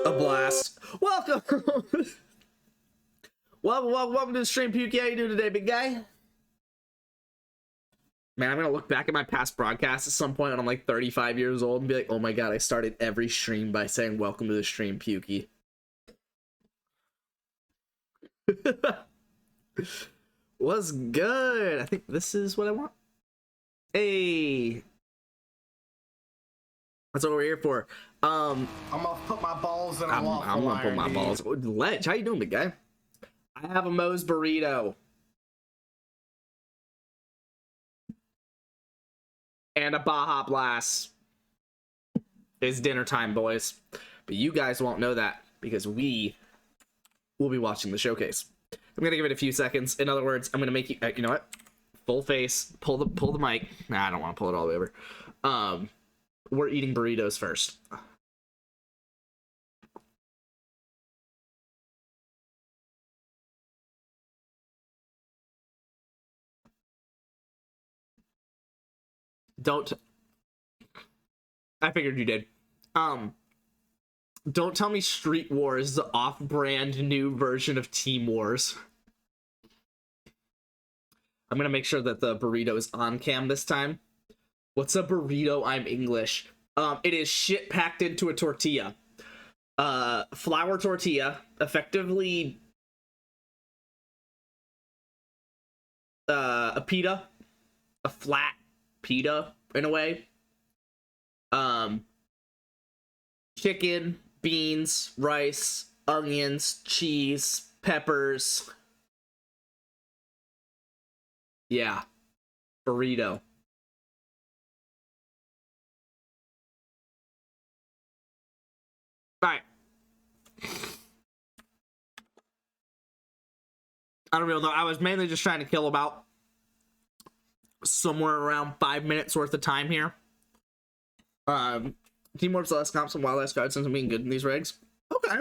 A blast. Welcome. welcome to the stream, Pukey. How you doing today, big guy? Man, I'm gonna look back at my past broadcasts at some point when I'm like 35 years old and be like, oh my god, I started every stream by saying welcome to the stream, Pukey. What's good? I think this is what I want. Hey. That's what we're here for. I'm gonna put my balls in a waffle I'm gonna put my balls. Ledge, how you doing, big guy? I have a Moe's burrito. And a Baja Blast. It's dinner time, boys. But you guys won't know that because we will be watching the showcase. I'm gonna give it a few seconds. In other words, I'm gonna make you. You know what? Full face. Pull the mic. Nah, I don't want to pull it all the way over. We're eating burritos first. Don't. I figured you did. Don't tell me Street Wars is the off-brand new version of Team Wars. I'm gonna make sure that the burrito is on cam this time. What's a burrito? I'm English. It is shit packed into a tortilla. Flour tortilla, effectively a pita, a flat pita in a way. Chicken, beans, rice, onions, cheese, peppers. Yeah, burrito. All right. I don't really know. I was mainly just trying to kill about somewhere around 5 minutes worth of time here. Team Warp's the last comp, some wild ass guides, since I'm being good in these regs. Okay.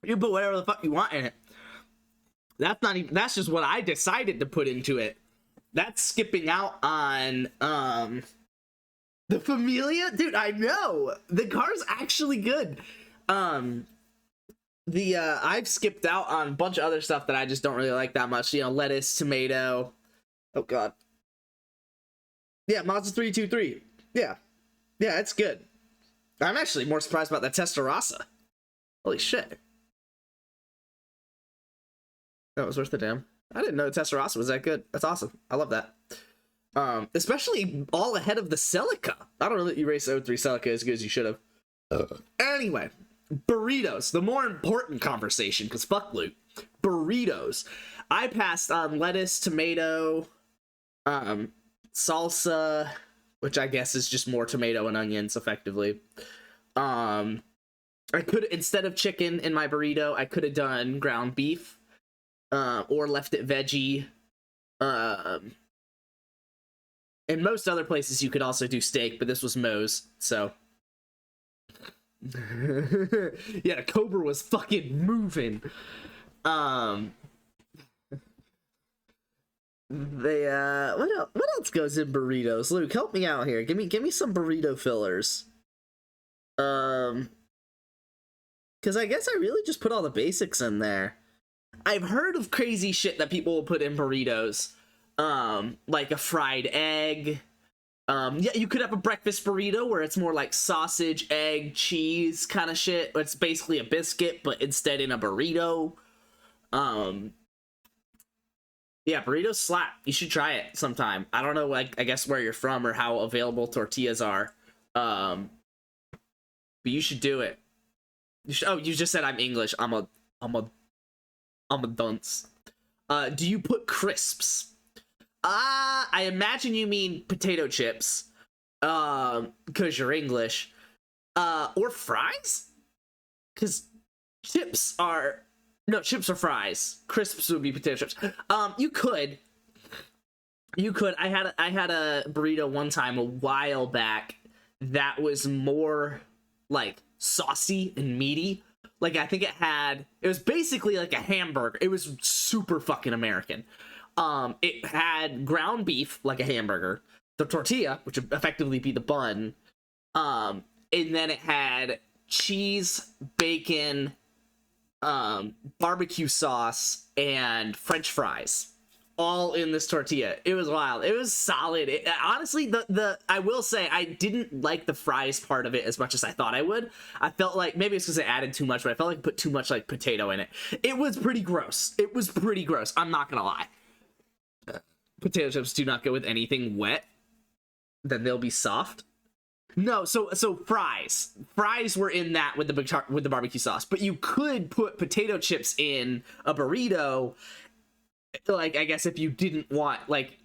You put whatever the fuck you want in it. That's not even, that's just what I decided to put into it. That's skipping out on the Familia. Dude, I know the car's actually good. I've skipped out on a bunch of other stuff that I just don't really like that much. You know, lettuce, tomato. Oh god. Yeah, Mazda 323. Yeah, it's good. I'm actually more surprised about that Testarossa. Holy shit. That was worth the damn. I didn't know Testarossa was that good. That's awesome. I love that. Especially all ahead of the Celica. I don't know that you race 03 Celica as good as you should have. Anyway, burritos. The more important conversation, because fuck loot. Burritos. I passed on lettuce, tomato, salsa, which I guess is just more tomato and onions, effectively. I could, instead of chicken in my burrito, I could have done ground beef. Or left it veggie. In most other places, you could also do steak, but this was Moe's, so. Yeah, the Cobra was fucking moving. What else goes in burritos? Luke, help me out here. Give me some burrito fillers. Because I guess I really just put all the basics in there. I've heard of crazy shit that people will put in burritos. Like a fried egg. Yeah, you could have a breakfast burrito where it's more like sausage, egg, cheese kind of shit. It's basically a biscuit, but instead in a burrito. Yeah, burritos slap. You should try it sometime. I don't know, like, I guess where you're from or how available tortillas are. But you should do it. Oh, you just said I'm English. I'm a dunce. Do you put crisps? I imagine you mean potato chips. Because you're English. Or fries? Because chips are fries. Crisps would be potato chips. You could. I had a burrito one time a while back that was more like saucy and meaty. Like, I think it was basically like a hamburger. It was super fucking American. It had ground beef, like a hamburger, the tortilla, which would effectively be the bun, And then it had cheese, bacon, barbecue sauce, and French fries, all in this tortilla. It was wild. It was solid. Honestly, I will say I didn't like the fries part of it as much as I thought I would. I felt like maybe it's because I added too much, but I felt like I put too much like potato in it. It was pretty gross. It was pretty gross. I'm not gonna lie. Potato chips do not go with anything wet. Then they'll be soft. No, so fries were in that with the barbecue sauce, but you could put potato chips in a burrito. Like, I guess if you didn't want, like,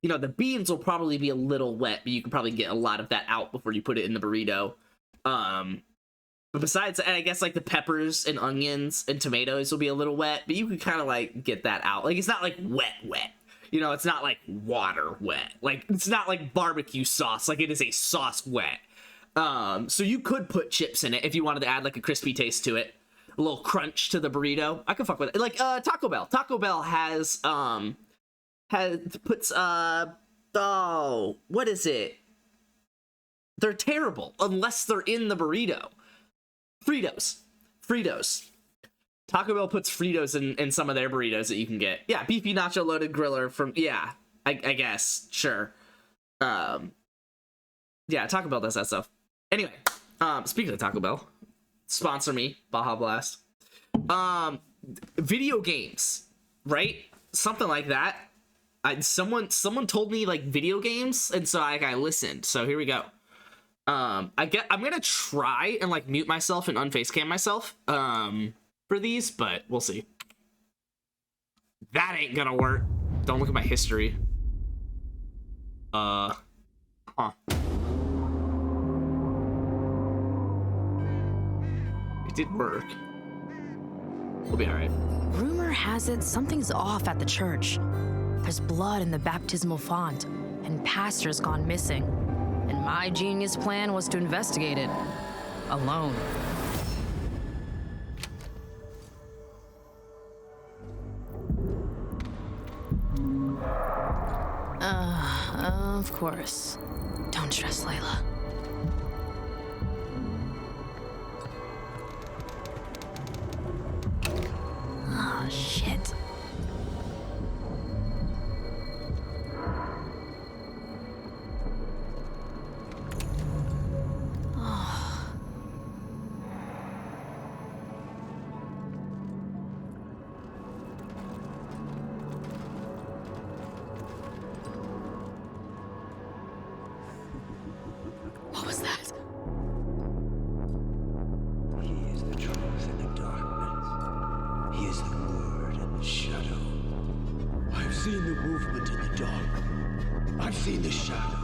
you know, the beans will probably be a little wet, but you can probably get a lot of that out before you put it in the burrito. But besides, and I guess like the peppers and onions and tomatoes will be a little wet, but you can kind of like get that out. Like, it's not like wet. You know, it's not like water wet. Like, it's not like barbecue sauce. Like, it is a sauce wet. So you could put chips in it if you wanted to add like a crispy taste to it. A little crunch to the burrito. I could fuck with it. Like, Taco Bell. Taco Bell puts, what is it? They're terrible unless they're in the burrito. Fritos. Taco Bell puts Fritos in some of their burritos that you can get. Yeah, beefy nacho loaded griller from, yeah, I guess, sure. Yeah, Taco Bell does that stuff. Anyway, speaking of Taco Bell, sponsor me, Baja Blast. Video games, right? Something like that. Someone told me like video games, and so I listened. So here we go. I'm gonna try and like mute myself and unfacecam myself. For these, but we'll see. That ain't gonna work. Don't look at my history. Huh. It did work. We'll be alright. Rumor has it something's off at the church. There's blood in the baptismal font, and pastor's gone missing. And my genius plan was to investigate it. Alone. Of course. Don't stress, Layla. Oh, shit. What was that? He is the truth in the darkness. He is the word in the shadow. I've seen the movement in the dark. I've seen the shadow.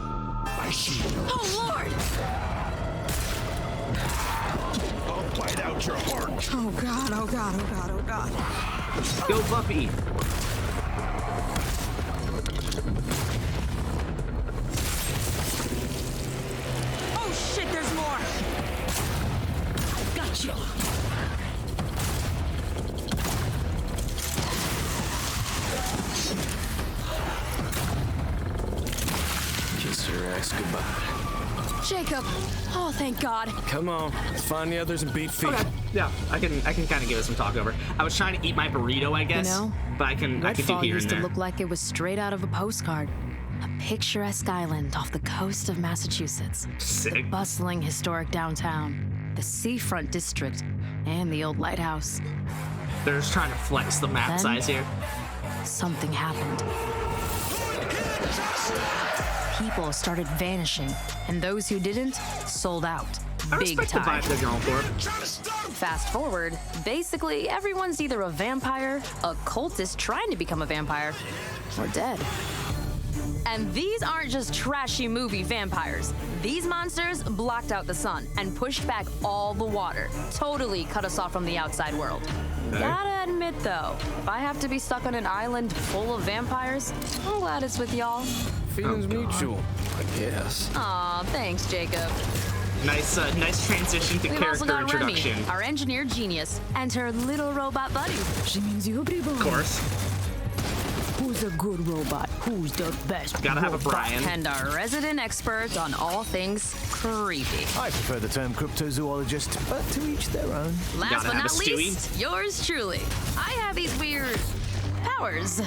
I see you. Oh, Lord! I'll bite out your heart. Oh, God, oh, God, oh, God, oh, God. Go, Buffy! Oh, shit, there's more! Gotcha! Kiss her ass goodbye. Jacob! Oh, thank God. Come on, let's find the others and beat feet. Okay. Yeah, I can kind of give it some talk over. I was trying to eat my burrito, I guess. You know, but I can do Redfall here and used to there. look like it was straight out of a postcard. A picturesque island off the coast of Massachusetts. Sick. Bustling historic downtown, the seafront district, and the old lighthouse. They're just trying to flex the map Then- size here. Something happened. People started vanishing, and those who didn't sold out. I Big respect the time. vibe they're going for. Fast forward, basically everyone's either a vampire, a cultist trying to become a vampire, or dead. And these aren't just trashy movie vampires. These monsters blocked out the sun and pushed back all the water. Totally cut us off from the outside world. Gotta admit though, if I have to be stuck on an island full of vampires, I'm glad it's with y'all. Feelings mutual, I guess. Aw, thanks, Jacob. Nice transition to We've also character got introduction. Remy, our engineer genius, and her little robot buddy. Of course. Who's a good robot? Who's the best? Gotta have a Brian. And our resident expert on all things creepy. I prefer the term cryptozoologist, but to each their own. Last Gotta but have not a Stewie. least, yours truly. I have these weird powers.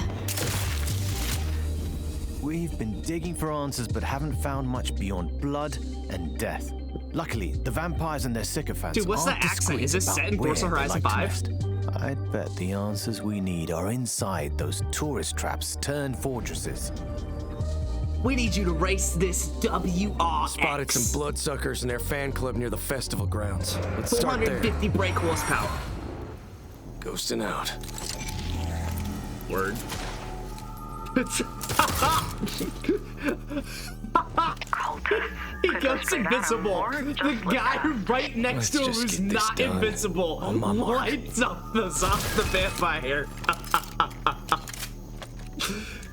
We've been digging for answers, but haven't found much beyond blood and death. Luckily, the vampires and their sycophants Dude, what's aren't that accent? Is this discreet set in about Forza where they Horizon like to 5? nest. I'd bet the answers we need are inside those tourist traps turned fortresses. We need you to race this WRX. Spotted some bloodsuckers in their fan club near the festival grounds. Let's start there. 450 brake horsepower. Ghosting out. Word. He goes invisible. The guy right next to him Let's who's just get this not done. invincible On my mark. lights up the vampire.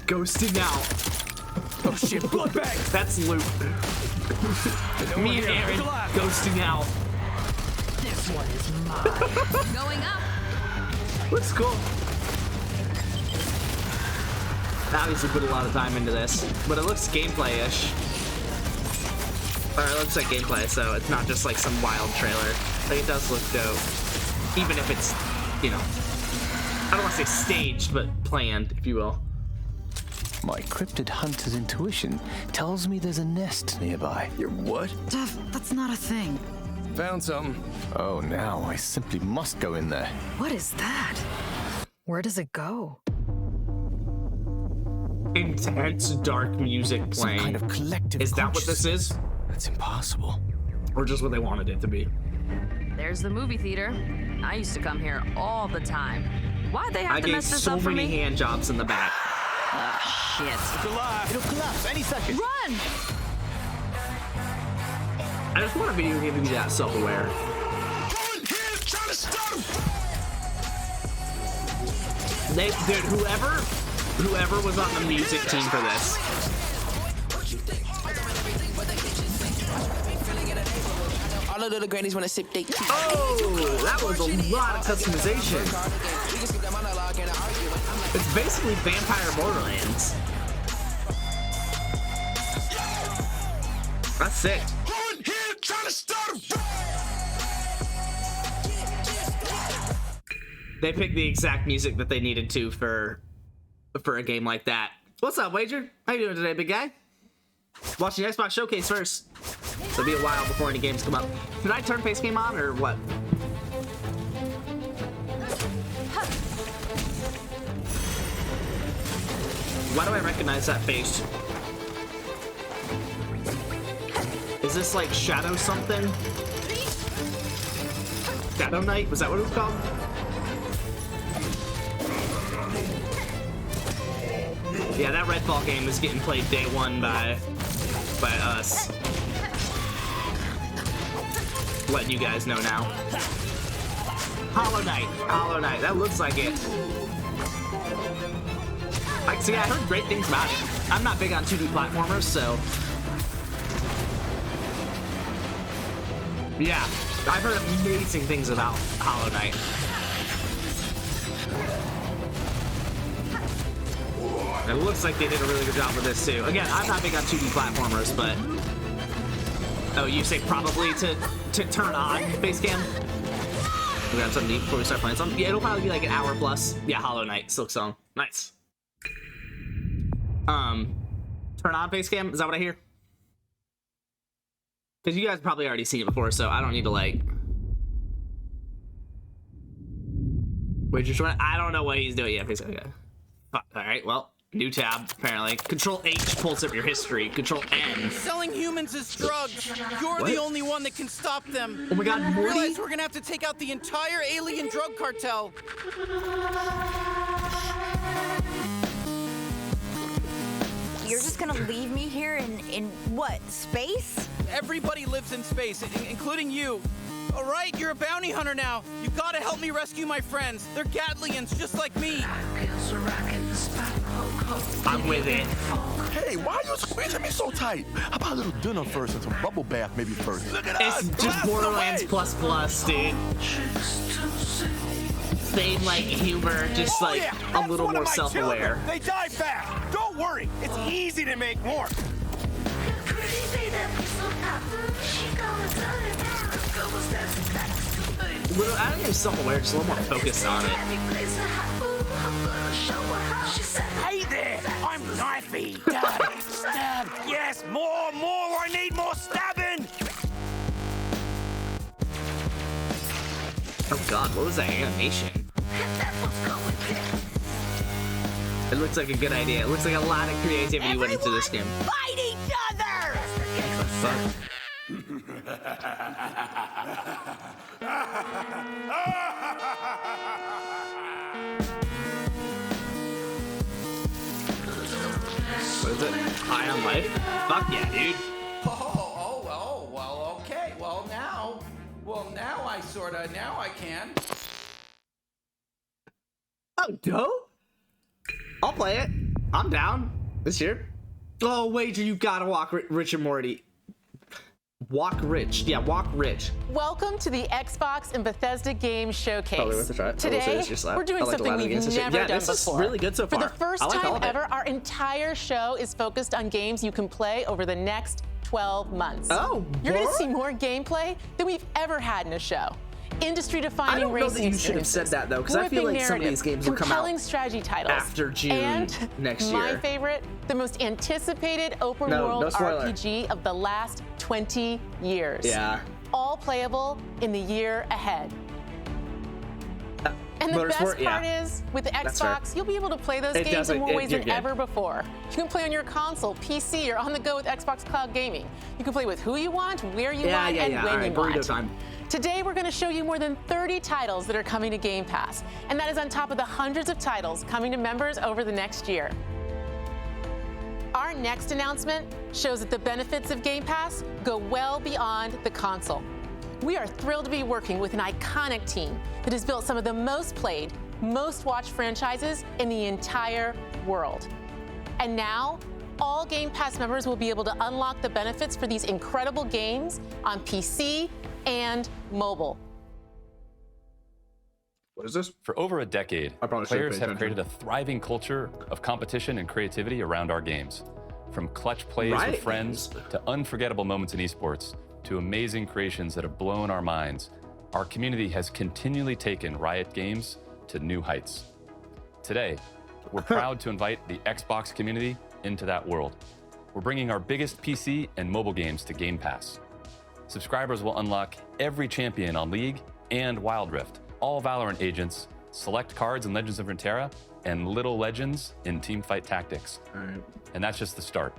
Ghosting out. Oh shit, blood bag! That's Luke. Me and Aaron ghosting out. This one is mine. Going up. Looks cool. Obviously put a lot of time into this, but it looks gameplay-ish. Or it looks like gameplay, so it's not just like some wild trailer. But it does look dope. Even if it's, you know, I don't want to say staged, but planned, if you will. My cryptid hunter's intuition tells me there's a nest nearby. You're what? Jeff, that's not a thing. Found something. Oh, now I simply must go in there. What is that? Where does it go? Intense dark music Some playing. kind of collective Is that what this is? That's impossible. Or just what they wanted it to be? There's the movie theater. I used to come here all the time. Why'd they have I to gave mess this so up for many me? hand jobs in the back. Shit. It'll collapse any second. Run! I just want a video game to be that self-aware. Dude, whoever was on the music team for this. All of the grannies wanna sip they tea. Oh, that was a lot of customization. It's basically Vampire Borderlands. That's sick. They picked the exact music that they needed to for a game like that. What's up, Wager? How you doing today, big guy? Watching the Xbox Showcase first. It'll be a while before any games come up. Did I turn face game on or what? Why do I recognize that face? Is this like Shadow something? Shadow Knight? Was that what it was called? Yeah, that Redfall game is getting played day one by us. Letting you guys know now. Hollow Knight, that looks like it. Like, see, I heard great things about it. I'm not big on 2D platformers, so. Yeah, I've heard amazing things about Hollow Knight. It looks like they did a really good job with this too. Again, I'm not big on 2D platformers, but oh, you say probably to turn on face cam? We got something before we start playing something. Yeah, it'll probably be like an hour plus. Yeah, Hollow Knight, Silksong, nice. Turn on face cam. Is that what I hear? Because you guys probably already seen it before, so I don't need to like. Wait, just I don't know what he's doing. Yeah, face cam. Okay. All right. Well. New tab, apparently. Control H pulls up your history. Control N. Selling humans is drugs. You're the only one that can stop them. Oh my god, Morty? Realize we're gonna have to take out the entire alien drug cartel. You're just gonna leave me here in what, space? Everybody lives in space, including you. All right, you're a bounty hunter now. You gotta help me rescue my friends. They're Gatlians, just like me. I'm with it. Hey, why are you squeezing me so tight? How about a little dinner first and some bubble bath maybe first? Look at us. It's just Borderlands plus plus, dude. same like humor, just like a little more self-aware. They die fast. Don't worry. It's easy to make more. Little, I don't think self-aware, just a little more focused on it. Hey there. I'm knifey. Stab. Yes, more. I need more stabbing. Oh god, what was that animation? It looks like a good idea. It looks like a lot of creativity went into this game. Fight each other! What is it? High on life? Fuck yeah, dude. Well, okay. Well, now I can. Oh, dope. I'll play it. I'm down this year. Oh, Wager, you gotta walk Rich and Morty. Walk Rich. Yeah, walk Rich. Welcome to the Xbox and Bethesda Game Showcase. Probably worth a try. Today, we're doing something we've never done this before. Is really good so far. For the first time ever, our entire show is focused on games you can play over the next 12 months. Oh, you're going to see more gameplay than we've ever had in a show. Industry-defining racing experiences. I don't know that you should have said that though, because I feel like some of these games will come out compelling strategy titles after June and next year. My favorite, the most anticipated open world RPG of the last 20 years. Yeah. All playable in the year ahead. And the best part is, with the Xbox, you'll be able to play those games in more ways than ever before. You can play on your console, PC, or on the go with Xbox Cloud Gaming. You can play with who you want, where you want, and when you want. Time. Today, we're going to show you more than 30 titles that are coming to Game Pass, and that is on top of the hundreds of titles coming to members over the next year. Our next announcement shows that the benefits of Game Pass go well beyond the console. We are thrilled to be working with an iconic team that has built some of the most played, most watched franchises in the entire world. And now, all Game Pass members will be able to unlock the benefits for these incredible games on PC and mobile. What is this? For over a decade, players have created a thriving culture of competition and creativity around our games. From clutch plays with friends to unforgettable moments in esports, to amazing creations that have blown our minds, our community has continually taken Riot Games to new heights. Today, we're proud to invite the Xbox community into that world. We're bringing our biggest PC and mobile games to Game Pass. Subscribers will unlock every champion on League and Wild Rift, all Valorant agents, select cards in Legends of Runeterra, and little legends in Teamfight Tactics. And that's just the start.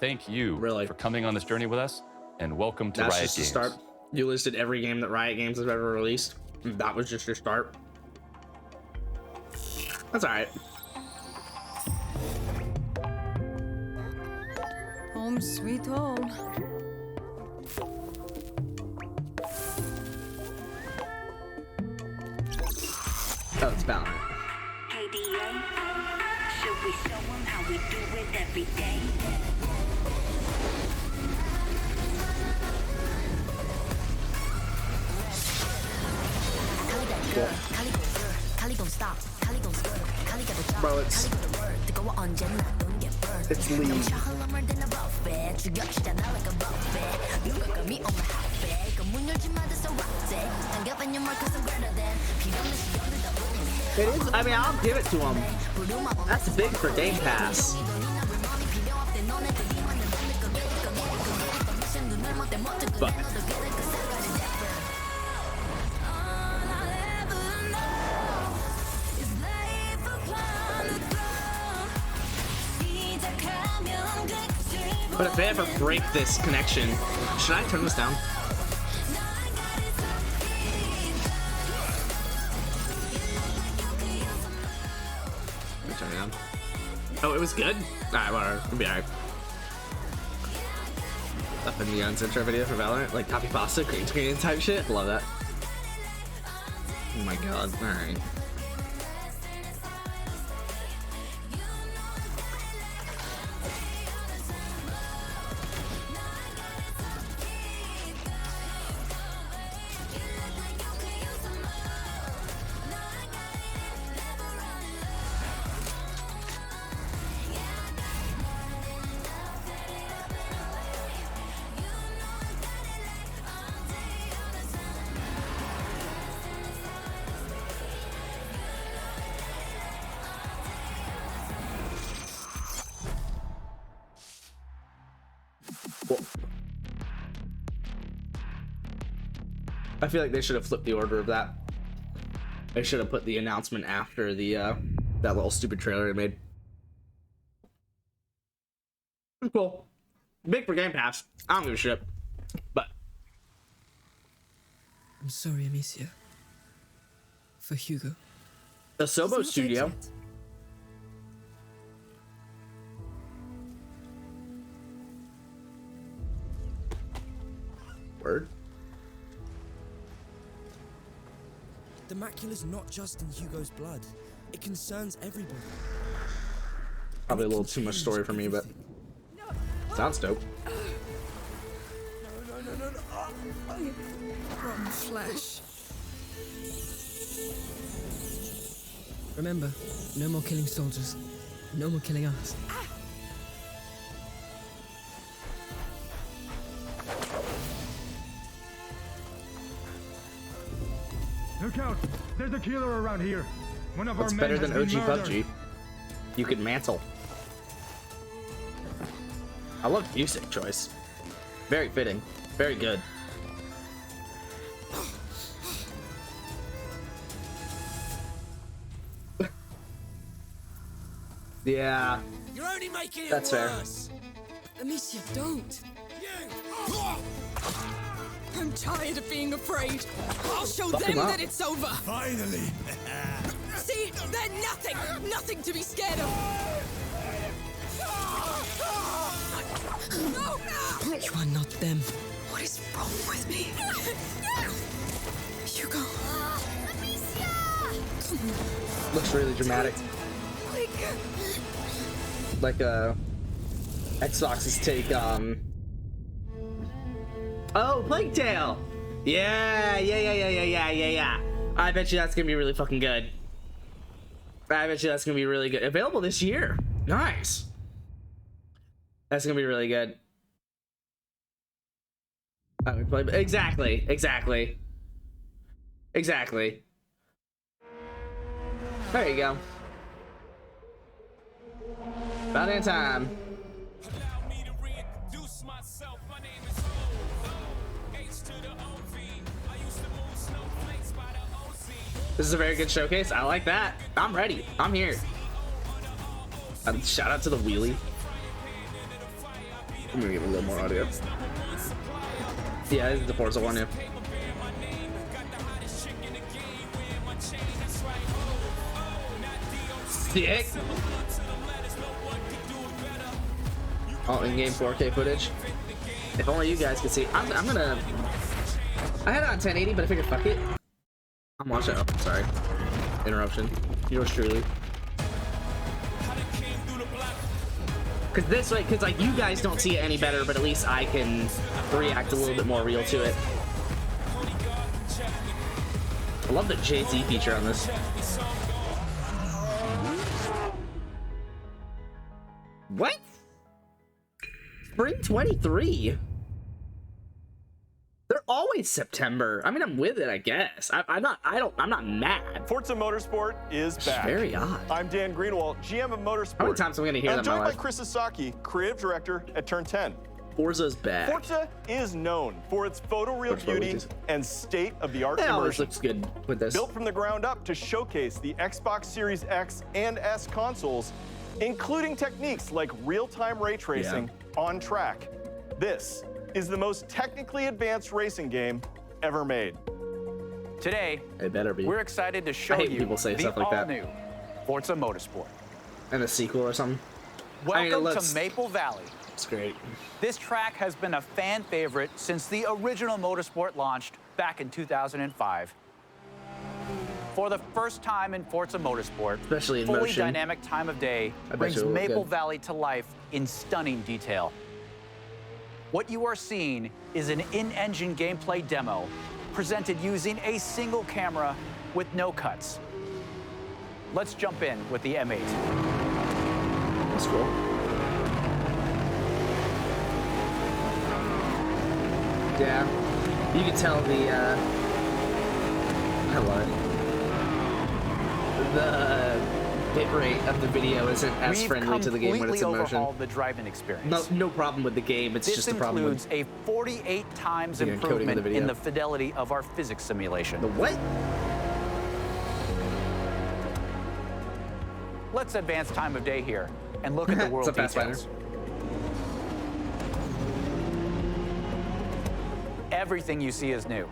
Thank you for coming on this journey with us, and welcome to Riot Games. That's just the start. You listed every game that Riot Games has ever released. That was just your start. That's all right. Home sweet home. Oh, it's Valorant. KDA, should we show them how we do it every day? Bro, it's League. It is, I mean, I'll give it to him. That's big for Game Pass. But if they ever break this connection, should I turn this down? Let me turn it down. Oh, it was good? Alright, whatever. It'll be alright. Up in the intro video for Valorant, like copy pasta, green screen type shit. Love that. Oh my god. Alright. I feel like they should have flipped the order of that. They should have put the announcement after the that little stupid trailer they made. Cool. Big for Game Pass. I don't give a shit. But I'm sorry, Amicia. For Hugo. The Sobo Studio. Word. The macula's not just in Hugo's blood. It concerns everybody. Probably a little too much story for me, but sounds dope. No. Rotten flesh. Remember, no more killing soldiers. No more killing us. Look out! There's a killer around here. One of our men better has than OG been murdered. PUBG. You could mantle. I love music choice. Very fitting. Very good. Yeah. You're only making it That's fair. worse. Amicia, don't. I'm tired of being afraid. I'll show Fuck them him up. that it's over. Finally. See, they're nothing to be scared of. No! You are not them. What is wrong with me? Hugo. Looks really dramatic. Like Xbox's take on. Oh, Plague Tale. Yeah. I bet you that's gonna be really fucking good. I bet you that's gonna be really good. Available this year. Nice. That's gonna be really good. Exactly. There you go. About in time. This is a very good showcase. I like that. I'm ready. I'm here. Shout out to the wheelie. I'm gonna give a little more audio. Yeah, this is the Forza one, yeah. Sick. All in-game 4K footage. If only you guys could see. I'm gonna. I had it on 1080, but I figured fuck it. I'm watching. Oh, sorry. Interruption. Yours truly. Cause this way, cause like you guys don't see it any better, but at least I can react a little bit more real to it. I love the Jay-Z feature on this. What? Spring 23? They're always September. I mean, I'm with it, I guess. I'm not mad. Forza Motorsport is back. Very odd. I'm Dan Greenwald, GM of Motorsport. How many times am I gonna hear that in my I'm joined life? by Chris Sasaki, creative director at Turn 10. Forza's back. Forza is known for its photoreal beauty and state-of-the-art It always immersion. looks good with this. Built from the ground up to showcase the Xbox Series X and S consoles, including techniques like real-time ray tracing on track. This is the most technically advanced racing game ever made. Today, it better be. We're excited to show I hate you people say the stuff like that. all-new Forza Motorsport. And a sequel or something. Welcome to Maple Valley. It's great. This track has been a fan favorite since the original Motorsport launched back in 2005. For the first time in Forza Motorsport, especially in fully motion. dynamic time of day I bet brings you it'll look Maple good. Valley to life in stunning detail. What you are seeing is an in-engine gameplay demo presented using a single camera with no cuts. Let's jump in with the M8. That's cool. Yeah, you can tell the, I love it. bitrate of the video isn't as friendly to the game when it's in motion. Overhauled the drive-in experience. No problem with the game. It's just a problem with... This includes a 48 times improvement in the fidelity of our physics simulation. The what? Let's advance time of day here and look at the world details. Everything you see is new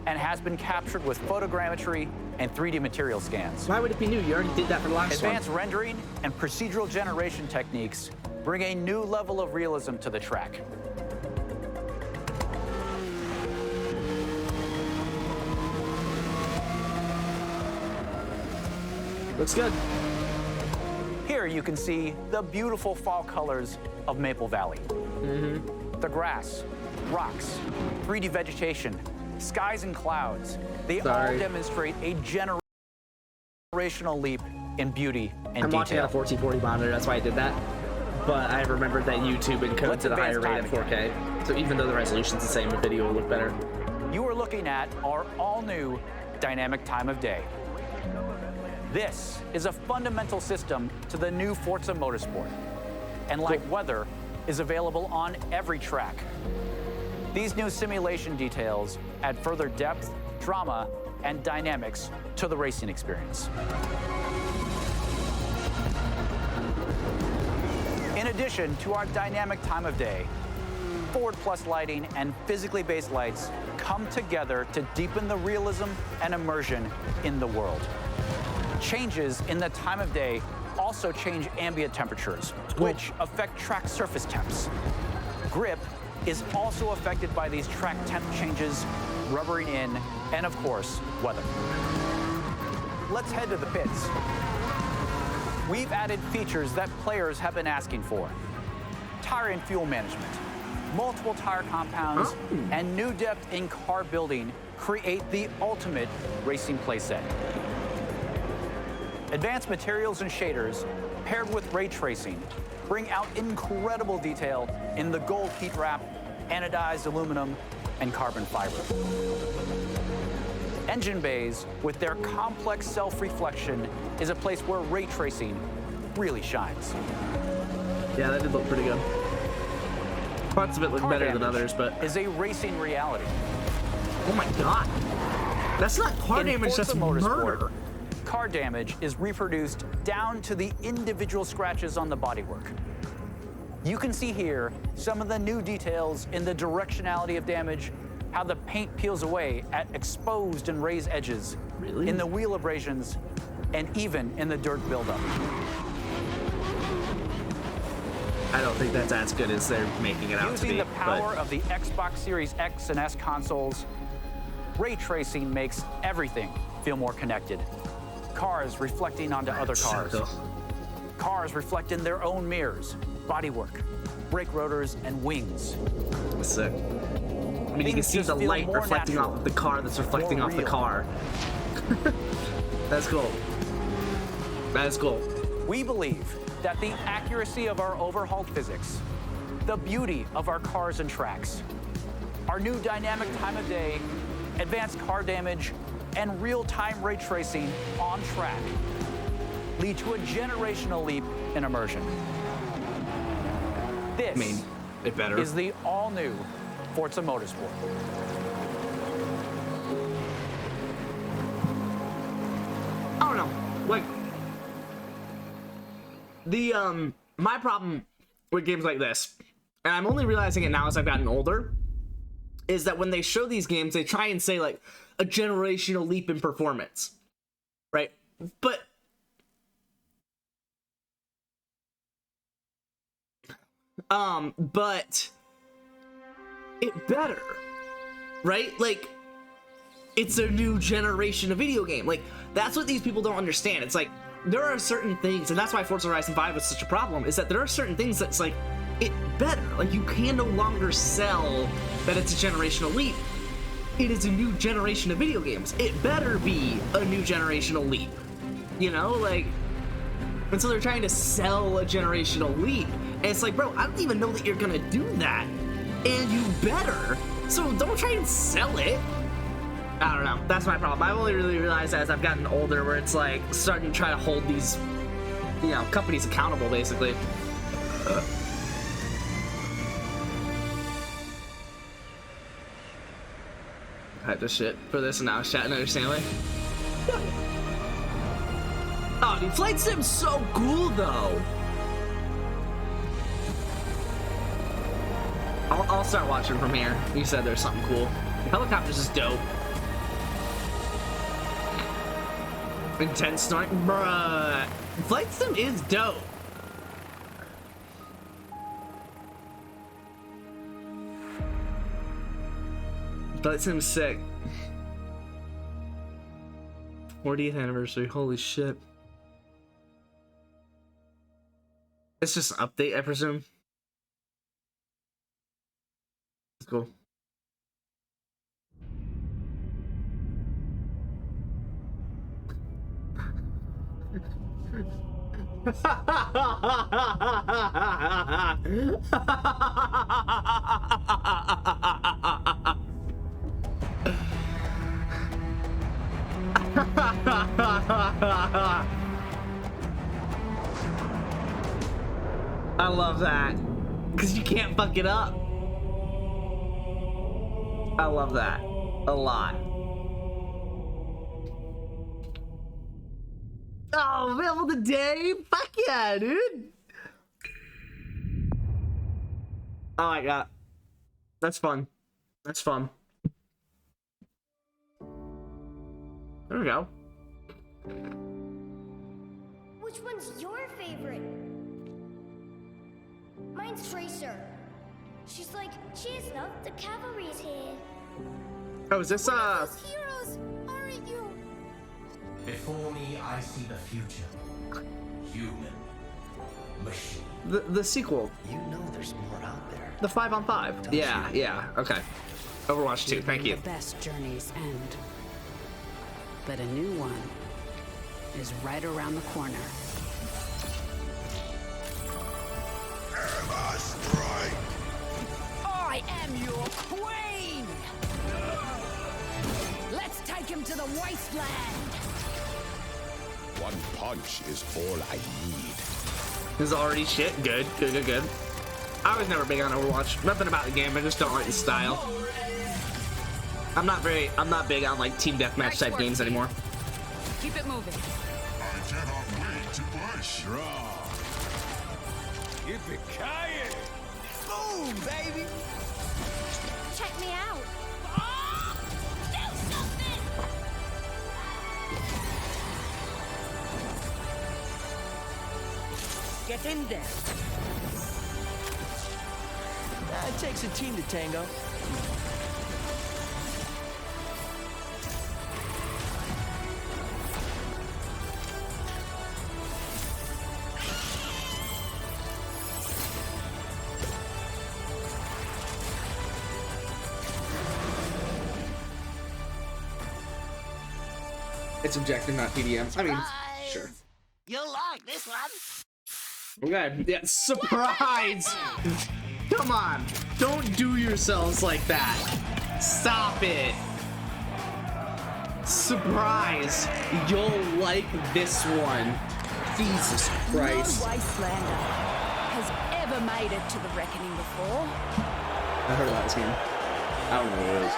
and has been captured with photogrammetry and 3D material scans. Why would it be new? You already did that for the last one. Advanced rendering and procedural generation techniques bring a new level of realism to the track. Looks good. Here you can see the beautiful fall colors of Maple Valley. The grass, rocks, 3D vegetation, skies and clouds, they all demonstrate a generational leap in beauty and detail. I'm watching on a 1440 monitor, that's why I did that. But I remembered that YouTube encodes at a higher rate at 4K. So even though the resolution's the same, the video will look better. You are looking at our all-new dynamic time of day. This is a fundamental system to the new Forza Motorsport. And like weather, is available on every track. These new simulation details add further depth, drama, and dynamics to the racing experience. In addition to our dynamic time of day, Forward Plus lighting and physically based lights come together to deepen the realism and immersion in the world. Changes in the time of day also change ambient temperatures, which affect track surface temps. Grip is also affected by these track temp changes, rubbering in, and of course, weather. Let's head to the pits. We've added features that players have been asking for. Tire and fuel management, multiple tire compounds, and new depth in car building create the ultimate racing playset. Advanced materials and shaders, paired with ray tracing, bring out incredible detail in the gold heat wrap, anodized aluminum, and carbon fiber. Engine bays, with their complex self-reflection, is a place where ray tracing really shines. Yeah, that did look pretty good. Parts of it look better than others, but... is a racing reality. Oh my god. That's not car damage, that's murder. Car damage is reproduced down to the individual scratches on the bodywork. You can see here some of the new details in the directionality of damage, how the paint peels away at exposed and raised edges, in the wheel abrasions, and even in the dirt buildup. I don't think that's as good as they're making it out to be. Using the power of the Xbox Series X and S consoles, ray tracing makes everything feel more connected. Cars reflecting onto other cars. Cars reflect in their own mirrors, bodywork, brake rotors, and wings. That's sick. I mean, you can see the light reflecting off the car that's reflecting off the car. That's cool. That is cool. We believe that the accuracy of our overhauled physics, the beauty of our cars and tracks, our new dynamic time of day, advanced car damage, and real-time ray tracing on track lead to a generational leap in immersion. This is the all-new Forza Motorsport. I don't know, like, my problem with games like this, and I'm only realizing it now as I've gotten older, is that when they show these games, they try and say, like, a generational leap in performance, right? But it better, right? Like, it's a new generation of video game. Like, that's what these people don't understand. It's like, there are certain things, and that's why Forza Horizon 5 is such a problem, is that there are certain things that's like, it better. Like, you can no longer sell that it's a generational leap. It is a new generation of video games. It better be a new generational leap. You know, like, and so they're trying to sell a generational leap. And it's like, bro, I don't even know that you're gonna do that. And you better. So don't try and sell it. I don't know. That's my problem. I've only really realized as I've gotten older where it's like starting to try to hold these you know, companies accountable, basically. I had this shit for this, and now I was chatting understandably. Oh, dude, Flight Sim's so cool, though. I'll start watching from here. You said there's something cool. The helicopters is dope. Intense snorting, bruh. Flight Sim is dope. Flight Sim's sick. 40th anniversary. Holy shit. It's just an update, I presume. That's cool. I love that, because you can't fuck it up. I love that a lot. Oh, available of the day? Fuck yeah, dude. Oh my god. That's fun. That's fun. There we go. Which one's your favorite? Mine's Tracer. She's like, cheers, love, the cavalry's here. Oh, is this Those heroes, aren't you? Before me, I see the future. Human. Machine. The sequel. You know there's more out there. The 5-on-5. Yeah, yeah. Okay. Overwatch 2. Thank you. The best journeys end, but a new one is right around the corner. Hammer strike. I am your queen. Let's take him to the wasteland. One punch is all I need. This is already shit. Good, good, good, good. I was never big on Overwatch. Nothing about the game. I just don't like the style. I'm not big on like team deathmatch type games anymore. Keep it moving. I cannot wait to push. Draw. Yippee-ki-yay! Boom, baby! Check me out. Do something! Get in there. It takes a team to tango. It's objective, not PDM. I mean, sure. You'll like this one. Okay, yeah, surprise! Come on, don't do yourselves like that. Stop it. Surprise, you'll like this one. Jesus Christ. No wastelander has ever made it to the reckoning before. I heard about this game. I don't know what it is.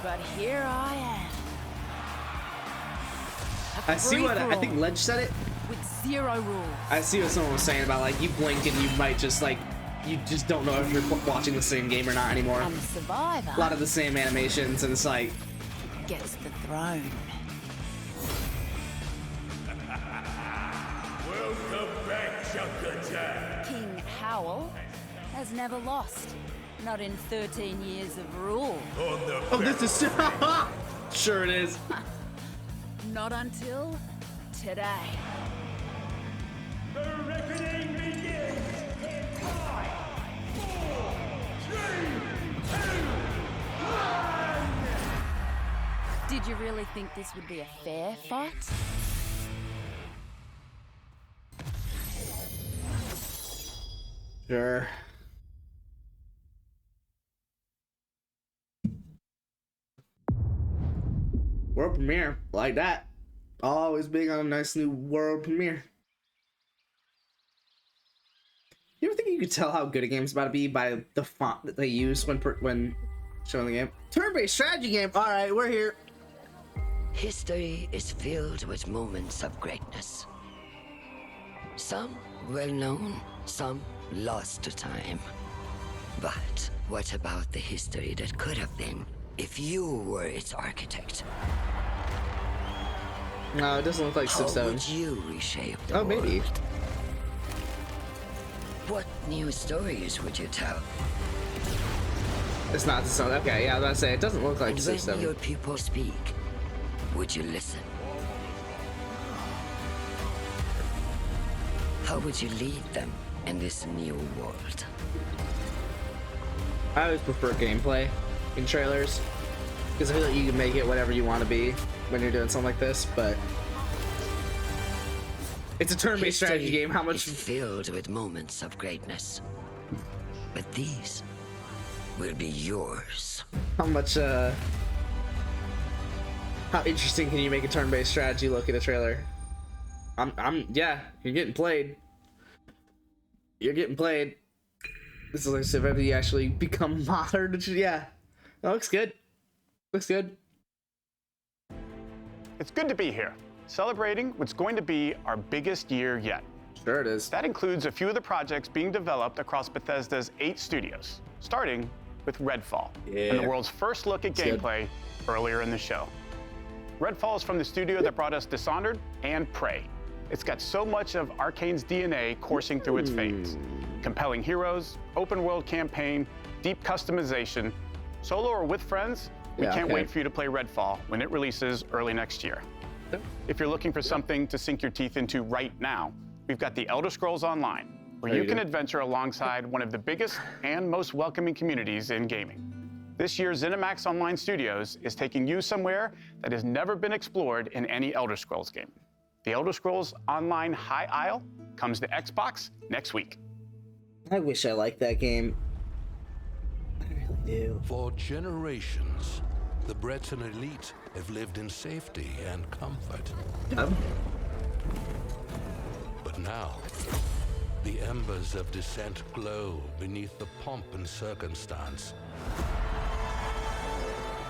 But here I am. I see what I think Ledge said it. With zero rules. I see what someone was saying about like you blink and you might just like you just don't know if you're watching the same game or not anymore. And the survivor. A lot of the same animations and it's like gets the throne. Welcome back, Junkerjack. King Howl has never lost. Not in 13 years of rule. oh, this is sure it is. Not until today. The reckoning begins in 5, 4, 3, 2, 1. Did you really think this would be a fair fight? Sure. World premiere like that. Always big on a nice new world premiere. You ever think you could tell how good a game's about to be by the font that they use when showing the game? Turn-based strategy game. All right, we're here. History is filled with moments of greatness. Some well-known, some lost to time. But what about the history that could have been if you were its architect? No, it doesn't look like Civ 7. How would you reshape the world? Maybe. What new stories would you tell? It's not the song. Okay, yeah, I was about to say, it doesn't look like And Civ when 7. your people speak, would you listen? How would you lead them in this new world? I always prefer gameplay in trailers because I feel like you can make it whatever you want to be when you're doing something like this, but it's a turn-based strategy game. How much is filled with moments of greatness, but these will be yours. How much how interesting can you make a turn-based strategy look at a trailer? Yeah, you're getting played. You're getting played. This is like if you actually become modern. Yeah, that looks good. Looks good. It's good to be here, celebrating what's going to be our biggest year yet. Sure it is. That includes a few of the projects being developed across Bethesda's 8 studios, starting with Redfall, and the world's first look at gameplay earlier in the show. Redfall is from the studio that brought us Dishonored and Prey. It's got so much of Arcane's DNA coursing through its veins. Compelling heroes, open world campaign, deep customization. Solo or with friends, we can't wait for you to play Redfall when it releases early next year. If you're looking for something to sink your teeth into right now, we've got the Elder Scrolls Online, where you can adventure alongside one of the biggest and most welcoming communities in gaming. This year, ZeniMax Online Studios is taking you somewhere that has never been explored in any Elder Scrolls game. The Elder Scrolls Online High Isle comes to Xbox next week. I wish I liked that game. I really do. For generations, the Breton elite have lived in safety and comfort. But now, the embers of dissent glow beneath the pomp and circumstance.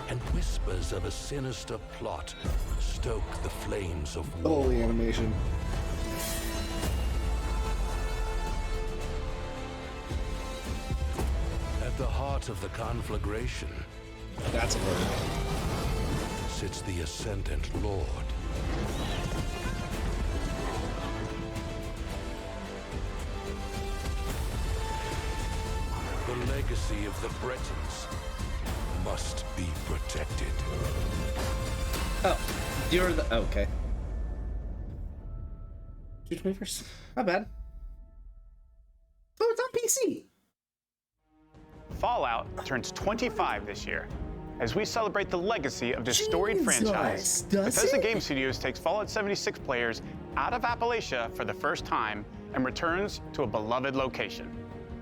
And whispers of a sinister plot stoke the flames of war. Holy animation. At the heart of the conflagration, that's a word, sits the Ascendant Lord. The legacy of the Bretons must be protected. Oh, you're the... okay. June 21st. Not bad. Oh, it's on PC. Fallout turns 25 this year. As we celebrate the legacy of this storied franchise, Bethesda Game Studios takes Fallout 76 players out of Appalachia for the first time and returns to a beloved location.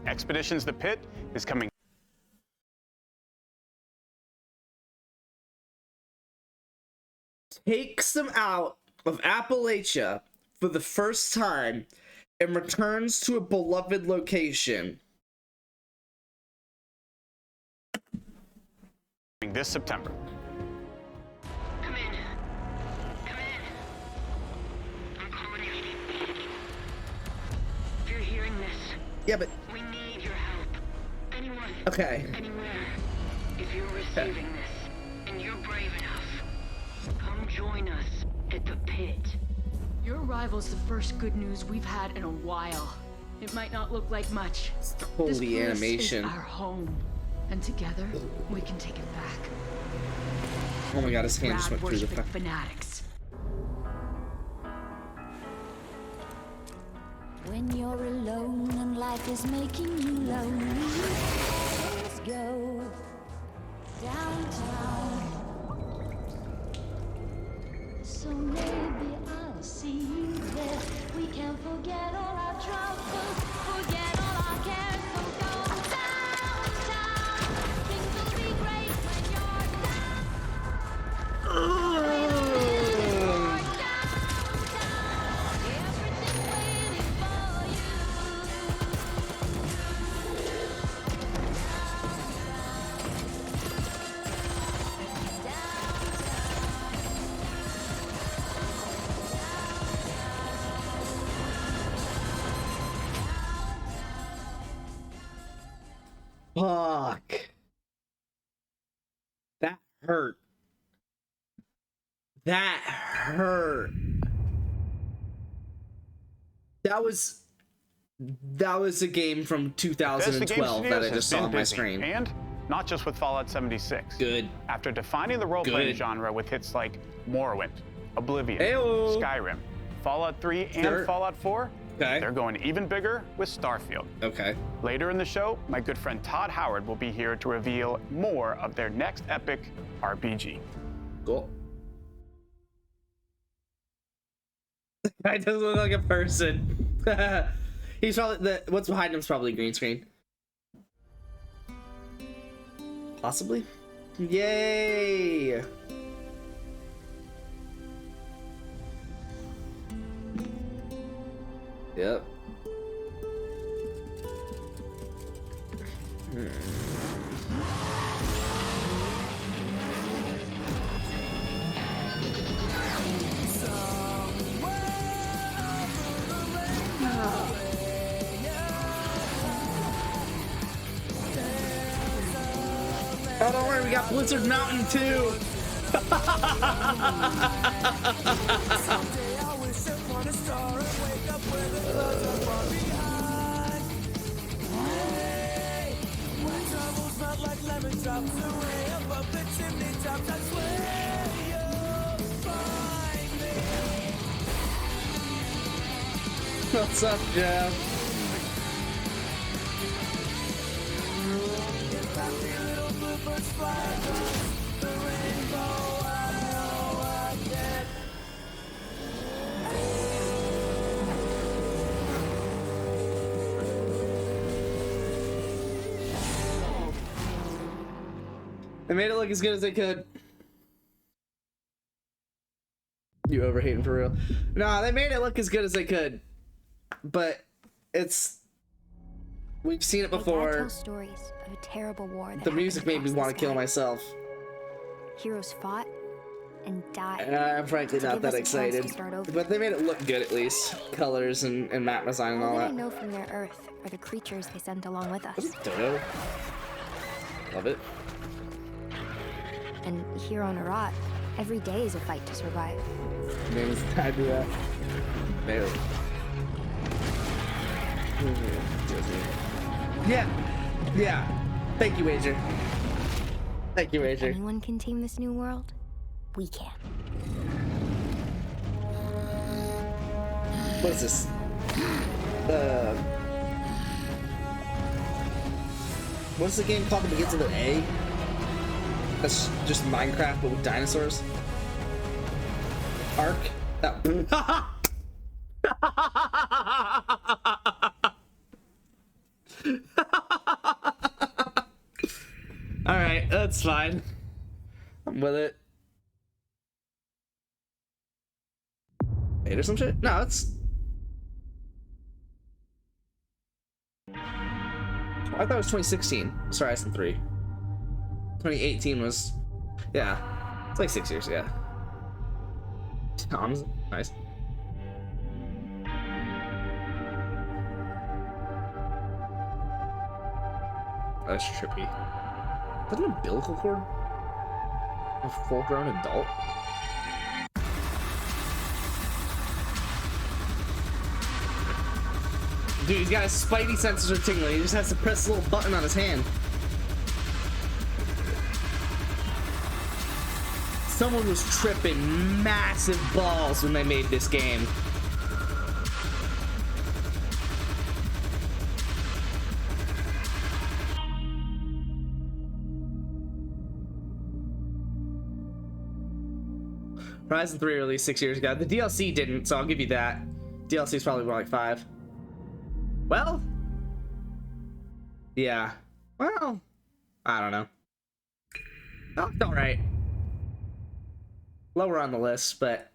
Expeditions The Pit is coming. Takes them out of Appalachia for the first time and returns to a beloved location. This September. Come in. Come in. I'm calling you. If you're hearing this, yeah, but we need your help. Anyone. Okay. Anywhere. If you're receiving this and you're brave enough, come join us at the pit. Your arrival's the first good news we've had in a while. It might not look like much. Holy this place animation. is our home. And together, we can take it back. Oh my god, his hand just went through the fanatics. When you're alone and life is making you lonely, let's go downtown. So maybe I'll see you there. We can forget all our troubles, forget all our cares. So go downtown. Things will be great when you're down. Fuck. That hurt. That hurt. That was a game from 2012 that I just saw on my screen. And not just with Fallout 76. Good. After defining the role-playing genre with hits like Morrowind, Oblivion, Ayo. Skyrim, Fallout 3, and Fallout 4, they're going even bigger with Starfield. Okay. Later in the show, my good friend Todd Howard will be here to reveal more of their next epic RPG. Cool. The guy doesn't look like a person. He's probably what's behind him is probably green screen. Possibly. Yay! Yep. Oh, don't worry, we got Blizzard Mountain too. What's up, Jeff? They made it look as good as they could. You overhating for real? Nah, they made it look as good as they could. But we've seen it before. Tell stories of a terrible war. The music made me want to kill myself. Heroes fought and died. And I'm frankly not that excited. But they made it look good at least. Colors and map design and all that. All I know from their Earth are the creatures they sent along with us. Dodo. Love it. And here on Arat, every day is a fight to survive. Name is tied to that. Barely. Yeah. Thank you, Wager. Thank you, Wager. If anyone can tame this new world, we can. What is this? What's the game called that begins with an A? That's just Minecraft, but with dinosaurs. Ark. That. All right, that's fine. I'm with it. Hey, there's some shit. No, it's. I thought it was 2016. Sorry, Horizon 3. 2018 was, yeah, it's like 6 years, yeah. Nice. That's trippy. Is that an umbilical cord? A full-grown adult? Dude, he's got his spidey sensors are tingling. He just has to press a little button on his hand. Someone was tripping massive balls when they made this game. Horizon 3 released 6 years ago. The DLC didn't, so I'll give you that. DLC is probably more like 5. Well, yeah. Well, I don't know. Oh, it's all right. Lower on the list, but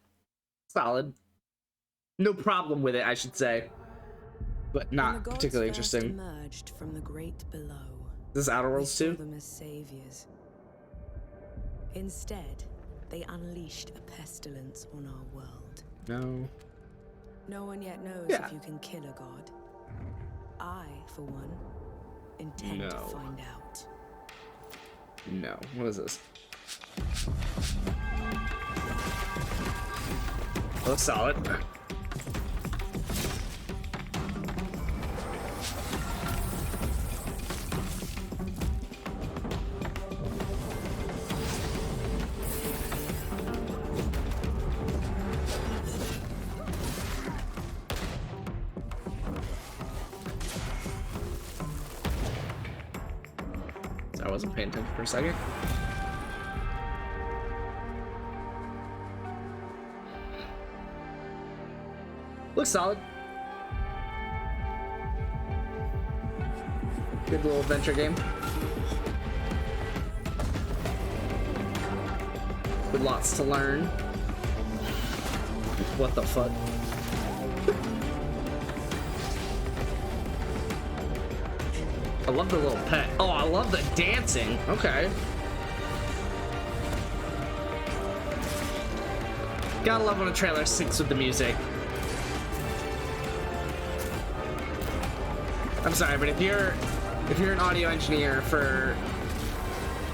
solid. No problem with it, I should say. But not particularly interesting. Emerged from the great below. This is Outer Worlds 2? Them as saviors. Instead, they unleashed a pestilence on our world. No. No one yet knows if you can kill a god. I, for one, intend No. to find out. No. What is this? Looks solid. I wasn't paying attention for a second. Looks solid. Good little adventure game. With lots to learn. What the fuck? I love the little pet. Oh, I love the dancing. Okay. Gotta love when a trailer syncs with the music. I'm sorry, but if you're an audio engineer for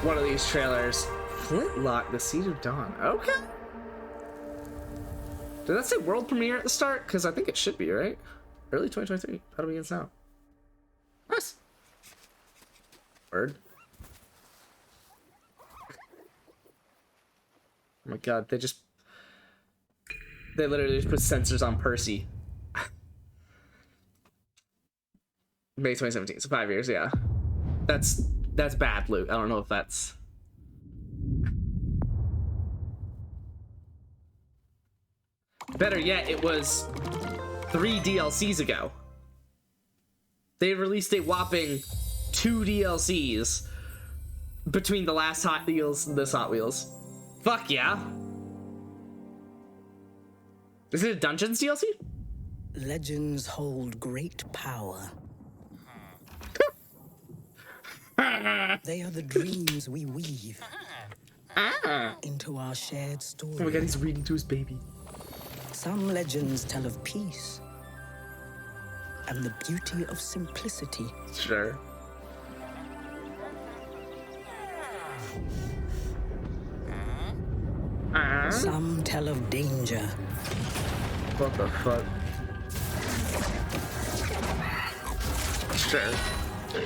one of these trailers, Flintlock: The Siege of Dawn. Okay. Did that say world premiere at the start? Because I think it should be, right? Early 2023. How do we get this now? Nice. Word. Oh my god, they literally just put sensors on Percy. May 2017, so 5 years, yeah. That's bad, Luke. I don't know if that's... Better yet, it was 3 DLCs ago. They released a whopping 2 DLCs between the last Hot Wheels and this Hot Wheels. Fuck yeah. Is it a Dungeons DLC? Legends hold great power. They are the dreams we weave into our shared story. Oh my god, he's reading to his baby. Some legends tell of peace and the beauty of simplicity. Sure. Some tell of danger. What the fuck? Sure.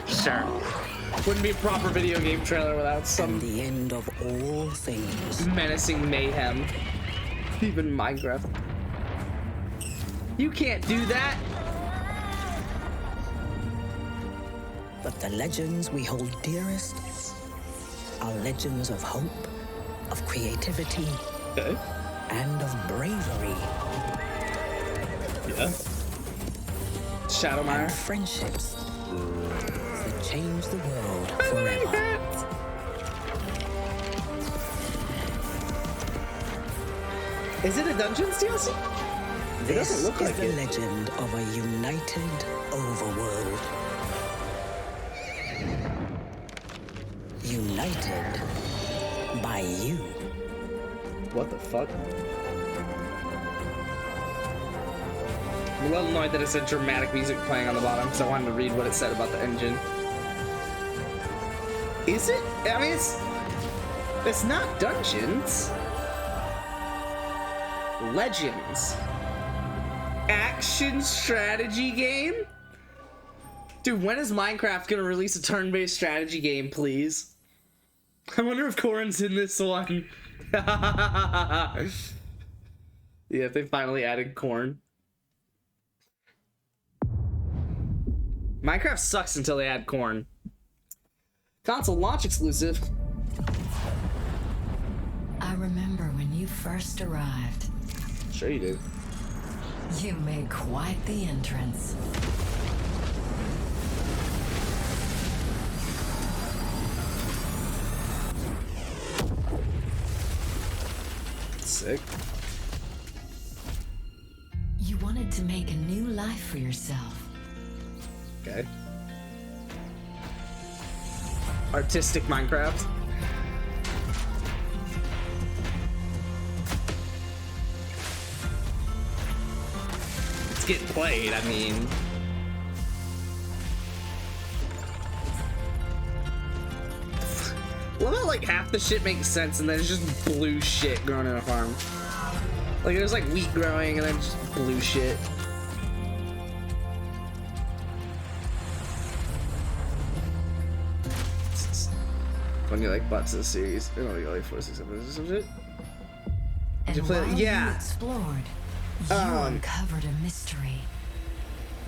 Sure. Wouldn't be a proper video game trailer without some... the end of all things. Menacing mayhem. Even Minecraft. You can't do that! But the legends we hold dearest are legends of hope, of creativity, and of bravery. Yeah. Shadowmire. And friendships that change the world forever. Is it a Dungeons DLC? It doesn't look like the legend of a united overworld. United by you. What the fuck? I'm a little annoyed that it said dramatic music playing on the bottom, because I wanted to read what it said about the engine. Is it? I mean, it's not Dungeons. Legends. Action strategy game? Dude, when is Minecraft gonna release a turn-based strategy game, please? I wonder if Corrin's in this one. Yeah, they finally added Corn. Minecraft sucks until they add Corn. Console launch exclusive. I remember when you first arrived. Sure you did. You made quite the entrance. Sick. You wanted to make a new life for yourself. Okay. Artistic Minecraft. It's getting played, I mean. Well, not like half the shit makes sense, and then it's just blue shit growing in a farm. Like there's like wheat growing, and then just blue shit. When you like butts of the series, I don't know, like 4, 6, 7, some shit. Did you play it? Yeah. You explored, you uncovered a mystery.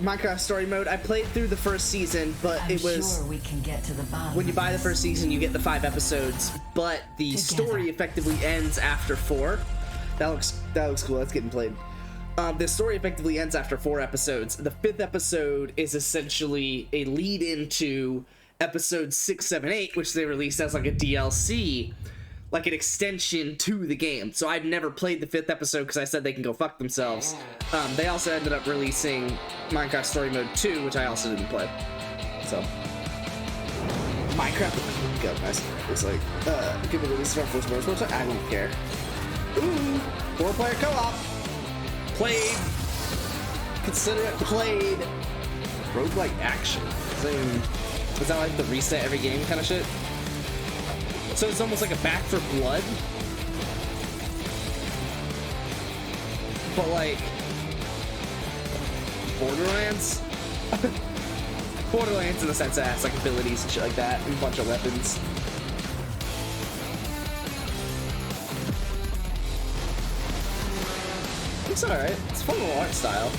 Minecraft Story Mode. I played through the first season, but I'm it was sure we can get to the bottom. When you buy the first season, you get the 5 episodes, but the story effectively ends after 4. That looks cool. That's getting played. The story effectively ends after 4 episodes. The 5th episode is essentially a lead into episodes 6, 7, 8, which they released as like a DLC, like an extension to the game. So I've never played the 5th episode because I said they can go fuck themselves. They also ended up releasing Minecraft Story Mode 2, which I also didn't play. So Minecraft, go guys. It's like give a release for Force Motorsport. I don't care. Ooh, 4-player co-op. Played. Consider it played. Roguelike action. Is that like the reset every game kind of shit? So it's almost like a Back 4 Blood, but like Borderlands. Borderlands in the sense that it has like abilities and shit like that, and a bunch of weapons. It's alright. It's fun little art style.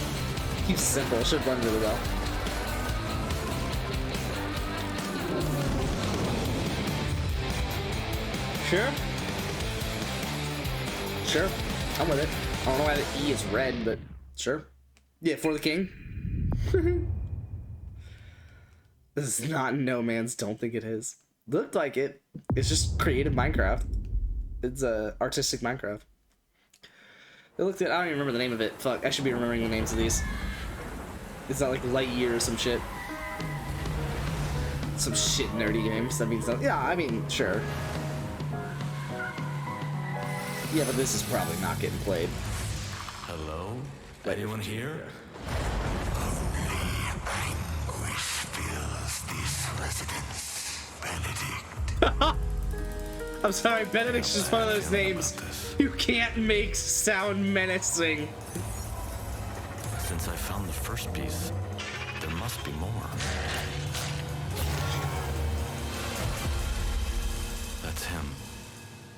Keeps it simple. It should run really well. Sure. Sure. I'm with it. I don't know why the E is red, but sure. Yeah, For the King. This is not No Man's. Don't think it is. Looked like it. It's just creative Minecraft. It's artistic Minecraft. It looked at. I don't even remember the name of it. Fuck. I should be remembering the names of these. It's not like Lightyear or some shit. Some shit nerdy games. That means that. Yeah, I mean, sure. Yeah, but this is probably not getting played. Hello? Anyone here? Only anguish fills this residence, Benedict. I'm sorry, Benedict's just one of those names you can't make sound menacing. Since I found the first piece, there must be more. That's him.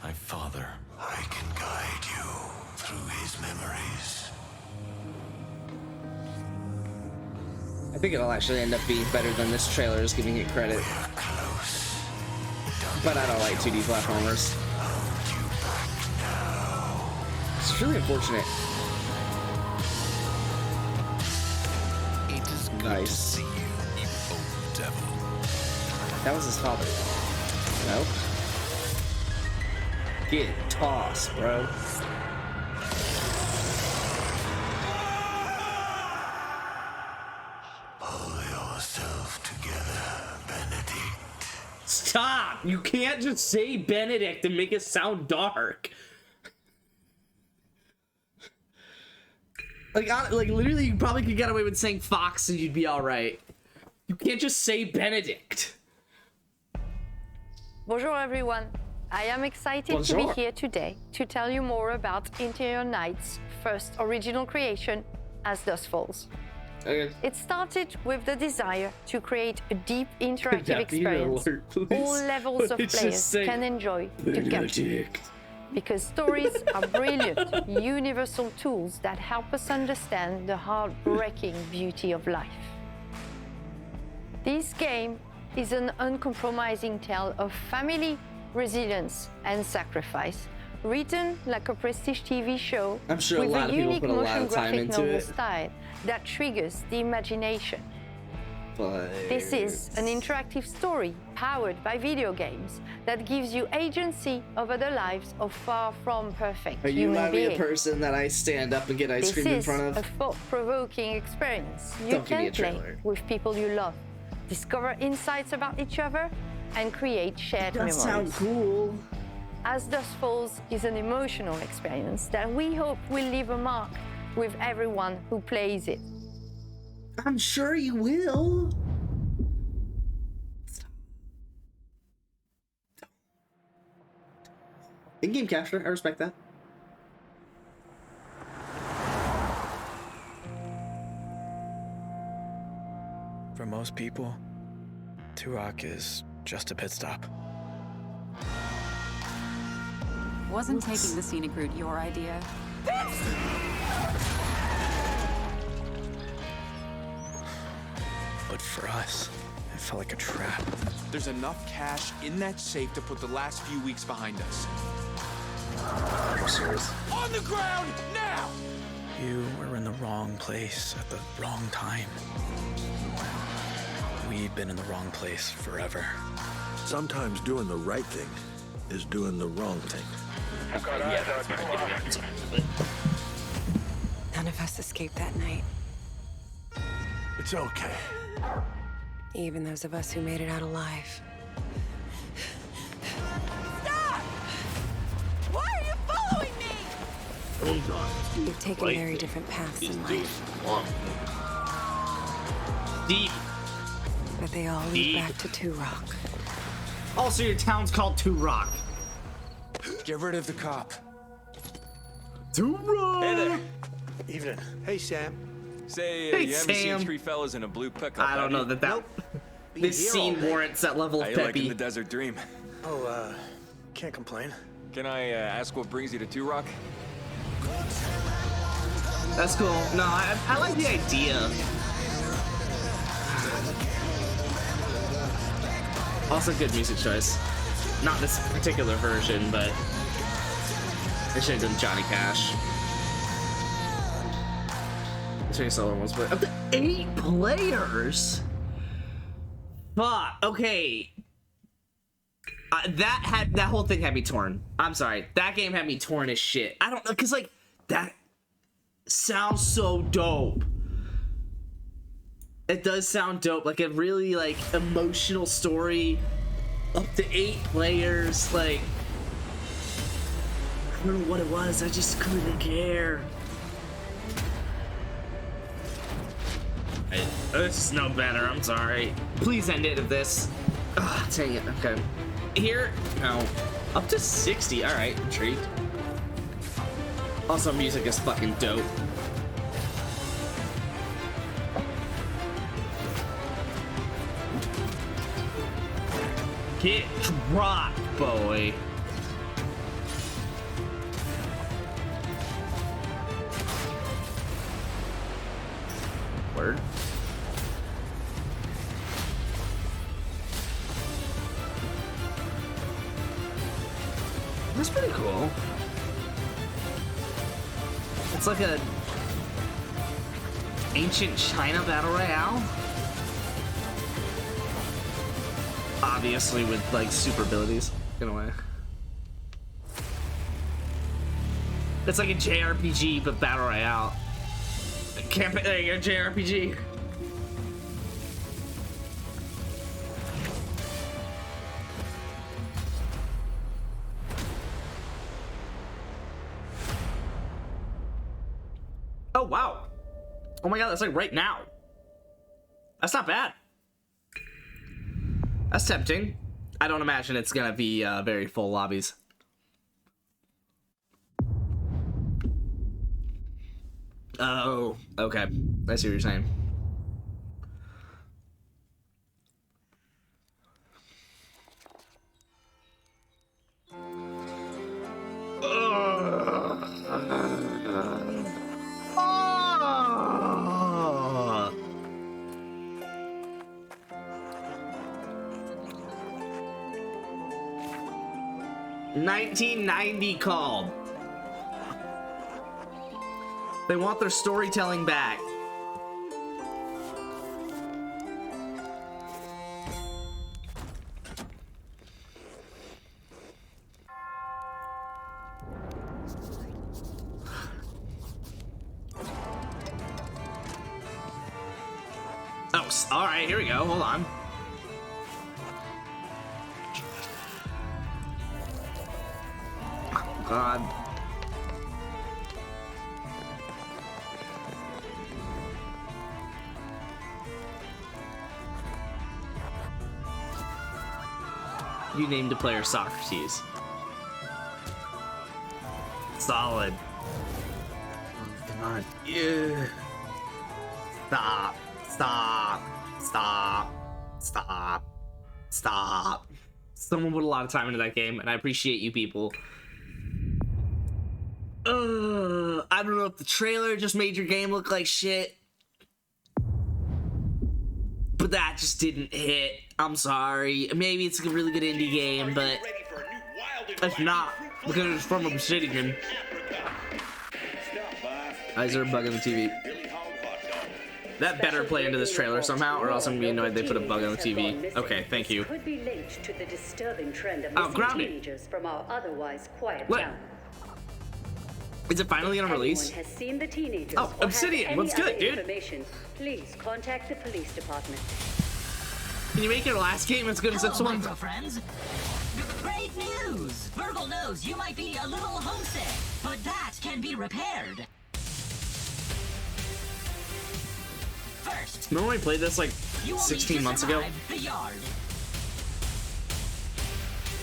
My father. I can guide you through his memories. I think it'll actually end up being better than this trailer is giving it credit. But I don't like 2D platformers. It's really unfortunate. It is good nice. To see you old devil. That was his father. No. Get tossed, bro. Pull yourself together, Benedict. Stop! You can't just say Benedict and make it sound dark. Like literally, you probably could get away with saying Fox and you'd be all right. You can't just say Benedict. Bonjour, everyone. I am excited to be here today to tell you more about Interior Night's first original creation, As Dusk Falls. Okay. It started with the desire to create a deep interactive experience all levels of players can enjoy together. Because stories are brilliant, universal tools that help us understand the heartbreaking beauty of life. This game is an uncompromising tale of family, resilience, and sacrifice, written like a prestige TV show I'm sure with a lot a of people unique put a lot motion of time graphic into novel it. style that triggers the imagination. But This is an interactive story powered by video games that gives you agency over the lives of far from perfect Are you human remind me beings. a person that I stand up and get ice cream in front of? This is a thought-provoking experience. You Don't give me can a play trailer. with people you love, discover insights about each other, and create shared That memories. sounds cool. As Dusk Falls is an emotional experience that we hope will leave a mark with everyone who plays it. I'm sure you will. In-game capture, I respect that. For most people, Turok is just a pit stop. Wasn't taking the scenic route your idea? But for us, it felt like a trap. There's enough cash in that safe to put the last few weeks behind us. On the ground, now! You were in the wrong place at the wrong time. We've been in the wrong place forever. Sometimes doing the right thing is doing the wrong thing. None of us escaped that night. It's okay. Even those of us who made it out alive. Stop! Why are you following me? We've taken very different paths in life. Deep. But they all lead back to Turok. Also, your town's called Turok. Get rid of the cop. Turok! Hey there. Evening. Hey, Sam. Say, Hey, you haven't seen Sam. three fellas in a blue pickup, I don't know have you? that this scene warrants that level How of you liking peppy. the Desert Dream? Oh, can't complain. Can I ask what brings you to Turok? That's cool. No, I like the idea. Also, good music choice. Not this particular version, but I should have done Johnny Cash. Let's show you solo ones, but up to 8 players. Fuck. Okay. That whole thing had me torn. I'm sorry. That game had me torn as shit. I don't know, cause like that sounds so dope. It does sound dope. Like a really like emotional story. Up to 8 players. Like I don't know what it was. I just couldn't care. This is no better. I'm sorry. Please end it of this. Ah, dang it. Okay. Here. No. Up to 60. All right. Intrigued. Also, music is fucking dope. Get dropped, boy. Word. That's pretty cool. It's like a ancient China battle royale. Obviously with like super abilities in a way. It's like a JRPG but battle royale. Campaign, there you go, JRPG. Oh wow. Oh my god, that's like right now. That's not bad. That's tempting. I don't imagine it's gonna be very full lobbies. Oh, okay. I see what you're saying. Oh. 1990 called. They want their storytelling back. Oh, all right, here we go. Hold on. Oh, God. You named the player Socrates. solid. Oh, come on. Yeah. Stop. Stop. Stop. Stop. Stop. Someone put a lot of time into that game, and I appreciate you people. I don't know if the trailer just made your game look like shit, but that just didn't hit. I'm sorry. Maybe it's a really good indie game, but it's not, because it's from Obsidian. Is there a bug on the TV? That better play into this trailer somehow, or else I'm gonna be annoyed they put a bug on the TV. Okay, thank you. Could be linked to the disturbing trend of missing grounded. teenagers from our otherwise quiet What? town. Is it finally gonna release? Anyone has seen the teenagers Oh, or Obsidian, has what's any good, other dude? information, please contact the police department. Can you make your last game as good as this one? Hello, friends. Great news! Virgil knows you might be a little homesick, but that can be repaired. First, Remember when we played this like you will 16 need to months ago? survive the yard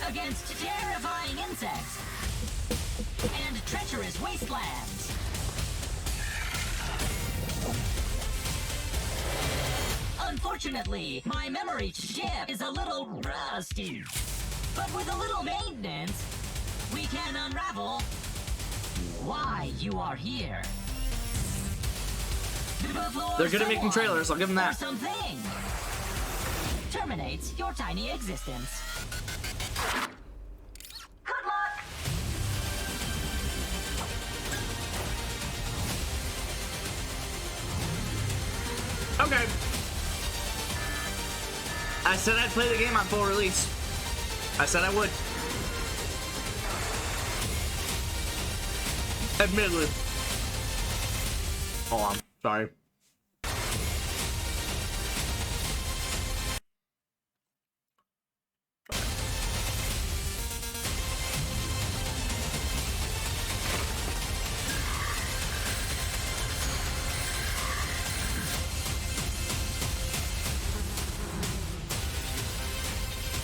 against terrifying insects and treacherous wastelands. Unfortunately, my memory chip is a little rusty. But with a little maintenance, we can unravel why you are here. They're good at making trailers, I'll give them that. Or something terminates your tiny existence. Good luck. Okay. I said I'd play the game on full release. I said I would. Admittedly. Hold on. Sorry.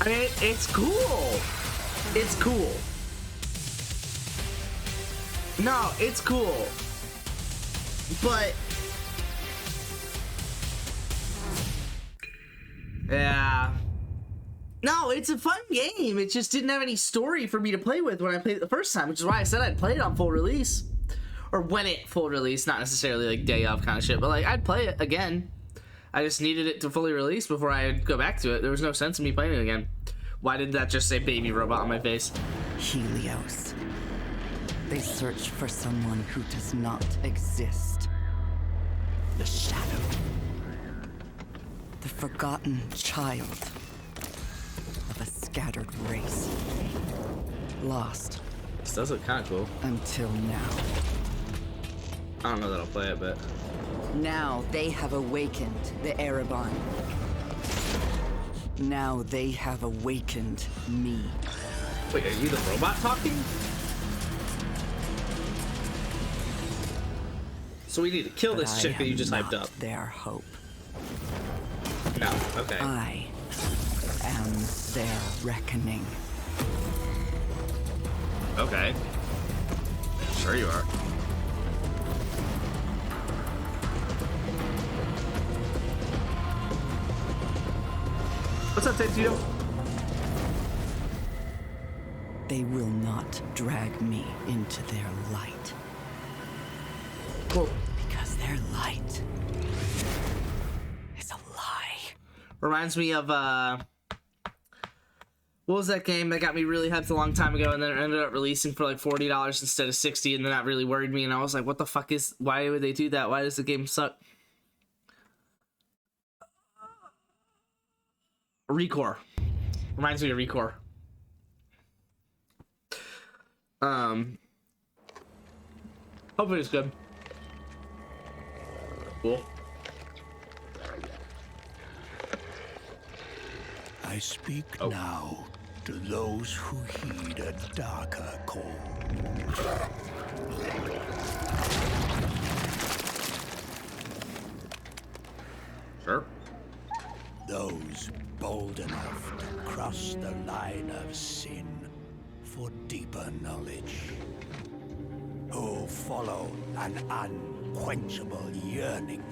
I mean, it's cool. It's cool. No, it's cool. But yeah. No, it's a fun game. It just didn't have any story for me to play with when I played it the first time, which is why I said I'd play it on full release. Or when it full release, not necessarily like day of kind of shit, but like I'd play it again. I just needed it to fully release before I'd go back to it. There was no sense in me playing it again. Why did that just say baby robot on my face? Helios. They search for someone who does not exist. The Shadow. The forgotten child of a scattered race. Lost. This does look kind of cool. Until now. I don't know that I'll play it, but... Now they have awakened the Ereban. Now they have awakened me. Wait, are you the robot talking? So we need to kill this chick that you just hyped up. Their hope. No, okay. I am their reckoning. Okay. Sure you are. What's up, Tito? They will not drag me into their light. Cool. Because their light is a lie. Reminds me of, what was that game that got me really hyped a long time ago and then it ended up releasing for like $40 instead of $60, and then that really worried me and I was like, what the fuck is, why would they do that? Why does the game suck? Recore. Reminds me of Recore. Hopefully it's good. Cool. I speak now to those who heed a darker call. Sure. Those bold enough to cross the line of sin for deeper knowledge. who follow an unquenchable yearning.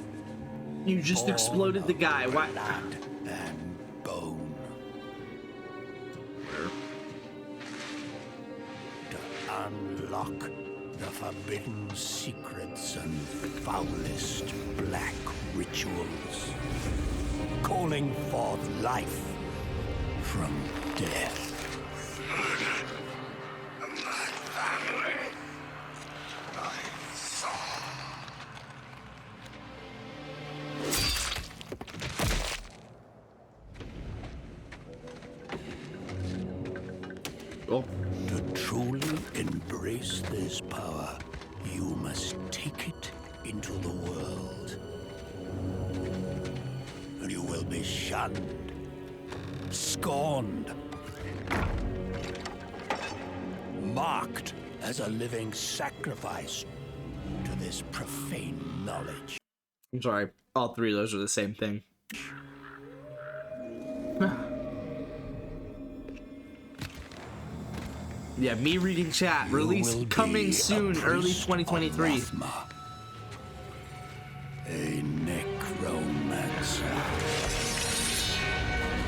You just exploded the guy. Why? Blood and bone. To unlock the forbidden secrets and foulest black rituals, calling forth life from death. To truly embrace this power, you must take it into the world. You will be shunned, scorned, marked as a living sacrifice to this profane knowledge. I'm sorry, all three of those are the same thing. Yeah, me reading chat. Release coming soon, early 2023. A necromancer.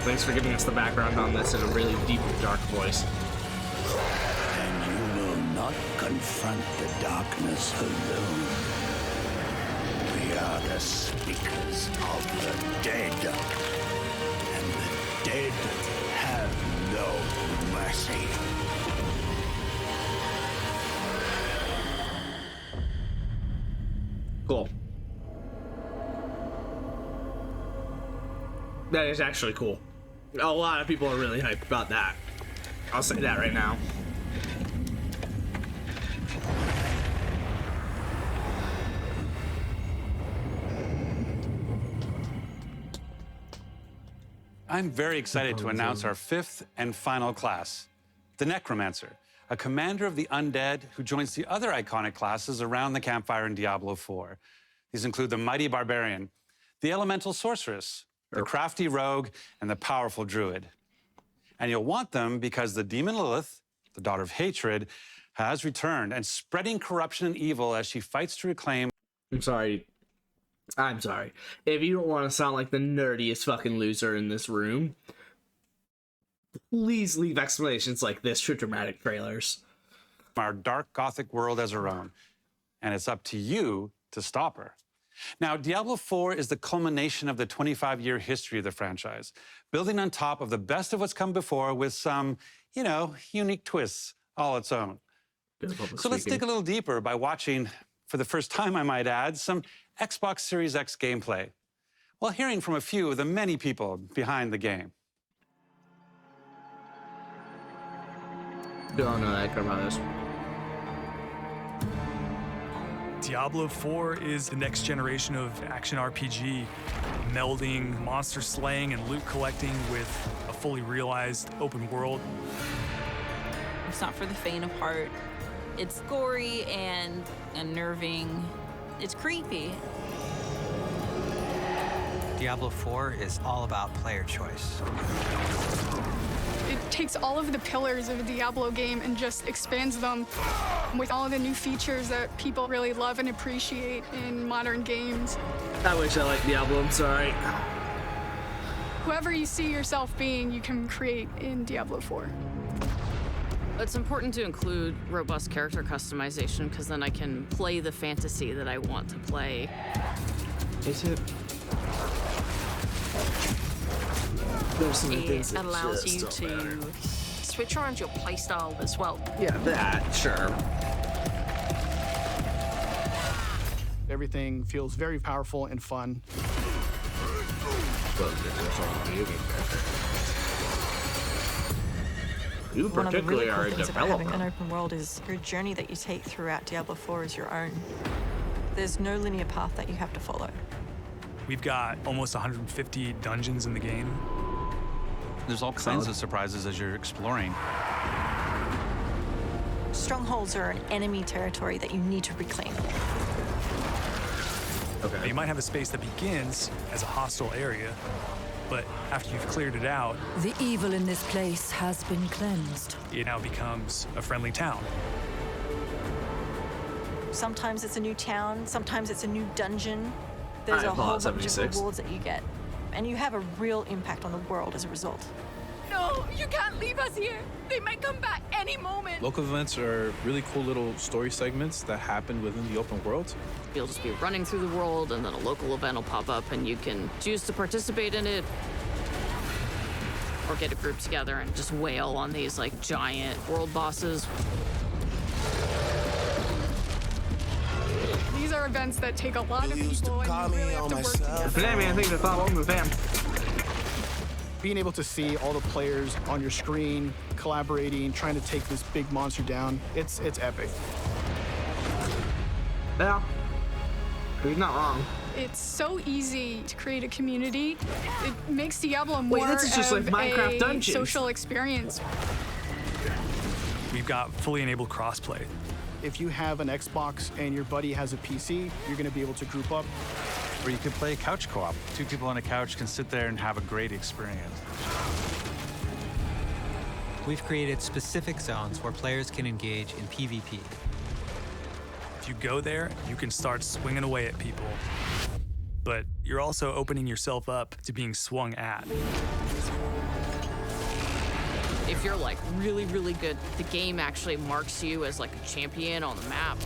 Thanks for giving us the background on this in a really deep and dark voice. And you will not confront the darkness alone. We are the speakers of the dead. And the dead have no mercy. Cool. That is actually cool. A lot of people are really hyped about that. I'll say that right now. I'm very excited to announce our fifth and final class, the Necromancer, a commander of the undead who joins the other iconic classes around the campfire in Diablo 4. These include the mighty barbarian, the elemental sorceress, the crafty rogue, and the powerful druid. And you'll want them because the demon Lilith, the daughter of hatred, has returned and spreading corruption and evil as she fights to reclaim. I'm sorry. If you don't want to sound like the nerdiest fucking loser in this room, please leave explanations like this for dramatic trailers. Our dark gothic world as her own. And it's up to you to stop her. Now, Diablo 4 is the culmination of the 25-year history of the franchise, building on top of the best of what's come before with some, unique twists all its own. So let's dig a little deeper by watching, for the first time I might add, some Xbox Series X gameplay, while hearing from a few of the many people behind the game. Don't know that about this. Diablo 4 is the next generation of action RPG, melding monster slaying and loot collecting with a fully realized open world. It's not for the faint of heart. It's gory and unnerving. It's creepy. Diablo 4 is all about player choice. It takes all of the pillars of a Diablo game and just expands them with all of the new features that people really love and appreciate in modern games. I wish I liked Diablo, I'm sorry. Whoever you see yourself being, you can create in Diablo 4. It's important to include robust character customization because then I can play the fantasy that I want to play. Is it? It allows you to switch around your playstyle as well. Yeah, that, sure. Everything feels very powerful and fun. You One of the really particularly cool are a things about having developer. an open world is your journey that you take throughout Diablo 4 is your own. There's no linear path that you have to follow. We've got almost 150 dungeons in the game. There's all kinds of surprises as you're exploring. Strongholds are an enemy territory that you need to reclaim. Okay. You might have a space that begins as a hostile area, but after you've cleared it out, The evil in this place has been cleansed. it now becomes a friendly town. Sometimes it's a new town, sometimes it's a new dungeon. There's a whole bunch of rewards that you get. And you have a real impact on the world as a result. No, you can't leave us here. They might come back any moment. Local events are really cool little story segments that happen within the open world. You'll just be running through the world, and then a local event will pop up, and you can choose to participate in it, or get a group together and just wail on these like giant world bosses. These are events that take a lot of people, and you really have to work together. I think that's all with them. Being able to see all the players on your screen, collaborating, trying to take this big monster down, it's epic. Yeah, he's not wrong. It's so easy to create a community. It makes Diablo more this is just of like Minecraft a Dungeons. social experience. We've got fully enabled crossplay. If you have an Xbox and your buddy has a PC, you're going to be able to group up. Or you could play couch co-op. 2 people on a couch can sit there and have a great experience. We've created specific zones where players can engage in PvP. If you go there, you can start swinging away at people. But you're also opening yourself up to being swung at. If you're like really, really good, the game actually marks you as like a champion on the map.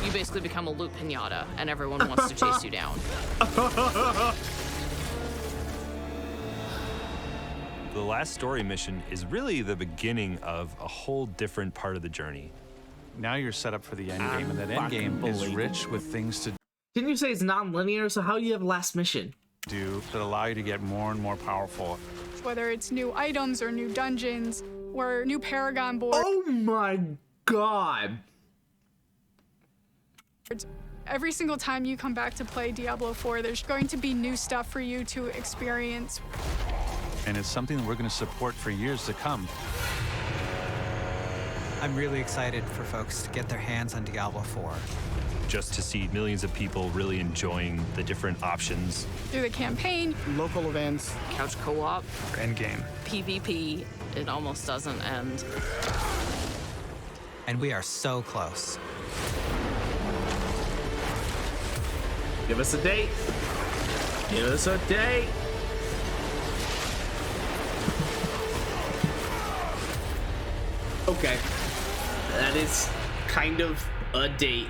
You basically become a loot pinata, and everyone wants to chase you down. The last story mission is really the beginning of a whole different part of the journey. Now you're set up for the end game, and that end game is rich with things to Didn't you say it's non-linear? So how do you have last mission? do that allow you to get more and more powerful. Whether it's new items or new dungeons or new Paragon boards. Oh my god. Every single time you come back to play Diablo 4, there's going to be new stuff for you to experience. And it's something that we're going to support for years to come. I'm really excited for folks to get their hands on Diablo 4. Just to see millions of people really enjoying the different options. Through the campaign, local events, couch co-op, endgame, PvP, it almost doesn't end. And we are so close. Give us a date. Give us a date. Okay. That is kind of a date.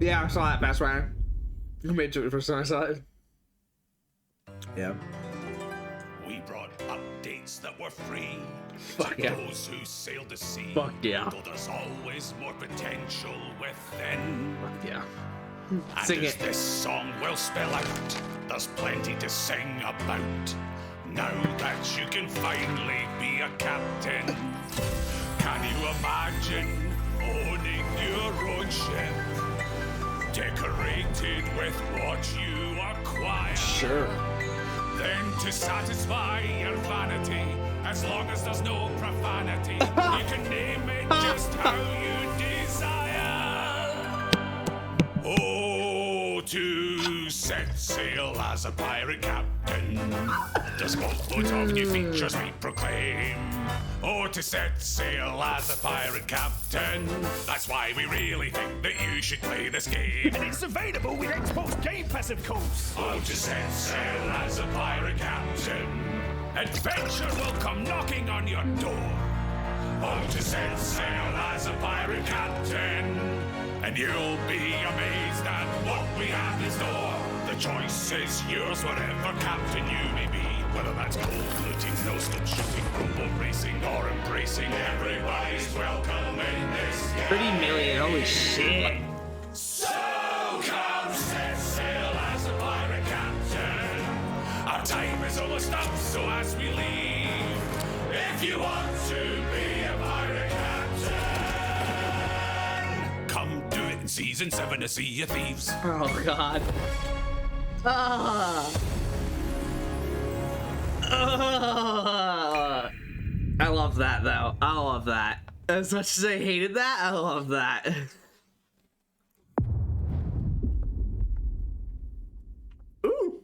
Yeah, I saw that, Fast Ryan. You made it for I saw it. Yeah. We brought updates that were free. Fuck to yeah. those who sailed the sea. Fuck yeah. Though there's always more potential within. Fuck yeah. And Sing as it. this song will spell out, there's plenty to sing about. Now that you can finally be a captain, can you imagine owning your own ship? Decorated with what you acquire. Sure. Then to satisfy your vanity, as long as there's no profanity, you can name it just how you desire. Oh, to set sail as a pirate captain, does boatloads of new features we proclaim. Oh, to set sail as a pirate captain, that's why we really think that you should play this game. And it's available with Xbox Game Pass, of course. Oh, to set sail as a pirate captain, adventure will come knocking on your door. Oh, to set sail as a pirate captain, and you'll be amazed at what we have in store. The choice is yours, whatever captain you may be. Whether that's gold looting, no-scope shooting, robot racing, or embracing, everybody's welcome in this game. 30 million, holy shit. So come set sail as a pirate captain. Our time is almost up, so as we leave, if you want to be a pirate captain, come do it in season 7 to Sea of Thieves. Oh god. I love that though. I love that. As much as I hated that, I love that. Ooh.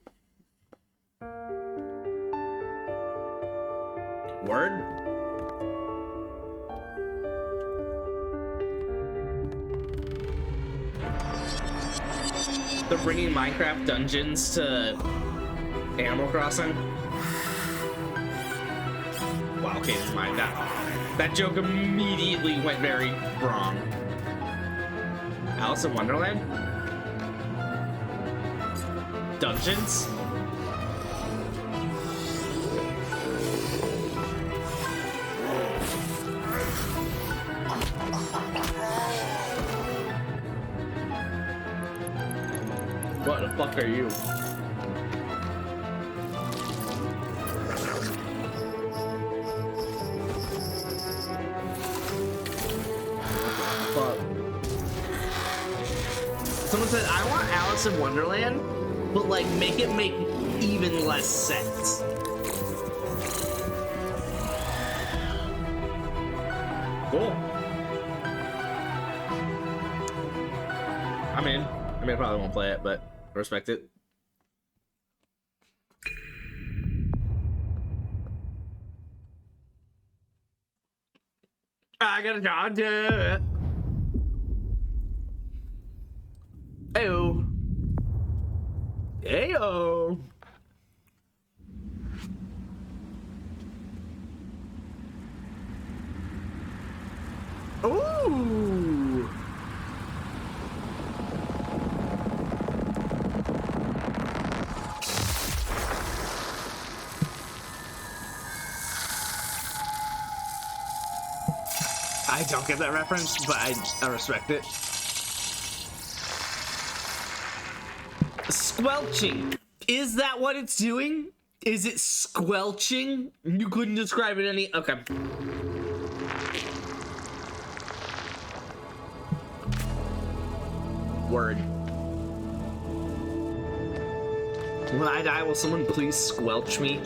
Word? They're bringing Minecraft Dungeons to Animal Crossing. Wow, okay, never mind. That joke immediately went very wrong. Alice in Wonderland? Dungeons? What the fuck are you? Fuck. Someone said, I want Alice in Wonderland, but like make it make even less sense. Cool. I mean, I probably won't play it, but I respect it. I gotta dodge it. Heyo. Heyo. Ooh. I don't get that reference, but I respect it. Squelching. Is that what it's doing? Is it squelching? You couldn't describe it any... Okay. Word. When I die, will someone please squelch me?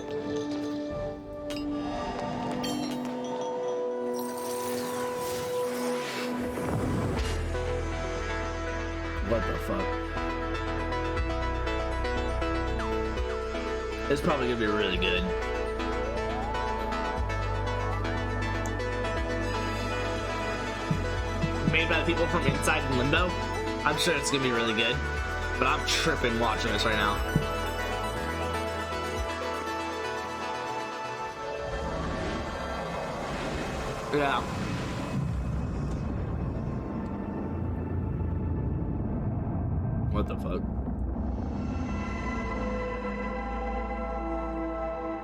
What the fuck? It's probably gonna be really good. Made by the people from Inside Limbo. I'm sure it's gonna be really good. But I'm tripping watching this right now. Yeah. What the fuck?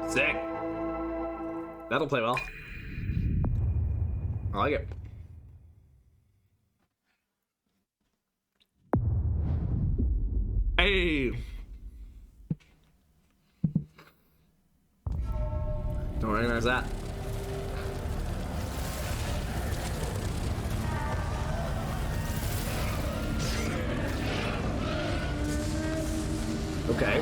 Sick. That'll play well. I like it. Hey. Don't recognize that. Okay.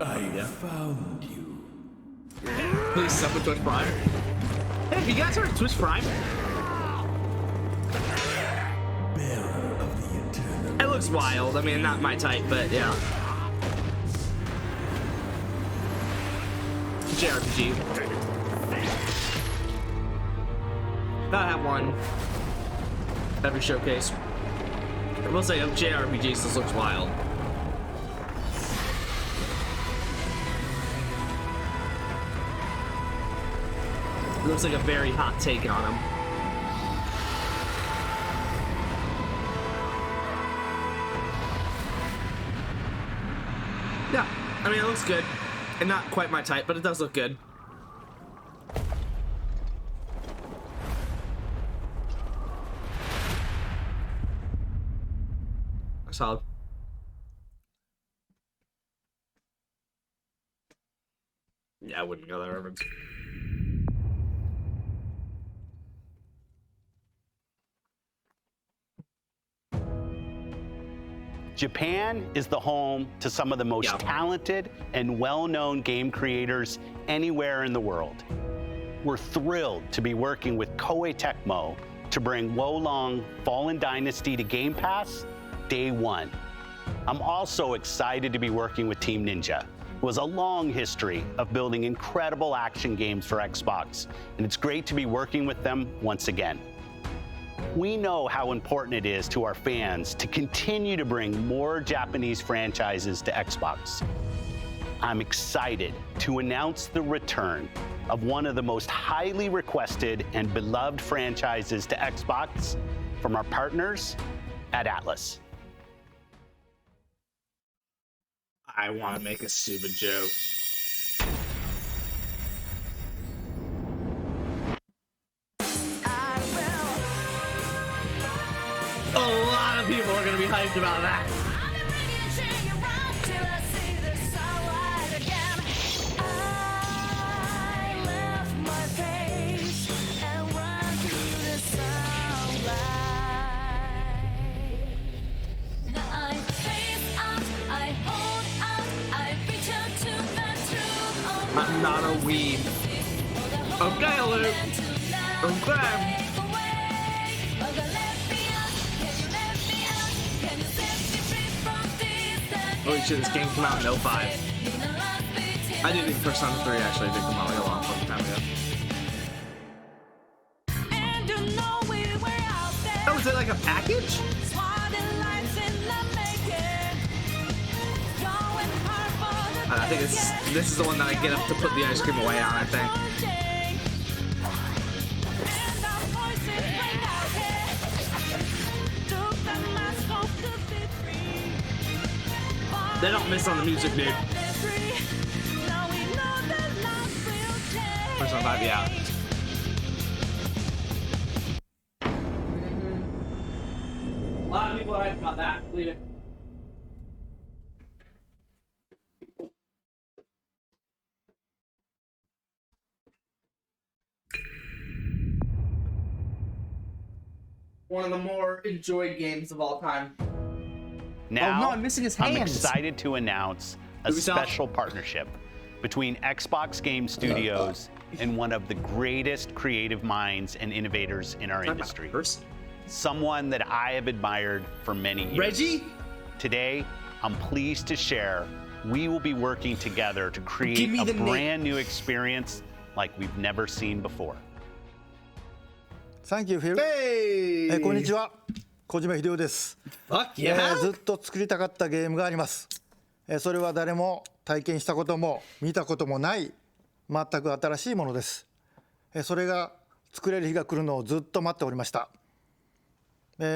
I found you. Please sub with Twitch Prime. Hey, have you guys heard of Twitch Prime? Bearer of the eternal. It looks wild. I mean, not my type, but yeah. JRPG. Gotta have one. Every showcase. I will say of JRPGs, this looks wild. It looks like a very hot take on him. Yeah, I mean, it looks good. And not quite my type, but it does look good. Solid. Yeah, I wouldn't go that reference. Japan is the home to some of the most talented and well-known game creators anywhere in the world. We're thrilled to be working with Koei Tecmo to bring Wo Long Fallen Dynasty to Game Pass day one. I'm also excited to be working with Team Ninja, who has a long history of building incredible action games for Xbox, and it's great to be working with them once again. We know how important it is to our fans to continue to bring more Japanese franchises to Xbox. I'm excited to announce the return of one of the most highly requested and beloved franchises to Xbox from our partners at Atlas. I want to make a stupid joke. A lot of people are going to be hyped about that. I'm not a weeb. Okay, Luke. Okay. Holy shit, this game came out in 05. I did think Persona 3 actually did come out like a long fucking time ago. Oh, is it like a package? I think this is the one that I get up to put the ice cream away on, I think. They don't miss on the music, dude. Persona 5, yeah. A lot of people are hyped about that. Leave it. One of the more enjoyed games of all time. Now, oh no, I'm missing his hands. I'm excited to announce a special partnership between Xbox Game Studios and one of the greatest creative minds and innovators in our industry. Someone that I have admired for many years. Reggie? Today, I'm pleased to share we will be working together to create a brand new experience like we've never seen before. Thank you, Phil. こんにちは、小島秀夫です。ずっと作りたかったゲームがあります。それは誰も体験したことも見たこともない全く新しいものです。それが作れる日が来るのをずっと待っておりました。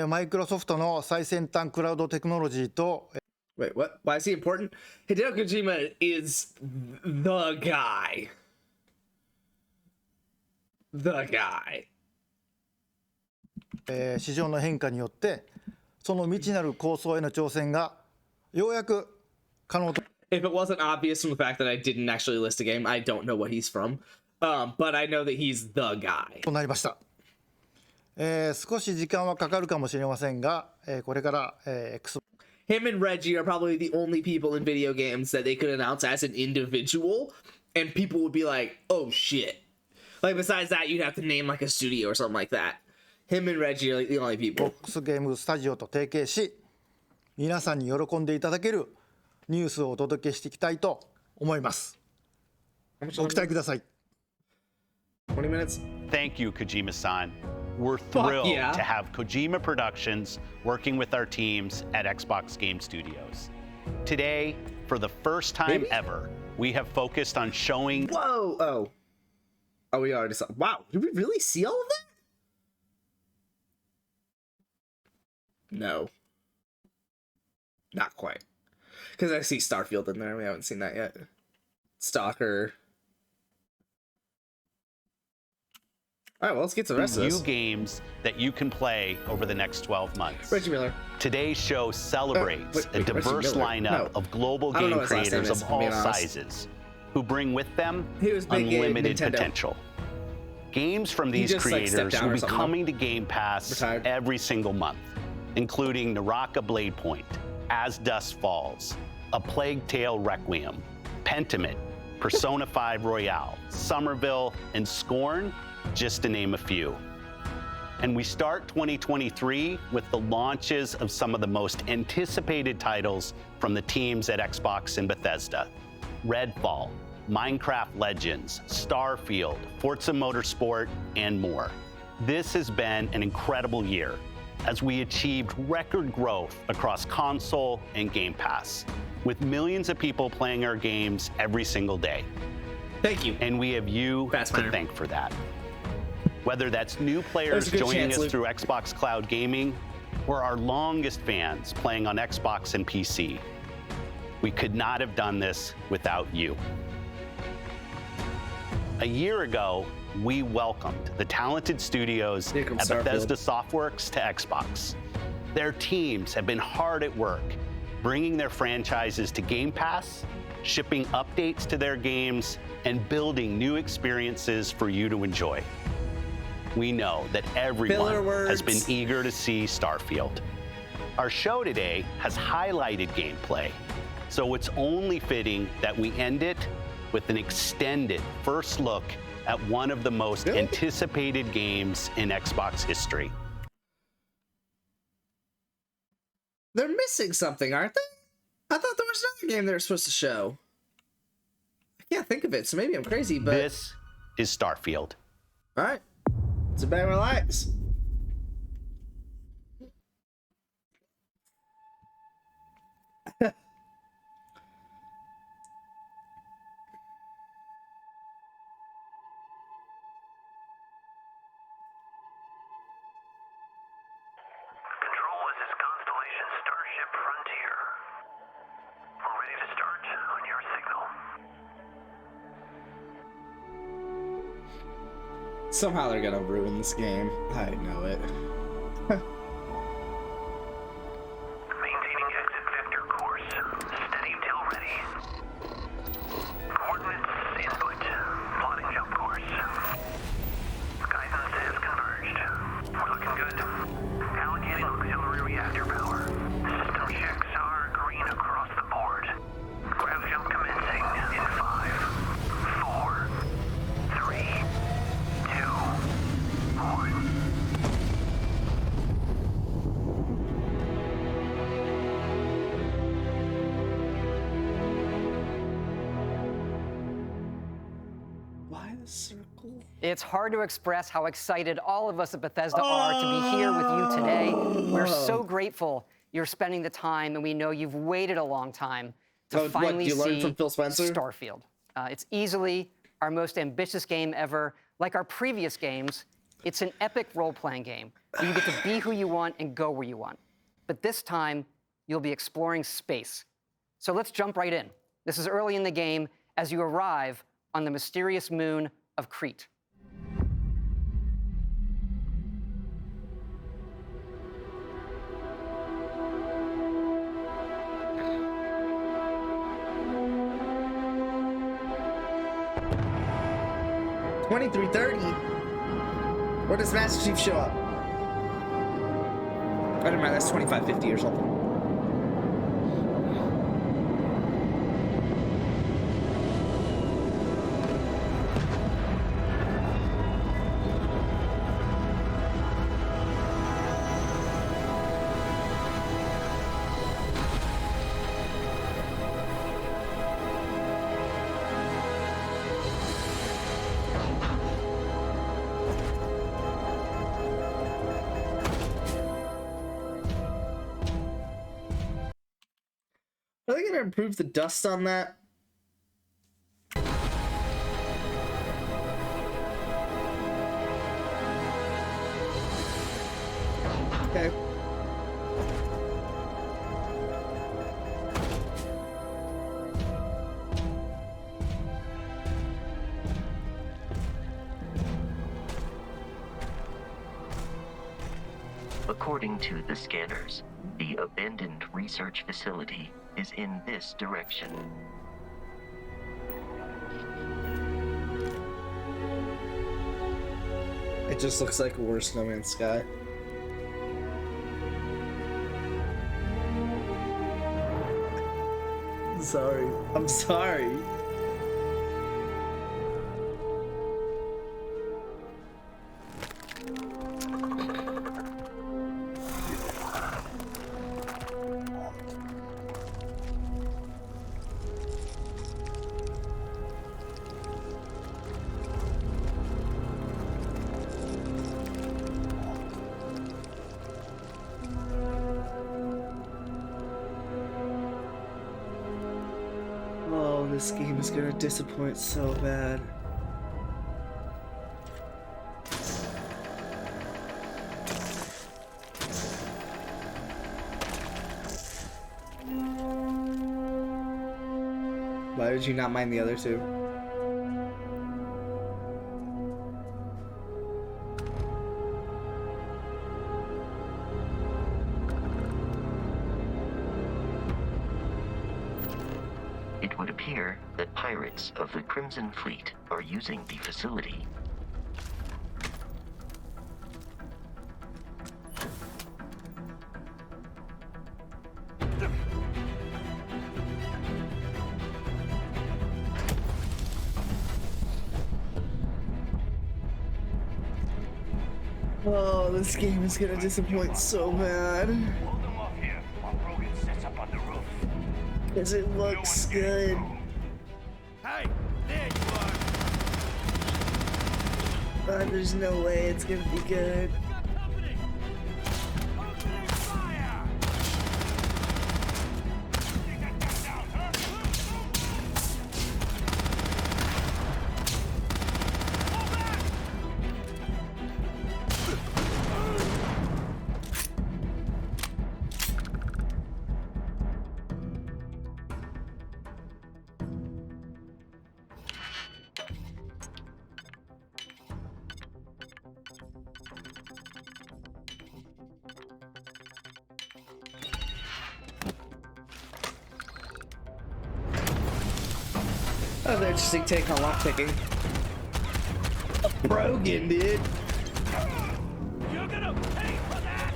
マイクロソフトの最先端クラウドテクノロジーと Wait, what? Why is he important? Hideo Kojima is the guy. The guy. 市場の変化によってその未知なる構想への挑戦がようやく可能と。If it wasn't obvious from the fact that I didn't actually list a game, I don't know what he's from. But I know that he's the guy. となりました。少し時間はかかるかもしれませんが、これから、Him and Reggie are probably the only people in video games that they could announce as an individual, and people would be like, "Oh shit!" Like besides that, you'd have to name like a studio or something like that. Him and Reggie are like the only people. ボックスゲームスタジオと提携し、皆さんに喜んでいただけるニュースをお届けしていきたいと思います。ご期待ください。20 minutes. Thank you, Kojima-san. We're thrilled to have Kojima Productions working with our teams at Xbox Game Studios. Today, for the first time ever, we have focused on showing. Whoa! Oh, we already saw. Wow, did we really see all of that? No. Not quite. Because I see Starfield in there. We haven't seen that yet. Stalker. All right, well, let's get to the rest of this. New games that you can play over the next 12 months. Reggie Miller. Today's show celebrates a diverse lineup of global game creators of all sizes who bring with them unlimited potential. Games from these creators will be coming to Game Pass every single month, including Naraka Blade Point, As Dusk Falls, A Plague Tale Requiem, Pentiment, Persona 5 Royale, Somerville, and Scorn, just to name a few. And we start 2023 with the launches of some of the most anticipated titles from the teams at Xbox and Bethesda. Redfall, Minecraft Legends, Starfield, Forza Motorsport, and more. This has been an incredible year as we achieved record growth across console and Game Pass, with millions of people playing our games every single day. Thank you. And we have you to thank for that. Whether that's new players joining us through Xbox Cloud Gaming or our longest fans playing on Xbox and PC, we could not have done this without you. A year ago, we welcomed the talented studios at Bethesda Softworks to Xbox. Their teams have been hard at work, bringing their franchises to Game Pass, shipping updates to their games, and building new experiences for you to enjoy. We know that everyone has been eager to see Starfield. Our show today has highlighted gameplay, so it's only fitting that we end it with an extended first look at one of the most anticipated games in Xbox history. They're missing something, aren't they? I thought there was another game they were supposed to show. I can't think of it, so maybe I'm crazy, but... This is Starfield. All right. Sit back and relax. Somehow they're gonna ruin this game. I know it. Maintaining exit vector course. Steady till ready. Coordinates input. Plotting jump course. Guidance has converged. We're looking good. Allocating auxiliary reactor power. System checks are green across the board. Grav jump commencing in 5, 4, 3, 2, 1. Why the circle? It's hard to express how excited all of us at Bethesda are to be here with you today. We're so grateful you're spending the time, and we know you've waited a long time to finally do you learn see from Phil Spencer? Starfield. It's easily our most ambitious game ever. Like our previous games, it's an epic role-playing game where you get to be who you want and go where you want. But this time, you'll be exploring space. So let's jump right in. This is early in the game as you arrive on the mysterious moon of Crete. Where does Master Chief show up? I don't mind, that's 2550 or something. Are they gonna improve the dust on that? Okay. According to the scanners, the abandoned research facility is in this direction. It just looks like a worse No Man's Sky. Sorry. I'm sorry. this game is gonna disappoint so bad. Why would you not mind the other two? It would appear that pirates of the Crimson Fleet are using the facility. Oh, this game is gonna disappoint so bad. Because it looks good. Hey, there you are. But there's no way it's gonna be good. Another interesting take on lockpicking. Brogan, dude. You're gonna pay for that.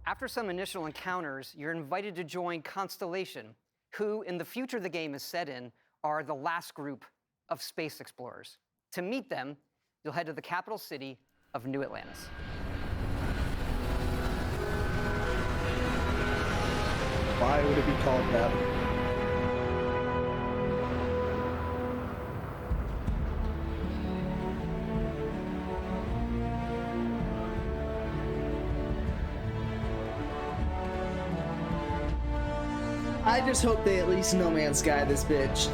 After some initial encounters, you're invited to join Constellation, who, in the future the game is set in, are the last group of space explorers. To meet them, you'll head to the capital city of New Atlantis. Why would it be called that? I just hope they at least No Man's Sky this bitch.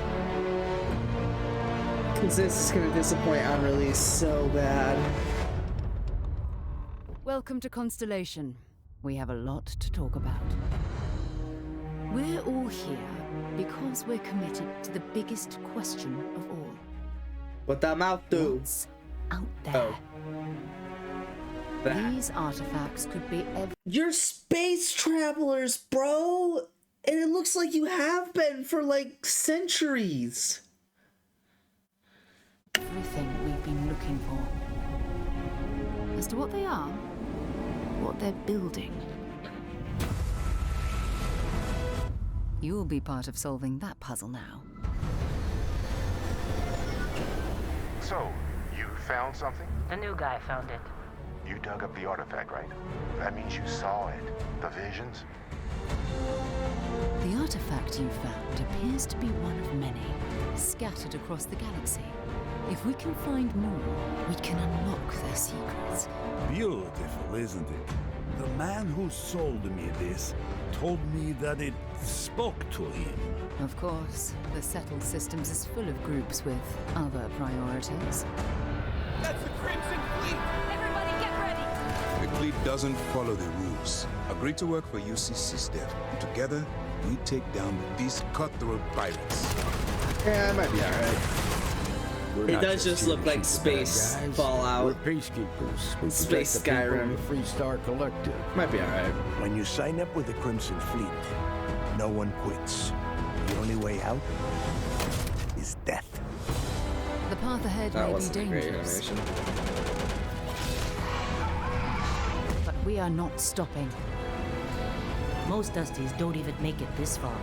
Because this is gonna disappoint on release so bad. Welcome to Constellation. We have a lot to talk about. We're all here because we're committed to the biggest question of all. What that mouth do? What's out there? That. These artifacts could be You're space travelers, bro! And it looks like you have been for like centuries. everything we've been looking for. As to what they are, what they're building, you'll be part of solving that puzzle now. So, you found something? The new guy found it. You dug up the artifact, right? That means you saw it. The visions? The artifact you found appears to be one of many, scattered across the galaxy. If we can find more, we can unlock their secrets. Beautiful, isn't it? The man who sold me this told me that it spoke to him. Of course, the Settled Systems is full of groups with other priorities. That's the Crimson Fleet! Everybody get ready! The fleet doesn't follow the rules. Agree to work for UC System. Together, we take down these cutthroat pirates. Yeah, I might be alright. It does just look like space Fallout. We're peacekeepers. We Space protect the people Skyrim. of the Free Star Collective. Might be alright. When you sign up with the Crimson Fleet, no one quits. The only way out is death. The path ahead That may be wasn't a great dangerous, animation. but we are not stopping. Most Dusties don't even make it this far.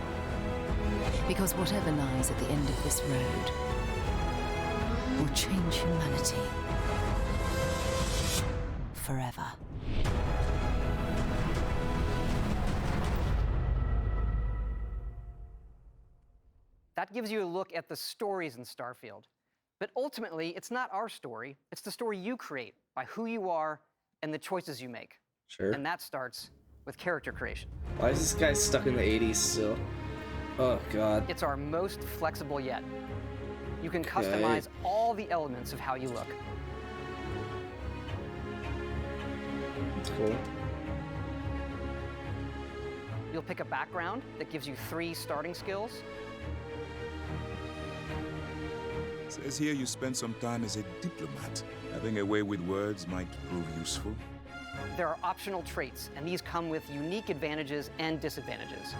Because whatever lies at the end of this road will change humanity forever. That gives you a look at the stories in Starfield. But ultimately, it's not our story. It's the story you create by who you are and the choices you make. Sure. And that starts with character creation. Why is this guy stuck in the 80s still? Oh, God. It's our most flexible yet. You can customize all the elements of how you look. That's cool. You'll pick a background that gives you 3 starting skills. Says here you spent some time as a diplomat. Having a way with words might prove useful. There are optional traits, and these come with unique advantages and disadvantages.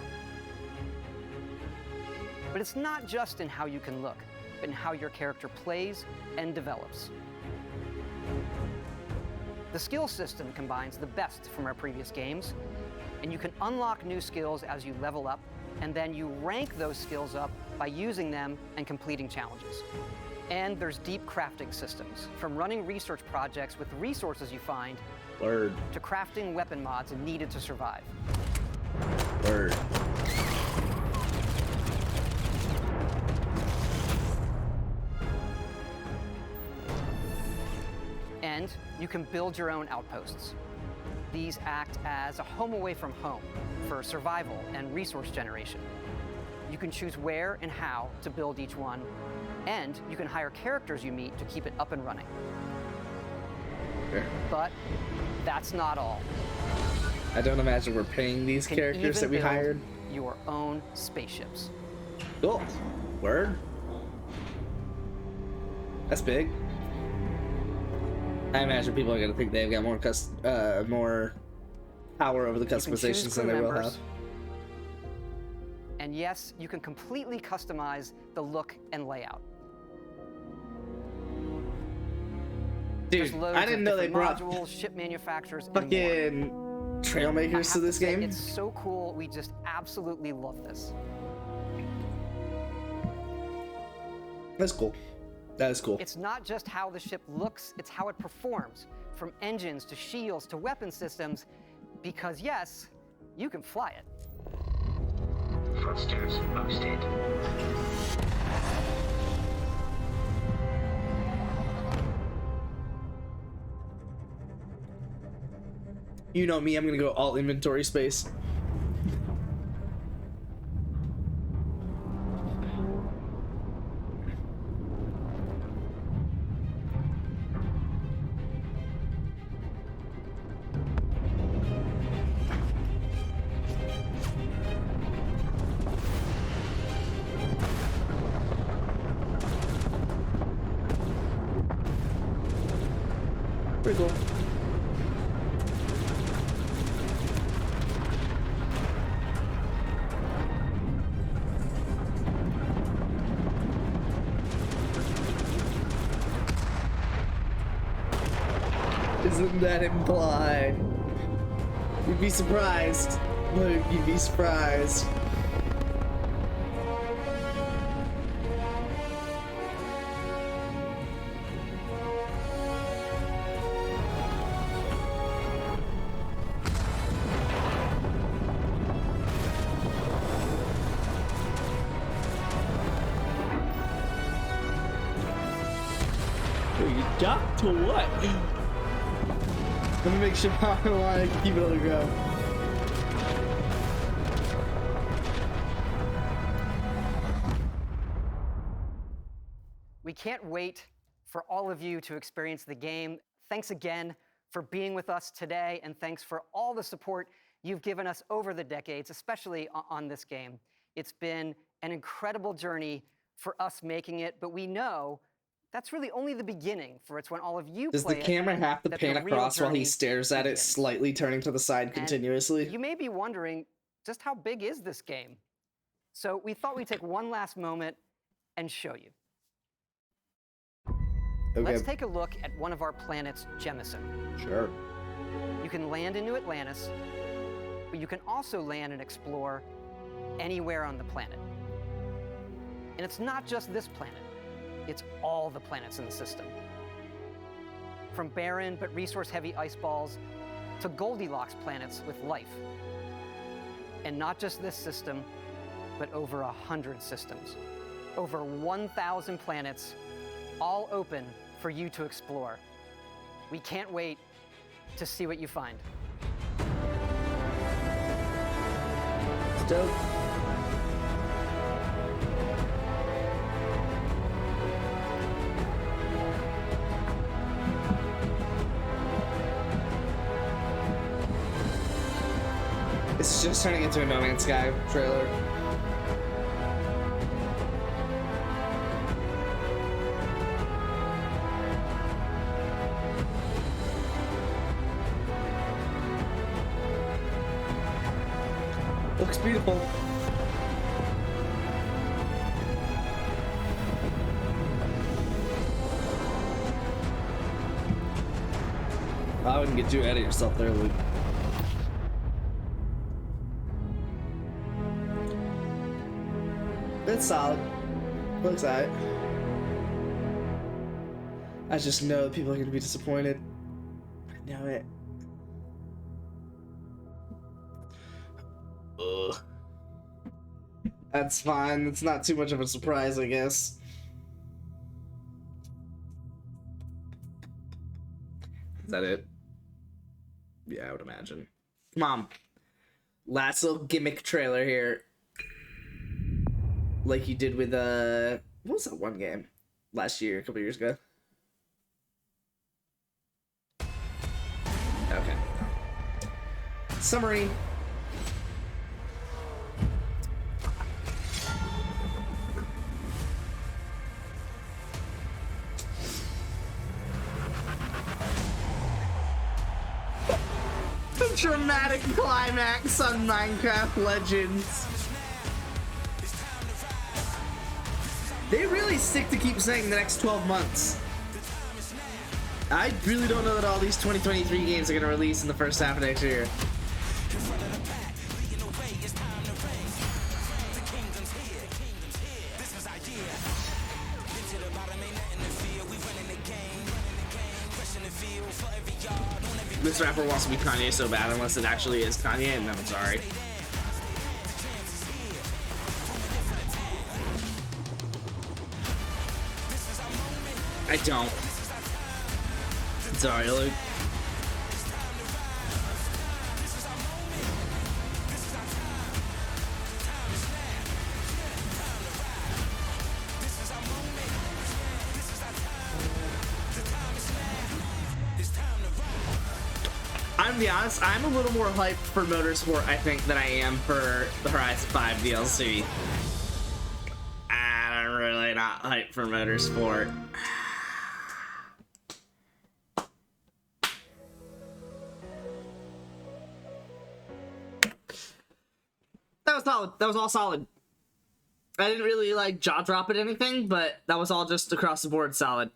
But it's not just in how you can look, but in how your character plays and develops. The skill system combines the best from our previous games, and you can unlock new skills as you level up, and then you rank those skills up by using them and completing challenges. And there's deep crafting systems, from running research projects with resources you find Word. to crafting weapon mods needed to survive. Word. And you can build your own outposts. These act as a home away from home for survival and resource generation. You can choose where and how to build each one, and you can hire characters you meet to keep it up and running. Sure. But that's not all. I don't imagine we're paying these You can characters even that we build hired. your own spaceships. Cool. Word. That's big. I imagine people are gonna think they've got more power over the customizations than they will have. And yes, you can completely customize the look and layout. Dude, I didn't know they brought modules, ship manufacturers, and more. fucking trail makers to this game. It's so cool. We just absolutely love this. That's cool. That is cool. It's not just how the ship looks, it's how it performs, from engines to shields to weapon systems, because yes, you can fly it. Thrusters boosted. You know me, I'm gonna go all inventory space. Pretty cool. Isn't that implied? You'd be surprised. Luke, you'd be surprised. You dock to what? Let me make sure I want to keep it on the ground. We can't wait for all of you to experience the game. Thanks again for being with us today, and thanks for all the support you've given us over the decades, especially on this game. It's been an incredible journey for us making it, but we know that's really only the beginning, for it's when all of you Does play the camera have to that pan the real across while he journey stares at it, begins. slightly turning to the side And continuously? You may be wondering, just how big is this game? So we thought we'd take one last moment and show you. Okay. Let's take a look at one of our planets, Jemison. Sure. You can land in New Atlantis, but you can also land and explore anywhere on the planet. And it's not just this planet, it's all the planets in the system. from barren but resource-heavy ice balls to Goldilocks planets with life. And not just this system, but over 100 systems. Over 1,000 planets, all open for you to explore. We can't wait to see what you find. It's dope. It's just turning into a No Man's Sky trailer. Looks beautiful. I wouldn't get too ahead of yourself there, Luke. It's solid. Looks alright. I just know that people are gonna be disappointed. I know it. Ugh. That's fine. It's not too much of a surprise, I guess. Is that it? Yeah, I would imagine. Come on. Last little gimmick trailer here. Like you did with, what was that one game? Last year, a couple years ago. Okay. Summary. The dramatic climax on Minecraft Legends. They really stick to keep saying the next 12 months. I really don't know that all these 2023 games are going to release in the first half of next year. This rapper wants to be Kanye so bad unless it actually is Kanye, and then I'm sorry. I don't. Sorry, Luke. I'm gonna be honest, I'm a little more hyped for Motorsport, I think, than I am for the Horizon 5 DLC. I'm really not hyped for Motorsport. That was solid. That was all solid. I didn't really like jaw drop at anything, but that was all just across the board solid.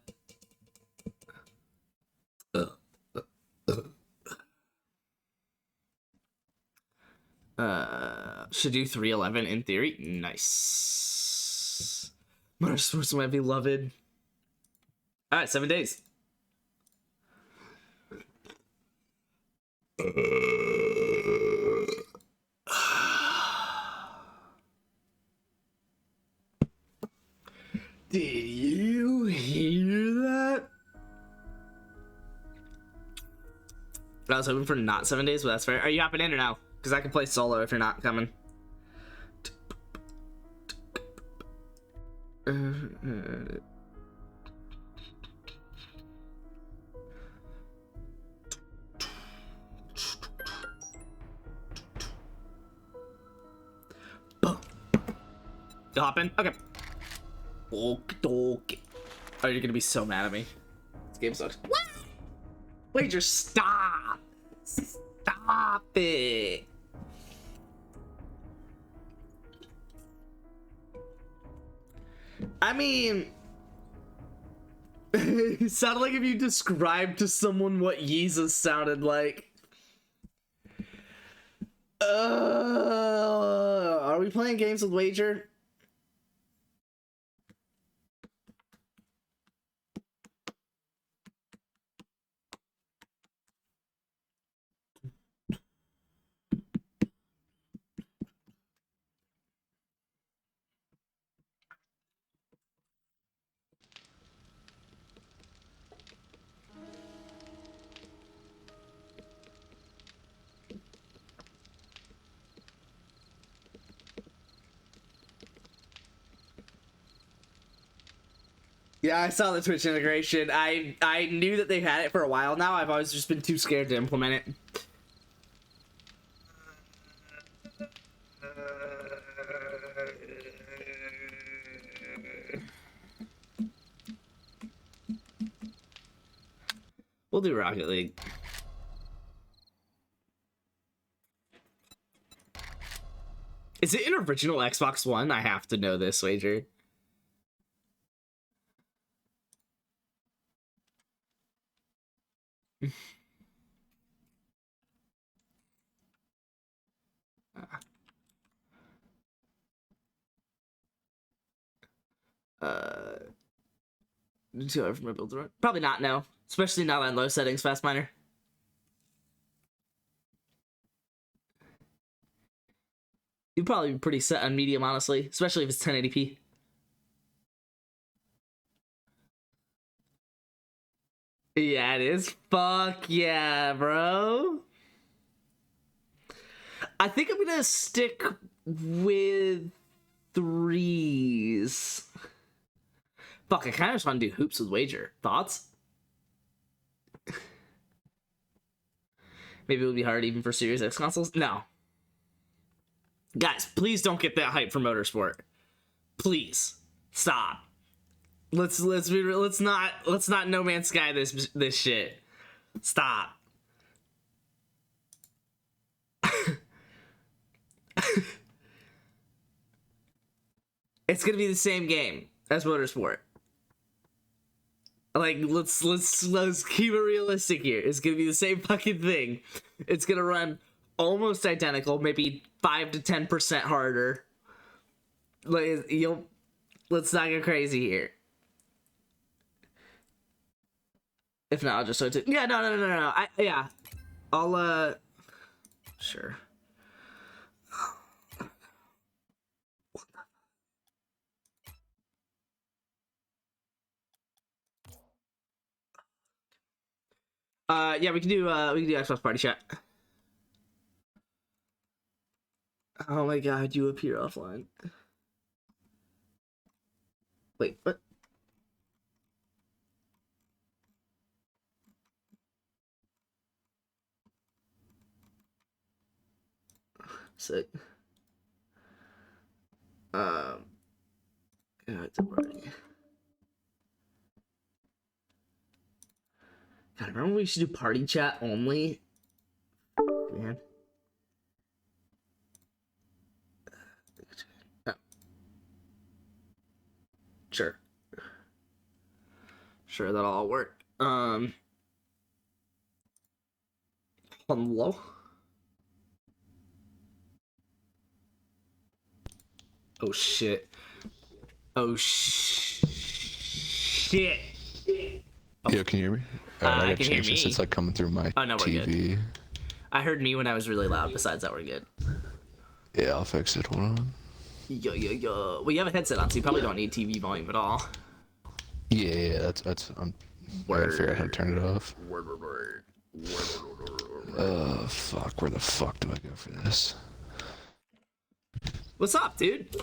Should do 311 in theory. Nice. Motorsport's my beloved. All right, 7 days. Did you hear that? I was hoping for not 7 days, but that's fair. Are you hopping in or no? Because I can play solo if you're not coming. Boom. You hop in? Okay. Okay. Oh, you're gonna be so mad at me. This game sucks. What? Wait, just stop. Stop it. I mean, it sounded like if you described to someone what Yeezus sounded like. Are we playing games with Wager? Yeah, I saw the Twitch integration. I knew that they've had it for a while now. I've always just been too scared to implement it. We'll do Rocket League. Is it an original Xbox One? I have to know this, Wager. Do I from my build to run? Probably not, no. Especially not on low settings, Fast Miner. You'd probably be pretty set on medium, honestly, especially if it's 1080p. Yeah, it is. Fuck yeah, bro. I think I'm gonna stick with 3s. Fuck, I kind of just want to do hoops with Wager. Thoughts? Maybe it would be hard even for Series X consoles? No. Guys, please don't get that hype for Motorsport. Please. Stop. Let's not No Man's Sky this shit. Stop. It's gonna be the same game as Motorsport. Like, let's keep it realistic here. It's gonna be the same fucking thing. It's gonna run almost identical, maybe 5 to 10% harder. Like, let's not get crazy here. If not, I'll just show it to. Yeah, no. I'll sure. Yeah, we can do Xbox Party Chat. Oh my god, you appear offline. Wait, what? Sick. Yeah, it's a party. God, remember we used to do party chat only? Man. Oh. Sure. Sure, that'll all work. Hello? Oh shit. Oh shit. Yo, can you hear me? I can hear me. It's like coming through my Oh, no, we're TV. good. I heard me when I was really loud. Besides that, we're good. Yeah, I'll fix it. Hold on. Yo. Well, you have a headset on, so you probably don't need TV volume at all. Yeah, that's. I gotta figure out how to turn it off. Fuck. Where the fuck do I go for this? What's up, dude?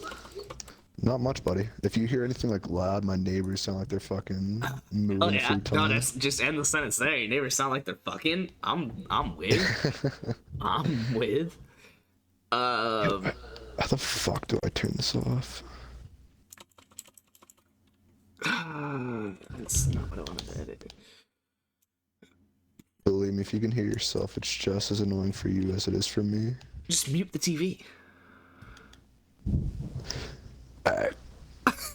Not much, buddy. If you hear anything like loud, my neighbors sound like they're fucking moving. Oh yeah, free no, time. that's just end the sentence there. Your neighbors sound like they're fucking. I'm with. I'm with. How the fuck do I turn this off? That's not what I wanted to edit. Believe me, if you can hear yourself, it's just as annoying for you as it is for me. Just mute the TV.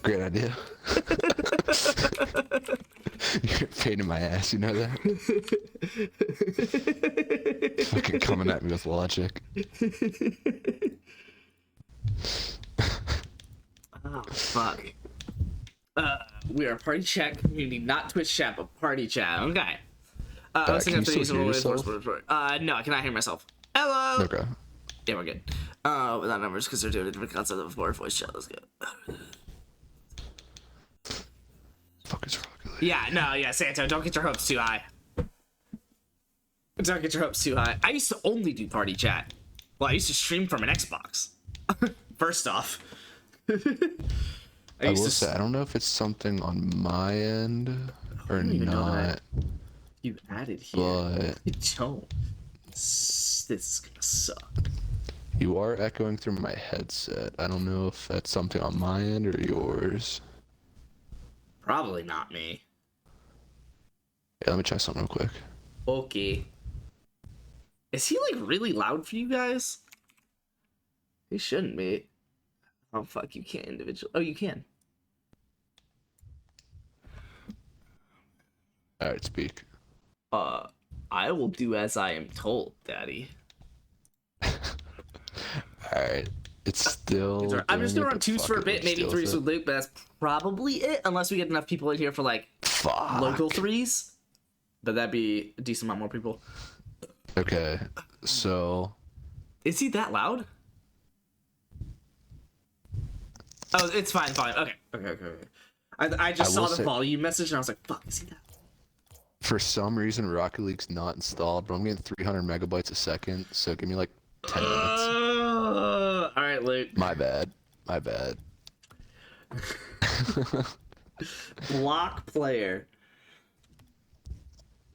Great idea. You're a pain in my ass, you know that? Fucking coming at me with logic. Oh, fuck. We are party chat community, not Twitch chat, but party chat. Okay. I was can thinking you still hear yourself? No, I cannot hear myself. Hello! Okay. Yeah, we're good. Without numbers, because they're doing a different concept of a voice chat. Let's go. Fuck is Rocket League? Yeah, Santo, don't get your hopes too high. Don't get your hopes too high. I used to only do party chat. Well, I used to stream from an Xbox. First off. I will say, I don't know if it's something on my end or not. You added here. But don't. This is gonna suck. You are echoing through my headset. I don't know if that's something on my end or yours. Probably not me. Yeah, let me try something real quick. Okay. Is he like really loud for you guys? He shouldn't be. Oh fuck, you can't individually. Oh, you can. Alright, speak. I will do as I am told, Daddy. Alright. It's still. I'm just gonna run twos for a bit, maybe threes with Luke, but that's probably it, unless we get enough people in here for like local threes. But that'd be a decent amount more people. Okay, so. Is he that loud? Oh, it's fine. Okay. I just saw the volume message and I was like, fuck, is he that loud? For some reason, Rocket League's not installed, but I'm getting 300 megabytes a second, so give me like 10 minutes. Alright, Luke. My bad. Block player.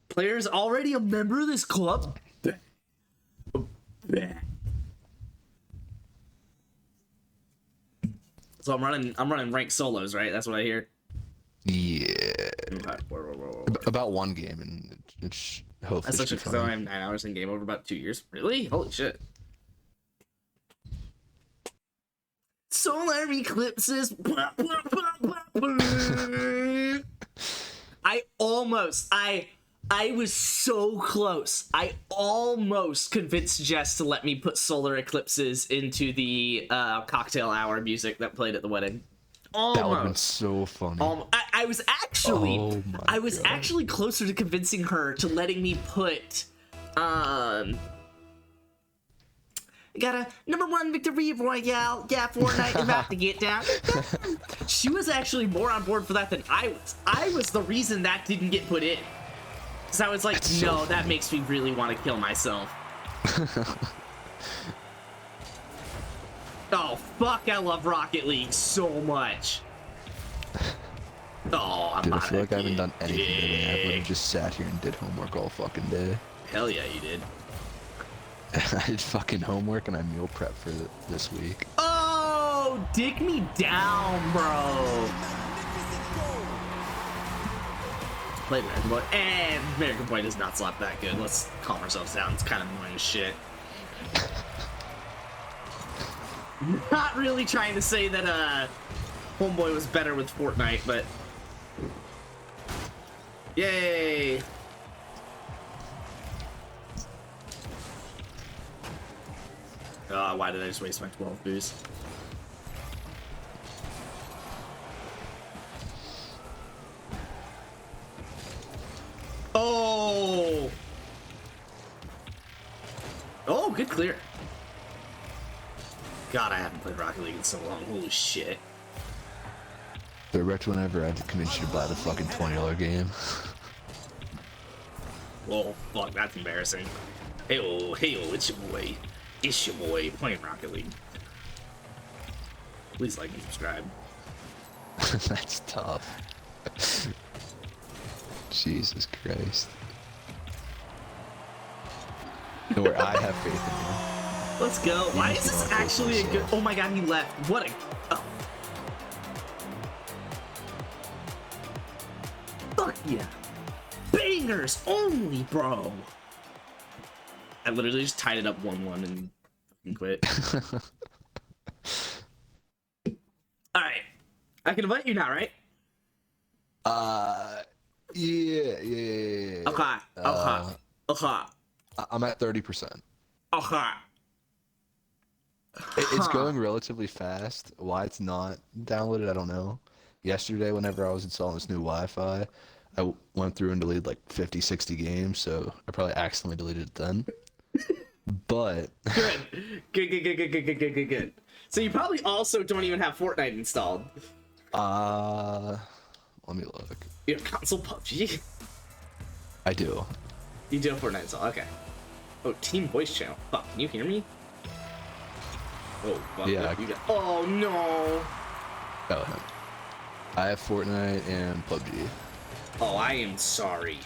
Player's already a member of this club? So I'm running ranked solos, right? That's what I hear. Yeah. About one game, and it's hopefully. That's such because I only have 9 hours in game over about 2 years. Really? Holy shit. Solar eclipses. I was so close. I almost convinced Jess to let me put solar eclipses into the cocktail hour music that played at the wedding. Almost. That would have been so funny. I was actually closer to convincing her to letting me put got a #1 victory royale. Yeah, Fortnite about to get down. She was actually more on board for that than I was. I was the reason that didn't get put in. Because I was like, no, that makes me really want to kill myself. Oh, fuck, I love Rocket League so much. Oh, I'm Dude, I feel like I haven't done anything today. I would have just sat here and did homework all fucking day. Hell yeah, you did. I did fucking homework and I meal prep for this week. Oh, dick me down, bro. Play American Boy. And American Boy does not slap that good. Let's calm ourselves down. It's kind of annoying as shit. Not really trying to say that Homeboy was better with Fortnite, but yay! Why did I just waste my 12 boost? Oh! Oh, good clear. God, I haven't played Rocket League in so long. Holy shit. But Rex, whenever I had to convince you to buy the fucking $20 game. Whoa, fuck, that's embarrassing. Hey-oh, it's your boy. It's your boy playing Rocket League. Please like and subscribe. That's tough. Jesus Christ. Where I have faith in you. Let's go. Why is this actually a good... Oh my god, he left. What a... Oh. Fuck yeah. Bangers only, bro. I literally just tied it up 1-1 and fucking quit. Alright. I can invite you now, right? Yeah. Okay. I'm at 30%. Okay. It's going relatively fast. Why it's not downloaded, I don't know. Yesterday, whenever I was installing this new Wi-Fi, I went through and deleted like 50, 60 games, so I probably accidentally deleted it then. But... Good. So you probably also don't even have Fortnite installed. Let me look. You have console PUBG? I do. You do have Fortnite installed, okay. Oh, team voice channel. Fuck, can you hear me? Oh, fuck. Yeah. Oh, no. Oh, I have Fortnite and PUBG. Oh, I am sorry.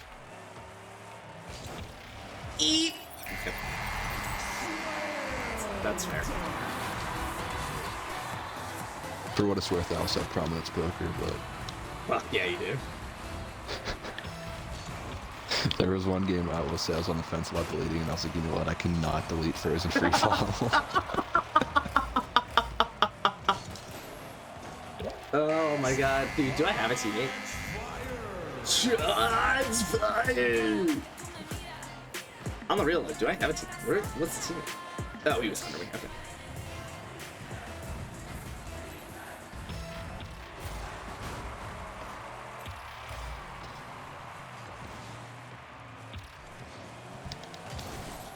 Eat. Okay. That's fair. For what it's worth, I also have Prominence Poker, but... Well, yeah, you do. There was one game I will say I was on the fence about deleting, and I was like, you know what, I cannot delete Frozen Free Fall. Oh my god, dude, do I have a teammate? Shots fired! On the real though, do I have a teammate? What's the teammate? Oh, he was under me, okay.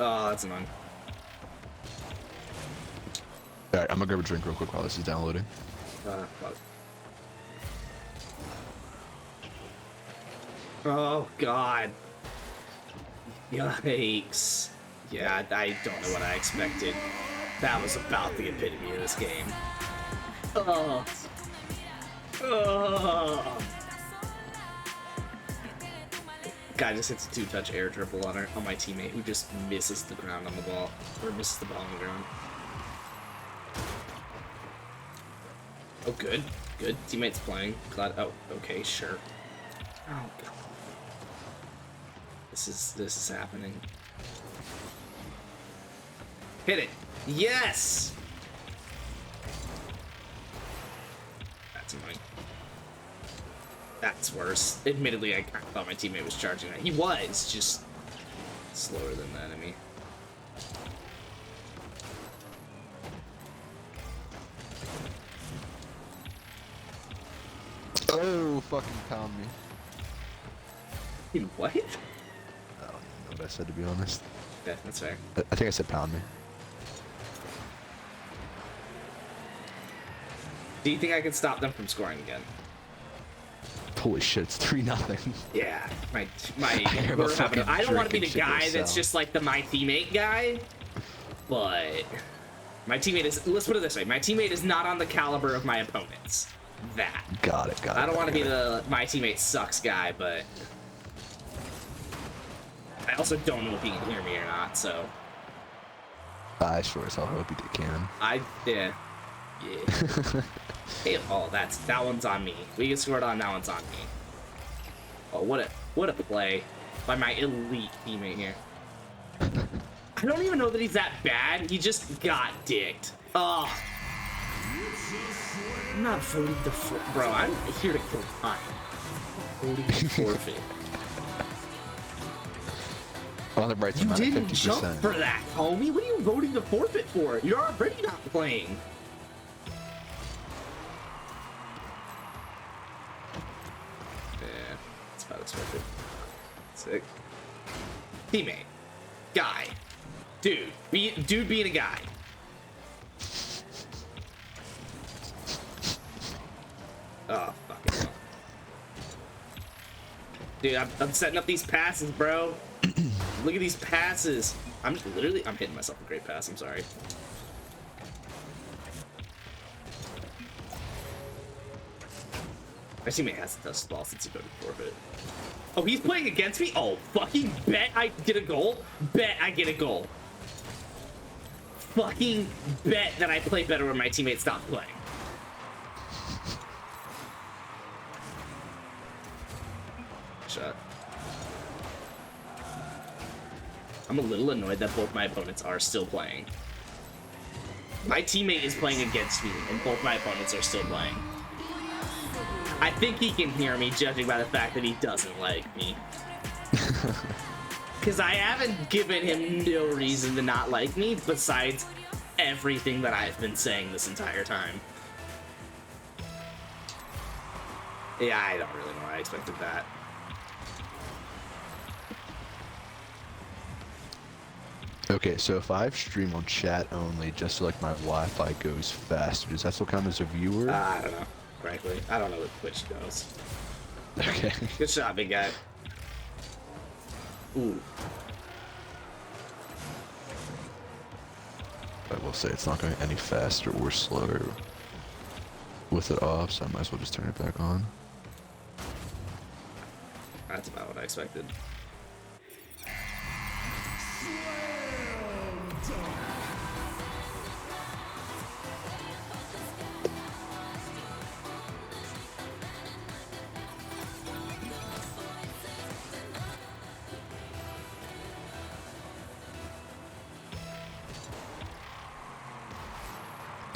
Oh, that's annoying. Alright, I'm gonna grab a drink real quick while this is downloading. Oh, God. Yikes. Yeah, I don't know what I expected. That was about the epitome of this game. Oh. Oh. Guy just hits a 2-touch air dribble on my teammate who just misses the ground on the ball. Or misses the ball on the ground. Oh, good. Good. Teammate's playing. Glad. Oh, okay, sure. Oh, God. This is happening. Hit it. Yes! That's annoying. That's worse. Admittedly, I kind of thought my teammate was charging that. He was, just slower than the enemy. Oh, fucking pound me. Dude, what? I don't even know what I said, to be honest. Yeah, that's fair. I think I said pound me. Do you think I can stop them from scoring again? Holy shit, it's 3-0. Yeah, I don't want to be the guy that's just like the my teammate guy, but my teammate is, let's put it this way, my teammate is not on the caliber of my opponents. That. Got it. I don't want to be the my teammate sucks guy, but I also don't know if he can hear me or not, so. I sure as hell hope he can. Yeah. Hey, oh, that one's on me. We can score it on, that one's on me. Oh, what a play by my elite teammate here. I don't even know that he's that bad. He just got dicked. Oh. I'm not voting the bro. I'm here to kill time. Voting the forfeit. On the bright You side, didn't 50%. jump for that, homie. What are you voting the forfeit for? You're already not playing. Yeah, that's about expected. Sick. Teammate. Guy. Dude being a guy. Oh, fucking hell. Dude, I'm setting up these passes, bro. Look at these passes. I'm hitting myself a great pass, I'm sorry. My teammate hasn't touched the ball since he voted forfeit. Oh, he's playing against me? Oh, fucking bet I get a goal? Bet I get a goal. Fucking bet that I play better when my teammates stop playing. Shot. I'm a little annoyed that both my opponents are still playing. My teammate is playing against me, and both my opponents are still playing. I think he can hear me, judging by the fact that he doesn't like me. Because I haven't given him no reason to not like me, besides everything that I've been saying this entire time. Yeah, I don't really know why I expected that. Okay, so if I stream on chat only, just so like my Wi-Fi goes faster, does that still count as a viewer? I don't know, frankly. I don't know what Twitch does. Okay. Good shot, big guy. Ooh. I will say it's not going any faster or slower. with it off, so I might as well just turn it back on. That's about what I expected.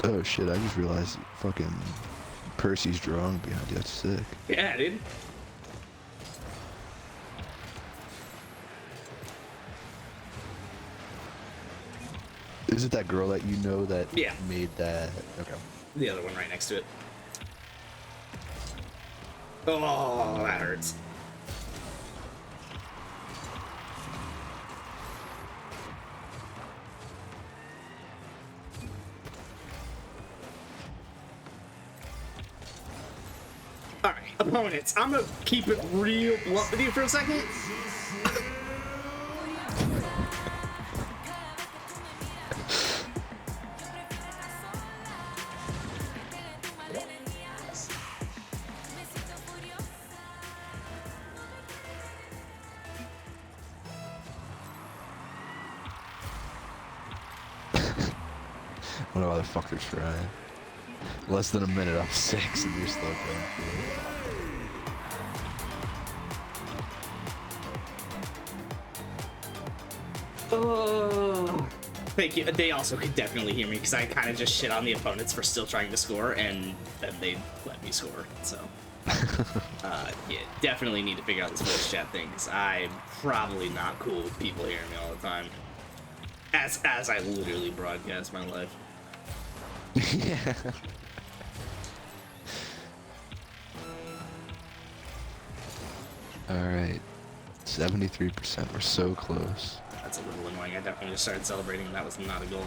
Oh shit, I just realized fucking Percy's drawing behind you. That's sick. Yeah, dude. Is it that girl that you know that Yeah. made that? Okay. The other one right next to it. Oh, that hurts. Alright, opponents. I'm gonna keep it real blunt with you for a second. What the fuck they're trying? Less than a minute off 6 and you're still going for it. Oh, thank you. They also could definitely hear me because I kind of just shit on the opponents for still trying to score, and then they let me score. So, yeah, definitely need to figure out this voice chat thing because I'm probably not cool with people hearing me all the time. As I literally broadcast my life. Yeah. Alright. 73%. We're so close. That's a little annoying. I definitely just started celebrating. That was not a goal.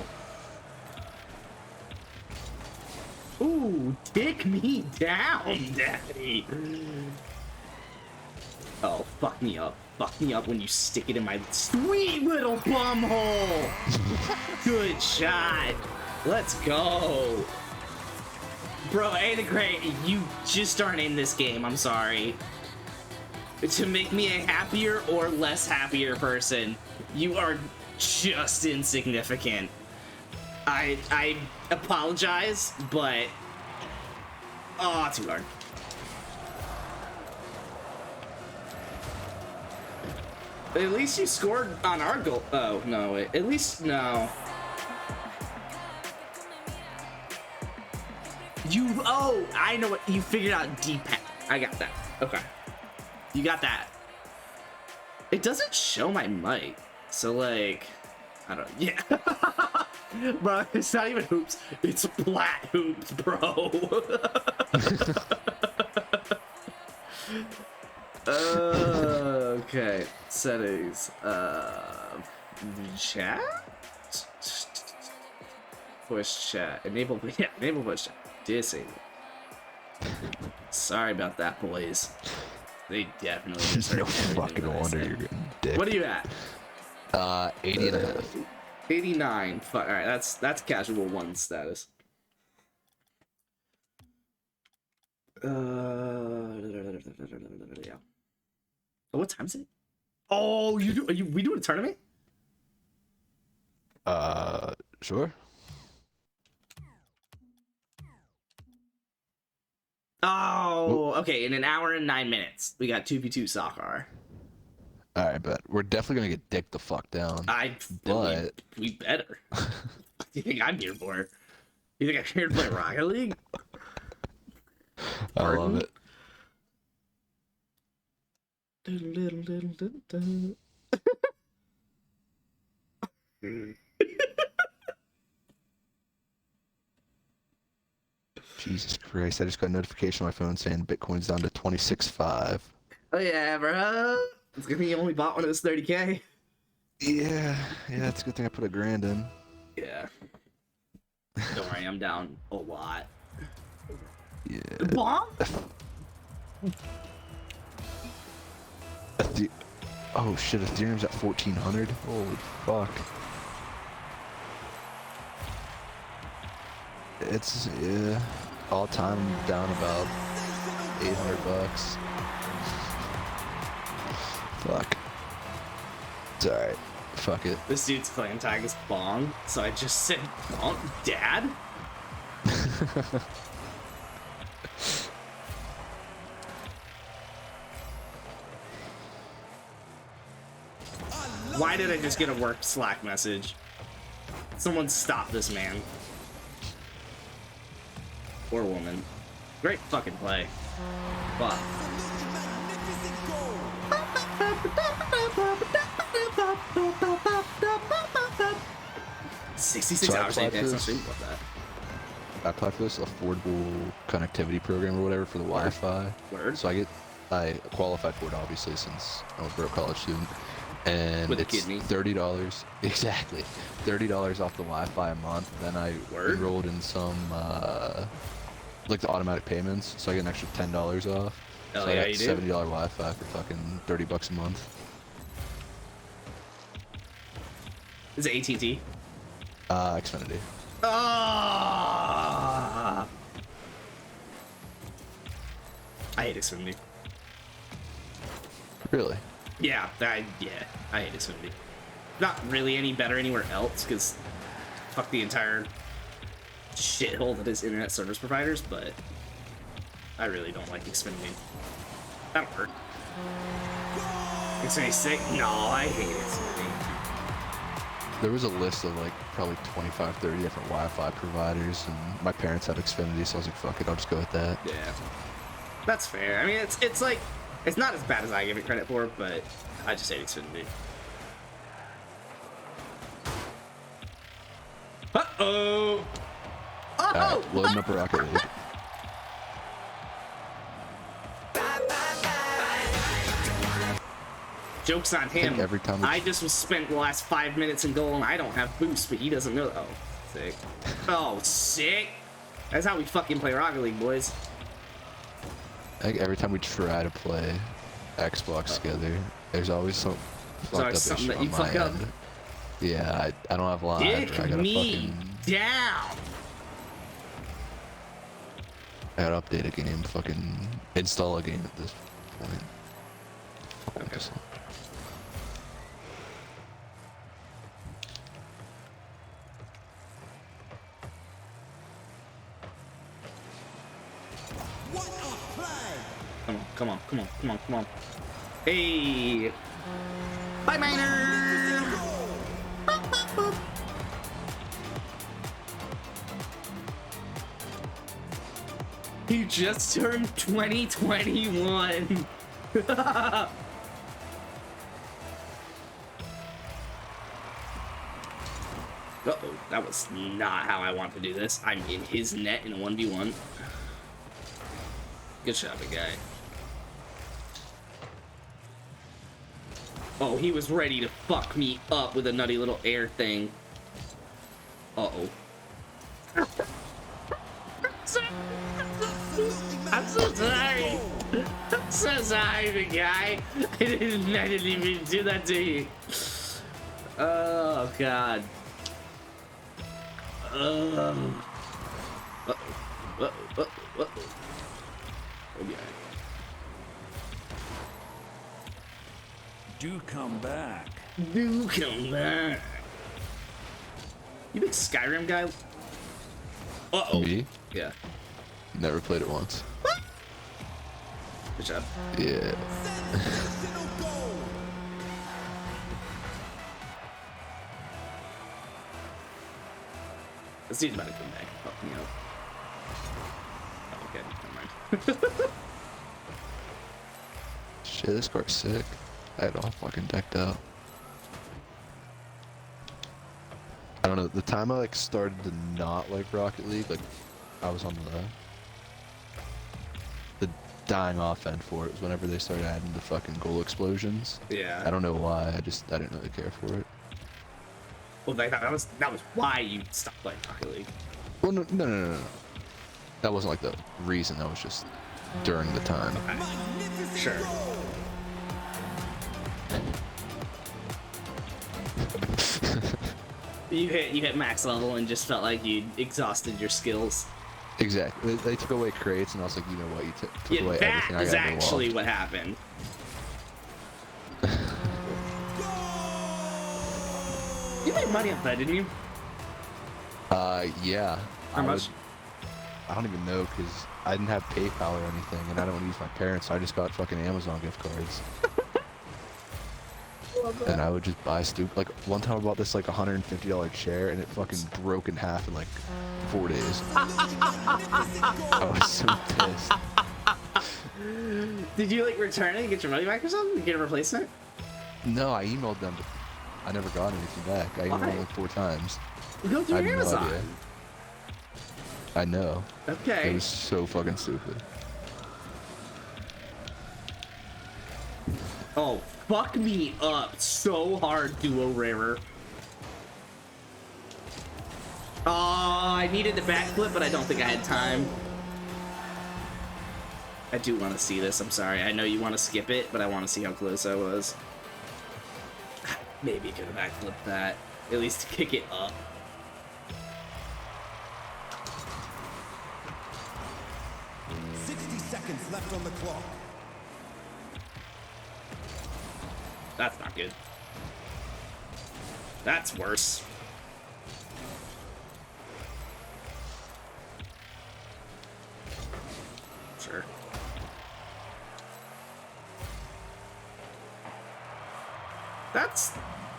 Ooh, dick me down, daddy. Oh, fuck me up. Fuck me up when you stick it in my sweet little bum hole. Good shot. Let's go. Bro, Ada Gray, you just aren't in this game. I'm sorry. To make me a happier or less happier person, you are just insignificant. I apologize, but oh, too hard. At least you scored on our goal. Oh no, wait. At least no. Oh, I know what you figured out. D-pad. I got that. Okay. You got that. It doesn't show my mic, so like, I don't. Yeah, bro, it's not even hoops. It's flat hoops, bro. Okay, settings. Chat. Voice chat. Enable. Yeah, enable voice chat. Disable. Sorry about that, boys. They definitely just no fucking wonder you're getting dick. What are you at? 80 and a half. 89. Fuck. All right, that's casual 1 status. Yeah. Oh, what time is it? Oh, we doing a tournament? Sure. Oh, okay. In an hour and 9 minutes, we got 2v2 soccer. All right, but we're definitely gonna get dick the fuck down. But we better. What do you think I'm here for? You think I'm here to play Rocket League? I love it. Jesus Christ, I just got a notification on my phone saying Bitcoin's down to 26.5. Oh yeah, bro. It's good thing you only bought when it was 30K. Yeah, it's a good thing I put $1,000 in. Yeah. Don't worry, I'm down a lot. Yeah. Bomb? Oh shit, Ethereum's at 1,400? Holy fuck. Yeah. all time down about $800. Fuck. It's alright. Fuck it. This dude's clan tag is Bong, so I just said Bong, Dad? Why did I just get a work Slack message? Someone stop this man. Or woman. Great fucking play. Fuck. 66 So I hours a applied day. for That's this- not about that. I applied for this affordable connectivity program or whatever for the Wi-Fi. Word. So I qualified for it obviously since I'm a broke college student, and With a it's kidney. $30 exactly, $30 off the Wi-Fi a month. Then I enrolled in some like the automatic payments, so I get an extra $10 off. Hell so yeah, I got you do. $70 Wi-Fi for fucking $30 a month. Is it AT&T? Xfinity. Ah! I hate Xfinity. Really? Yeah, I hate Xfinity. Not really any better anywhere else, because fuck the entire shithole that is internet service providers, but I really don't like Xfinity. That'll hurt. Xfinity sick? No, I hate Xfinity. There was a list of like probably 25, 30 different Wi-Fi providers, and my parents had Xfinity, so I was like, fuck it, I'll just go with that. Yeah. That's fair. I mean, it's like, it's not as bad as I give it credit for, but I just hate Xfinity. Uh-oh! Alright, loading up a Rocket League. Joke's on him. Every time I just was spent the last 5 minutes in goal and I don't have boost, but he doesn't know. Oh, sick. Oh, sick. That's how we fucking play Rocket League, boys. I think every time we try to play Xbox together, there's always some fucked up something issue that on you my fuck up. end. Yeah, I don't have live. Dick or I gotta me down. I gotta update a game, fucking install a game at this point. Okay. Come on, come on, come on, come on. Hey! Bye, Miner! You just turned 2021. Uh-oh, that was not how I want to do this. I'm in his net in a 1v1. Good shot, big guy. Oh, he was ready to fuck me up with a nutty little air thing. Uh-oh. I'm so sorry. I'm so sorry, big guy. I didn't even do that to you. Oh, God. Uh-oh. Okay. Do come back. Do come back. You big Skyrim guy? Uh-oh. Me? Yeah. Never played it once. Good job. Yeah. This dude's about to come back and fuck me up. Oh, okay, never mind. Shit, this card's sick. I had it all fucking decked out. I don't know, the time I like started to not like Rocket League, like I was on the dying off end for it was whenever they started adding the fucking goal explosions. Yeah. I don't know why, I didn't really care for it. Well, that was why you stopped playing Rocket League. Well, no. That wasn't like the reason, that was just during the time. Okay. Sure. You hit max level and just felt like you exhausted your skills. Exactly. They took away crates, and I was like, you know what? You took away That everything. I is gotta go actually off. what happened. You made money off that, didn't you? Yeah. How much? I don't even know because I didn't have PayPal or anything, and I don't want to use my parents, so I just got fucking Amazon gift cards. And I would just buy stupid. Like one time I bought this like $150 chair, and it fucking broke in half in like 4 days. I was so pissed. Did you like return it and get your money back or something? Get a replacement? No, I emailed them, but I never got anything back. I emailed Why? them like 4 times. Go through I have Amazon. no idea. I know. Okay. It was so fucking stupid. Oh, fuck me up so hard, Duo Rarer. Oh, I needed the backflip, but I don't think I had time. I do want to see this. I'm sorry. I know you want to skip it, but I want to see how close I was. Maybe I could have backflipped that. At least to kick it up. Seconds left on the clock. That's not good. That's worse. Sure. That's...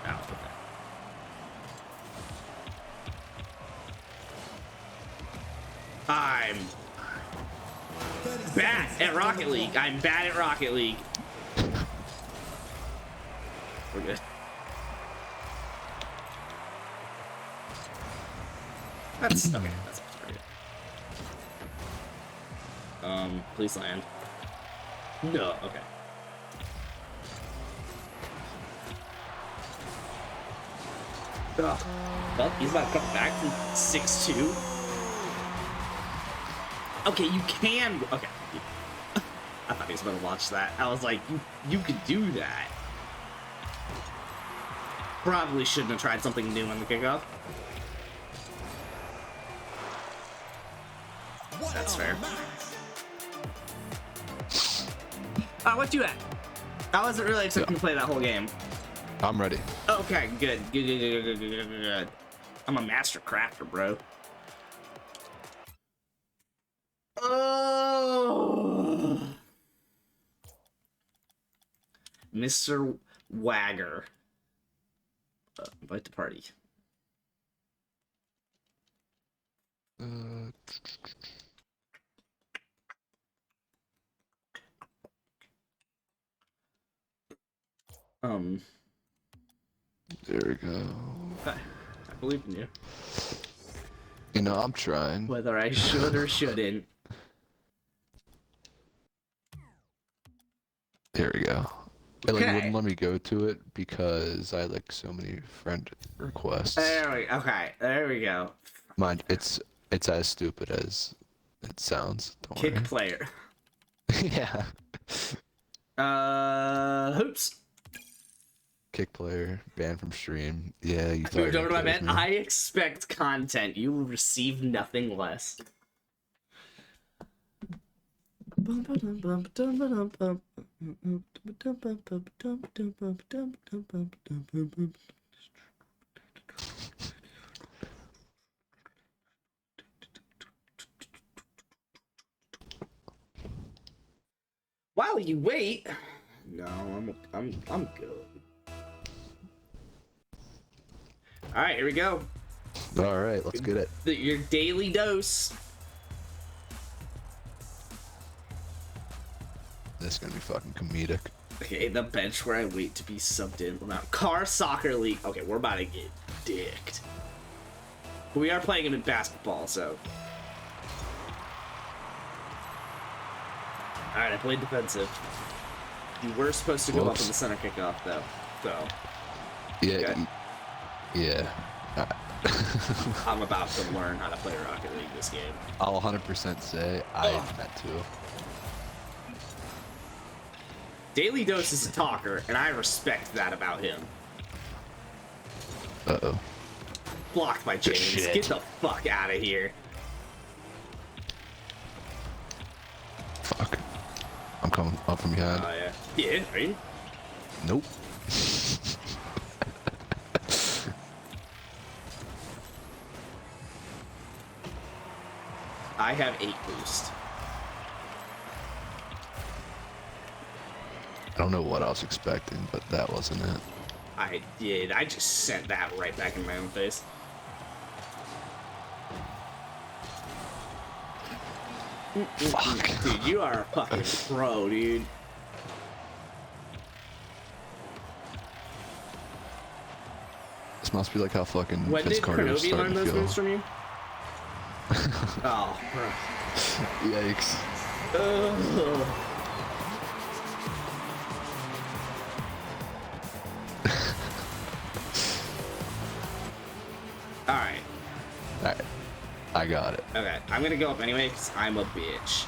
Oh, okay. I'm bad at Rocket League. I'm bad at Rocket League. We're good. That's okay. That's pretty good. Please land. No. Okay. Ugh. Well, he's about to come back from 6-2. Okay, you can. Okay. I thought he was about to watch that. I was like, you could do that. Probably shouldn't have tried something new on the kickoff. That's fair. What you at? I wasn't really expecting to play that whole game. I'm ready. Okay, good. Good. I'm a master crafter, bro. Oh, Mr. Wagger. Invite to party. There we go. I believe in you. You know, I'm trying. Whether I should or shouldn't. There we go. It like Okay. wouldn't let me go to it because I had like so many friend requests. Okay, there we go. Mind, it's as stupid as it sounds. Don't Kick worry. player. Yeah. Hoops. Kick player, banned from stream. Yeah, you thought Moved you over to my were man. I expect content. You will receive nothing less. While you wait, no, I'm good. All right, here we go. All right, let's get it. Your daily dose. This is gonna be fucking comedic. Okay, the bench where I wait to be subbed in. Now, Car Soccer League. Okay, we're about to get dicked. But we are playing him in basketball, so. Alright, I played defensive. You were supposed to go up in the center kickoff, though. So. Yeah. Okay. Yeah. I'm about to learn how to play Rocket League this game. I'll 100% say I meant to. Daily Dose is a talker, and I respect that about him. Uh-oh. Blocked by James. Shit. Get the fuck out of here. come up from behind. Oh yeah. Yeah, right? Nope. I have 8 boost. I don't know what I was expecting, but that wasn't it. I did. I just sent that right back in my own face. Fuck. Dude, you are a fucking pro, dude. This must be like how fucking When Vince did Carter was Kronovi learn starting to those feel. moves from you? Oh, bro. Yikes. Ugh. Alright. Alright. I got it. Okay, I'm gonna go up anyway because I'm a bitch.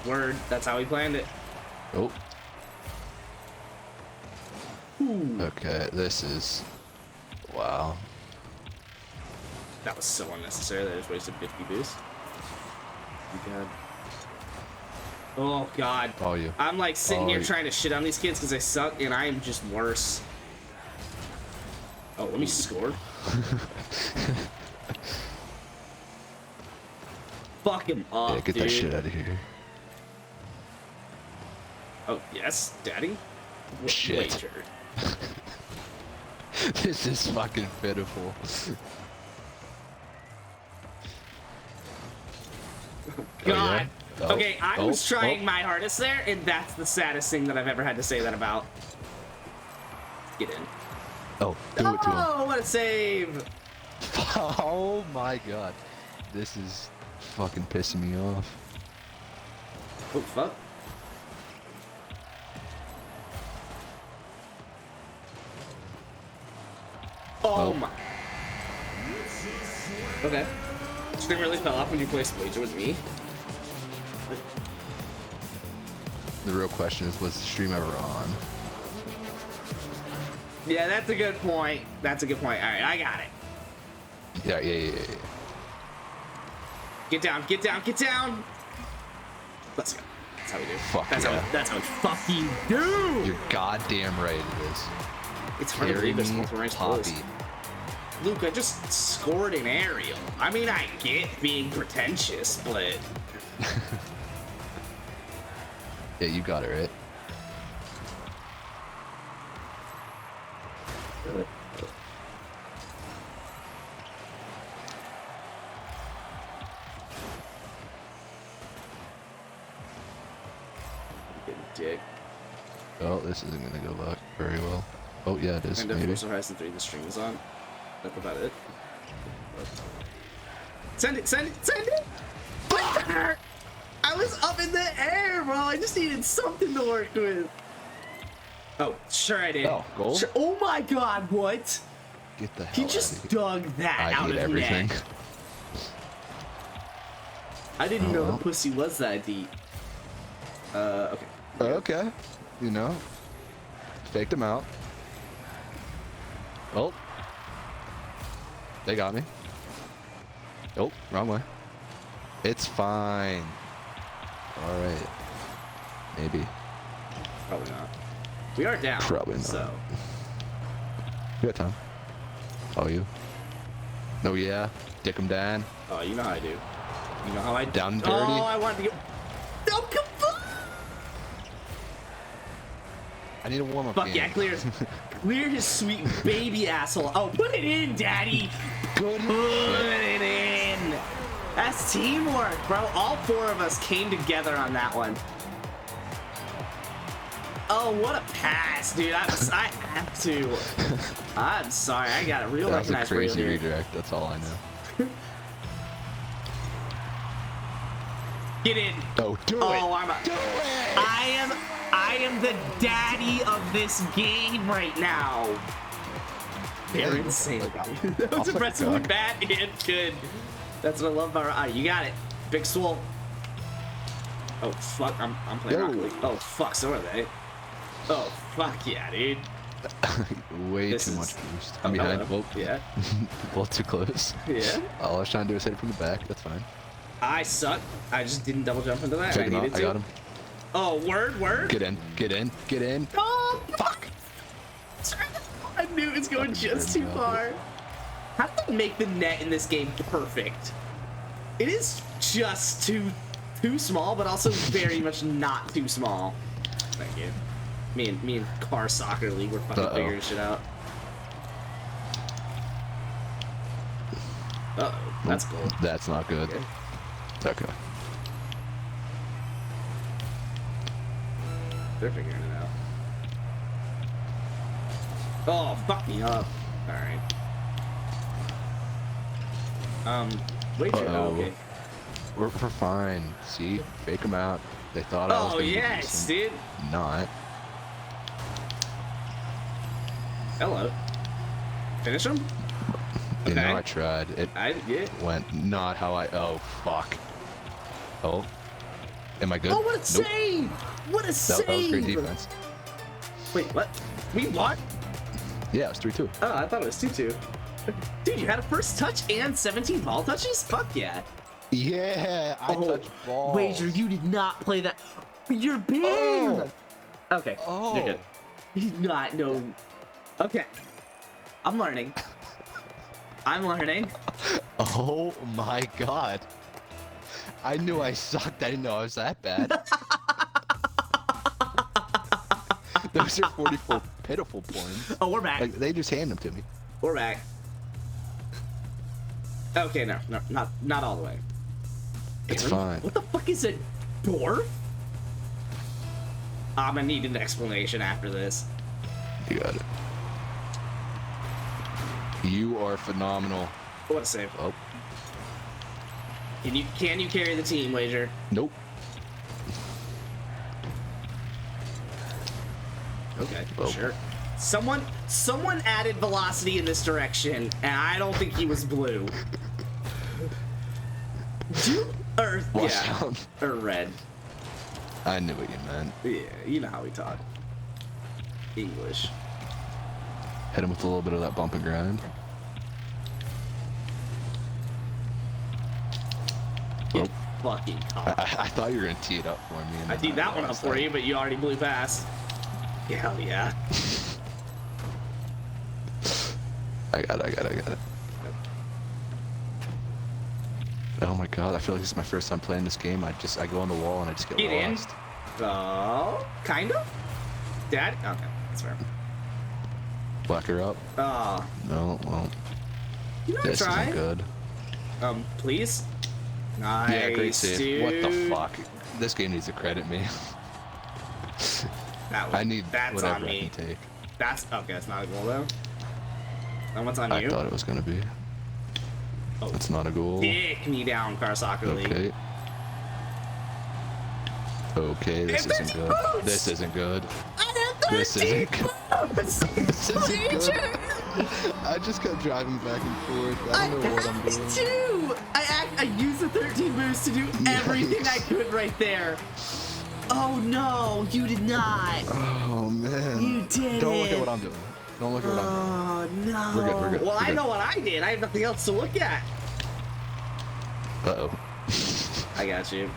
Word, that's how we planned it. Oh. Okay, this is... Wow. That was so unnecessary that I just wasted 50 boost. Oh god. Oh god. Oh, you. I'm like sitting here you. trying to shit on these kids because they suck and I am just worse. Oh, let me score. Fuck him up, Yeah, get dude. that shit out of here. Oh, yes, daddy? Shit. Wager. This is fucking pitiful. God. Oh, Okay, I oh, was trying oh. my hardest there, and that's the saddest thing that I've ever had to say that about. Get in. Oh, do it to him. Oh, what a save! Oh my god. This is fucking pissing me off. Oh, fuck. Oh my. Okay. Stream really fell off when you placed wager with me. The real question is, was the stream ever on? Yeah, that's a good point. That's a good point. All right, I got it. Yeah. Get down, get down, get down. Let's go. That's how we do. Fuck that's yeah. That's how we fucking do. You're goddamn right it is. It's hard to Carry believe there's me, multiple range Poppy. goals. Luke, I just scored an aerial. I mean, I get being pretentious, but Yeah, you got it right. dick. Oh, this isn't gonna go back very well. Oh yeah, it is. And Maybe. Forza Horizon 3, the stream is on. That's about it. Send it, send it, send it! What? I was up in the air, bro. I just needed something to work with. Oh, sure I did. Oh, goal? Sure. Oh my god, what? Get the hell He out just of here. dug that I out hate of everything. net. I didn't know the pussy was that deep. Okay. Okay. You know. Faked him out. Oh. They got me. Oh, wrong way. It's fine. Alright. Maybe. Probably not. We are down. Probably not. So. You got time. Oh, you? No, yeah. Dick him down. Oh, you know how I do. You know how I Down and dirty. Oh, I wanted to get. No, come on! I need a warm-up Fuck game. yeah, clear his sweet baby asshole. Oh, put it in, daddy. Good. Put it in. That's teamwork, bro. All 4 of us came together on that one. Oh, what a pass, dude. I have to. I'm sorry. I got a real That was a recognized reel crazy here. redirect. That's all I know. Get in. Oh, do it. I'm a, Do it. I am the daddy of this game right now. They're insane. That was impressively bad and good. That's what I love about you got it. Big swole. Oh fuck, I'm playing Rocket League. Oh fuck, so are they. Oh fuck yeah, dude. Way This too is- much boost. Oh, I'm behind. hello. Whoa. Yeah. A little too close. Yeah. All I was trying to do is hit it from the back. That's fine. I suck. I just didn't double jump into that. Check I him out. needed I to. got him. Oh, word. Get in. Get in. Get in. Oh, fuck. I knew it was going just too far. How do they make the net in this game perfect? It is just too small, but also very much not too small. Thank you. Me and Car Soccer League were fucking figuring shit out. Uh-oh, that's cool. That's not good. Okay. They're figuring it out. Oh, fuck me up. Alright. Wait, okay. We're fine. See? Fake them out. They thought I was Oh, gonna be yes, decent. dude. Not. Hello. Finish him? You Okay. know, I tried. It went not how I... Oh, fuck. Oh. Am I good? Oh, what a Nope. save! What a save! That was great defense. Wait, what? We won? Yeah, it was 3-2. Oh, I thought it was 2-2. Dude, you had a first touch and 17 ball touches? Fuck yeah. Yeah, I touched balls. Wager, you did not play that. You're banned. Oh. Okay, you're good. You did not know. Okay. I'm learning. I'm learning. Oh my god. I knew I sucked. I didn't know I was that bad. Those are 44 pitiful points. Oh, we're back. Like, they just hand them to me. We're back. Okay, no, not all the way. It's Aaron? fine. What the fuck is a dwarf? I'm gonna need an explanation after this. You got it. You are phenomenal. What a save. Oh. Can you carry the team, Wager? Nope. Okay, Oh. sure. Someone added velocity in this direction, and I don't think he was blue. Or Watch yeah, out. or red. I knew what you meant. Yeah, you know how we talk. English. Hit him with a little bit of that bump and grind. Get fucking caught. I thought you were gonna tee it up for me. and I then teed that one up realized for that. you, but you already blew past. Yeah, hell yeah. I got it. Oh my god, I feel like this is my first time playing this game. I go on the wall and I just get lost. Oh, kind of? Dad? Okay, that's fair. Black her up. Oh. No, well. You know, This try. isn't good. Please? Nice, Yeah, great save. dude. What the fuck? This game needs to credit me. I need that's whatever on I me. can take. That's okay. That's not a goal though. And what's on I you? thought it was gonna be. Oh. That's not a goal. Dick me down, Car Soccer League. Okay. Okay, this Hey, isn't good. boots! This isn't good. I had This isn't good. This isn't good. Wager! I just kept driving back and forth. I don't know what I'm doing. Too. I used the 13 boost to do everything I could right there. Oh no, you did not. Oh man. You did Don't look it. at what I'm doing. Don't look at what I'm doing. Oh no. We're good, we're good, Well, we're I good. know what I did. I have nothing else to look at. Uh-oh. I got you.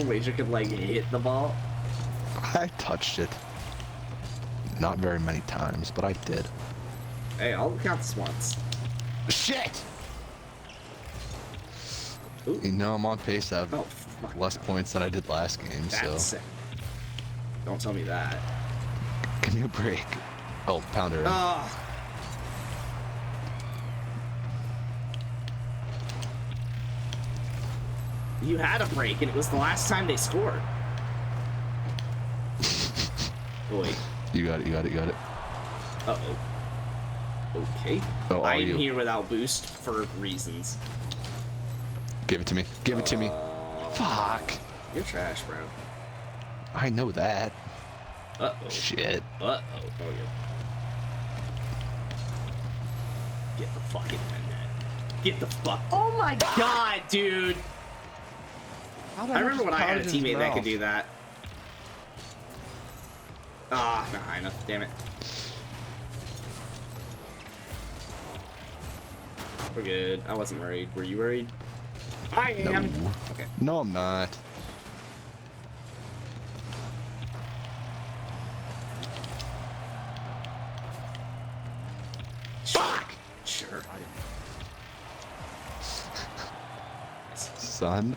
Wager could like hit the ball. I touched it. Not very many times, but I did. Hey, I'll count this once. Shit! You know, I'm on pace to have less points than I did last game, That's so. sick. Don't tell me that. Give me a break. Oh, pounder. Oh. You had a break, and it was the last time they scored. Boy. You got it. Uh-oh. Okay. Oh, are I'm you? here without boost for reasons. Give it to me. Give it to me. Fuck. You're trash, bro. I know that. Uh-oh. Shit. Uh-oh. Oh, yeah. Get the fuck in the net. Get the fuck. Oh my god, dude. I remember when I had a teammate that could do that. Ah, not high enough. Damn it. We're good. I wasn't worried. Were you worried? I am. Okay. No, I'm not. Sure. Son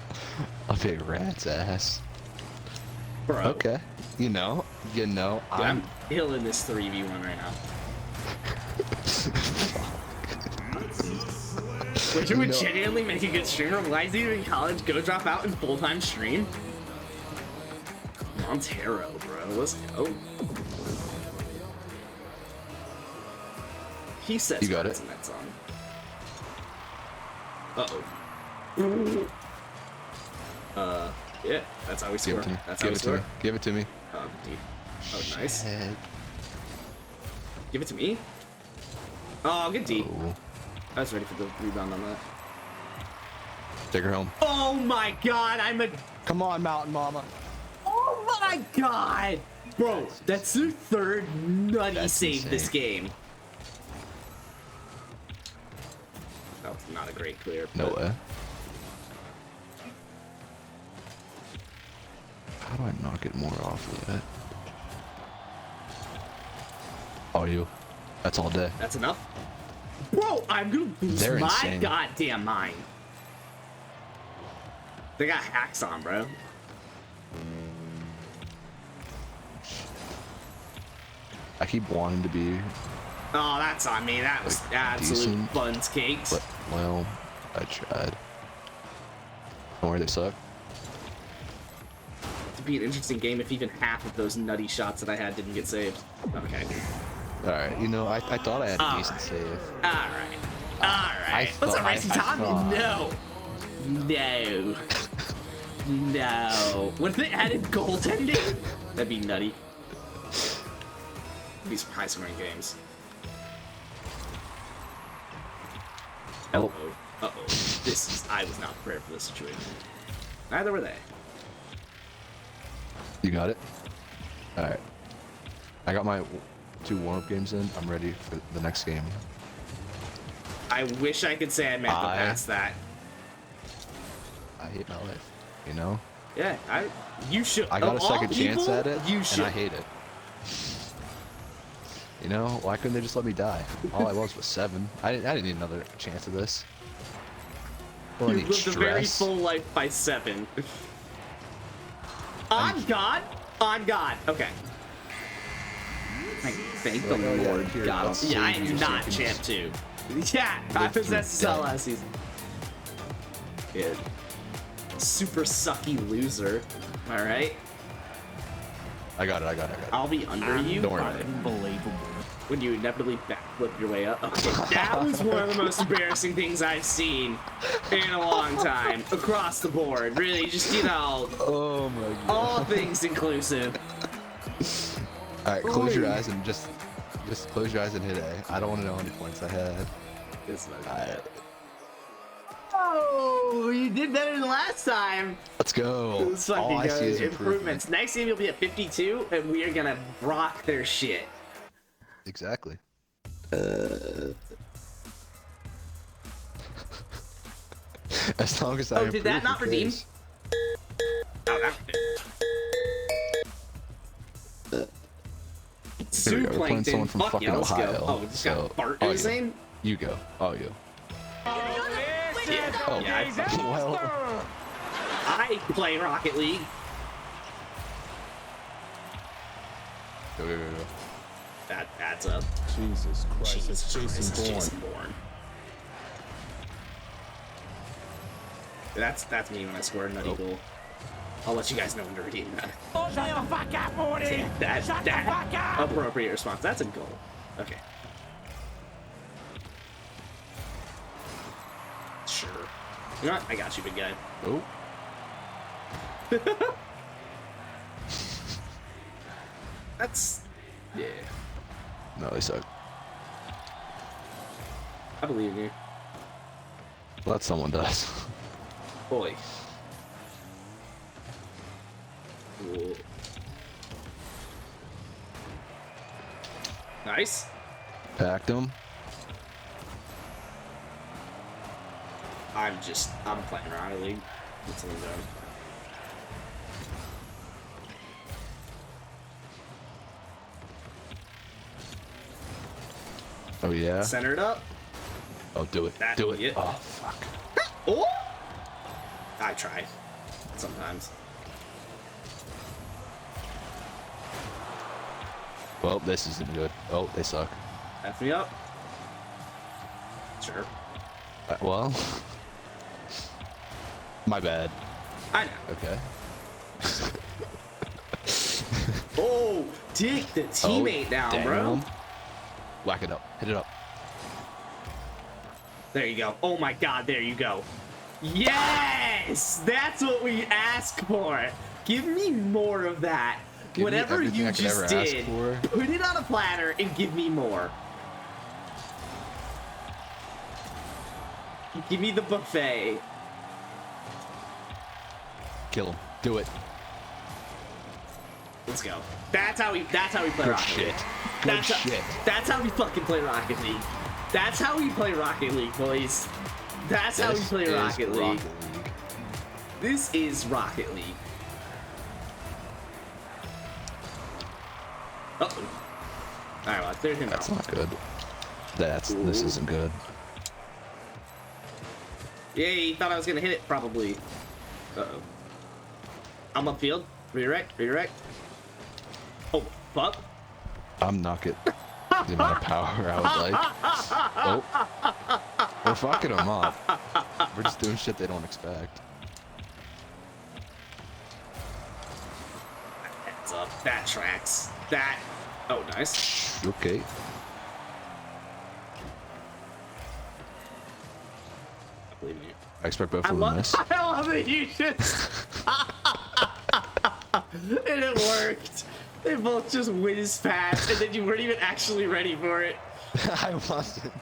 of a rat's ass. Bro. Okay. You know, Dude, I'm killing this 3v1 right now. Would you genuinely make a good streamer? Why is he in college? Go drop out and full-time stream? Montero, bro. Let's go. He says you got it. In that song. Yeah, that's how we score. That's how we score. Give it to me. Oh, dude. Oh, nice. Give it to me. Oh, good D. Oh. I was ready for the rebound on that. Take her home. Oh my god, I'm a... Come on, Mountain Mama. Oh my god! Bro, that's the third nutty save this game. That was not a great clear. No way. How do I not get more off of that? Oh, you. That's all day. That's enough? Bro, I'm gonna lose They're my insane. goddamn mind. They got hacks on, bro. I keep wanting to be, Oh, that's on me. That was absolute decent, buns cakes. but, well, I tried. Don't worry, they suck. It'd be an interesting game if even half of those nutty shots that I had didn't get saved. Okay. Alright, you know, I thought I had a decent save. Alright. Alright. What's up, Racing Tom? No. No. No. What if they added goaltending? That'd be nutty. It'd be some high scoring games. Uh-oh. Uh-oh. I was not prepared for this situation. Neither were they. You got it? Alright. I got my 2 warm-up games in. I'm ready for the next game. I wish I could say I meant to pass that. I hate my life, you know? Yeah, you should. I got a second chance at it, you should. and I hate it. You know, why couldn't they just let me die? All I was 7. I didn't need another chance of this. Well, You lived a very full life by 7. On God? On God. Okay. Thank the Lord God. Yeah, I am not champ 2. Yeah, I possessed Cell last season. Good. Super sucky loser. Alright. I got it. I'll be under you. Don't worry about it. Unbelievable. When you inevitably backflip your way up. Okay, that was one of the most embarrassing things I've seen in a long time. Across the board. Really, just, you know. Oh my God. All things inclusive. Alright, close your eyes and just close your eyes and hit A. I don't want to know how many points I had. It's not bad. Oh, you did better than last time. Let's go. Let's fucking All I go. see is Improvements. Next game you'll be at 52, and we are gonna rock their shit. Exactly. As long as I did that improve, not who redeem? cares? Oh, that did. Here we go. We're playing Zooplankton. someone from Fuck fucking yeah, let's Ohio. go. Oh, we just got Bart oh, in his you. name? You go. Oh, you. Oh, yeah, I play Rocket League. Go. That adds up. Jesus Christ, it's Jason Bourne. That's me when I score a nutty goal. I'll let you guys know when to redeem that. Shut the fuck up, Morty! That appropriate response. That's a goal. Okay. Sure. You know what? I got you, big guy. Oh. That's... Yeah. No, they suck. I believe in you. Well, that someone does. Boy. Cool. Nice. Packed them. I'm playing Rocket League. That's what I'm doing. Oh yeah. Center it up. Oh, do it. Do it. Oh fuck. Oh! I try. Sometimes. Well, this isn't good. Oh, they suck. F me up. Sure. Well, my bad. I know. Okay. Oh, take the teammate down, bro. Whack it up. Hit it up. There you go. Oh my god, there you go. Yes! That's what we ask for. Give me more of that. Give me Whatever everything you I could just ever ask did, for. put it on a platter and give me more. Give me the buffet. Kill him. Do it. Let's go. That's how we play Good Rocket shit. League. Good shit. That's how we fucking play Rocket League. That's how we play Rocket League, boys. That's how we This play is Rocket League. Rocket League. This is Rocket League. Uh-oh. Alright, well, I cleared him That's out. not good. This isn't good. Yeah, he thought I was gonna hit it, probably. Uh-oh. I'm upfield. Redirect. Oh, fuck. I'm not getting the amount of power I would like. Oh. We're fucking them up. We're just doing shit they don't expect. Heads up. That tracks. That. Oh, nice. Okay. I believe in you. I expect both of them miss. I love that you just. And it worked. They both just whizzed past, and then you weren't even actually ready for it. I wasn't.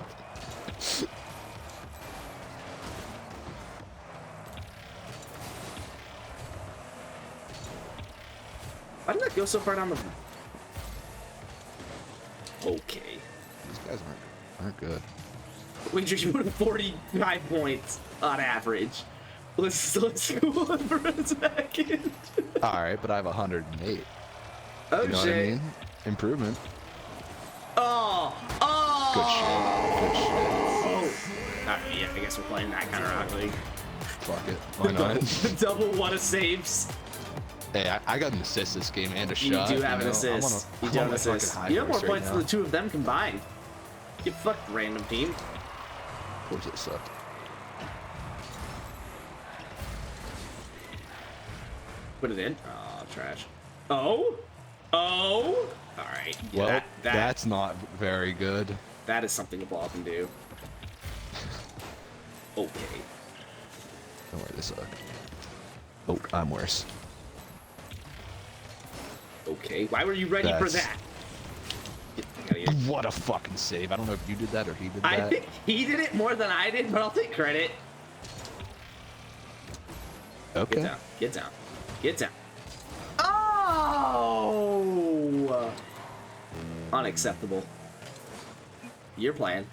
Why did that go so far down the... Okay. These guys aren't good. Wait, you put 45 points on average. Let's go on for a second. Alright, but I have 108. Oh, you know shit. what I mean? Improvement. Oh! Good shit. Alright, yeah, I guess we're playing that kind of Rocket League. Fuck it. Why not? Double one of saves. Hey, I got an assist this game and a shot. You do have an know? assist. I'm You do on have an my fucking assist. high You have more horse right points than now. the two of them combined. Get fucked, random team. Of course it sucked. Put it in. Oh, trash. Oh? Oh? Alright. Yeah, Well, that that's not very good. that is something a ball can do. Okay. Don't worry, they suck. Oh, I'm worse. Okay. Why were you ready for That's- that? What a fucking save. I don't know if you did that or he did I that. think he did it more than I did, but I'll take credit. Okay. Get down. Get down. Get down. Oh! Unacceptable. You're playing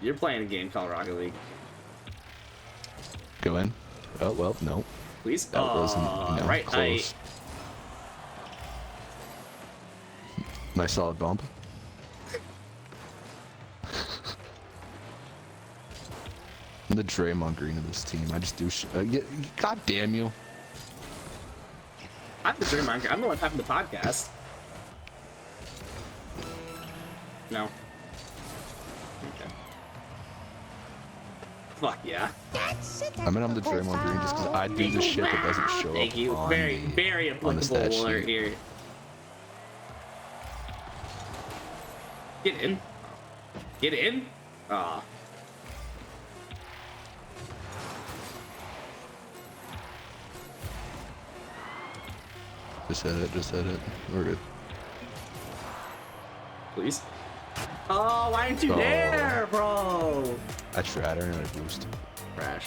a game called Rocket League. Go in. Oh, well, no. Please. That wasn't right close. Nice solid bump. I'm the Draymond Green of this team. I just do God damn you. I'm the Draymond. I'm the one having the podcast. No. Okay. Fuck yeah. I mean, I'm the Draymond Green just because I do the shit that doesn't show Thank up you. on Very, the, very on the stat applicable alert sheet. here. Get in. Get in. Ah. Just hit it. Just hit it. We're good. Please. Oh, why aren't you Oh. there, bro? I tried. I ran out of boost. Crash.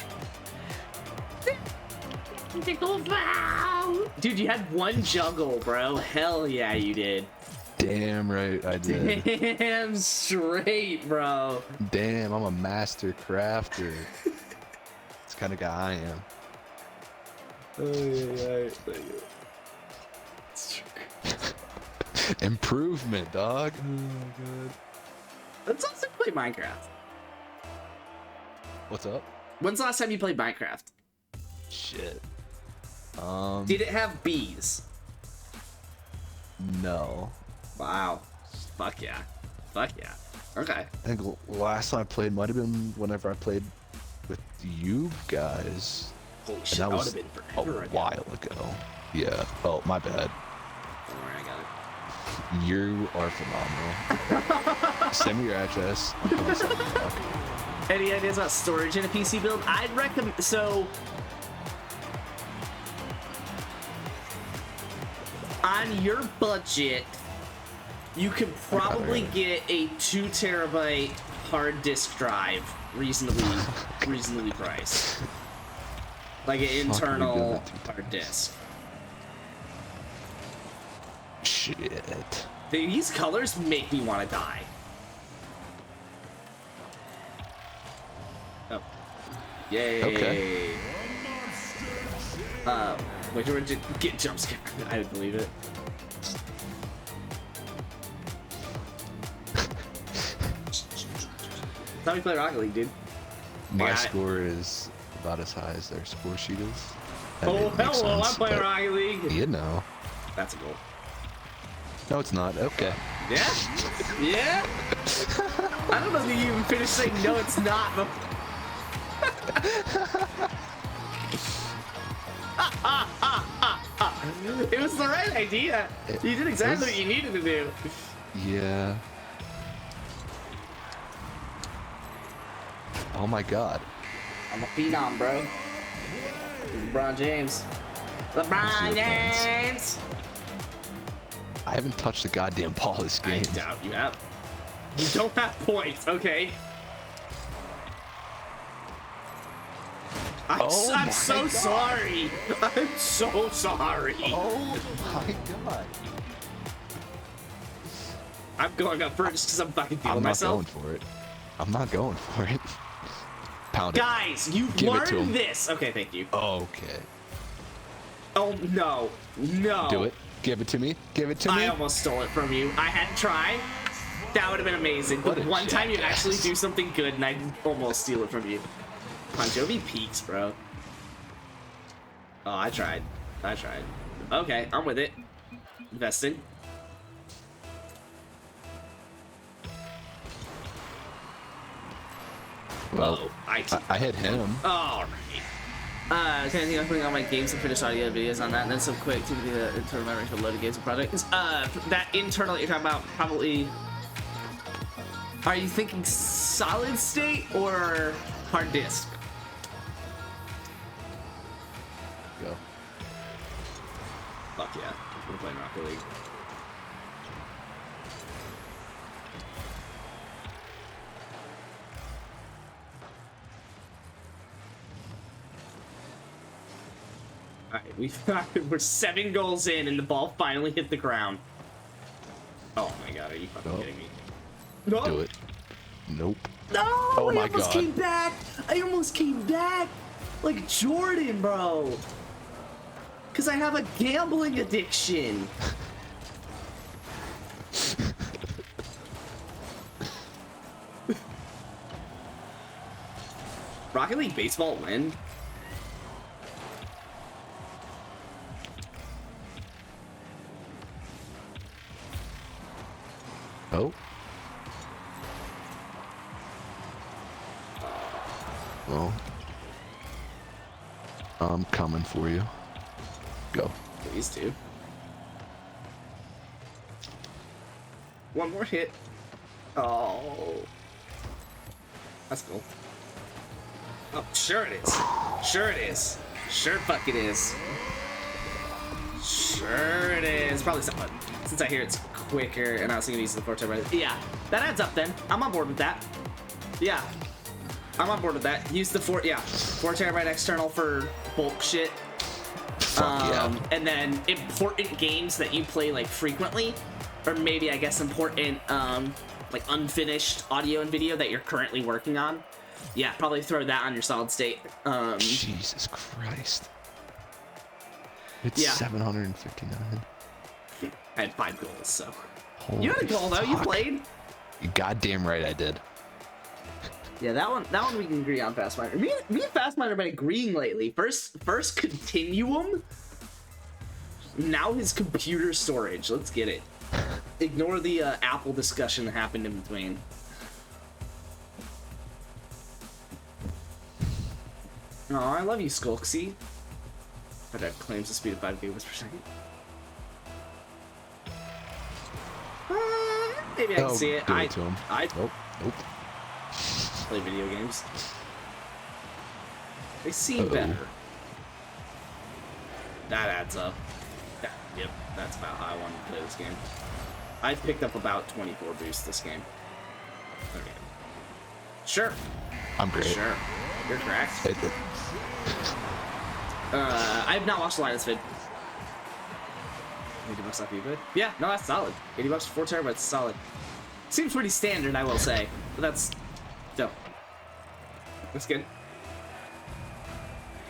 Dude, you had one juggle, bro. Hell yeah, you did. Damn right I did. Damn straight, bro. Damn, I'm a master crafter. This kind of guy I am. Improvement, dog. Oh, God. Let's also play Minecraft. What's up? When's the last time you played Minecraft? Shit. Did it have bees? No. Wow. Fuck yeah. Fuck yeah. Okay. I think last time I played might have been whenever I played with you guys. Holy And shit, that that was would have been forever a ago. while ago. Yeah. Oh, my bad. Don't worry, I got it. You are phenomenal. Send me your address. I'm gonna send you back. Any ideas about storage in a PC build? I'd recommend. So, on your budget, you could probably get a 2 terabyte hard disk drive reasonably priced, like an internal hard disk. Shit. These colors make me want to die. Oh. Yay. Okay. Wait, we're get jump scare. I didn't believe it. That's how we play Rocket League, dude. My score is about as high as their score sheet is. Oh, hello, I'm playing but Rocket League. You know. That's a goal. No, it's not. Okay. Yeah? Yeah? I don't know if you even finished saying no, it's not. But... it was the right idea. You did exactly what you needed to do. Yeah. Oh my god. I'm a phenom, bro. LeBron James. LeBron James! I haven't touched the goddamn ball this game. I doubt you have. You don't have points, okay? I'm so sorry. I'm so sorry. Oh my god. I'm going up first because I'm fucking feeling I'm not myself. going for it. I'm not going for it. Pound it. Guys, you've Give it to learned him. this. Okay, thank you. Okay. Oh, no. No. Do it. Give it to me. Give it to me. I almost stole it from you. I had to try. That would have been amazing. What But a one time you jackass. actually do something good and I almost steal it from you. Bon Jovi peaks, bro. Oh, I tried. Okay, I'm with it. Investing. Well, I hit him. All right. Can I think I'm putting all my games and finished audio videos on that, and then some quick to remember for loaded games and projects. That internal that you're talking about, probably. Are you thinking solid state or hard disk? Go. Fuck yeah, we're playing Rocket League. Alright, we're 7 goals in and the ball finally hit the ground. Oh my god, are you fucking kidding me? No. Do it. Nope. No, Oh I my almost God. came back. I almost came back like Jordan, bro. Cause I have a gambling addiction. Rocket League baseball win. Oh. Well, I'm coming for you. Go. Please do. One more hit. Oh. That's cool. Oh, sure it is. Sure it is. Sure fuck it is. Sure it is. Probably something. Since I hear it's quicker and I was thinking use the 4 terabyte. Yeah, that adds up then. I'm on board with that. Yeah. I'm on board with that. Use the 4 terabyte external for bulk shit. And then important games that you play like frequently, or maybe I guess important like unfinished audio and video that you're currently working on. Yeah, probably throw that on your solid state. Jesus Christ. It's Yeah. 759. I had 5 goals, so. Holy You had a goal though. You fuck. played. You goddamn right I did. Yeah, that one we can agree on. Fastminder. Me and Fastminder have been agreeing lately. First Continuum. Now his computer storage. Let's get it. Ignore the Apple discussion that happened in between. Oh, I love you, Skulksy. But that claims the speed of 5 gigabits per second. Maybe I can see it. Do it to him. Nope. Play video games. They seem better. That adds up. Yep, that's about how I wanted to play this game. I've picked up about 24 boosts this game. Okay. Sure. I'm great. Sure. You're correct. I have not watched the Linus vid. $80 off you good? Yeah, no, that's solid. $80 for 4 terabytes is solid. Seems pretty standard, I will say. But that's dope. That's good.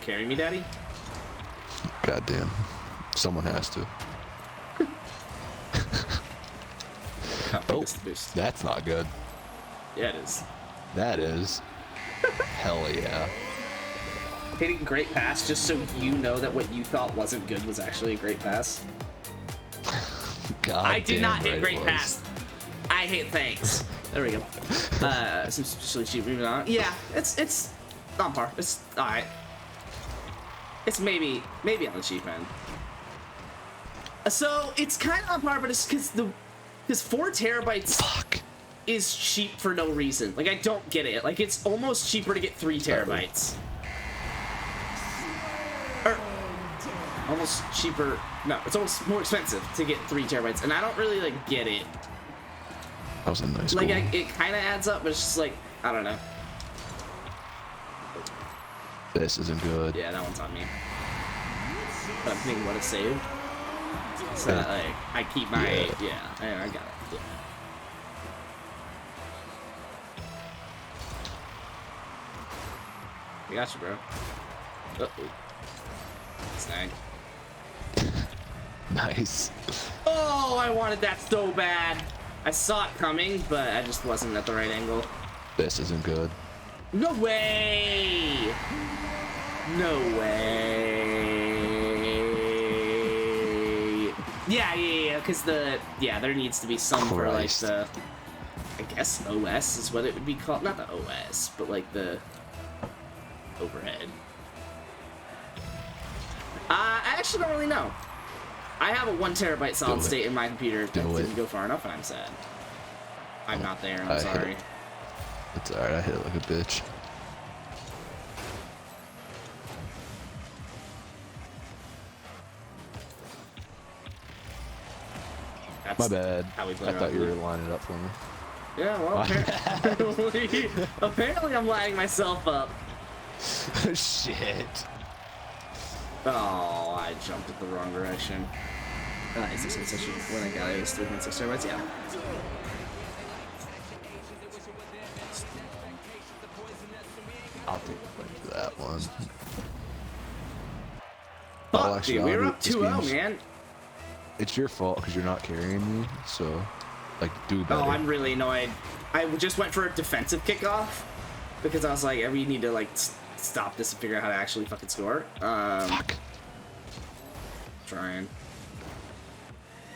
Carry me, daddy? Goddamn. Someone has to. Oh, that's not good. Yeah, it is. That is. Hell yeah. Hitting great pass just so you know that what you thought wasn't good was actually a great pass. God I did not hit right great it was. pass. I hit thanks. There we go. Seems especially cheap. Moving on. Yeah, it's on par. It's all right. It's maybe on the cheap end. So it's kind of on par, but it's because 4 terabytes is cheap for no reason. Like I don't get it. Like it's almost cheaper to get 3 terabytes. Or almost cheaper. No, it's almost more expensive to get 3 terabytes, and I don't really like get it. That was a nice Like goal. it kind of adds up, but it's just like I don't know. This isn't good. Yeah, that one's on me. But I'm thinking what a save. So that, like, I keep my yeah, I got it. Yeah. I got you, bro. Uh-oh. Snag. Nice. Oh, I wanted that so bad. I saw it coming, but I just wasn't at the right angle. This isn't good. No way! No way! Yeah, because there needs to be some for like the, I guess OS is what it would be called. Not the OS, but like the overhead. I actually don't really know. I have a 1 terabyte solid state in my computer that didn't go far enough, and I'm sad. I'm not there, I'm sorry. It's alright, I hit it like a bitch. That's my bad. how we play I thought Rocket you were League. lining it up for me. Yeah, well, apparently I'm lining myself up. Shit. Oh, I jumped at the wrong direction. Nice, when I got it, it was 3.6 terabytes, yeah. I'll take the point for that one. Fuck, dude, we were up 2-0, man. It's your fault because you're not carrying me, so, like, do better. Oh, I'm really annoyed. I just went for a defensive kickoff because I was like, we need to, like, stop this and figure out how to actually fucking score. Fuck. Trying.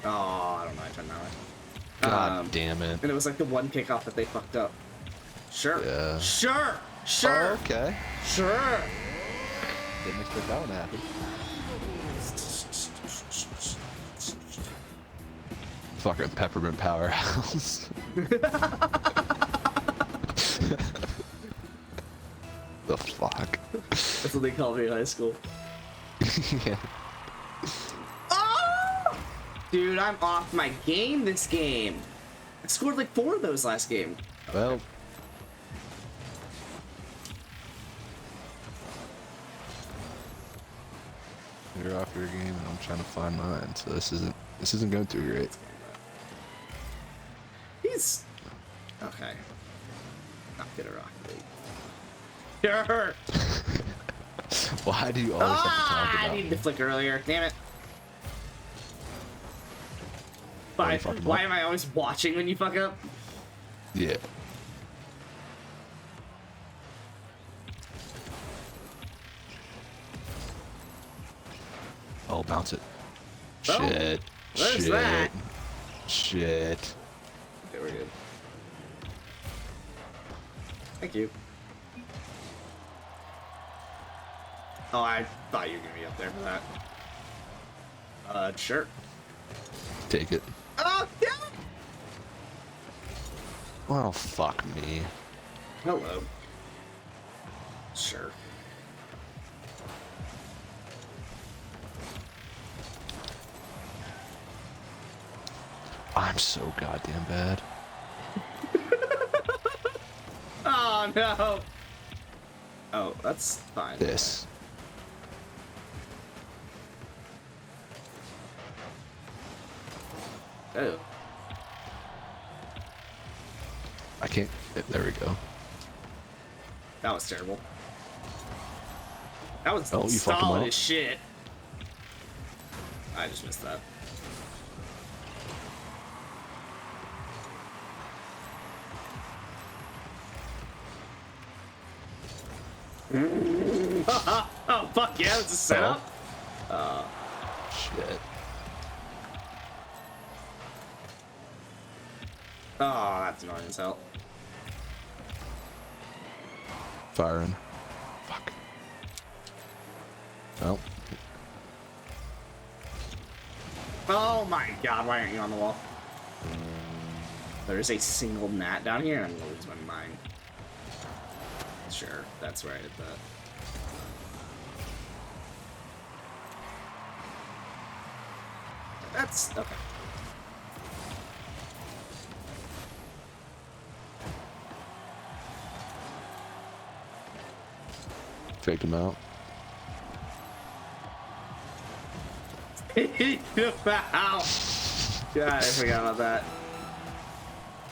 Oh, I don't know. I tried that way. God damn it. And it was like the one kickoff that they fucked up. Sure. Yeah. Sure. Sure. Oh, okay. Sure. Didn't expect that one to happen. Fucking peppermint powerhouse. The fuck? That's what they called me in high school. Yeah. Oh! Dude, I'm off my game this game. I scored like 4 of those last game. Well. You're off your game and I'm trying to find mine, so this isn't going too great. He's okay. Not good at Rocket League. Sure. Why do you always have to talk I about needed me? to flick earlier. Damn it. Why, you Why am I always watching when you fuck up? Yeah. Oh, bounce it. Oh, Shit. there's Shit. that. Shit. Okay, we're good. Thank you. Oh, I thought you were gonna be up there for that. Sure. Take it. Oh, yeah. Well, fuck me. Hello. Sure. I'm so goddamn bad. Oh no. Oh, that's fine. This. Oh. I can't. There we go. That was terrible. That was Oh, you fucked him solid up. as shit. I just missed that. Oh fuck yeah, it's a setup. Shit. Oh, that's annoying as hell. Firing. Fuck. Well. Oh my god, why aren't you on the wall? There is a single gnat down here, and I'm gonna lose my mind. Sure, that's where I did that. That's okay. Faked him out. Wow. God, I forgot about that.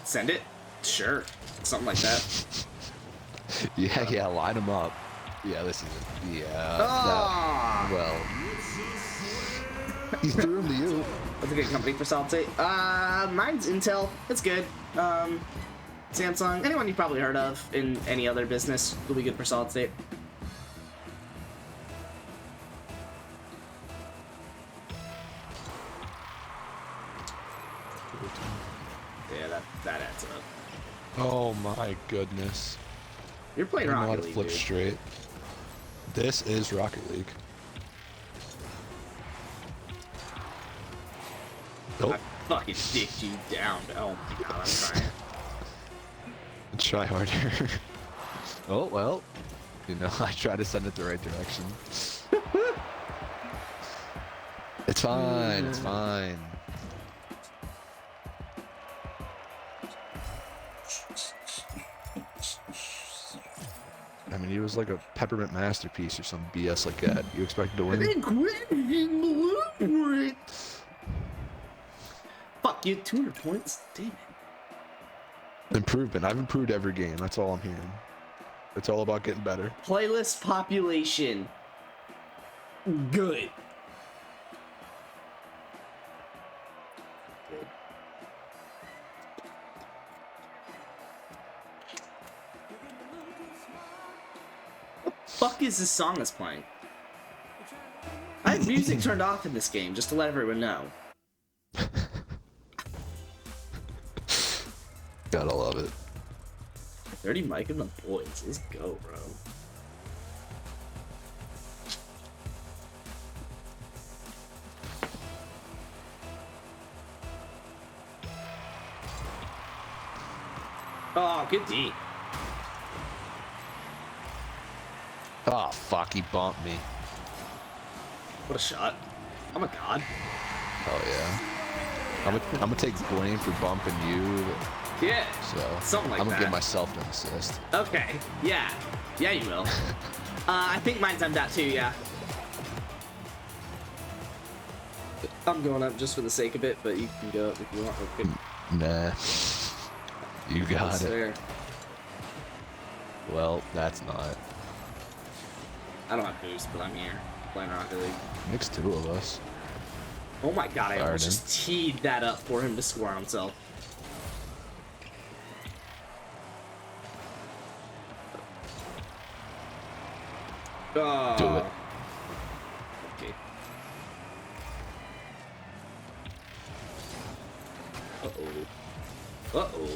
Send it? Sure. Something like that. Yeah, line him up. Yeah, this is it. Yeah. Oh. Well. He threw him to you. What's a good company for solid state? Mine's Intel. It's good. Samsung. Anyone you've probably heard of in any other business will be good for solid state. Yeah, that adds up. Oh my goodness. You're playing I don't know how Rocket to League, flip dude. straight. This is Rocket League. Nope. I fucking dicked you down. Oh my god, I'm trying. Try harder. Oh, well. You know, I try to send it the right direction. It's fine, it's fine. I mean, he was like a peppermint masterpiece or some BS like that. You expected to win? Fuck you, 200 points? Damn it. Improvement. I've improved every game. That's all I'm hearing. It's all about getting better. Playlist population. Good. What the fuck is this song that's playing? I have music turned off in this game, just to let everyone know. Gotta love it. Dirty Mike and the boys. Let's go, bro. Oh, good D. Oh, fuck. He bumped me. What a shot. Oh my god. Oh, yeah. I'm gonna take blame for bumping you. Yeah. So something like I'm gonna that. give myself an assist. Okay. Yeah. Yeah, you will. I think mine's timed out too, yeah. I'm going up just for the sake of it, but you can go up if you want. Okay. Nah. You got That's it. fair. Well, that's not. I don't have boost, but I'm here playing Rocket League. Makes two of us. Oh my god, I almost Arden. just teed that up for him to score on himself. Do it. Okay. Uh-oh. Uh-oh.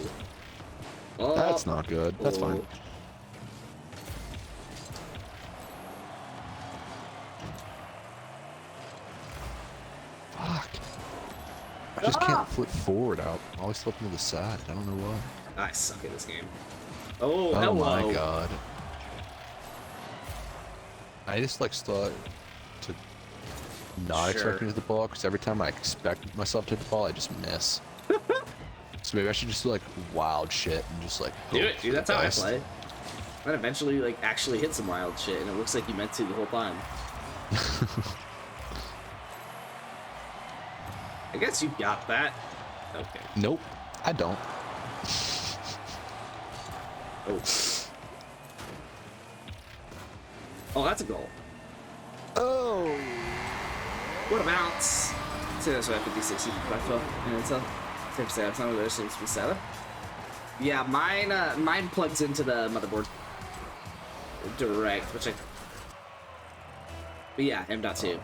Oh. That's not good. That's fine. Fuck. I just can't flip forward out. I'm always flipping to the side. I don't know why. I suck at this game. Oh, Oh hello. my god. I just like start to not expecting to hit the ball because every time I expect myself to hit the ball, I just miss. So maybe I should just do like wild shit and just like Do hope it, for dude. the That's how I best. play. Then eventually, like, actually hit some wild shit, and it looks like you meant to the whole time. I guess you got that. Okay. Nope, I don't. Oh. Oh, that's a goal. Oh. What a bounce. See, that's what 50, 60, 12, and it's a 57, some of those seems to be 7. Yeah, mine plugs into the motherboard direct, which I. But yeah, M.2. Oh,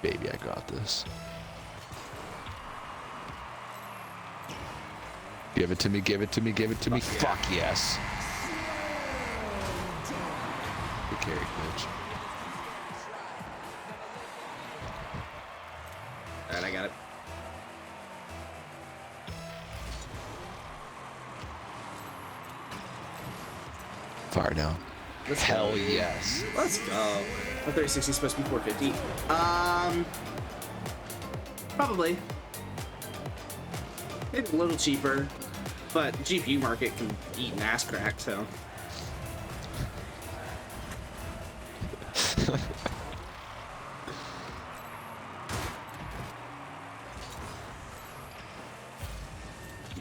baby, I got this. Give it to me, give it to me, give it to me. Fuck yes. Good carry, bitch. Alright, I got it. Fire down. Hell yes. Let's go. The 3060 is supposed to be 450. Probably. Maybe a little cheaper, but GPU market can eat an ass crack, so.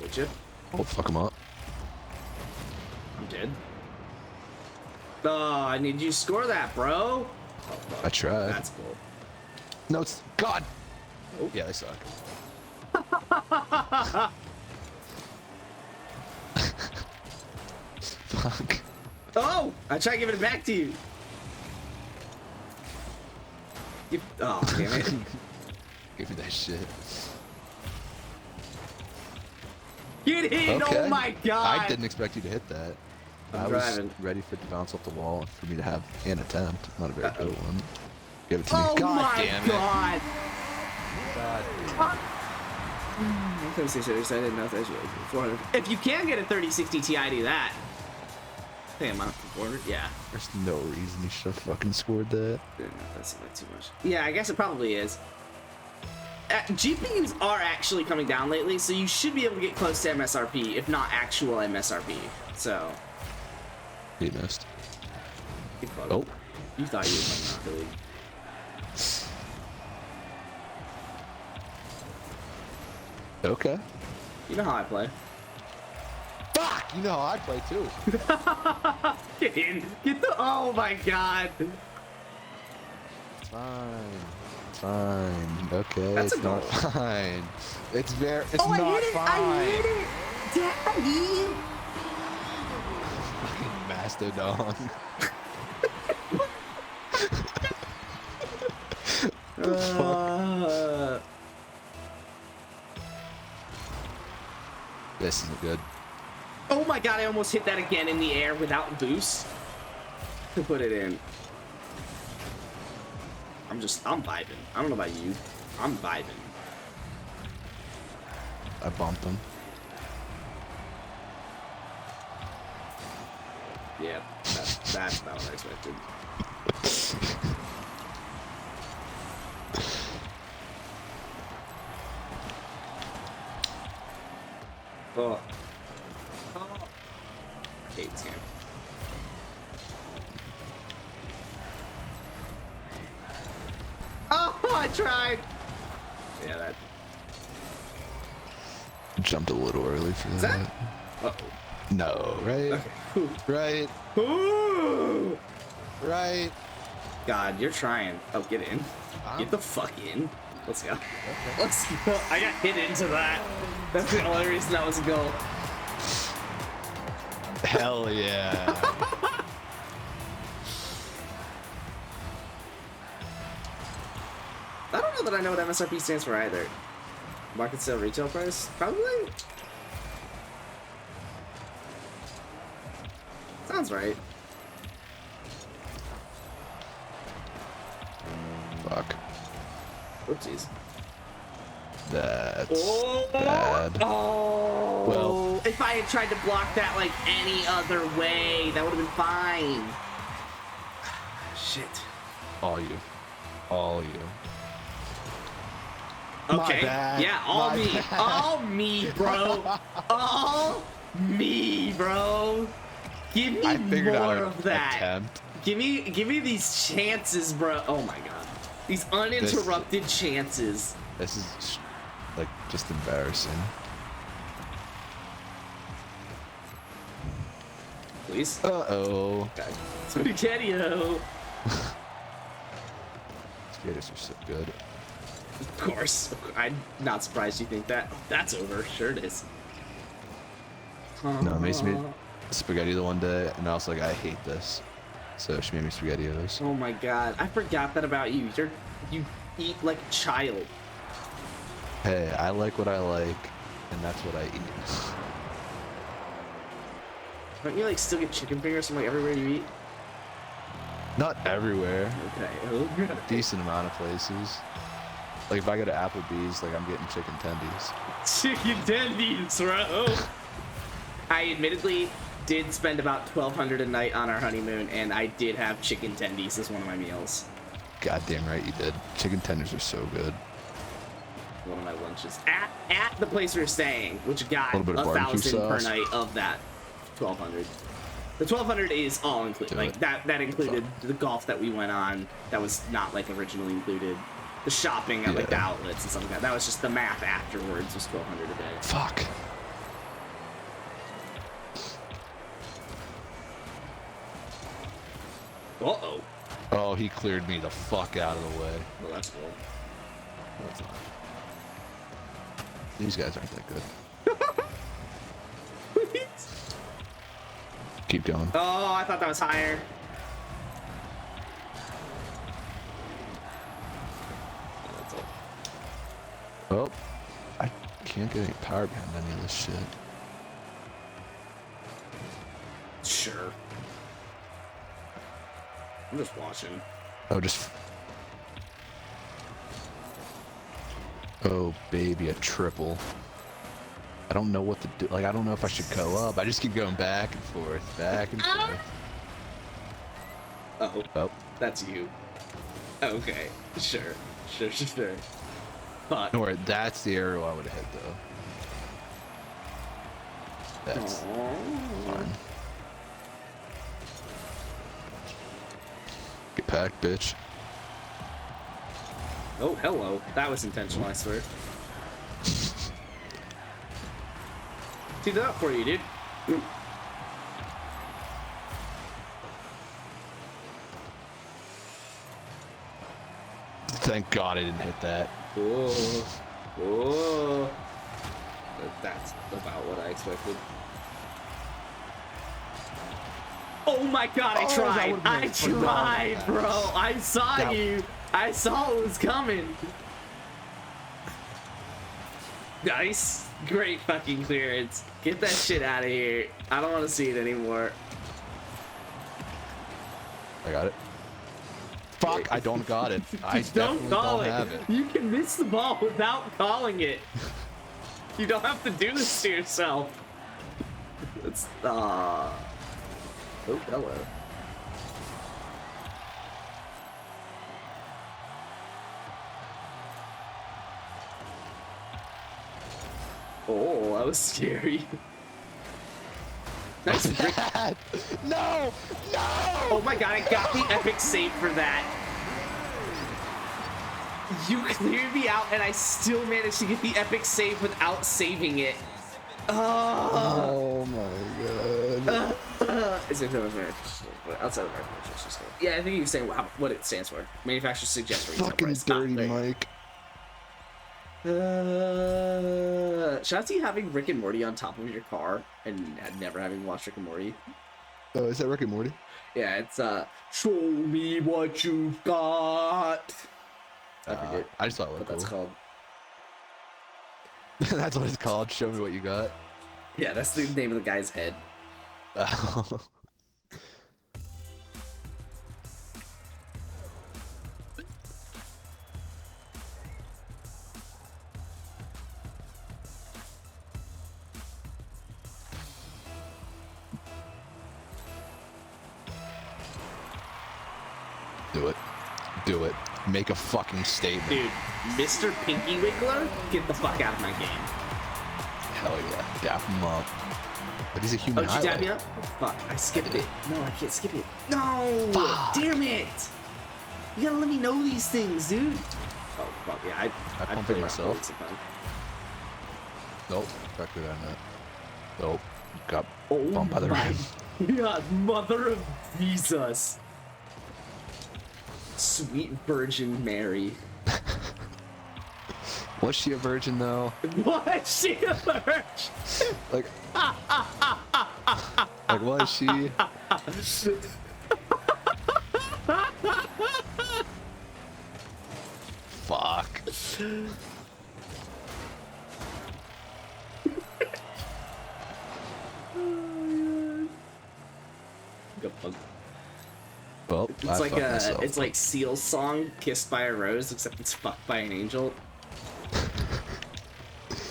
Would you? Oh, fuck him up. I'm dead. Oh, I need you to score that, bro. Oh, fuck. I tried. That's cool. No, it's God. Oh. Yeah, they suck. Fuck. Oh! I tried giving it back to you. Oh, damn it. Give me that shit. Get in! Oh my god! I didn't expect you to hit that. I'm I driving. was ready for it to bounce off the wall and for me to have an attempt. Not a very good one. Give it to me. Oh God my damn god! God. I didn't know if that was 400. If you can get a 3060 Ti, do that. I think I'm out for 400. Yeah. There's no reason you should have fucking scored that. Yeah, that seems like too much. Yeah, I guess it probably is. GPUs are actually coming down lately, so you should be able to get close to MSRP, if not actual MSRP. So. He missed. Oh. You thought you were playing Rocket League. Okay. You know how I play. Fuck! You know how I play too. Get in. Get the. Oh my god. It's fine. It's fine. Okay. That's it's a goal. not fine. It's very. It's I not hit it. fine. I hit it. Daddy. Fucking mastodon. This isn't good. Oh my god, I almost hit that again in the air without boost to put it in. I'm vibing. I don't know about you. I'm vibing. I bumped him. Yeah, that's not what I expected. Oh. I hate this game. Oh, I tried! Yeah, that. Jumped a little early for that. Is that? Uh-oh. No, right? Okay. Right. Ooh. Right. God, you're trying. Oh, get in. Get the fuck in. Let's go. Let's go. I got hit into that. That's the only reason that was a goal. Hell yeah. I don't know that I know what MSRP stands for either. Market sale retail price? Probably? Sounds right. Fuck. Oopsies. That's bad. Oh. Well, if I had tried to block that like any other way, that would have been fine. Shit. all you. All you. Okay. bad. Yeah, all My me. bad. All me, bro. All me, bro. Give me I figured out more an of that. attempt. Give me these chances, bro. Oh my god. These uninterrupted chances. This is like just embarrassing. Please. Uh-oh. Okay. Spaghetti-o. Spaghettis are so good. Of course. I'm not surprised you think that. That's over. Sure it is. No, Mace made spaghetti the one day, and I was like, I hate this. So she made me SpaghettiOs. Oh my god. I forgot that about you. You eat like a child. Hey, I like what I like, and that's what I eat. Don't you like still get chicken fingers from like everywhere you eat? Not everywhere. Okay. A decent amount of places. Like if I go to Applebee's, like I'm getting chicken tendies. Chicken tendies, bro. I admittedly did spend about $1,200 a night on our honeymoon, and I did have chicken tendies as one of my meals. Goddamn right you did. Chicken tenders are so good. One of my lunches at the place we were staying, which got A little bit of barbecue 1,000 per sauce. night of that 1,200. The 1,200 is all included. Like that included the golf that we went on. That was not like originally included. The shopping at like the outlets and stuff like that. That was just the math afterwards was 1,200 a day. Fuck. Uh-oh. Oh, he cleared me the fuck out of the way. Well, that's cool. That's not. These guys aren't that good. Keep going. Oh, I thought that was higher. Oh, I can't get any power behind any of this shit. Sure. I'm just watching. Oh, just. Oh, baby, a triple. I don't know what to do. Like, I don't know if I should go up. I just keep going back and forth, back and forth. Uh-oh. Oh. That's you. Okay. Sure. Sure. Fuck. No, worry, that's the arrow I would have hit, though. That's fine. Get packed, bitch. Oh, hello. That was intentional, I swear. See that up for you, dude. Thank God I didn't hit that. Whoa. That's about what I expected. Oh my god, I tried! I tried, bro! I saw you! I saw it was coming! Nice. Great fucking clearance. Get that shit out of here. I don't want to see it anymore. I got it. Fuck, I don't got it. I definitely don't have it. You can miss the ball without calling it. You don't have to do this to yourself. It's oh, hello. Oh, that was scary. Nice. No! Oh my god, I got the epic save for that. You cleared me out and I still managed to get the epic save without saving it. Oh my god. Is it outside of American? Yeah, I think he was saying what it stands for. Manufacturer suggests retail Fucking price. dirty There. Mike. Shout out to you having Rick and Morty on top of your car and never having watched Rick and Morty. Oh, is that Rick and Morty? Yeah, it's show me what you got. I forget. I just thought it what was that's cool. called. That's what it's called. Show me what you got. Yeah, that's the name of the guy's head. Do it. Do it. Make a fucking statement. Dude, Mr. Pinky Wiggler, get the fuck out of my game. Hell yeah. Dap him up. But he's a human Oh, did you dap highlight. me up? Oh, fuck, I skipped it. No, I can't skip it. No! Fuck. Damn it! You gotta let me know these things, dude. Oh, fuck, yeah, I pumped it myself. Nope. Back to that net. Nope. Got bumped by the rim. God, mother of Jesus. Sweet Virgin Mary. Was she a virgin though? Was she a virgin? Like was she? Fuck. Well, It's like it's like Seal's song, "Kissed by a Rose," except it's "Fucked by an Angel."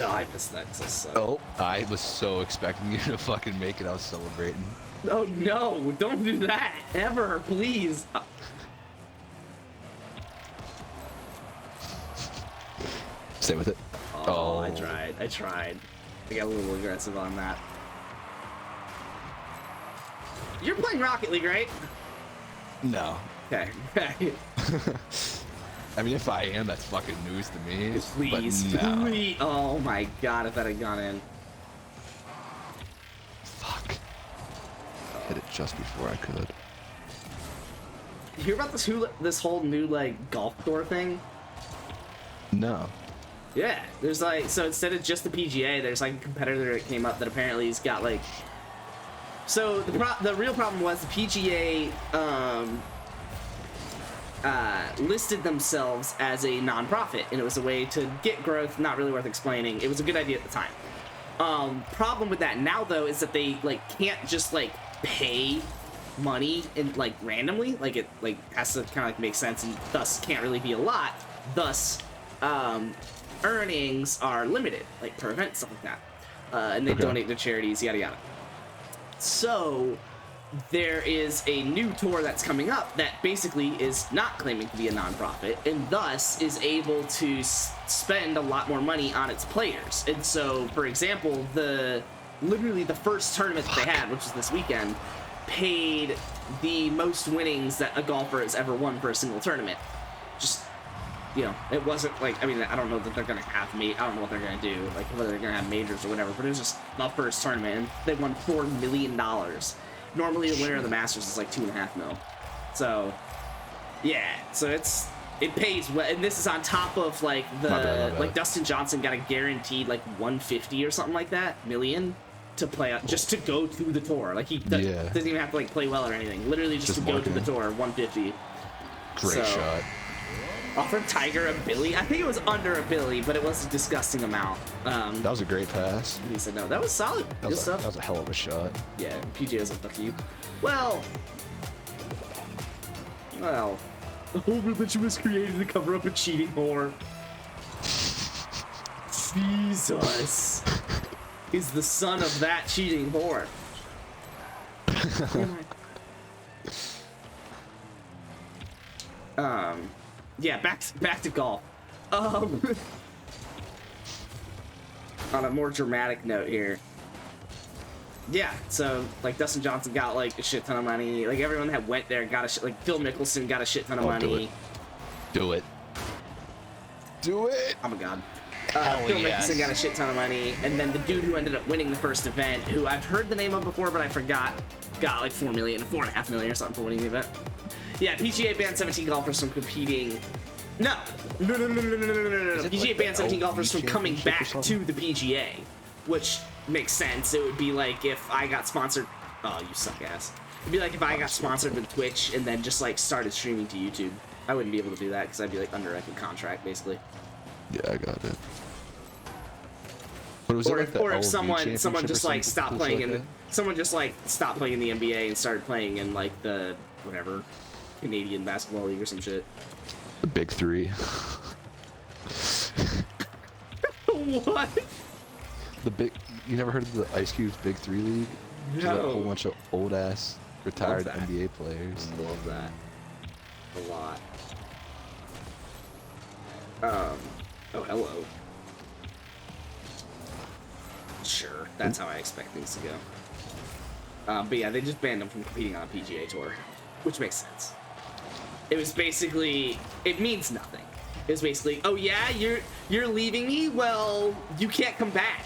Oh, I missed that. So Oh, I was so expecting you to fucking make it. I was celebrating. Oh no! Don't do that ever, please. Stay with it. Oh, I tried. I got a little aggressive on that. You're playing Rocket League, right? No. Okay. I mean, if I am, that's fucking news to me. Please, but no. please. Oh my god, if that had gone in. Fuck. Hit it just before I could. You hear about this whole new like golf tour thing? No. Yeah, there's like, so instead of just the PGA, there's like a competitor that came up that apparently has got like. So the real problem was the PGA listed themselves as a non-profit, and it was a way to get growth. Not really worth explaining. It was a good idea at the time. Problem with that now though is that they like can't just like pay money and like randomly. Like it like has to kind of like make sense, and thus can't really be a lot. Thus, earnings are limited, like per event, stuff like that, and they donate to charities, yada yada. So there is a new tour that's coming up that basically is not claiming to be a nonprofit, and thus is able to spend a lot more money on its players. And so, for example, literally the first tournament that they had, which was this weekend, paid the most winnings that a golfer has ever won for a single tournament. Just, you know, it wasn't like, I mean, I don't know that they're gonna have I don't know what they're gonna do, like whether they're gonna have majors or whatever, but it was just the first tournament, and they won $4 million. Normally the winner of the Masters is like $2.5 million. So, yeah, so it pays well, and this is on top of like like Dustin Johnson got a guaranteed like 150 or something like that million to play out, just to go to the tour. Like he doesn't even have to like play well or anything. Literally just to go to the tour, 150. Great shot. Offered Tiger a Billy. I think it was under a Billy, but it was a disgusting amount. That was a great pass. He said no. That was solid. That Good stuff. was a hell of a shot. Yeah, PGA's like, fuck you. Well, the whole religion was created to cover up a cheating whore. Jesus is the son of that cheating whore. Yeah, back to golf. On a more dramatic note here. Yeah, so like Dustin Johnson got like a shit ton of money. Like everyone that went there got a shit. Like Phil Mickelson got a shit ton of money. Do it. Do it. Oh my god. Phil Mickelson got a shit ton of money, and then the dude who ended up winning the first event, who I've heard the name of before, but I forgot, got like 4.5 million or something for winning the event. Yeah, PGA banned 17 golfers from competing. No. PGA banned 17 golfers from coming back to the PGA, which makes sense. It would be like if I got sponsored. Oh, you suck ass. It'd be like if I got sponsored with Twitch and then just like started streaming to YouTube. I wouldn't be able to do that because I'd be like under a contract basically. Yeah, I got it. But was Or it if, like the or if LV someone championship just or like something stopped cool playing like in that? someone just like stopped playing in the NBA and started playing in like the whatever Canadian Basketball League or some shit. The Big Three. What? The big. You never heard of the Ice Cube's Big Three League? Which is like a whole No. bunch of old ass retired that. NBA players. Love that a lot. Oh, hello. Sure, that's how I expect things to go. But yeah, they just banned him from competing on a PGA Tour, which makes sense. It was basically, it means nothing. It was basically, oh yeah, you're leaving me? Well, you can't come back.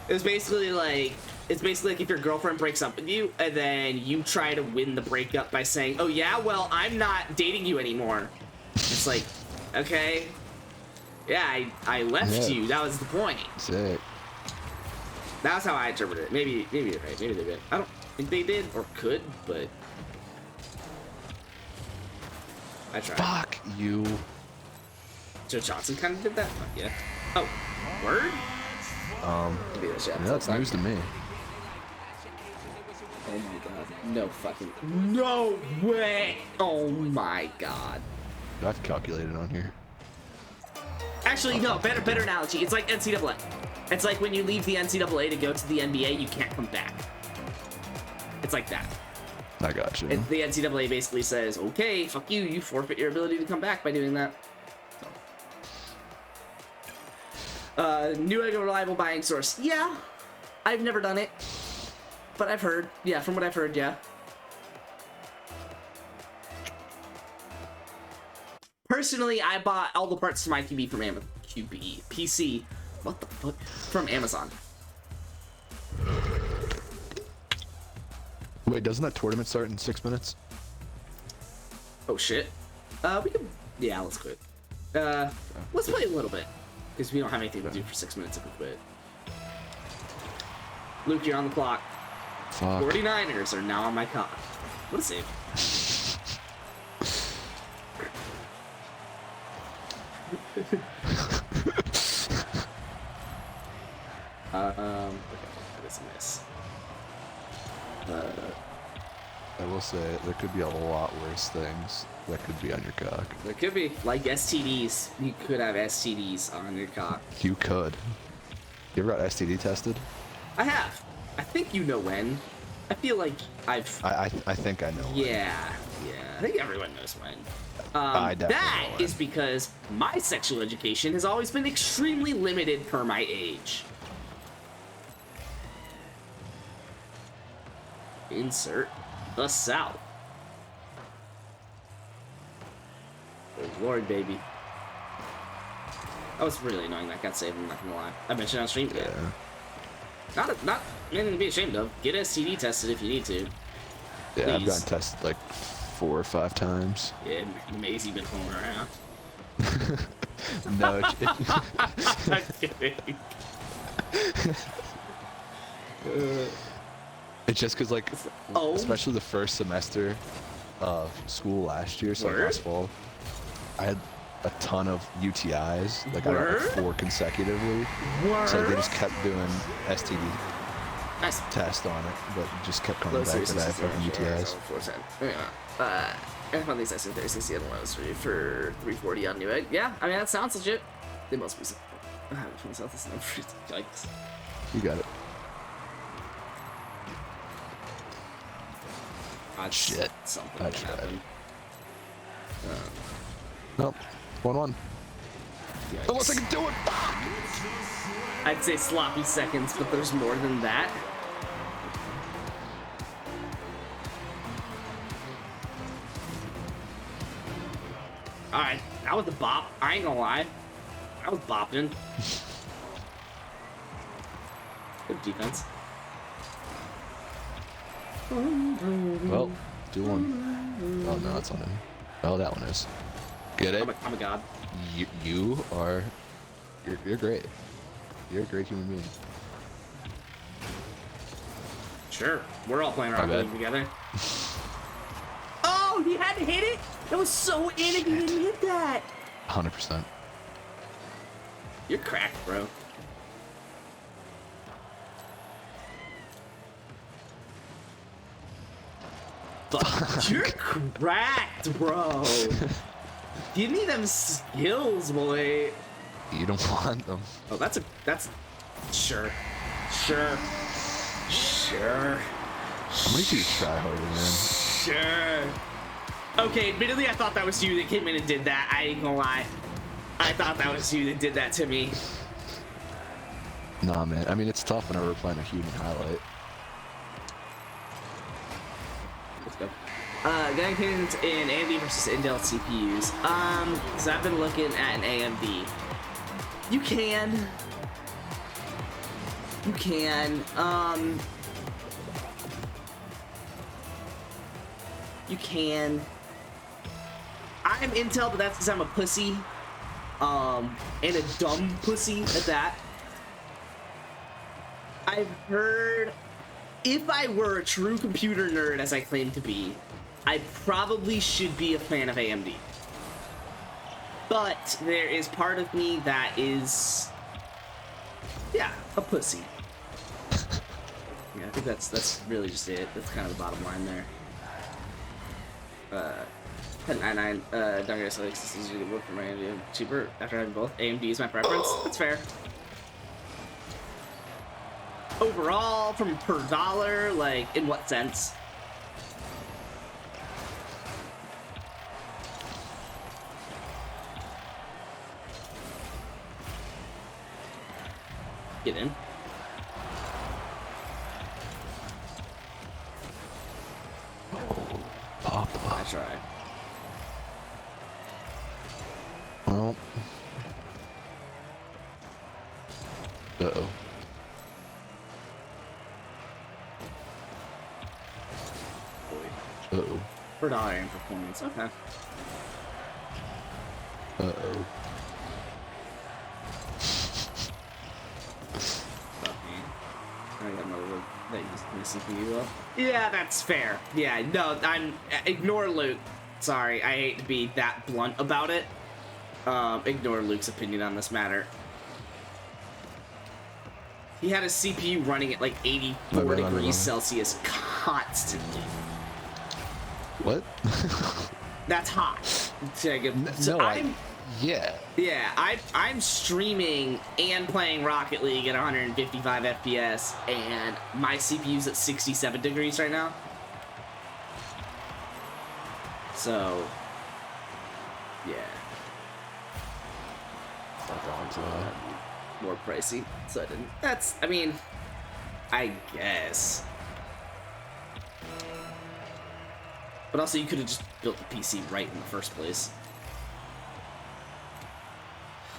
It was basically like, it's basically like if your girlfriend breaks up with you and then you try to win the breakup by saying, oh yeah, well, I'm not dating you anymore. It's like, okay. Yeah, I left you. That was the point. Sick. That's how I interpreted it. Maybe you're right. Maybe they did. I don't think they did or could, but I tried. Fuck you. Joe Johnson kind of did that. Fuck yeah. Oh, word? Maybe that's That's news to me. Oh my god. No fucking. No way. Oh my god. Do I have calculated on here? Actually, no. Better analogy. It's like NCAA. It's like when you leave the NCAA to go to the NBA, you can't come back. It's like that. I got you. And the NCAA basically says, okay, fuck you, you forfeit your ability to come back by doing that. Newegg a reliable buying source. Yeah, I've never done it, but I've heard. Yeah, from what I've heard, yeah. Personally, I bought all the parts to my QB from Amazon. PC. What the fuck? From Amazon. Wait, doesn't that tournament start in 6 minutes? Oh shit. We can. Yeah, let's quit. Let's play a little bit because we don't have anything to do for 6 minutes if we quit. Luke, you're on the clock. Fuck. 49ers are now on my cock. What a save. Okay, that is a miss. I will say there could be a lot worse things that could be on your cock. There could be, like STDs. You could have STDs on your cock. You could. You ever got STD tested? I have. I think you know when. I feel like I've. I think I know. Yeah. I think everyone knows when. I definitely That know when. is because my sexual education has always been extremely limited per my age. Insert the South. Oh Lord, baby. That was really annoying that got saved, I'm not gonna lie. I mentioned on stream today. Not anything to be ashamed of. Get STD tested if you need to. Yeah, I've Please. gotten tested like 4 or 5 times. Yeah, Maisie been fooling around. No, I'm kidding. it's just because, like, Oh. especially the first semester of school last year, so like Word? last fall, I had a ton of UTIs. Like, I got Word? like 4 consecutively. So they just kept doing STD Nice. test on it, but just kept coming back to that fucking UTIs. I found these nice and 360 on Lowe's for 340 on Newegg. Yeah, I mean, that sounds legit. They must be. Yikes. You got it. Shit. Something I can tried. happen. Nope. 1-1. Yikes. Unless I can do it. I'd say sloppy seconds, but there's more than that. Alright, that was a bop. I ain't gonna lie. I was bopping. Good defense. Well, 2-1. Oh no, it's on him. Oh, that one is. Get it? I'm a god. You are. You're great. You're a great human being. Sure, we're all playing My Rocket bad. League together. Oh, he had to hit it. That was so in it. He didn't hit that. 100%. You're cracked, bro. You're cracked, bro. Give me them skills, boy. You don't want them. Oh, that's sure. How many do you try harder, man? Sure. Okay, admittedly, I thought that was you that came in and did that. I ain't gonna lie. I thought that was you that did that to me. Nah, man. I mean, it's tough whenever we're playing a human highlight. Let's go. Getting opinions in AMD versus Intel CPUs. Because I've been looking at an AMD. You can. I'm Intel, but that's because I'm a pussy. And a dumb pussy at that. I've heard, if I were a true computer nerd as I claim to be, I probably should be a fan of AMD. But there is part of me that is, yeah, a pussy. Yeah, I think that's really just it. That's kind of the bottom line there. 1099, don't get so this is really work for my AMD. Cheaper after having both. AMD is my preference. That's fair. Overall, from per dollar, like, in what sense? Get in. Papa. I try. Well. Uh-oh. Uh-oh. Per dollar in performance. Okay. Uh-oh. I got another word that used to CPU up. Yeah, that's fair. Yeah, no, ignore Luke. Sorry, I hate to be that blunt about it. Ignore Luke's opinion on this matter. He had a CPU running at like 84 degrees Celsius constantly. What? That's hot. Yeah. Yeah, I'm streaming and playing Rocket League at 155 FPS, and my CPU's at 67 degrees right now. So, yeah. More pricey, so I didn't. I mean, I guess. But also, you could have just built the PC right in the first place.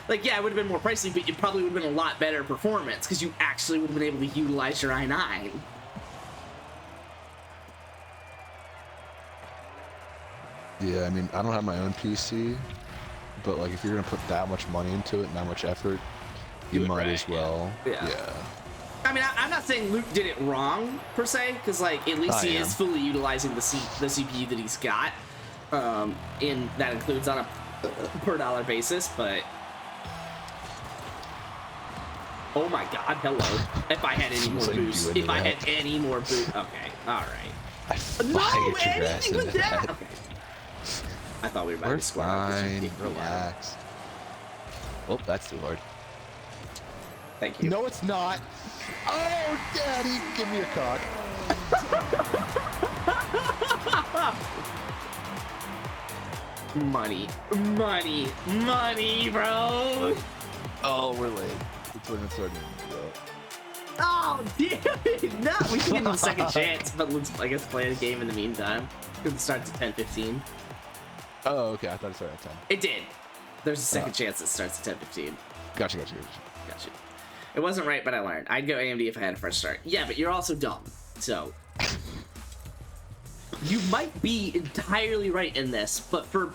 Like, yeah, it would have been more pricey, but it probably would have been a lot better performance because you actually would have been able to utilize your i9. Yeah, I mean, I don't have my own PC, but like, if you're gonna put that much money into it and that much effort, you might as well. Yeah. Yeah. I mean, I'm not saying Luke did it wrong per se, because like at least he is fully utilizing the CPU that he's got. And that includes on a per dollar basis, but. Oh my God! Hello. If I had any more boost, if I had any more boost, okay, all right. No, anything with that. Okay. I thought we were about to square fine. Relax. Oh, that's too hard. Thank you. No, it's not. Oh, Daddy, give me your cock. Money, bro. Oh, we're late. The tournament's starting. Oh, damn it! No, we can give him a second chance, but let's, I guess, play the game in the meantime. Because it starts at 10:15. Oh, okay. I thought it started at 10. It did. There's a second chance it starts at 10:15. Gotcha. It wasn't right, but I learned. I'd go AMD if I had a fresh start. Yeah, but you're also dumb, so you might be entirely right in this, but for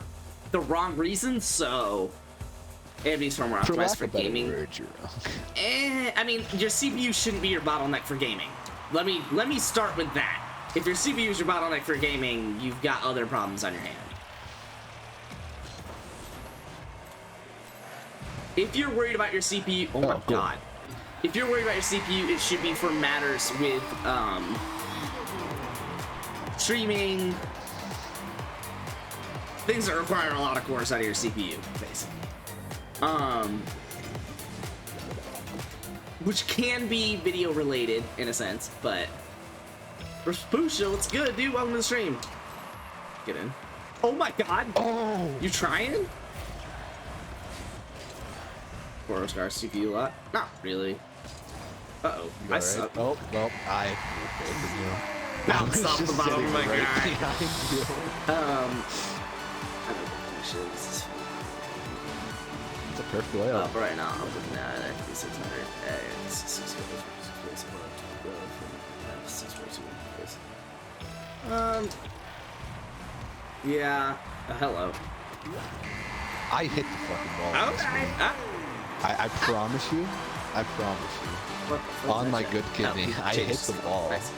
the wrong reasons. So AMD's far more optimized for gaming. I mean, your CPU shouldn't be your bottleneck for gaming. Let me start with that. If your CPU is your bottleneck for gaming, you've got other problems on your hand. If you're worried about your CPU, oh my god. If you're worried about your CPU, it should be for matters with streaming, things that require a lot of cores out of your CPU, basically. Which can be video related in a sense, but for Spoosha, it's good, dude. Welcome to the stream. Get in. Oh my god. Oh, you trying? 4-star CPU a lot? Not really. Uh-oh. I suck. Oh, well, I bounced off the bottom of my guy. I don't know. It's a perfect layout. Right now, I'm looking at it. 600. Yeah. Hello. I hit the fucking ball. Okay. I promise you. I promise you. On my good kidney, I hit the ball. Nice.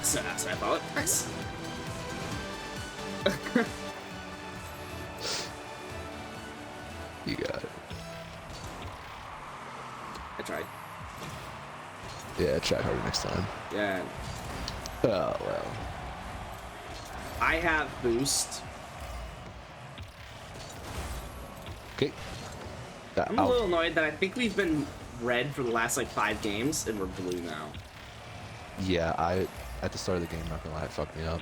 So that's what I thought. Nice. You got it. I tried. Yeah, try harder next time. Yeah. Oh, well. I have boost. Okay. I'm a little annoyed that I think we've been red for the last like 5 games and we're blue now. Yeah, at the start of the game, not gonna lie, it fucked me up.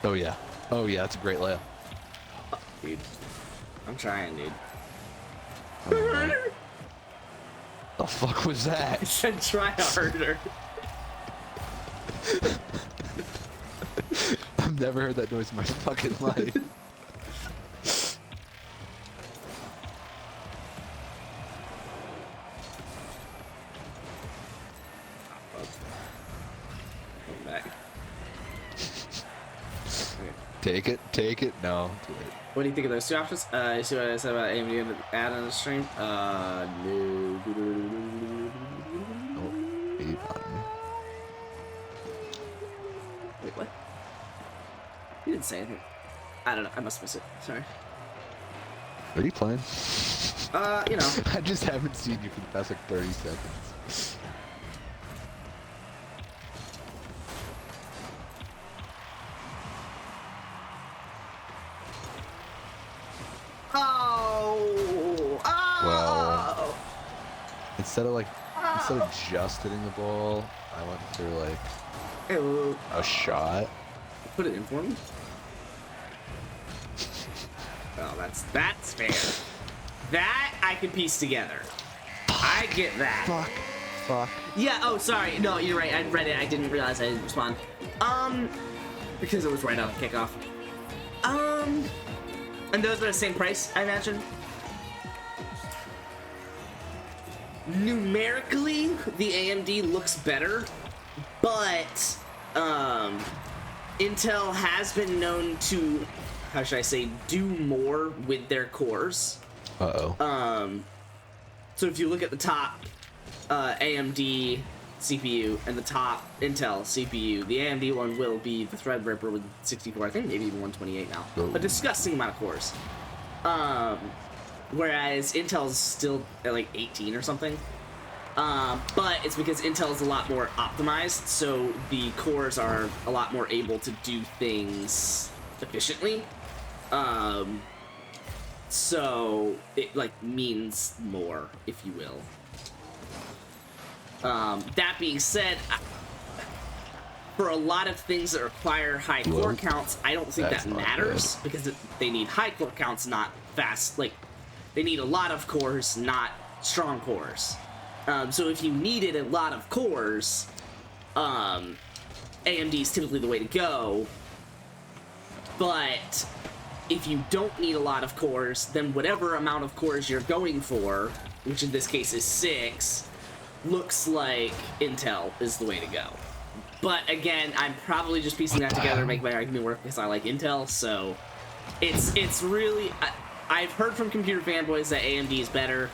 Oh yeah. Oh yeah, that's a great layup. Dude. I'm trying, dude. The fuck was that? I said try harder. I've never heard that noise in my fucking life. Take it. No, do it. What do you think of those 2 options? You see what I said about AMD and add on the stream? No. Oh, you got me. Wait, what? You didn't say anything. I don't know. I must miss it. Sorry. What are you playing? You know. I just haven't seen you for the past like 30 seconds. Well, instead of just hitting the ball, I went through like a shot. Put it in for me. Oh, that's fair. That I can piece together. I get that. Fuck. Yeah. Oh, sorry. No, you're right. I read it. I didn't realize I didn't respond. Because it was right on the kickoff. And those are the same price, I imagine. Numerically, the AMD looks better, but Intel has been known to, how should I say, do more with their cores. Uh-oh. So if you look at the top AMD CPU and the top Intel CPU, the AMD one will be the Threadripper with 64, I think maybe even 128 now. Ooh. A disgusting amount of cores. Whereas Intel's still at like 18 or something. But it's because Intel's a lot more optimized, so the cores are a lot more able to do things efficiently. So it like means more, if you will. That being said, for a lot of things that require high core counts, I don't think that matters because they need high core counts, not fast. Like, they need a lot of cores, not strong cores. So if you needed a lot of cores, AMD is typically the way to go. But if you don't need a lot of cores, then whatever amount of cores you're going for, which in this case is 6, looks like Intel is the way to go. But again, I'm probably just piecing that together to make my argument work because I like Intel, so it's really... I've heard from computer fanboys that AMD is better.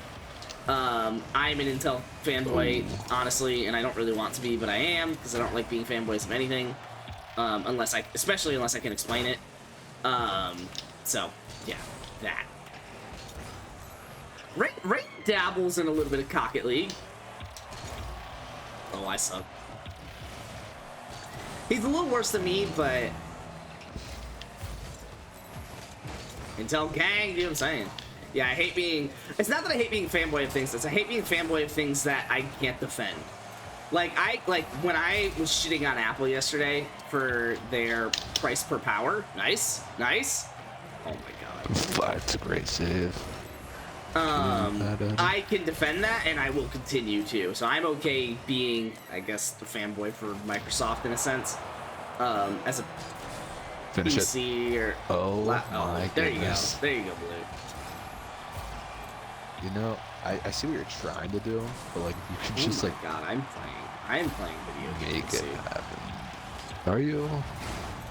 I'm an Intel fanboy, honestly, and I don't really want to be, but I am, because I don't like being fanboys of anything, especially unless I can explain it. So, yeah, that. Ray dabbles in a little bit of Rocket League. Oh, I suck. He's a little worse than me, but... Intel gang, you know what I'm saying? Yeah, I hate being... It's not that I hate being fanboy of things, it's I hate being fanboy of things that I can't defend. Like, when I was shitting on Apple yesterday for their price per power, nice. Oh my god. That's a great save. I can defend that, and I will continue to. So I'm okay being, I guess, the fanboy for Microsoft in a sense. As a Finish PC it. or... Oh my there goodness. you go. There you go, Blue. You know, I see what you're trying to do, but like you can just oh my god, I am playing video games. Make it happen. Are you?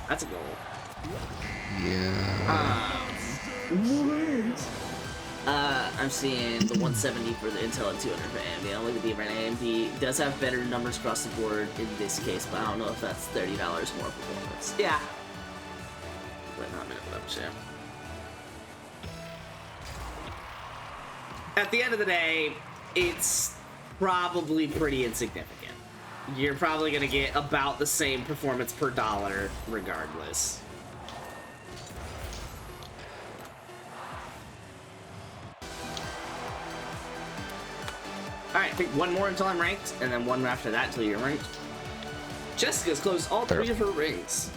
That's a goal. Yeah. I'm seeing the 170 for the Intel and 200 for AMD. I'll look at the right. AMD does have better numbers across the board in this case, but I don't know if that's $30 more performance. Yeah. But not a minute, what up, share. At the end of the day, it's probably pretty insignificant. You're probably going to get about the same performance per dollar regardless. Alright, I think one more until I'm ranked, and then one after that until you're ranked. Jessica's closed all 3 of her rings.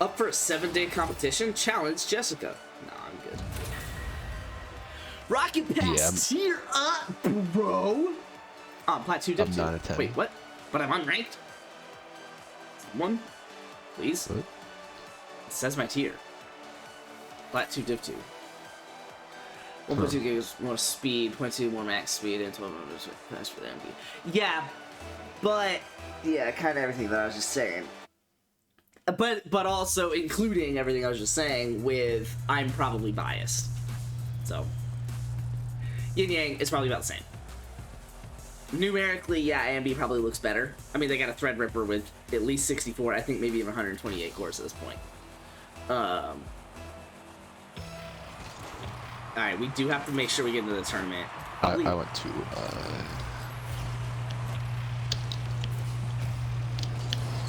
Up for a 7-day competition? Challenge Jessica. No, I'm good. Rocket Pass tier up, bro! Oh, Plat 2 Div 2. I'm 9/10. Wait, what? But I'm unranked? One, please. What? It says my tier. Plat 2 Div 2. 1.2 gigs more speed, 0.2 more max speed, and 12 more fast for the MD. Yeah, but yeah, kind of everything that I was just saying. But also including everything I was just saying with I'm probably biased. So yin yang is probably about the same. Numerically, yeah, AMD probably looks better. I mean, they got a Threadripper with at least 64, I think maybe even 128 cores at this point. Alright, we do have to make sure we get into the tournament. I went to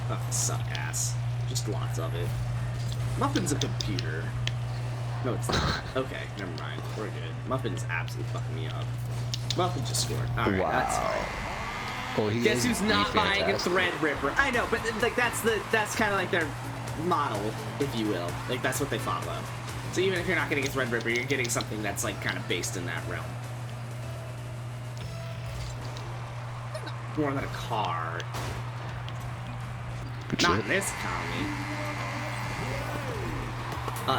Oh, suck ass. Just lots of it. Muffin's a computer. No, it's not. Okay, never mind. We're good. Muffin's absolutely fucking me up. Muffin just scored. Alright, that's fine. Well, guess who's not buying a Threadripper? I know, but like that's kind of like their model, if you will. Like that's what they follow. So even if you're not getting a Threadripper, you're getting something that's like kind of based in that realm. More than a car. Good not shit. in this economy.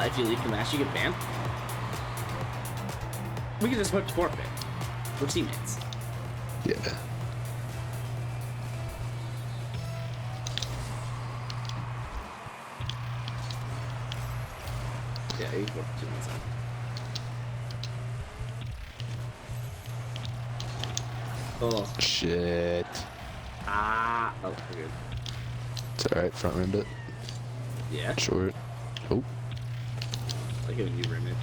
If you leave the match, you get banned. We can just vote to forfeit. We're teammates. Yeah. Yeah, you vote for 2 minutes. Oh. Shit. Ah. Oh, we're good. It's alright, front rimmed it. Yeah. Short. Oh. I like it when you rim it.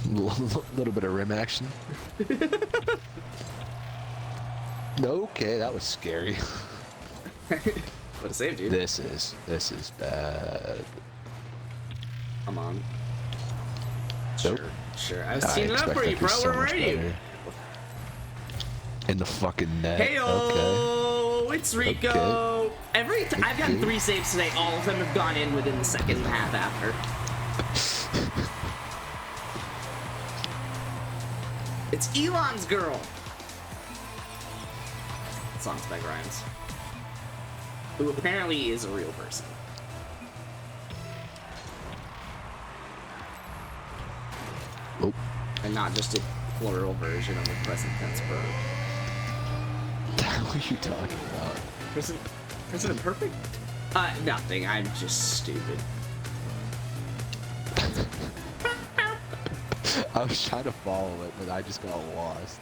A little bit of rim action. Okay, that was scary. What a save, dude. This is bad. Come on. Nope. Sure. I was teeing it up for you, bro. Where were you? In the fucking net. Heyo! Okay. It's Rico. Okay. I've gotten 3 saves today. All of them have gone in within the second half after. It's Elon's girl. That song's by Grimes, who apparently is a real person. Oh. And not just a plural version of a present tense verb. What are you talking about? Present perfect? Nothing. I'm just stupid. I was trying to follow it, but I just got lost.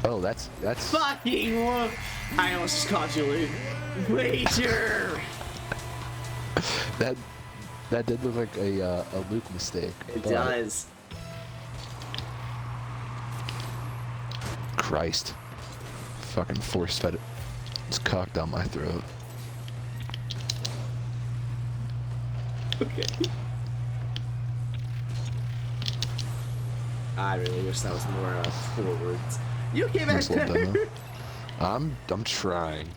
Oh, that's. Fucking look! I almost just caught you, Luke. Wager! That did look like a Luke mistake. It does. Christ. Fucking force fed it. It's cocked down my throat. Okay. I really wish that was more forwards. You came back there. I'm trying.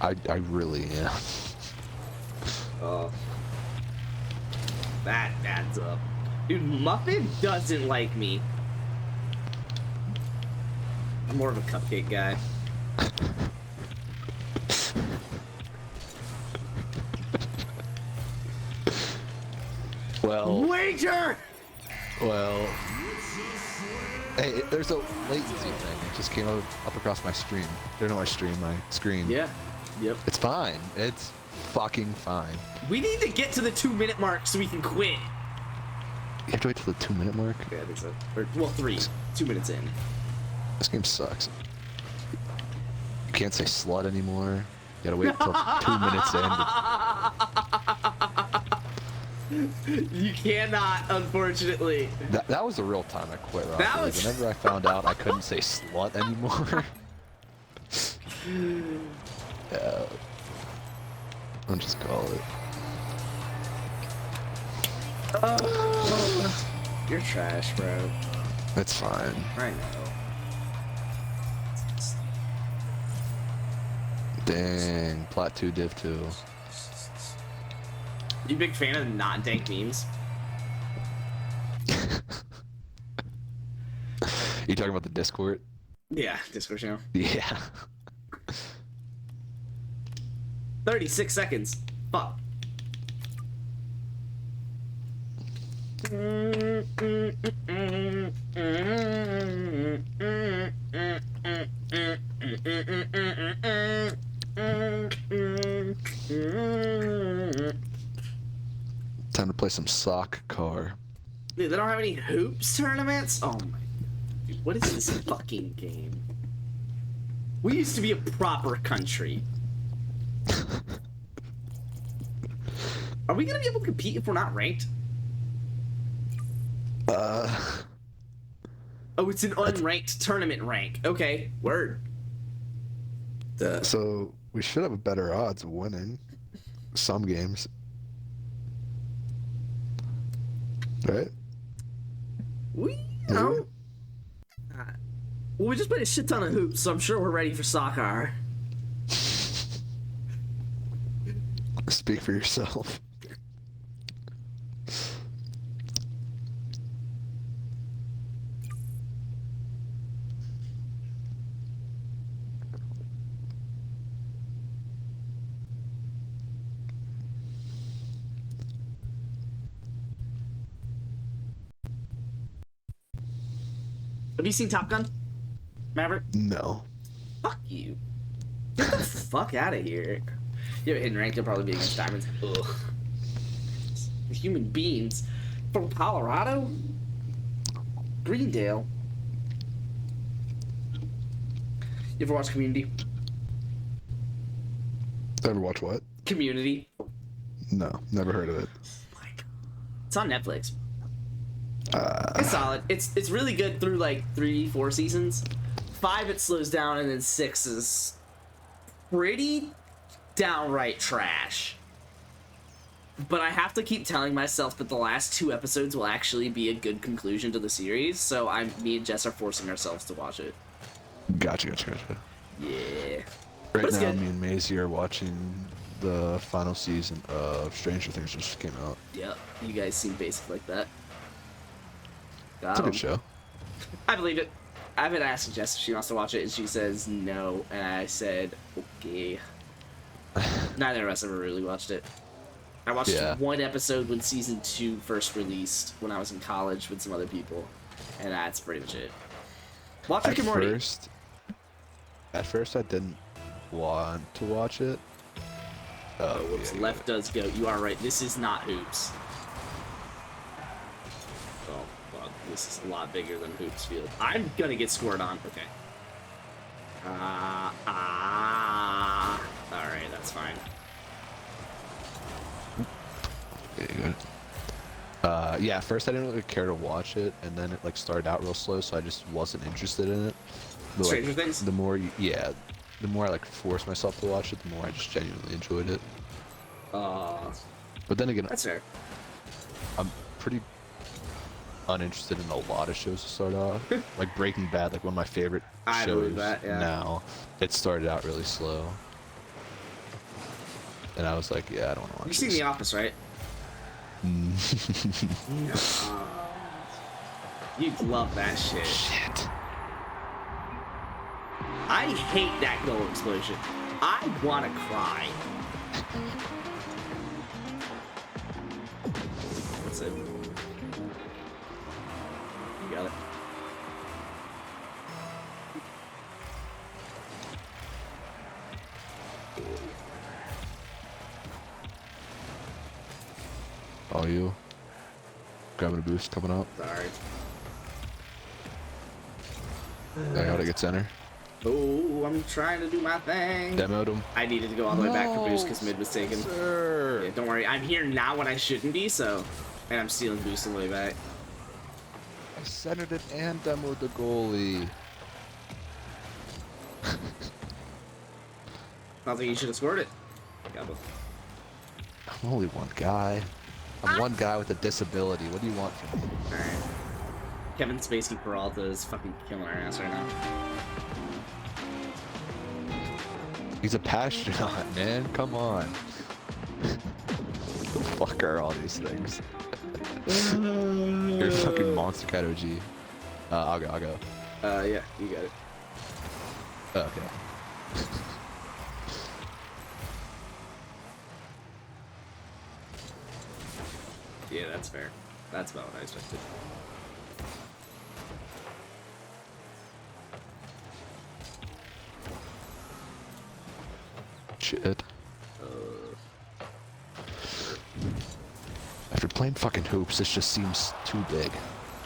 I really am. Oh. That adds up. Dude, Muffin doesn't like me. I'm more of a cupcake guy. Well. Wager! Well. Hey, there's a latency thing. It just came up across my stream. They're not my stream, my screen. Yeah. Yep. It's fine. It's fucking fine. We need to get to the 2-minute mark so we can quit. You have to wait till the 2-minute mark? Yeah, I think so. Or, well, 3. 2 minutes in. This game sucks. You can't say slut anymore. You gotta wait until 2 minutes in. You cannot, unfortunately. That was the real time I quit, Rocky. That was... Whenever I found out I couldn't say slut anymore. I'll just call it. Oh, you're trash, bro. It's fine. I know. Dang, Plat 2 Div 2. You a big fan of not dank memes? You talking about the Discord? Yeah, Discord channel. Yeah. 36 seconds. Fuck. Time to play some sock car. Dude, they don't have any hoops tournaments? Oh my. Dude, what is this fucking game? We used to be a proper country. Are we gonna be able to compete if we're not ranked? Oh, it's an unranked tournament rank. Okay, word. So we should have a better odds of winning some games, right? We know. Well, we just played a shit ton of hoops, so I'm sure we're ready for soccer. Speak for yourself. Have you seen Top Gun? Maverick? No. Fuck you. Get the fuck out of here. You have a hidden rank, you'll probably be against diamonds. Ugh. Human beings from Colorado? Greendale. You ever watch Community? Ever watch what? Community. No, never heard of it. It's on Netflix. It's solid. It's really good through like 3-4 seasons. 5 it slows down, and then 6 is pretty downright trash. But I have to keep telling myself that the last 2 episodes will actually be a good conclusion to the series, so me and Jess are forcing ourselves to watch it. Gotcha. Yeah. Right now, me and Maisie are watching the final season of Stranger Things, which just came out. Yep, you guys seem basic like that. It's a good show. I believe it. I've been asking Jess if she wants to watch it, and she says no, and I said, okay. Neither of us ever really watched it. I watched one episode when season 2 first released when I was in college with some other people, and that's pretty much it. Watch Rick and Morty. At first, I didn't want to watch it. Oh, whoops. Left does go. You are right. This is not Hoops. Oh, well, this is a lot bigger than Hoops Field. I'm gonna get scored on. Okay. Alright, that's fine. Yeah, at first I didn't really care to watch it, and then it like started out real slow, so I just wasn't interested in it. But, Stranger like, Things? The more I like forced myself to watch it, the more I just genuinely enjoyed it. But then again, that's fair. I'm pretty uninterested in a lot of shows to start off. Like Breaking Bad, like one of my favorite shows now. It started out really slow. And I was like, yeah, I don't want to watch You've seen The Office, right? You'd love that shit. Shit. I hate that goal explosion. I want to cry. That's it. You got it. All you. Grabbing a boost coming up. Sorry. I gotta get center. Oh, I'm trying to do my thing. Demoed him. I needed to go all the way back for boost because mid was taken. Sir. Yeah, don't worry, I'm here now when I shouldn't be, so... And I'm stealing boost on the way back. I centered it and demoed the goalie. I don't think you should have scored it. I'm only one guy. I'm one guy with a disability. What do you want from me? Alright. Kevin Spacey Peralta is fucking killing our ass right now. He's a pastronaut, man. Come on. The fuck are all these things? You're a fucking monster cat OG. I'll go. Yeah, you got it. Okay. Yeah, that's fair. That's about what I expected. Shit. After playing fucking hoops, this just seems too big.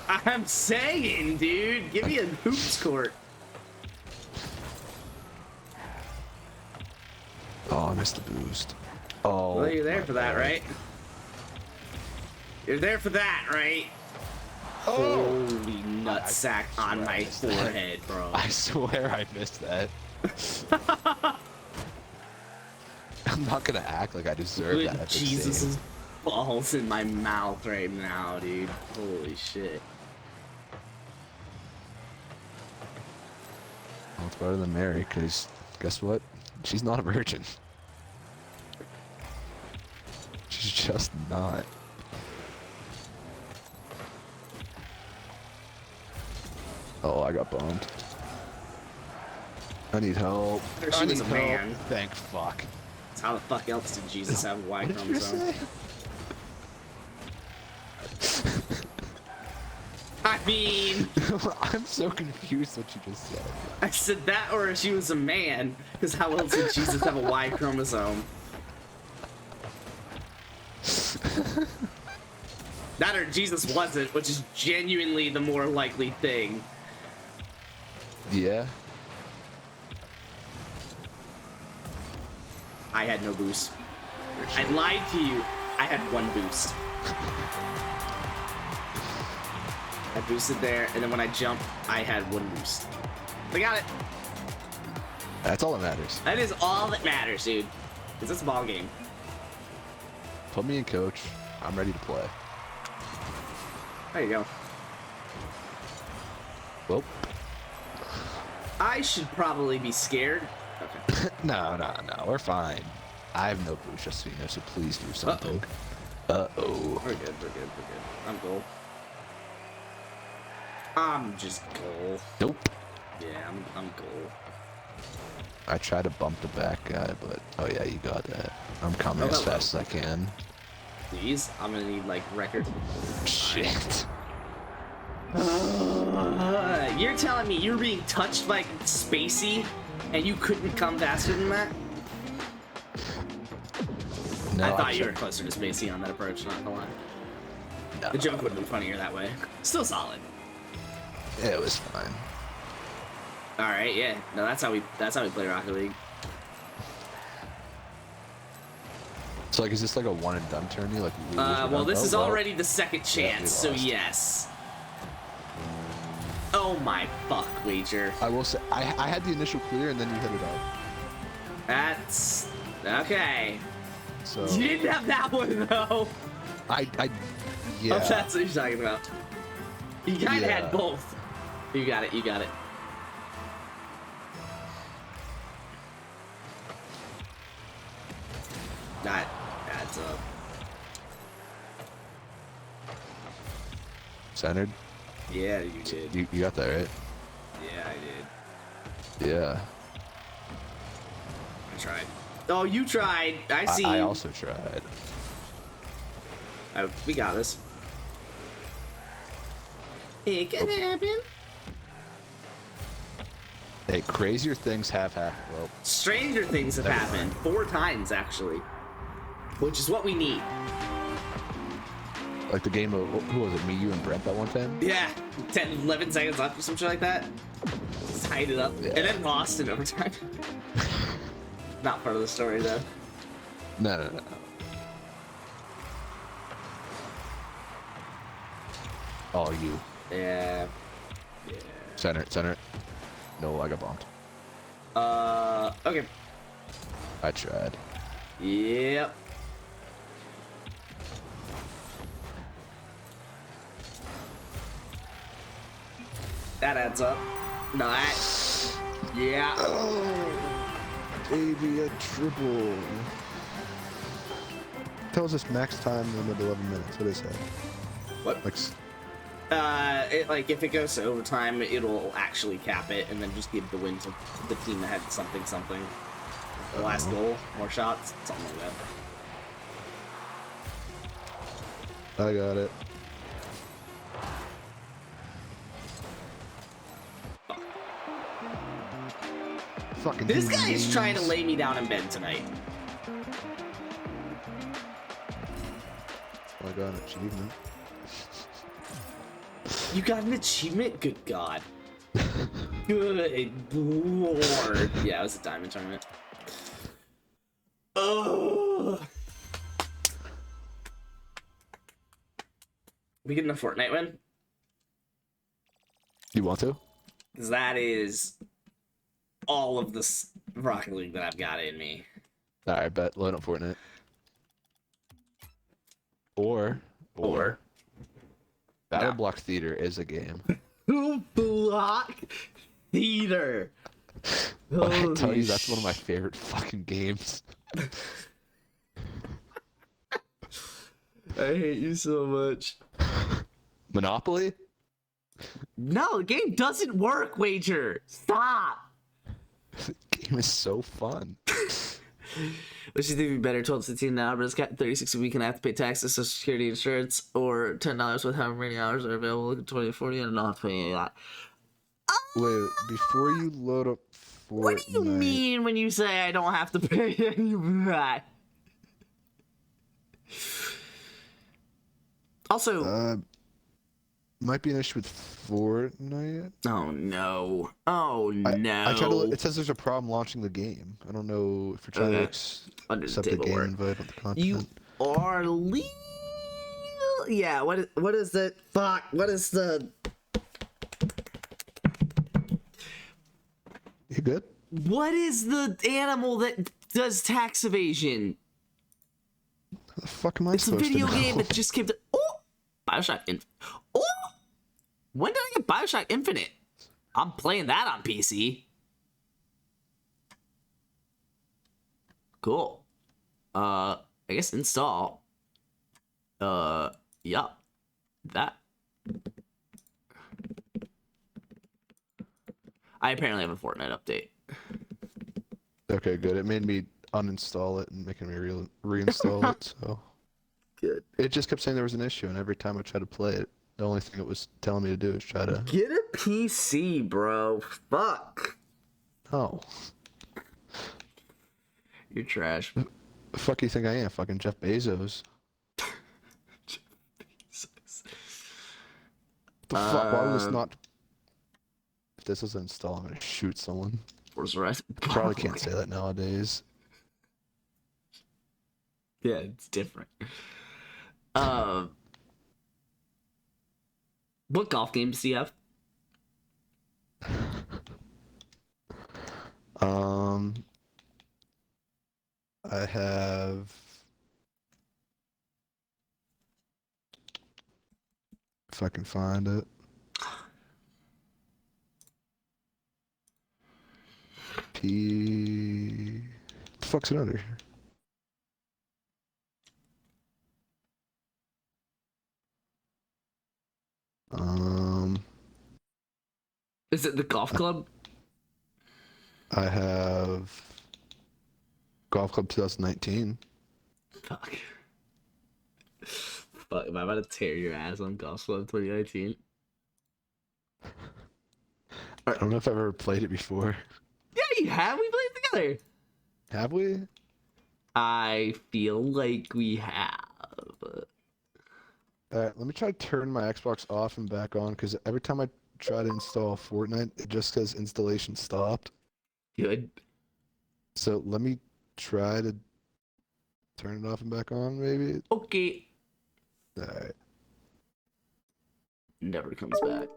I'm saying, dude, give me a hoops court. Oh, I missed the boost. Oh. Well, you're there for that, right? You're there for that, right? Oh. Holy nutsack on my forehead, bro. I swear I missed that. I'm not gonna act like I deserve that. Jesus' balls in my mouth right now, dude. Holy shit. Well, it's better than Mary, because guess what? She's not a virgin. She's just not. Oh, I got boned. I need help. She was a man. Thank fuck. How the fuck else did Jesus have a Y chromosome? I mean... I'm so confused what you just said. I said that or she was a man, because how else did Jesus have a Y chromosome? That or Jesus wasn't, which is genuinely the more likely thing. Yeah. I had no boost. I lied to you. I had one boost. I boosted there, and then when I jumped, I had one boost. I got it. That's all that matters. That is all that matters, dude. Because it's a ball game. Put me in, coach. I'm ready to play. There you go. Well. I should probably be scared. Okay. No, we're fine. I have no boost, just so you know, so please do something. Uh-oh. We're good. I'm goal. I'm just goal. Nope. Yeah, I'm goal. I tried to bump the back guy, but oh yeah, you got that. I'm coming as fast as I can. Please, I'm gonna need like record. Shit. You're telling me you're being touched by Spacey and you couldn't come faster than that? No, I thought you were closer to Spacey on that approach, not gonna lie. No. The joke would have been funnier that way. Still solid. Yeah, it was fine. Alright, yeah. No, that's how we play Rocket League. So like, is this like a one and done tourney? Like, well, this is already the second chance, so yes. Oh my fuck, Wager. I will say, I had the initial clear and then you hit it up. That's okay. So you didn't have that one though. Yeah. Oh, that's what you're talking about. You kind of had both. You got it. You got it. That adds up. Centered? Yeah, you did. You got that right? Yeah, I did. Yeah. I tried. Oh, you tried. I see. I also tried. We got this. It can happen. Hey, crazier things have happened. Well, Stranger things have happened 4 times actually, which is what we need. like the game of, who was it, me, you, and Brent that one time? Yeah, 10, 11 seconds left or some shit like that. Tied it up, and then lost in overtime. Not part of the story though. No. Oh, you. Yeah. Center it. No, I got bumped. Okay. I tried. Yep. That adds up. Nice. Yeah. Oh, baby, a triple. Tells us max time limit 11 minutes. What is that? What? Like, like if it goes to overtime, it'll actually cap it and then just give the win to the team that had something. The last goal, more shots, something like that. I got it. Fucking This guy is trying to lay me down in bed tonight. I got an achievement. You got an achievement? Good God. Good Lord. Yeah, it was a diamond tournament. Oh. We getting a Fortnite win? You want to? Because that is all of this Rocket League that I've got in me. Alright, bet. Load up Fortnite. Or Battle Block Theater is a game. Block Theater. When I tell you that's one of my favorite fucking games. I hate you so much. Monopoly? No, the game doesn't work, Wager. Stop. The game is so fun. Which do you think would be better? 12 to 16 an hour, but it's got 36 a week and I have to pay taxes, social security, insurance, or $10 with however many hours are available. Look at 20 to 40 and not paying a lot. Wait, before you load up Fortnite... What do you mean when you say I don't have to pay any of that? Also... might be an issue with Fortnite. Oh no! Oh no! I tried to. It says there's a problem launching the game. I don't know if you're trying to accept the game invite with the content. You are legal. Yeah. What is the fuck? What is the? You good? What is the animal that does tax evasion? How the fuck am I It's a supposed to know? video game that just came to. Oh, BioShock Infinite. Oh, when did I get BioShock Infinite? I'm playing that on PC. Cool. I guess install. Yeah. That. I apparently have a Fortnite update. Okay, good. It made me uninstall it and making me reinstall it. So good. It just kept saying there was an issue, and every time I tried to play it, the only thing it was telling me to do is try to get a PC, bro. Fuck. Oh. You're trash. The fuck you think I am? Fucking Jeff Bezos. The fuck? Why was this not? If this doesn't install, I'm gonna shoot someone. Probably can't say that nowadays. Yeah, it's different. What golf games do you have? I have. If I can find it. The fuck's it under here? Is it the golf club? I have Golf Club 2019. Fuck. Fuck, am I about to tear your ass on Golf Club 2019? I don't know if I've ever played it before. Yeah, you have. We played together. Have we? I feel like we have. Alright, let me try to turn my Xbox off and back on, because every time I try to install Fortnite, it just says installation stopped. Good. So let me try to turn it off and back on, maybe? Okay. Alright. Never comes back.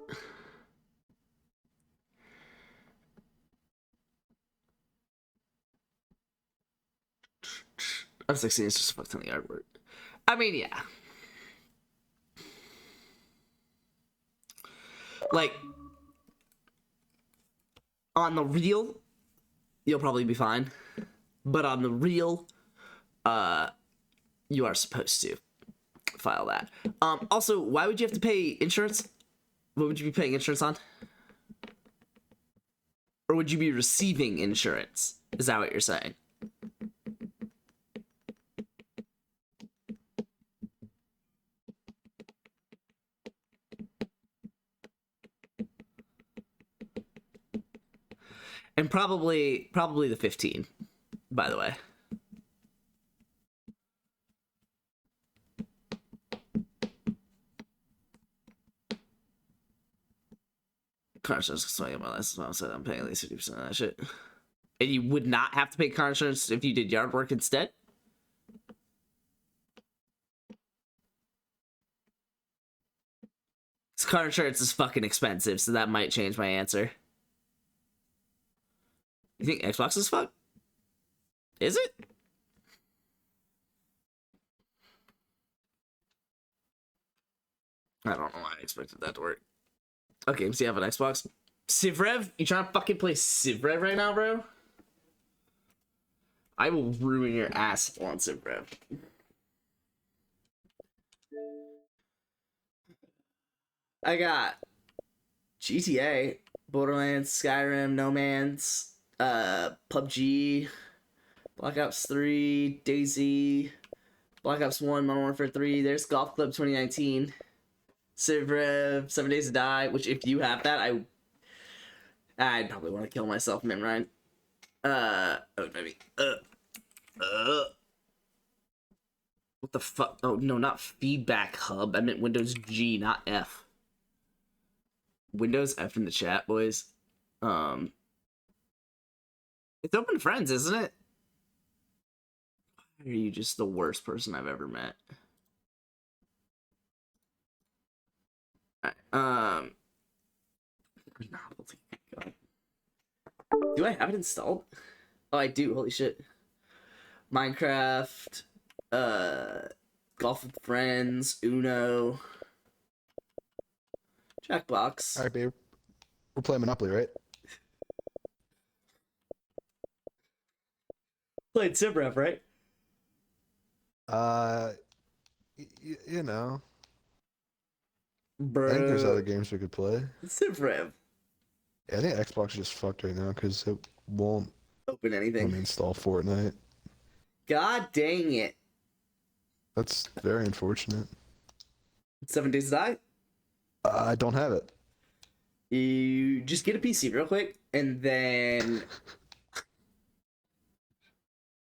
I'm 16, it's just a fuck ton of artwork. I mean, yeah. Like, on the real, you'll probably be fine. But on the real, you are supposed to file that. Also, why would you have to pay insurance? What would you be paying insurance on? Or would you be receiving insurance? Is that what you're saying? And probably the 15, by the way. Car insurance is 20 my license, so I'm paying at least 50% of that shit. And you would not have to pay car insurance if you did yard work instead? This car insurance is fucking expensive, so that might change my answer. You think Xbox is fuck? Is it? I don't know why I expected that to work. Okay, so you have an Xbox. Civrev? You trying to fucking play Civrev right now, bro? I will ruin your ass on Civrev. I got GTA, Borderlands, Skyrim, No Man's, PUBG, Black Ops 3, DayZ, Black Ops 1, Modern Warfare 3. There's Golf Club 2019, Civrev, 7 Days to Die. Which, if you have that, I'd probably want to kill myself, man, Ryan. Oh, maybe. What the fuck? Oh no, not Feedback Hub. I meant Windows G, not F. Windows F in the chat, boys. It's Open Friends, isn't it? Why are you just the worst person I've ever met? Alright, novelty. God. Do I have it installed? Oh, I do. Holy shit. Minecraft, Golf with Friends, Uno, Jackbox. Alright, babe. We're playing Monopoly, right? Played Civrev, right? You know. Bro. I think there's other games we could play. Civrev. Yeah, I think Xbox is just fucked right now because it won't open anything. Uninstall Fortnite. God dang it. That's very unfortunate. 7 Days to Die? I don't have it. You just get a PC real quick, and then...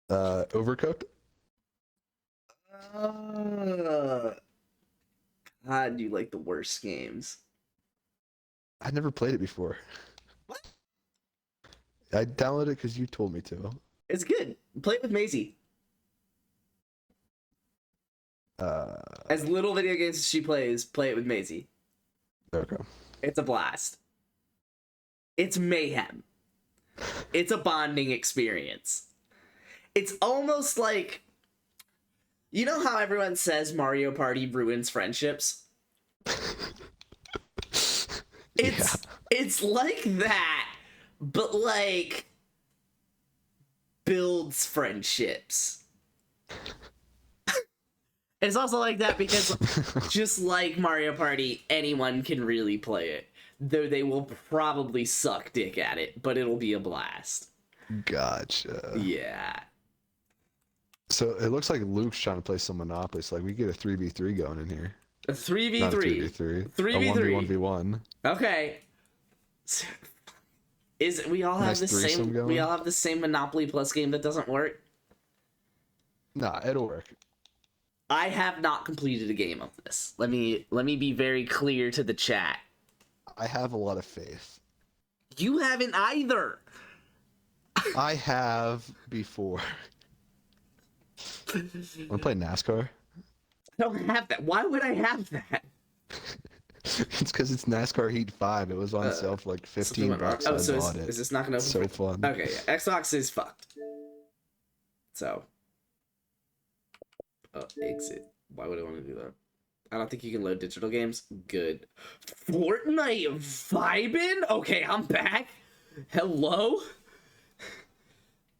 Overcooked? God, you like the worst games. I never played it before. What? I downloaded it because you told me to. It's good. Play it with Maisie. As little video games as she plays, play it with Maisie. Okay. It's a blast. It's mayhem. It's a bonding experience. It's almost like... You know how everyone says Mario Party ruins friendships? It's like that, but like builds friendships. It's also like that because just like Mario Party, anyone can really play it. Though they will probably suck dick at it, but it'll be a blast. Gotcha. Yeah. So it looks like Luke's trying to play some Monopoly. So like we get a 3v3 going in here. A 3v3. Not a 3v3. 3v3. A 1v1v1. Okay. We all have the same. Going? We all have the same Monopoly Plus game that doesn't work. Nah, it'll work. I have not completed a game of this. Let me be very clear to the chat. I have a lot of faith. You haven't either. I have before. Want to play NASCAR? I don't have that. Why would I have that? It's because it's NASCAR Heat 5. It was on sale for like $15. Oh, so I bought it. is this not gonna open? So fun. Okay, yeah. Xbox is fucked. So, exit. Why would I want to do that? I don't think you can load digital games. Good. Fortnite vibing? Okay, I'm back. Hello?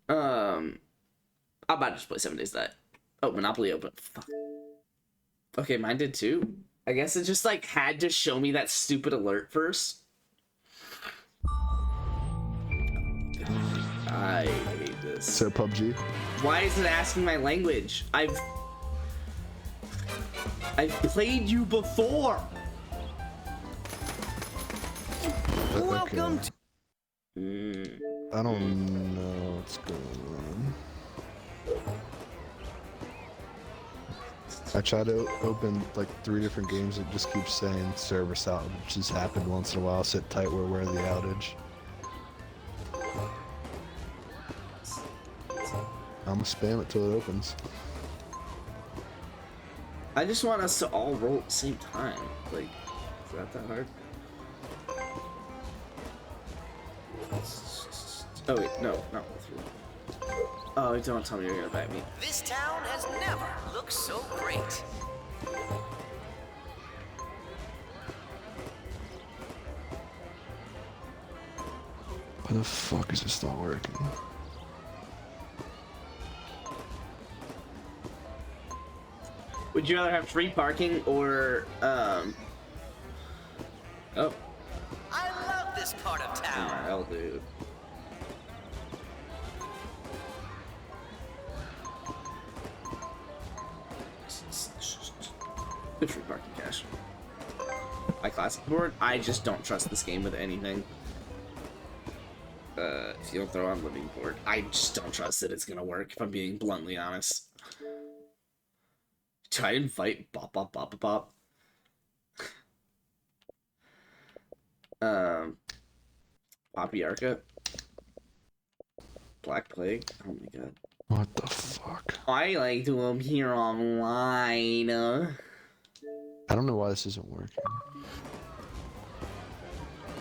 I'm about to just play 7 Days to Die. Oh, Monopoly open. Fuck. Okay, mine did too. I guess it just like had to show me that stupid alert first. I hate this. So PUBG? Why is it asking my language? I've played you before. Welcome to... I don't know what's going on. I tried to open like 3 different games. It just keeps saying service outage. It just happened once in a while. Sit tight, we're aware of the outage. I'm gonna spam it till it opens. I just want us to all roll at the same time. Like, is that hard? Oh wait, no, not through. Oh, don't tell me you're gonna bite me. This town has never looked so great. Why the fuck is this not working? Would you rather have free parking or Oh. I love this part of town. Alright, I'll do. Good free parking cash. My classic board, I just don't trust this game with anything. If you don't throw on living board, I just don't trust that it's gonna work, if I'm being bluntly honest. Do I invite Bop Bop Bop Bop? Papiarca? Black Plague? Oh my god. What the fuck? I like to appear online. I don't know why this isn't working.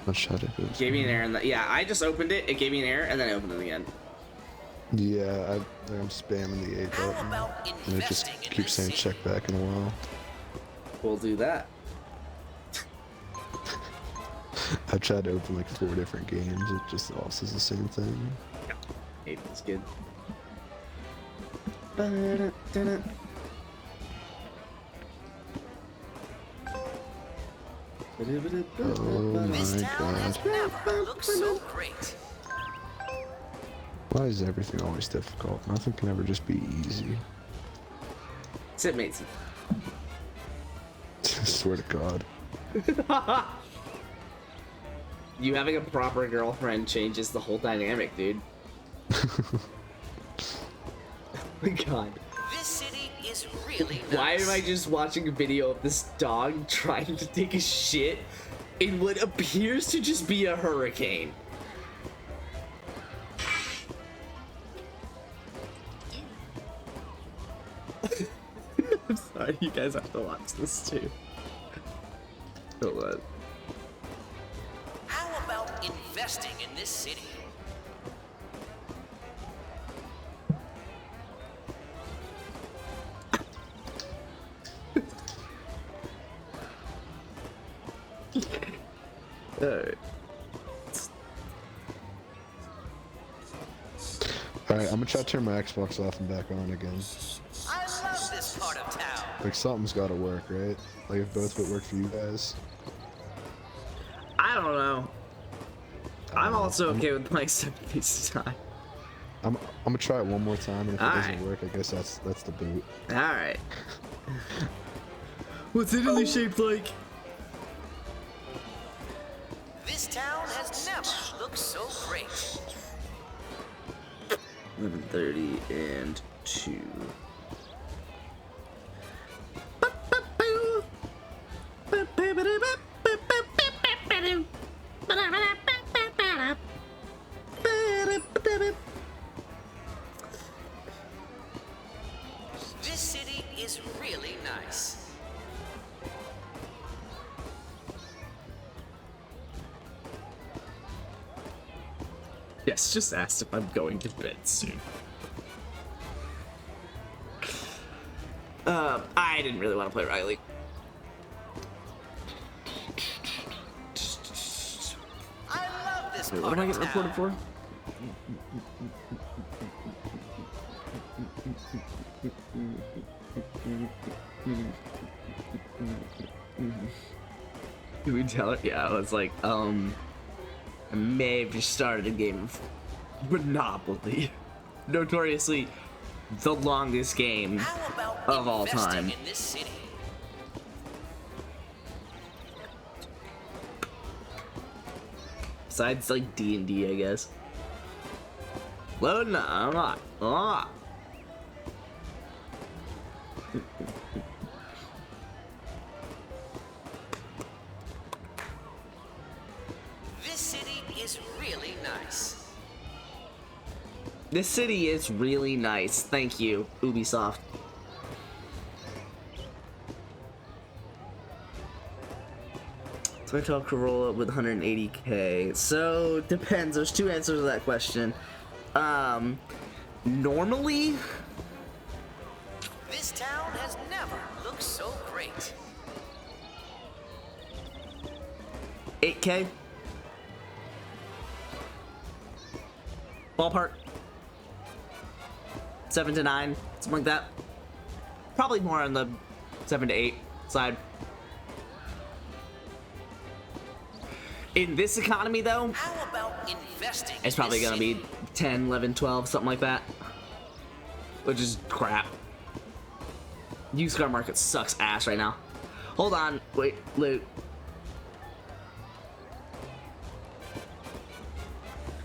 Let's shut it. Gave me an error. Yeah, I just opened it. It gave me an error, and then I opened it again. Yeah, I'm spamming the A button, and it just keeps saying check back in a while. We'll do that. I tried to open like 4 different games. It just all says the same thing. Hey, that's good. Oh my god. Never looked so great. Why is everything always difficult? Nothing can ever just be easy. Sid mates. Swear to God. You having a proper girlfriend changes the whole dynamic, dude. Oh my God. This city is really Why am I just watching a video of this dog trying to take a shit in what appears to just be a hurricane? I'm sorry, you guys have to watch this too. Hold on. How about investing in this city? Alright. Alright, I'm gonna try to turn my Xbox off and back on again. I love this part of town. Like, something's gotta work, right? Like, if both of it worked for you guys. I don't know. I'm also okay with playing 7 pieces of time. I'm gonna try it one more time, and if it Alright. doesn't work, I guess that's the boot. Alright. What's Italy shaped like? This town has never looked so great. 11:30 and 2. This city is really nice. Yes, just asked if I'm going to bed soon. I didn't really want to play Rocket League. I love this Wait, part what am I of getting town. reported for? Did we tell her? Yeah, I was like, I may have just started a game of Monopoly. Notoriously the longest game of all time. In this city. Besides like D&D, I guess. Load? No, I'm not. Ah. This city is really nice. This city is really nice. Thank you, Ubisoft. So I talk Corolla with 180k. So depends. There's two answers to that question. Normally, This town has never looked so great. 8k. Ballpark. 7 to 9, something like that. Probably more on the 7 to 8 side. In this economy, though, How about investing? it's in probably this gonna city? be 10, 11, 12, something like that. Which is crap. Used car market sucks ass right now. Hold on, wait, loot.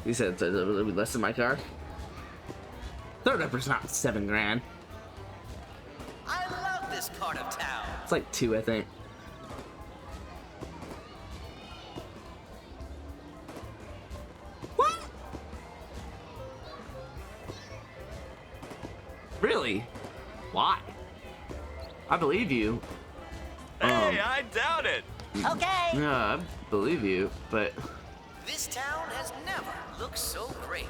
You said it's less than my car? Third upper's not 7 grand. I love this part of town. It's like 2, I think. What? Really? Why? I believe you. Hey, I doubt it. Okay. Yeah, I believe you, but. This town has never looked so great.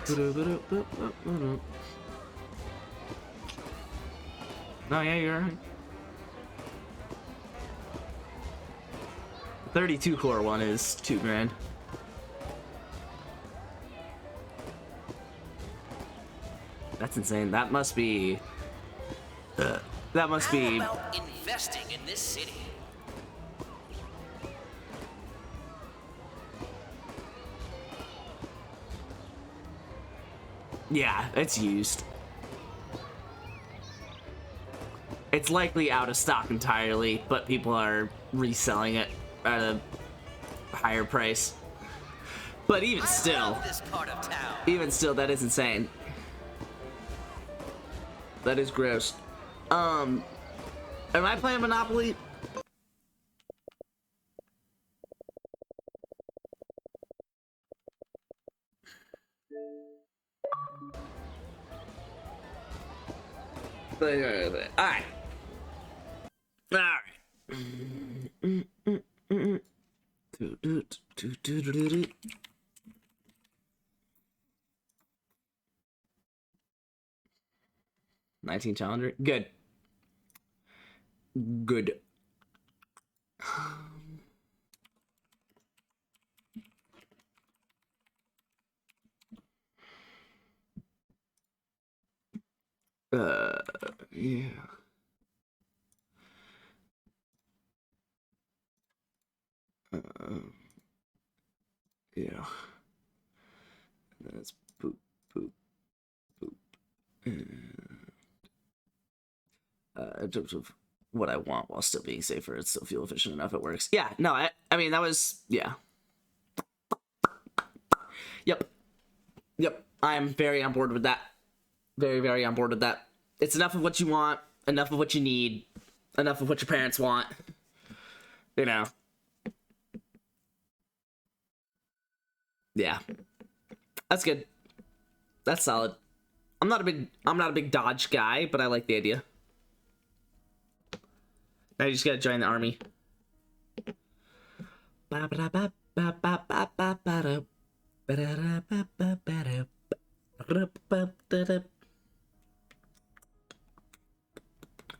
No, yeah, you're right. 32 core one is 2 grand. That's insane. That must be. That must be. How about investing in this city? Yeah, it's used. It's likely out of stock entirely, but people are reselling it at a higher price. But even still, that is insane. That is gross. Am I playing Monopoly? Alright. Alright. 19 challenger. Good. Good. Yeah. Yeah. And then it's boop, boop, boop. In terms of what I want while still being safer, it's still fuel efficient enough. It works. Yeah. No. I mean, that was. Yeah. Yep. Yep. I am very on board with that. Very, very on board with that. It's enough of what you want, enough of what you need, enough of what your parents want. You know. Yeah. That's good. That's solid. I'm not a big Dodge guy, but I like the idea. Now you just gotta join the army.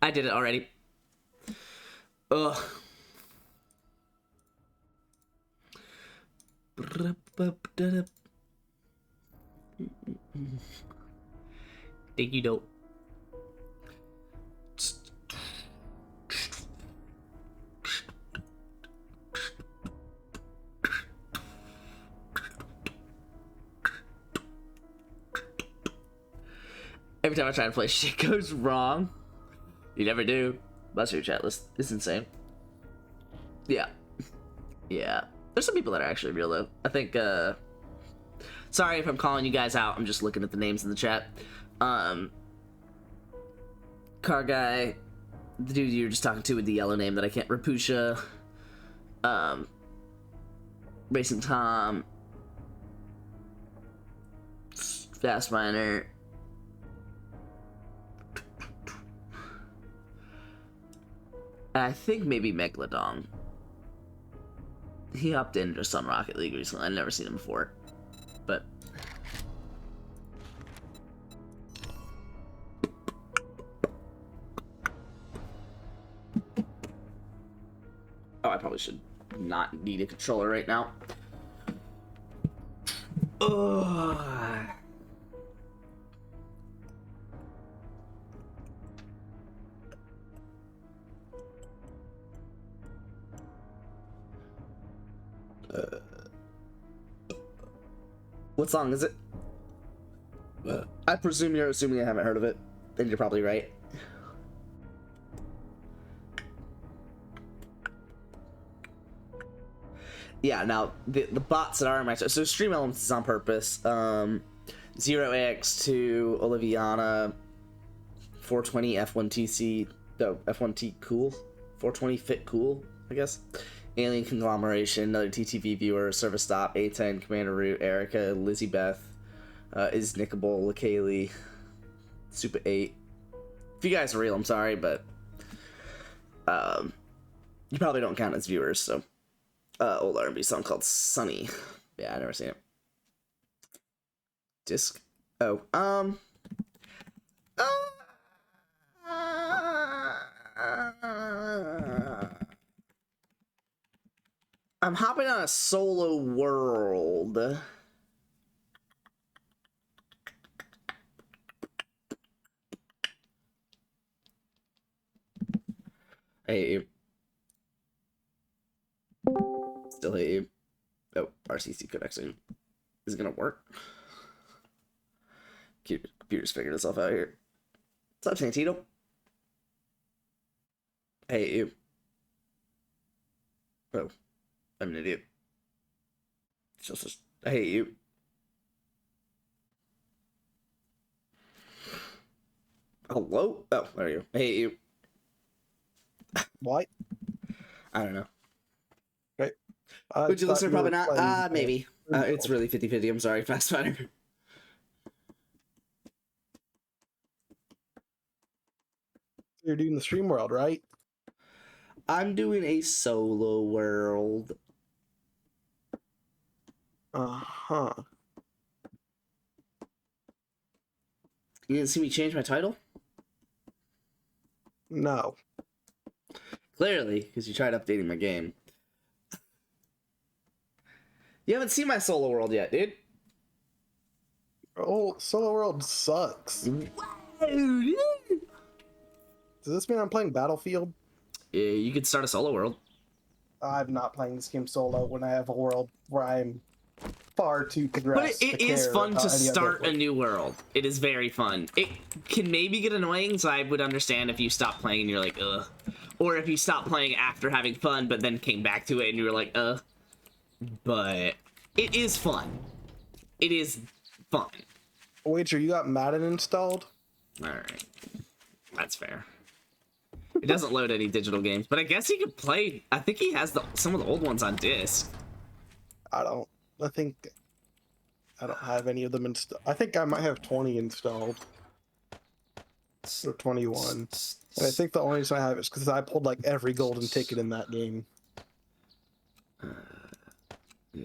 I did it already. Ugh. Thank you, dope. Every time I try to play, shit goes wrong. You never do. That's your chat list. It's insane. Yeah. Yeah. There's some people that are actually real, though. I think, sorry if I'm calling you guys out. I'm just looking at the names in the chat. Car Guy. The dude you were just talking to with the yellow name that I can't... Rapusha. Racing Tom. Fast Miner. I think maybe Megalodon. He hopped in just on Rocket League recently. I've never seen him before. But... oh, I probably should not need a controller right now. Ugh. What song is it? I presume you're assuming I haven't heard of it, and you're probably right. Yeah, now the bots that are in my so Stream Elements is on purpose. 0AX2, Oliviana, 420 F1TC, no, F1T Cool, 420 Fit Cool, I guess. Alien Conglomeration, another TTV viewer, Service Stop, A10, Commander Root, Erica, Lizzie Beth, Is Nickable, Lakaylee, Super 8. If you guys are real, I'm sorry, but you probably don't count as viewers, so. Old R&B song called Sunny. Yeah, I never seen it. Disc. Oh, I'm hopping on a solo world. I hate you. Still hate you. Oh, RCC connection. Is it gonna work? Computer's figuring itself out here. What's up, Santino? I hate you. Oh, I'm an idiot. I hate you. Hello? Oh, there you go. I hate you. What? I don't know. Right. Would you listen? Probably not. Maybe. It's really 50-50. I'm sorry, Fastfighter. You're doing the stream world, right? I'm doing a solo world. Uh-huh. You didn't see me change my title? No. Clearly, because you tried updating my game. You haven't seen my solo world yet, dude. Oh, solo world sucks. Does this mean I'm playing Battlefield? Yeah, you could start a solo world. I'm not playing this game solo when I have a world where I'm far too progressed. But it is fun to start a new world. It is very fun. It can maybe get annoying, so I would understand if you stop playing and you're like, ugh. Or if you stopped playing after having fun, but then came back to it and you were like, ugh. But it is fun. It is fun. Wager, you got Madden installed? Alright. That's fair. It doesn't load any digital games, but I guess he could play. I think he has some of the old ones on disc. I don't have any of them installed. I think I might have 20 installed. Or 21. And I think the only reason I have it is because I pulled like every golden ticket in that game. Yeah.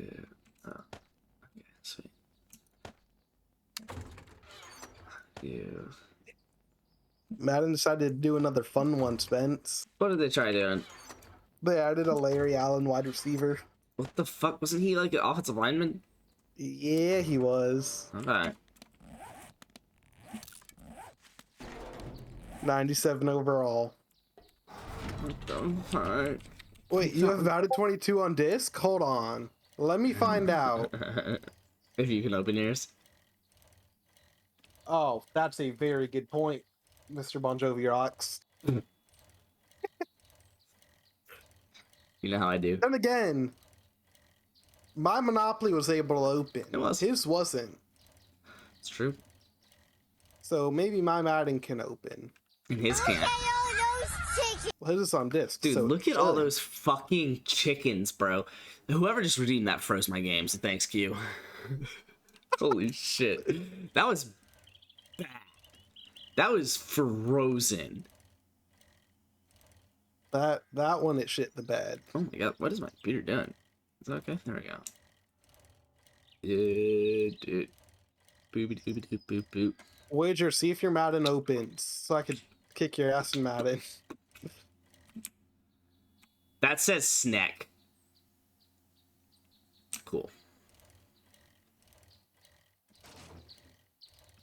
Oh. Okay, sweet. Yeah. Madden decided to do another fun one, Spence. What did they try doing? They added a Larry Allen wide receiver. What the fuck? Wasn't he like an offensive lineman? Yeah, he was. Okay. 97 overall. What the fuck? Wait, you have Madden 22 on disc? Hold on. Let me find out. If you can open yours. Oh, that's a very good point, Mr. Bon Jovi Rocks. You know how I do. And again, my Monopoly was able to open. It was. His wasn't. It's true. So maybe my Madden can open. And his can't. Well, his is on disc. Dude, so look at all those fucking chickens, bro. Whoever just redeemed that froze my game, so thanks, Q. Holy shit. That was bad. That was frozen. That one, it shit the bed. Oh my god, what is my computer doing? Is that okay? There we go. Dude. Boopy doopy doop boop boop. Wager, see if your Madden opens, so I could kick your ass in Madden. That says snack. Cool.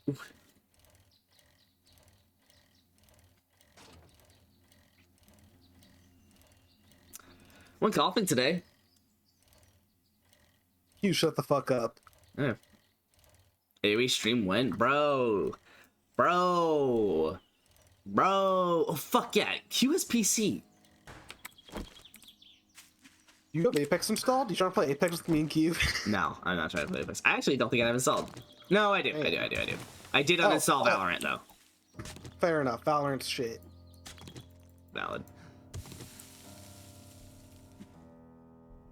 Oof. Went golfing today. You shut the fuck up. Yeah. AoE stream went, bro. Oh fuck yeah, QSPC. You have Apex installed? You trying to play Apex with me and Q? No, I'm not trying to play Apex. I actually don't think I have installed. No, I do. I did uninstall Valorant though. Fair enough. Valorant's shit. Valid.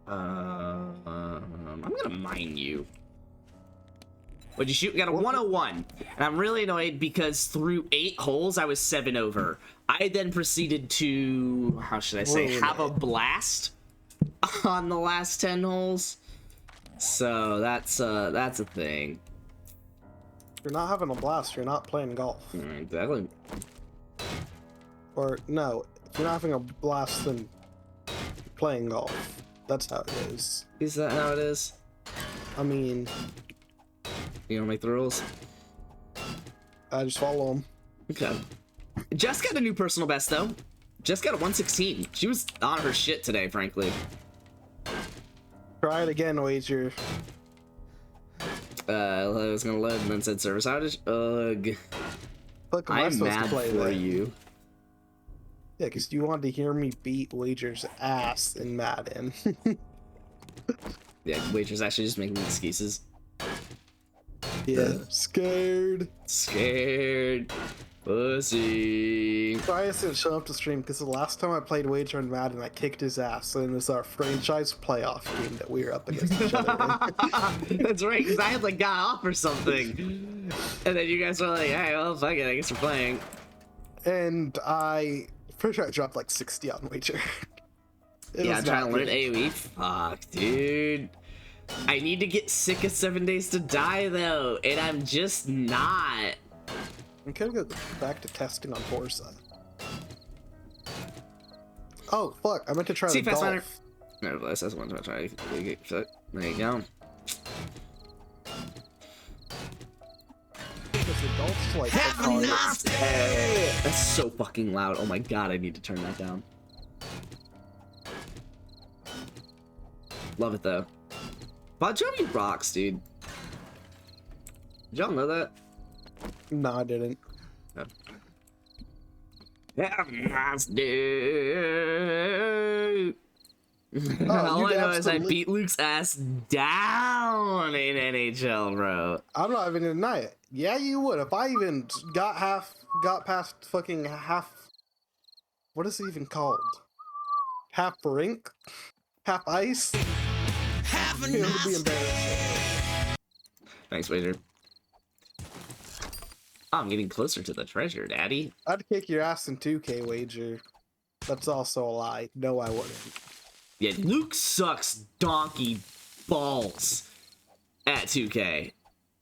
I'm gonna mine you. What'd you shoot? We got a 101. And I'm really annoyed because through 8 holes, I was 7 over. I then proceeded to, how should I say, have a blast on the last 10 holes. So that's a thing. If you're not having a blast, you're not playing golf. Exactly. Or, no, if you're not having a blast, then you're playing golf. That's how it is. Is that how it is? I mean... You don't make the rules? I just follow them. Okay. Jess got a new personal best, though. Jess got a 116. She was on her shit today, frankly. Try it again, Wager. I was gonna load and then said service outage. Ugh. Fuck, am I I'm supposed to mad play for that? you. Yeah, because you wanted to hear me beat Wager's ass in Madden. Yeah, Wager's actually just making excuses. Yeah, scared. Scared. Pussy. Sorry I didn't show up to stream because the last time I played Wager in Madden, I kicked his ass, and it was our franchise playoff game that we were up against each other in. That's right, because I had like got off or something, and then you guys were like, "Hey, well, fuck it, I guess we're playing." And I pretty sure I dropped like 60 on Wager. Yeah, I'm trying to learn AoE. Fuck, dude. I need to get sick of 7 Days to Die though, and I'm just not. I'm gonna go back to testing on Forza. Oh fuck! I meant to try See, the Fastminer. golf. Nevertheless, that's one to try. There you go. Because the golf's like Have a nice day! That's so fucking loud. Oh my god, I need to turn that down. Love it though. Bon Jovi rocks, dude. Did y'all know that? No, I didn't. Oh. Have a nice day. All I know is I beat Luke's ass down in NHL, bro. I'm not even gonna deny it. Yeah, you would. If I even got past fucking half. What is it even called? Half rink? Half ice? Have it would be embarrassing. Thanks, Wager. I'm getting closer to the treasure, Daddy. I'd kick your ass in 2K, Wager. That's also a lie. No, I wouldn't. Yeah, Luke sucks donkey balls at 2K.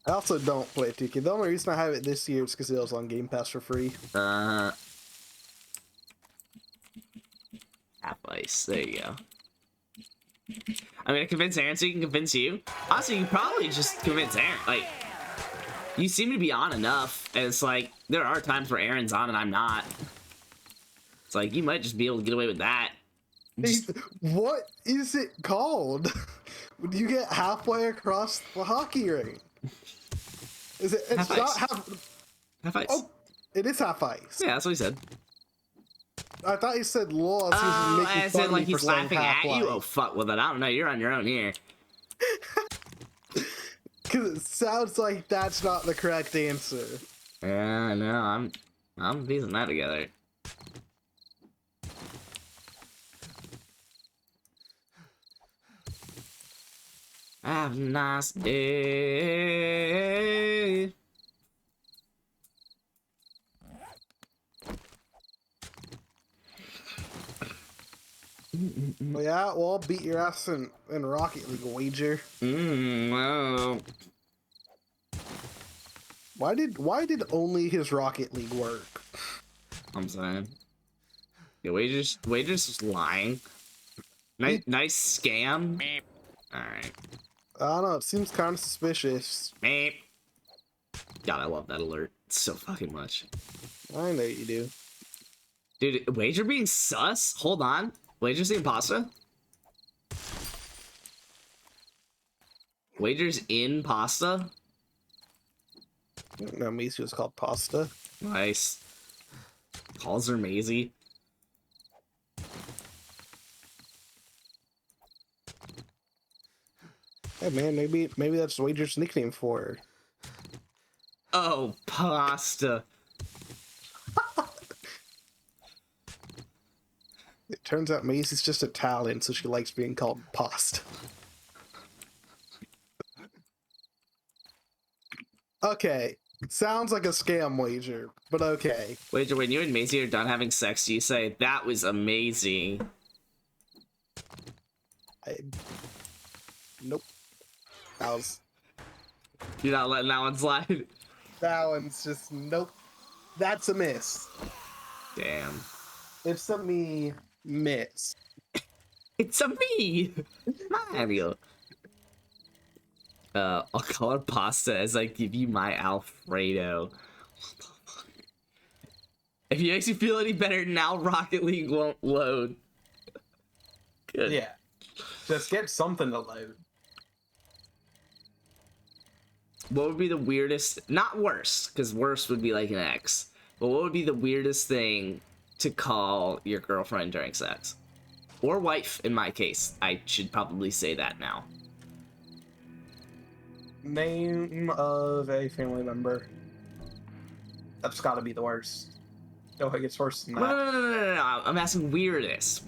I also don't play 2K. The only reason I have it this year is because it was on Game Pass for free. Half ice. There you go. I'm gonna convince Aaron so he can convince you. Also, you probably just convince Aaron. Like, you seem to be on enough, and it's like, there are times where Aaron's on and I'm not. It's like, you might just be able to get away with that. What is it called? When you get halfway across the hockey rink? Is it? It's Half not ice. Half ice. Oh, it is half ice. Yeah, that's what he said. I thought you said "lol." So Oh, making I fun said of like me for he's saying laughing at you. half-life. Oh fuck with it. I don't know. You're on your own here. Because it sounds like that's not the correct answer. Yeah, no, I'm piecing that together. Have a nice day. Well, yeah, well, I'll beat your ass in Rocket League, Wager. Wow. Why did only his Rocket League work? I'm saying. Yeah, Wager's just lying. Nice scam. Alright. I don't know, it seems kind of suspicious. God, I love that alert so fucking much. I know you do. Dude, Wager being sus? Hold on. Wager's the imposter? Wager's in pasta? No, Maisie was called Pasta. Nice. Calls her Maisie. Hey man, maybe that's Wager's nickname for her. Oh, pasta. It turns out Maisie's just Italian, so she likes being called Pasta. Okay, sounds like a scam, Wager, but okay. Wager, when you and Maisie are done having sex, do you say, that was amazing? Nope. That was... You're not letting that one slide? That one's just... Nope. That's a miss. Damn. It's a me miss. It's a me! Mario. I'll call her Pasta as I give you my Alfredo. If it makes you feel any better, now Rocket League won't load. Good. Yeah. Just get something to load. What would be the weirdest, not worst, because worst would be like an ex, but what would be the weirdest thing to call your girlfriend during sex? Or wife, in my case. I should probably say that now. Name of a family member. That's gotta be the worst. No, it gets worse than that. No. I'm asking weirdest.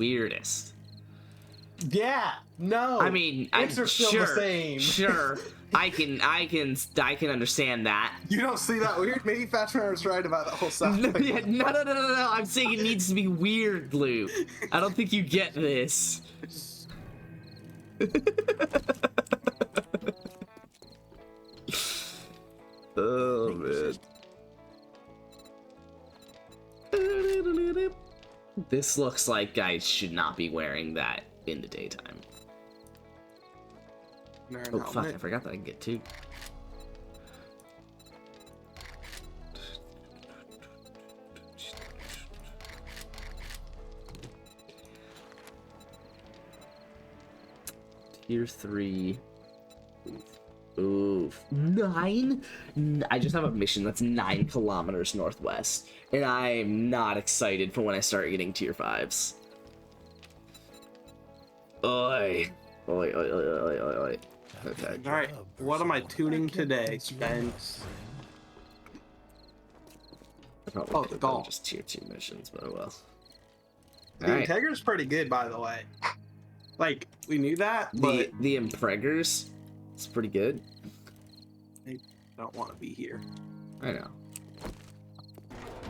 Yeah, no. I mean, Answer's still sure, the same. Sure. I can understand that. You don't see that weird? Maybe Fatchman's right about that whole stuff. No. I'm saying it needs to be weird, Luke. I don't think you get this. Oh, man. This looks like guys should not be wearing that in the daytime. Oh, fuck, I forgot that I can get two. Tier 3. Oof. 9? I just have a mission that's 9 kilometers northwest, and I'm not excited for when I start getting tier 5s. Oi. Oi. Okay. Alright, what am I tuning today, Spence? Oh, the golf. Just tier 2 missions, but oh well. The Integre's pretty good, by the way. Like, we knew that, but... The Impreggers? It's pretty good. I don't want to be here. I know.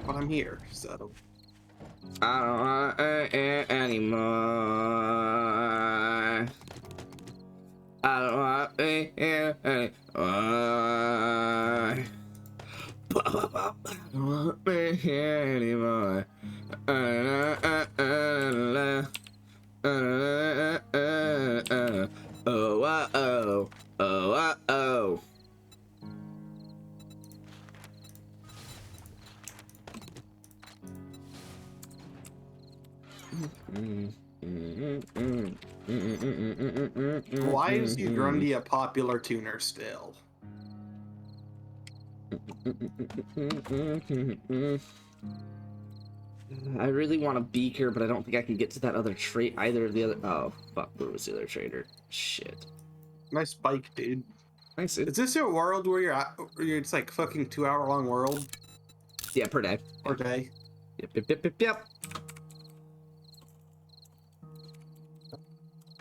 But I'm here, so... I don't want it anymore. I don't want to be here anymore. I don't want to be here anymore. Oh. Why is Grundy a popular tuner still? I really want a beaker, but I don't think I can get to that other trait. Either of the other. Oh, fuck. Where was the other trader? Shit. Nice bike, dude. Thanks, dude. Is this a world where you're at? It's like fucking 2-hour-long world? Yeah, per day. Per day. Yep.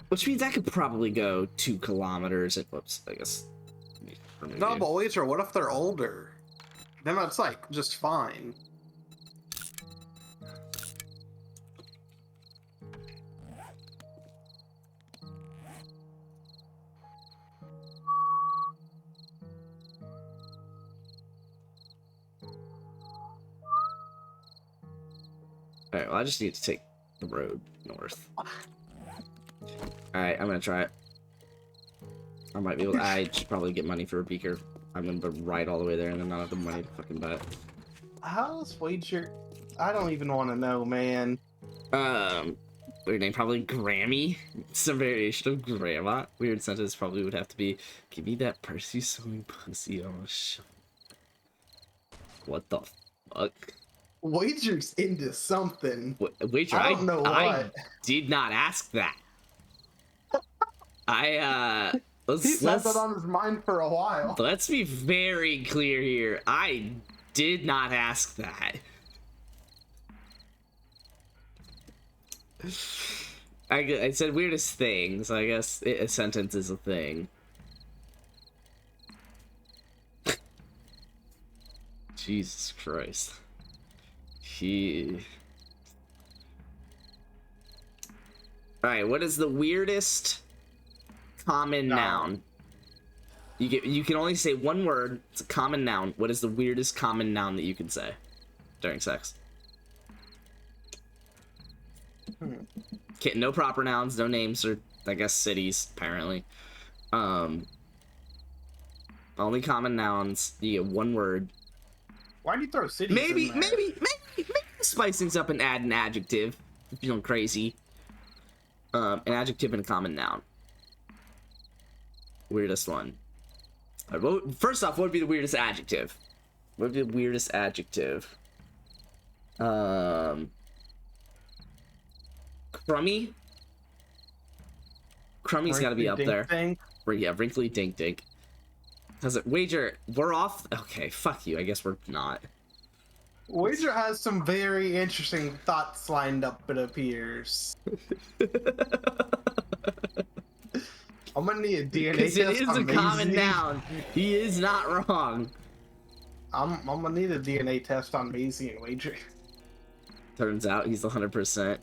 Which means I could probably go 2 kilometers. Whoops, I guess. No, but wait, or what if they're older? Then that's like just fine. Alright, well, I just need to take the road north. Alright, I'm gonna try it. I might be able to, I should probably get money for a beaker. I'm gonna ride all the way there and then not have the money to fucking buy it. How's wager? I don't even want to know, man. Weird name, probably Grammy. Some variation of Grandma. Weird sentence probably would have to be, give me that Percy sewing pussy on a show. What the fuck? Wager's into something. Wager, I don't know what. I did not ask that. He's had that on his mind for a while. Let's be very clear here. I did not ask that. I said weirdest thing, so I guess a sentence is a thing. Jesus Christ. Alright, what is the weirdest common noun? You can only say one word. It's a common noun. What is the weirdest common noun that you can say during sex? No proper nouns, no names, or I guess cities, apparently. Only common nouns. You get one word. Why do you throw cities maybe in there? maybe spice things up and add an adjective if you're feeling crazy. An adjective and a common noun. Weirdest one. First off, what would be the weirdest adjective? What would be the weirdest adjective? Crummy? Crummy's got to be up there. Yeah, wrinkly dink dink. Does it wager? We're off. Okay, fuck you. I guess we're not. Wager has some very interesting thoughts lined up, it appears. I'm gonna need a DNA test. Because it is a common noun. He is not wrong. I'm gonna need a DNA test on Maisie and Wager. Turns out he's 100%.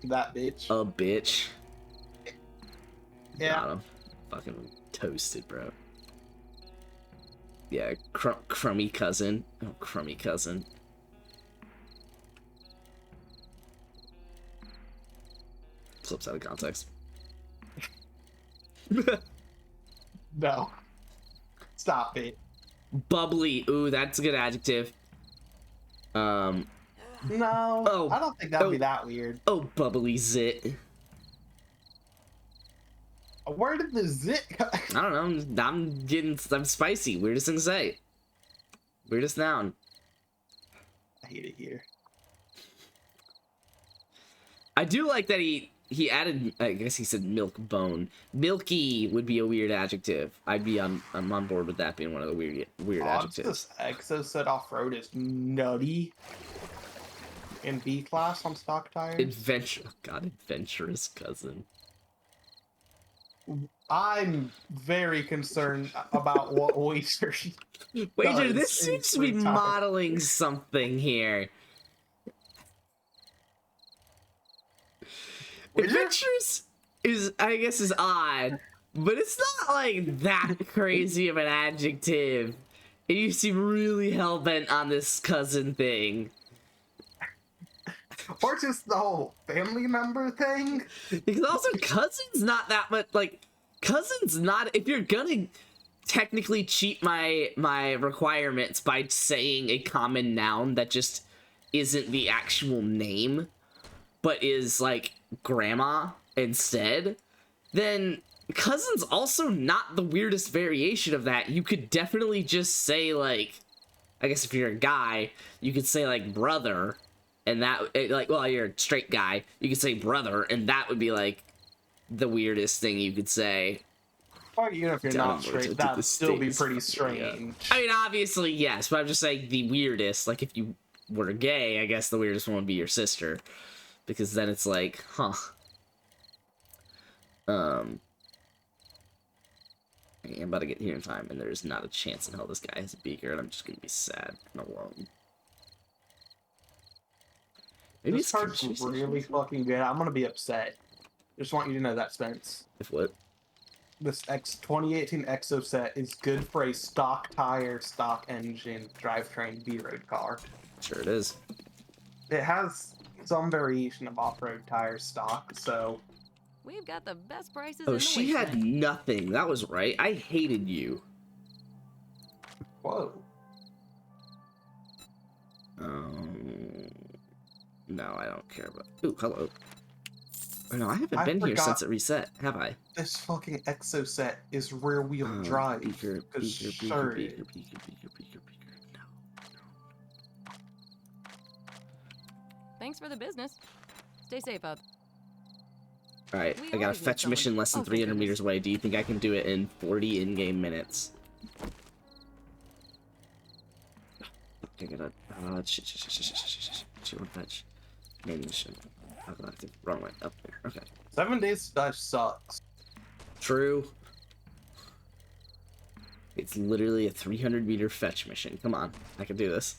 That bitch. A bitch. Yeah. Got him. Fucking toasted, bro. Yeah, crummy cousin. Oh, crummy cousin. Flips out of context. No. Stop it. Bubbly. Ooh, that's a good adjective. No. Oh, I don't think that'd be that weird. Oh, bubbly zit. Where did the zit go? I don't know. I'm spicy. Weirdest thing to say. Weirdest noun. I hate it here. I do like that he added, I guess he said milk bone. Milky would be a weird adjective. I'm on board with that being one of the weird adjectives. This Exocet off-road is nutty. In B class on stock tires. Adventurous cousin. I'm very concerned about what Wager. Wager, this seems to be modeling something here. Adventurous is, I guess, is odd, but it's not like that crazy of an adjective. And you seem really hell-bent on this cousin thing. Or just the whole family member thing. Because also, cousin's not that much, like, cousin's not, if you're gonna technically cheat my requirements by saying a common noun that just isn't the actual name, but is, like, grandma instead, then cousin's also not the weirdest variation of that. You could definitely just say, like, I guess if you're a guy, you could say, like, brother, and that, like, well, you're a straight guy, you could say brother, and that would be, like, the weirdest thing you could say. Or even if you're not straight, that'd still be pretty strange. I mean, obviously, yes, but I'm just saying the weirdest, like, if you were gay, I guess the weirdest one would be your sister. Because then it's like, huh. I'm about to get here in time, and there's not a chance in hell this guy has a beaker, and I'm just gonna be sad and alone. Maybe this card's really fucking good. I'm gonna be upset. Just want you to know that, Spence. If what? This 2018 Exocet is good for a stock tire, stock engine, drivetrain B-road car. Sure it is. It has some variation of off-road tire stock, so... We've got the best prices. Oh, she had nothing. That was right. I hated you. Whoa. No, I don't care about... Ooh, hello. Oh, no, I haven't been here since it reset, have I? This fucking Exocet is rear-wheel drive. Beaker. No. Thanks for the business. Stay safe up. Alright, I got a fetch mission less than 300 meters away. Do you think I can do it in 40 in-game minutes? I gotta... shit. She won't fetch. Main mission. Galactic. Wrong way. Up there. Okay. 7 days dive sucks. True. It's literally a 300-meter fetch mission. Come on. I can do this.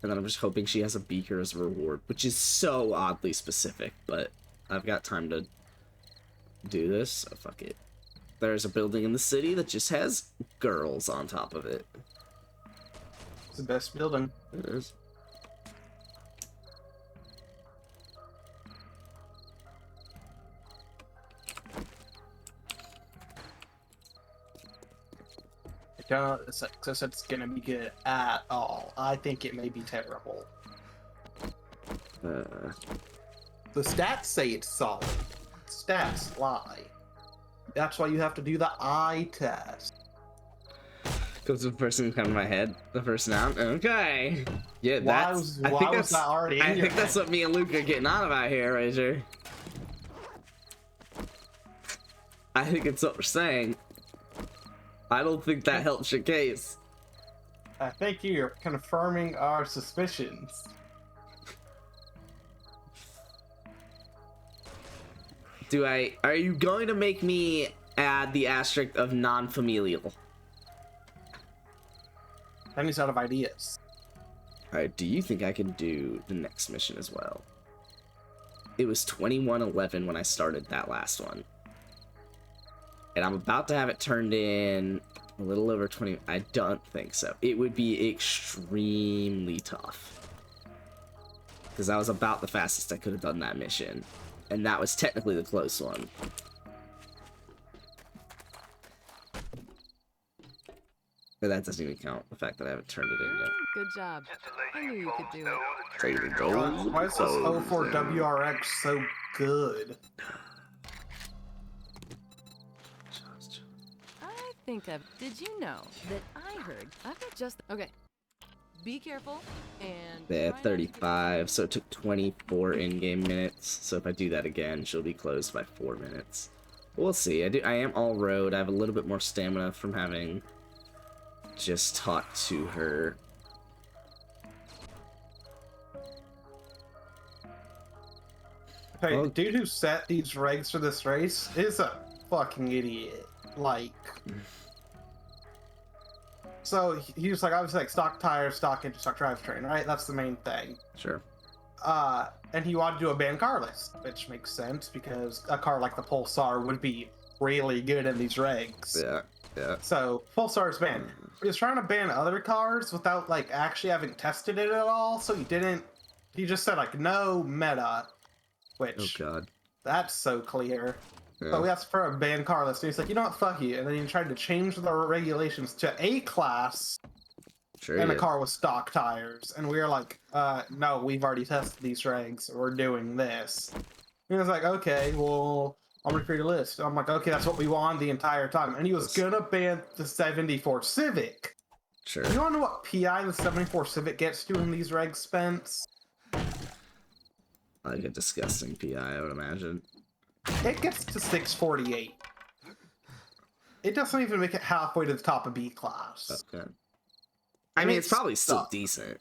And then I'm just hoping she has a beaker as a reward, which is so oddly specific, but I've got time to do this, so fuck it. There's a building in the city that just has girls on top of it. It's the best building. It is. Because it's gonna be good at all. I think it may be terrible. The stats say it's solid. Stats lie. That's why you have to do the eye test. Because the person who comes to my head, the first noun. Okay. Yeah, Why that's. was- I why think was that's. that already in I your think that's what me and Luke are getting out of out here, Razor. I think it's what we're saying. I don't think that helps your case. I think you're confirming our suspicions. Are you going to make me add the asterisk of non-familial? Then he's out of ideas. Alright, do you think I can do the next mission as well? It was 21:11 when I started that last one. And I'm about to have it turned in a little over 20. I don't think so. It would be extremely tough. Because that was about the fastest I could have done that mission. And that was technically the close one. But that doesn't even count the fact that I haven't turned it in yet. Good job. I knew you could do it. There you go. Why is this 04WRX so good? I think I've. Did you know that I heard? I've got just. Okay. Be careful and. Yeah, 35. So it took 24 in-game minutes. So if I do that again, she'll be closed by 4 minutes. We'll see. I am all road. I have a little bit more stamina from having just talked to her. Hey, the dude who set these regs for this race is a fucking idiot. Like, so he was like, obviously, like stock tires, stock engine, stock drivetrain, right? That's the main thing. Sure. And he wanted to do a banned car list, which makes sense because a car like the Pulsar would be really good in these regs. Yeah, yeah. So Pulsar's banned. He was trying to ban other cars without like actually having tested it at all. So he didn't. He just said like no meta, which Oh god. that's so clear. Yeah. So we asked for a banned car list. And he's like, you know what, fuck you. And then he tried to change the regulations to A class. Sure. And a yeah. car with stock tires, and we were like, no, we've already tested these regs, we're doing this. And he was like, okay, well, I'm gonna create a list. I'm like, okay, that's what we wanted the entire time. And he was gonna ban the 74 Civic. Sure. You wanna know what PI the 74 Civic gets to in these regs, Spence? Like a disgusting PI, I would imagine. It gets to 648. It doesn't even make it halfway to the top of B class. Okay. I mean, it's probably still decent.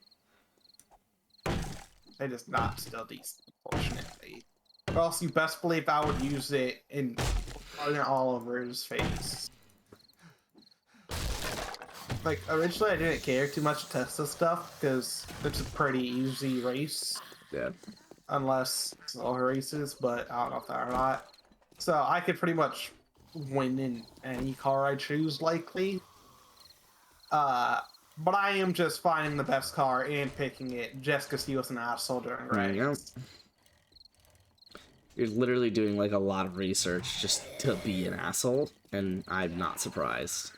It is not still decent, unfortunately. Or else you best believe I would use it in all over his face. Like, originally I didn't care too much to test this stuff, because it's a pretty easy race. Yeah. Unless it's all races, but I don't know if that or not. So I could pretty much win in any car I choose, likely. But I am just finding the best car and picking it just because he was an asshole during There you go. race. You're literally doing like a lot of research just to be an asshole, and I'm not surprised.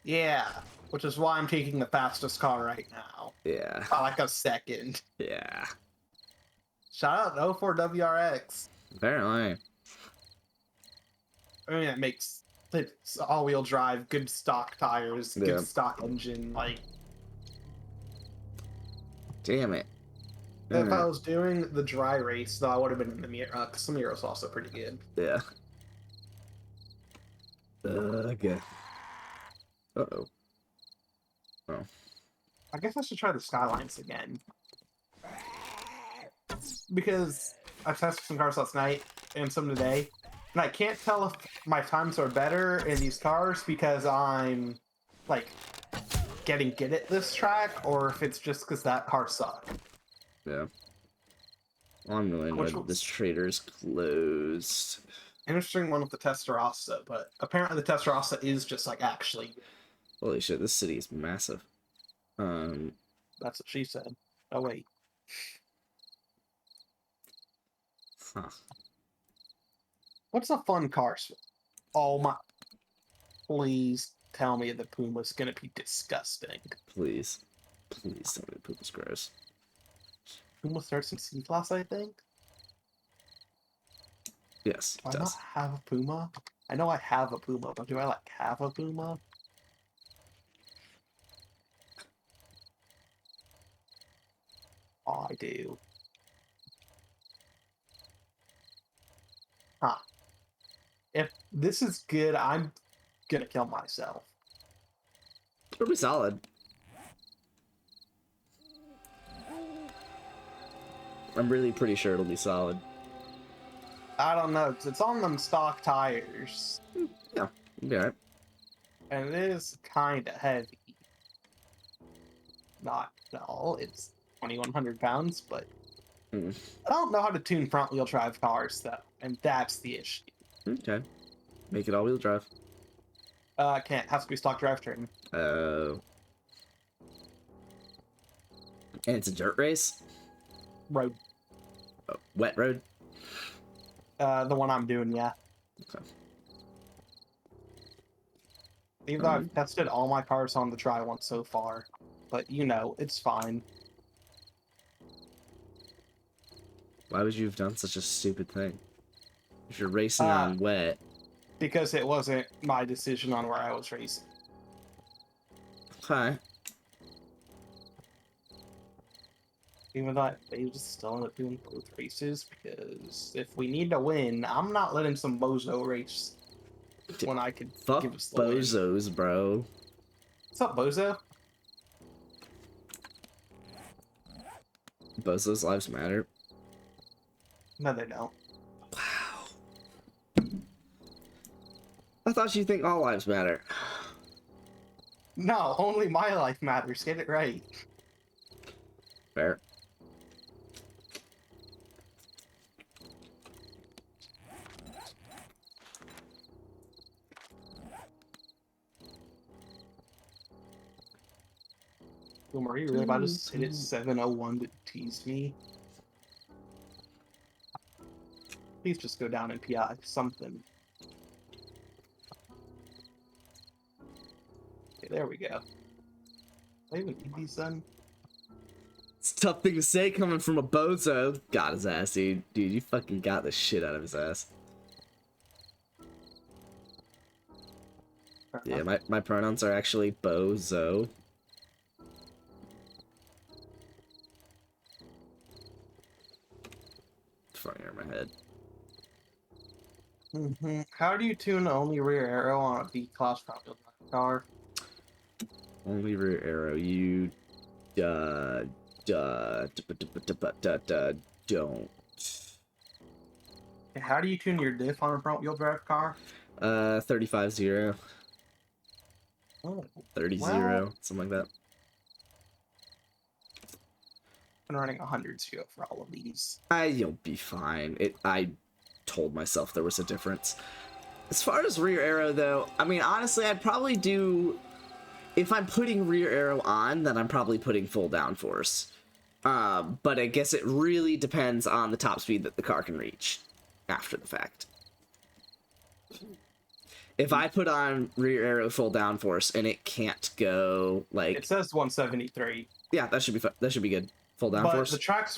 Yeah, which is why I'm taking the fastest car right now. Yeah. By like a second. Yeah. Shout out to 04WRX. Apparently. I mean, it makes it's all-wheel drive, good stock tires, Yeah. good stock engine. Like, Damn it. if I was doing the dry race, though, I would have been in the Miro, because the Miro's also pretty good. Yeah. Okay. Uh-oh. Oh. I guess I should try the Skylines again. Because I tested some cars last night and some today, and I can't tell if my times are better in these cars because I'm, like, getting good at this track, or if it's just because that car sucked. Yeah. Well, I'm really Which annoyed this trader's closed. Interesting one with the Testarossa, but apparently the Testarossa is just, like, actually... Holy shit, this city is massive. That's what she said. Oh, wait. Huh. What's a fun car? Oh my... Please tell me the Puma's gonna be disgusting. Please. Please tell me the poop is gross. Puma starts in C-Class, I think? Yes, Do it I not does. have a Puma? I know I have a Puma, but do I like have a Puma? Oh, I do. Huh. If this is good, I'm gonna kill myself. It'll be solid. I'm really pretty sure it'll be solid. I don't know, 'cause it's on them stock tires. Yeah, it'll be alright. And it is kind of heavy. Not at all, it's 2,100 pounds, but I don't know how to tune front wheel drive cars, though, and that's the issue. Okay. Make it all-wheel drive. Can't. Has to be stock drivetrain. Oh. And it's a dirt race? Road. Oh, wet road? The one I'm doing, yeah. Okay. Even though I've tested all my cars on the dry one so far, but you know, it's fine. Why would you have done such a stupid thing? If you're racing on wet. Because it wasn't my decision on where I was racing. Okay. Even though they just still end up doing both races, because if we need to win, I'm not letting some bozo race when I could Fuck give us the win. bozos, bro. What's up, bozo? Bozos lives matter. No, they don't. I thought you think all lives matter. No, only my life matters. Get it right. Fair. Boomer, are you really about to hit it 701 to tease me? Please just go down in PI. Something. Okay, there we go. I even need these then? It's a tough thing to say coming from a bozo. Got his ass, dude. Dude, you fucking got the shit out of his ass. Yeah, my pronouns are actually bozo. Funny in my head. How do you tune only rear arrow on a B-class front wheel drive car? Only rear arrow. You don't. How do you tune your diff on a front wheel drive car? 35-0. Oh, 30-0, well, something like that. I've been running 100-0 for all of these. You'll be fine. I told myself there was a difference. As far as rear arrow, though, I mean, honestly, I'd probably do... If I'm putting rear arrow on, then I'm probably putting full downforce. But I guess it really depends on the top speed that the car can reach after the fact. If I put on rear arrow full downforce and it can't go, like... It says 173. Yeah, that should be that should be good. Full But downforce. the tracks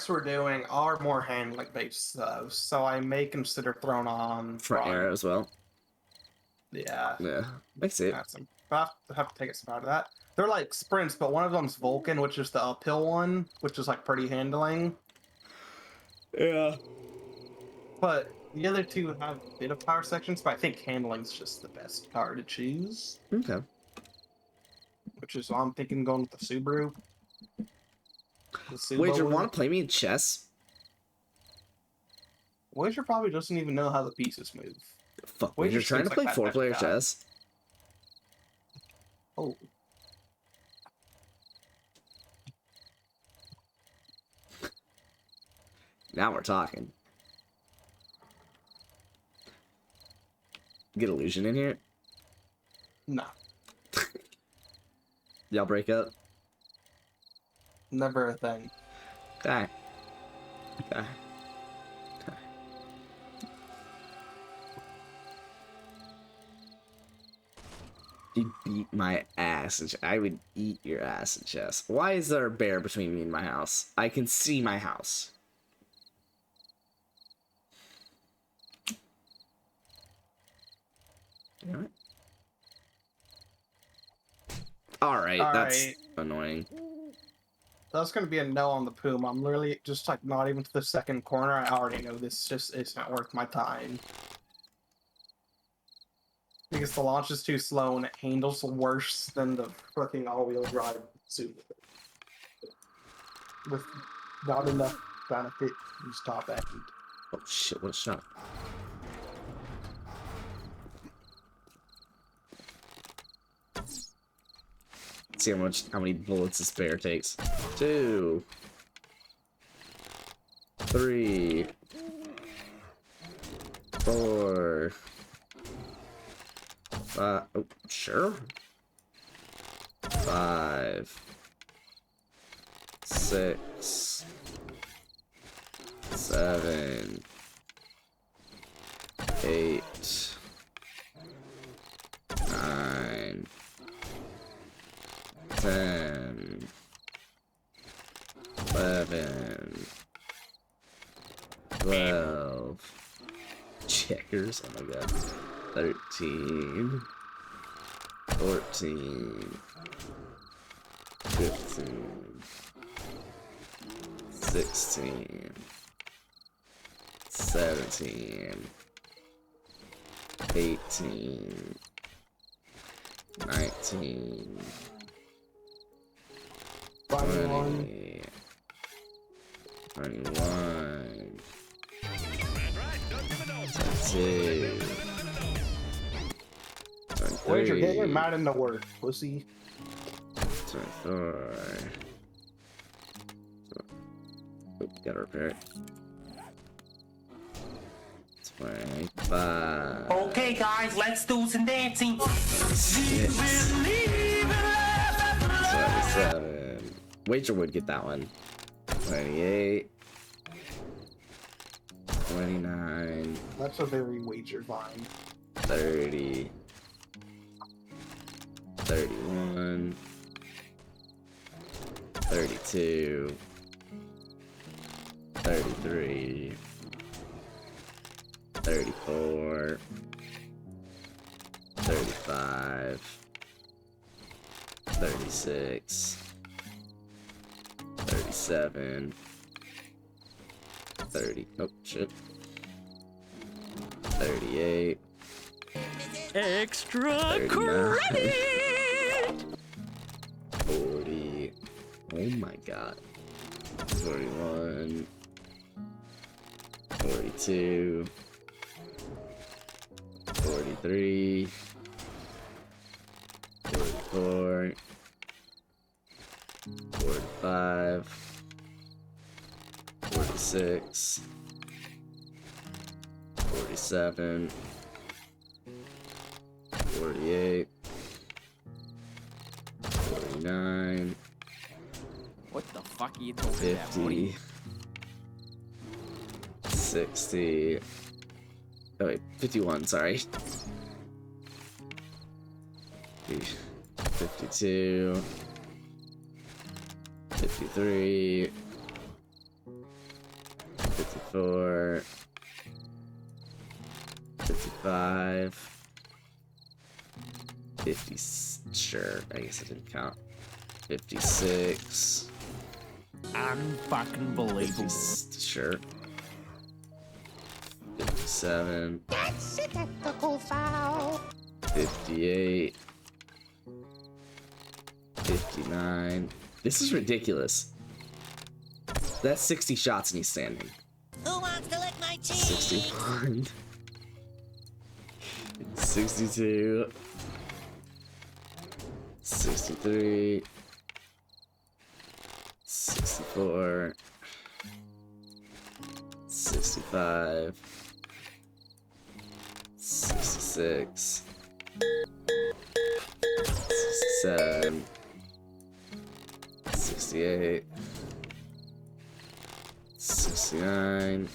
we're doing are more handling based though, so I may consider throwing on Front arrow as well. Yeah. Yeah, makes it. I have to take a spot out of that. They're like sprints, but one of them's Vulcan, which is the uphill one, which is like pretty handling. Yeah. But the other two have a bit of power sections, but I think handling's just the best car to choose. Okay. Which is why I'm thinking going with the Subaru. Wager, want to play me in chess? Wager probably doesn't even know how the pieces move. Fuck, Wager trying to play 4-player chess? Oh. Now we're talking. Get Illusion in here? No. Y'all break up? Never a thing. Okay. Okay. You beat my ass. I would eat your ass in chess. Why is there a bear between me and my house? I can see my house. Alright, that's Alright. annoying. That's gonna be a no on the Puma. I'm literally just like not even to the second corner. I already know this just isn't worth my time. Because the launch is too slow and it handles worse than the fucking all-wheel drive suit. With not enough benefit in its top end. Oh shit, what a shot. Let's see how many bullets the spare takes. 2, 3, 4, 5. Oh, sure. 5, 6, 7, 8, 9, 10, 11, 12, checkers, oh my god, 13, 14, 15, 16, 17, 18, 19, 20, 21, 22, Where's your get your 23, mad in the word, pussy? 24. Oops, gotta repair it. 25. Okay, guys, let's do some dancing. 27. Wager would get that one. 28. 29. That's a very wager vine. 30. 31. 32. 33. 34. 35. 36. 37. 30. Oh, shit. 38. Extra 39. credit! 40. Oh my god. 41. 42. 43. 44. 45. 46. 47. 48. 49. What the fuck are you talking about, buddy? 50. 60. Oh wait, 51, sorry. 52. 53. 54. 55. 50. Sure, I guess I didn't count. 56. Unfucking believable. Sure. 57. That's a technical foul. 58. 59. This is ridiculous. That's 60 shots and he's standing. Who wants to lick my cheese? 61. 62. 63. 64. 65. 66. 67. 68. 69.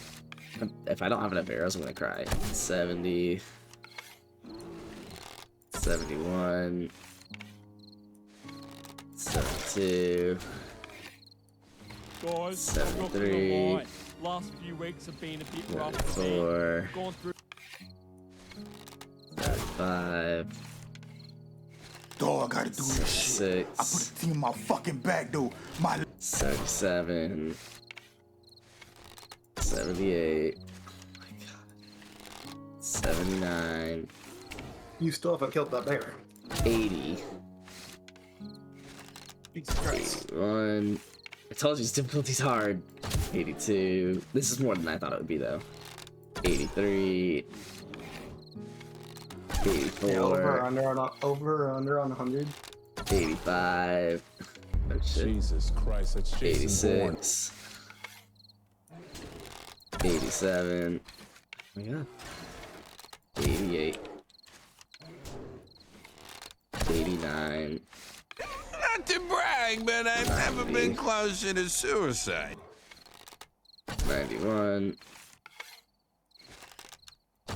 If I don't have enough arrows, I'm gonna cry. 70. 71. 72. Guys, I'm not gonna 73. lie. Last few weeks have been a bit rough. 34. Gone through. 5. Dog, I gotta do this shit. I put the team in my fucking back, though. My 77. 78. Oh my god. 79. You still haven't killed that bear. 80. Jesus Christ. 81. I told you this difficulty's hard. 82. This is more than I thought it would be, though. 83. 84. Yeah, over or under on 100. 85. Oh, shit. Jesus Christ, that's Jason 86. 87. Oh my god. 88. 89. Not to brag, but I've never been closer to suicide. 91.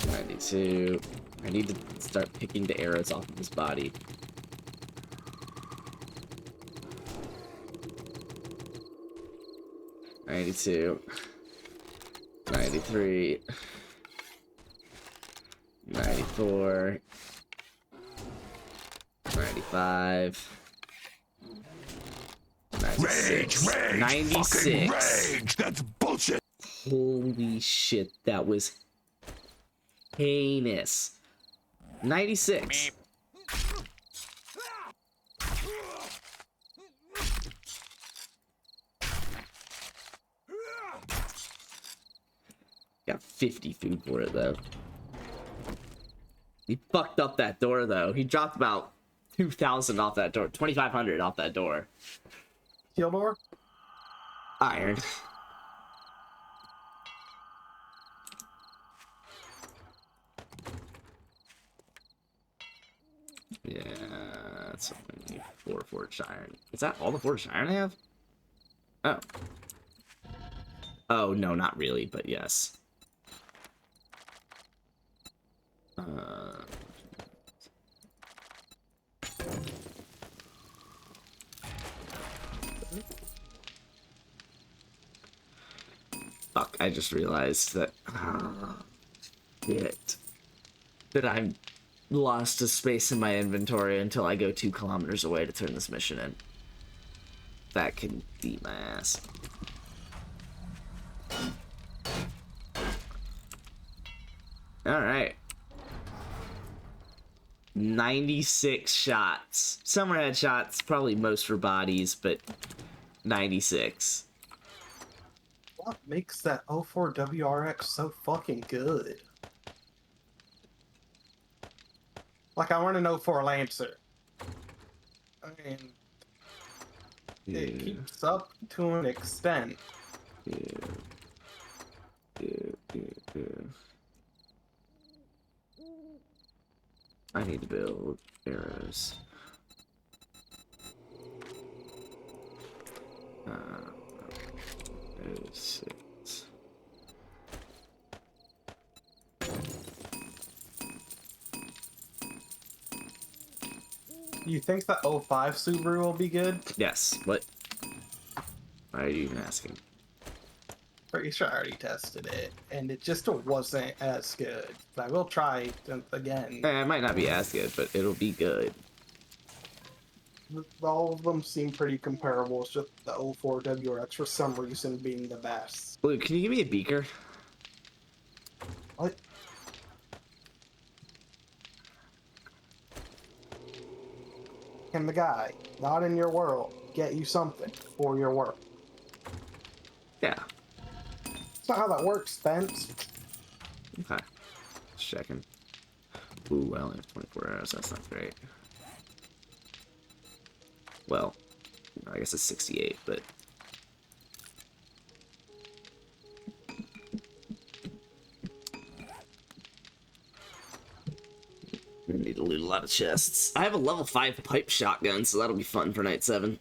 92. I need to start picking the arrows off of his body. $92. 93. 94. 95. 96. Rage, 96. fucking rage. That's bullshit. Holy shit, that was heinous. 96. Got 50 food for it though. He fucked up that door though. He dropped about 2,000 off that door, 2,500 off that door. Steel door? Iron. Yeah, that's something new. 4 forged iron. Is that all the forged iron I have? Oh. Oh, no, not really, but yes. Fuck, I just realized that... shit. That I'm lost a space in my inventory until I go 2 kilometers away to turn this mission in. That can beat my ass. Alright. 96 shots. Some are headshots, probably most for bodies, but 96. What makes that 04 WRX so fucking good? Like, I want an 04 Lancer. I mean, it keeps up to an extent. I need to build arrows. There's 6. You think that 05 Subaru will be good? Yes. What? Why are you even asking? Pretty sure I already tested it, and it just wasn't as good. But I will try it again. It might not be as good, but it'll be good. All of them seem pretty comparable. It's just the 04 WRX for some reason being the best. Luke, can you give me a beaker? What? Can the guy, not in your world, get you something for your work? Yeah. That's not how that works, Spence. Okay. Just checking. Ooh, I only have 24 arrows. That's not great. Well, I guess it's 68, but... I need to loot a lot of chests. I have a level 5 pipe shotgun, so that'll be fun for night 7.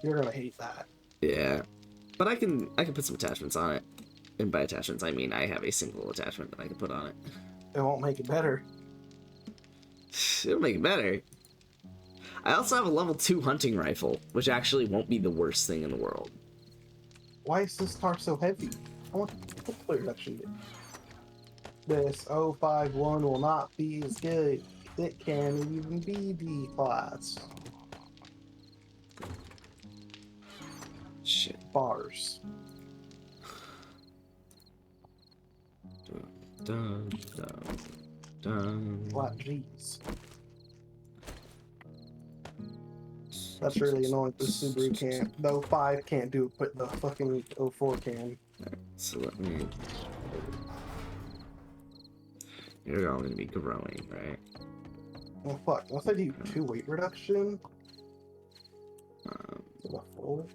You're gonna hate that. Yeah. But I can put some attachments on it. And by attachments, I mean I have a single attachment that I can put on it. It won't make it better. It'll make it better. I also have a level 2 hunting rifle, which actually won't be the worst thing in the world. Why is this car so heavy? I want to clear that shit. This 051 will not be as good. It can't even be B class. Shit. Bars. Dun, dun, dun. Flat G's. That's really annoying. The Subaru can't. The 05 can't do it, but the fucking 04 can. So let me. You're all gonna be growing, right? Well, fuck. Unless I do 2 weight reduction. Full.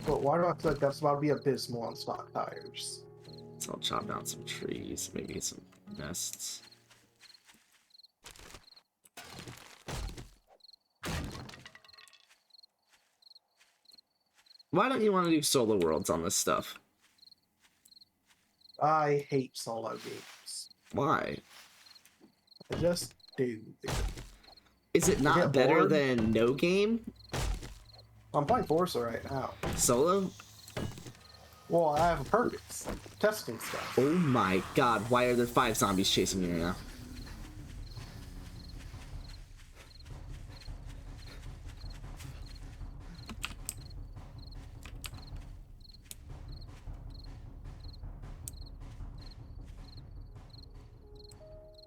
But why do I feel like that's about to be abysmal on stock tires? So I'll chop down some trees, maybe get some nests. Why don't you want to do solo worlds on this stuff? I hate solo games. Why? I just do. Is it not better than no game? I'm playing Forza right now. Solo? Well, I have a purpose. Testing stuff. Oh my god, why are there 5 zombies chasing me right now?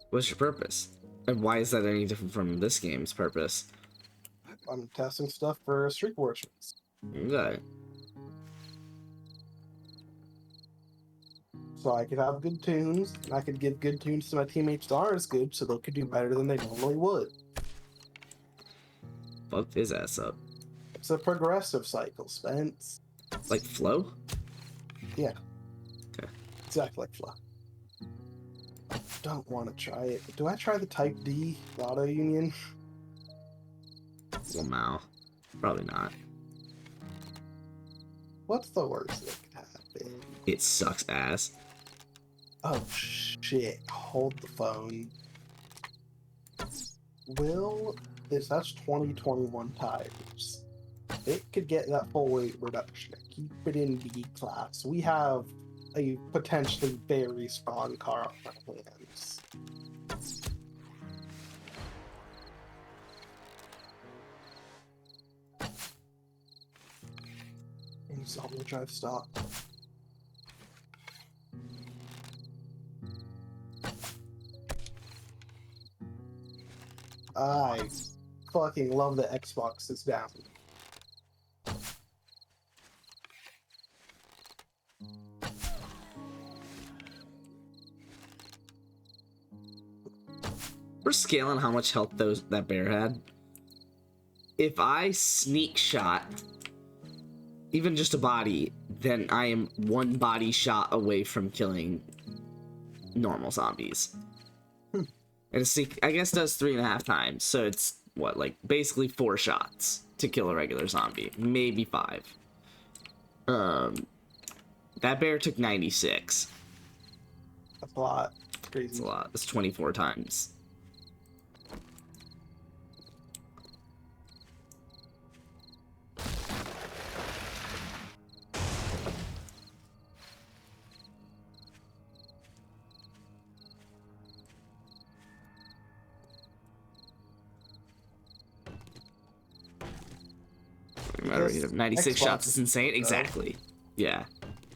What's your purpose? And why is that any different from this game's purpose? I'm testing stuff for Street Fortress. Okay. So I could have good tunes, and I could give good tunes to my teammates that aren't as good, so they could do better than they normally would. Fuck his ass up. It's a progressive cycle, Spence. Like flow? Yeah. Okay. Exactly like flow. I don't want to try it. Do I try the Type D Auto Union? Well, now. Probably not. What's the worst that could happen? It sucks ass. Oh shit. Hold the phone. That's 2021 tires. It could get that full weight reduction. Keep it in B class. We have a potentially very strong car on our hands. And all-wheel drive stock. I fucking love the Xbox is down. We're scaling how much health that bear had. If I sneak shot even just a body, then I am 1 body shot away from killing normal zombies. And a sneak, I guess, does 3.5 times, so it's what, like basically 4 shots to kill a regular zombie, maybe 5. That bear took 96. That's a lot. Crazy. That's a lot. That's 24 times. Rate of 96 Xbox shots is insane. Exactly. Yeah.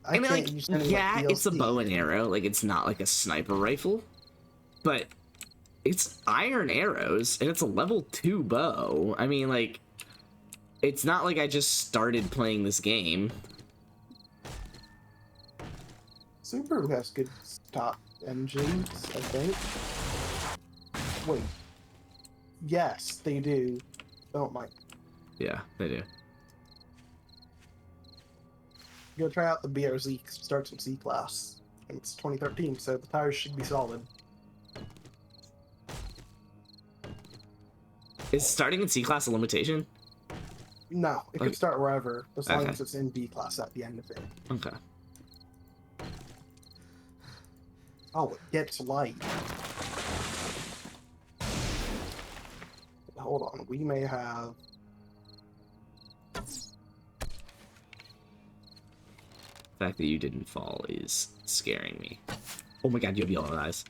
I mean, like, use any, yeah, like, it's a DLC. bow and arrow. Like, it's not like a sniper rifle, but it's iron arrows and it's a level 2 bow. I mean, like, it's not like I just started playing this game. Subaru has good stock engines, I think. Wait. Yes, they do. Don't mind. Yeah, they do. Go try out the BRZ, start some C-Class. And it's 2013, so the tires should be solid. Is starting in C-Class a limitation? No, it Like- can start wherever, as long Okay. as it's in B-Class at the end of it. Okay. Oh, it gets light. Hold on, we may have... The fact that you didn't fall is scaring me. Oh my god, you have yellow eyes.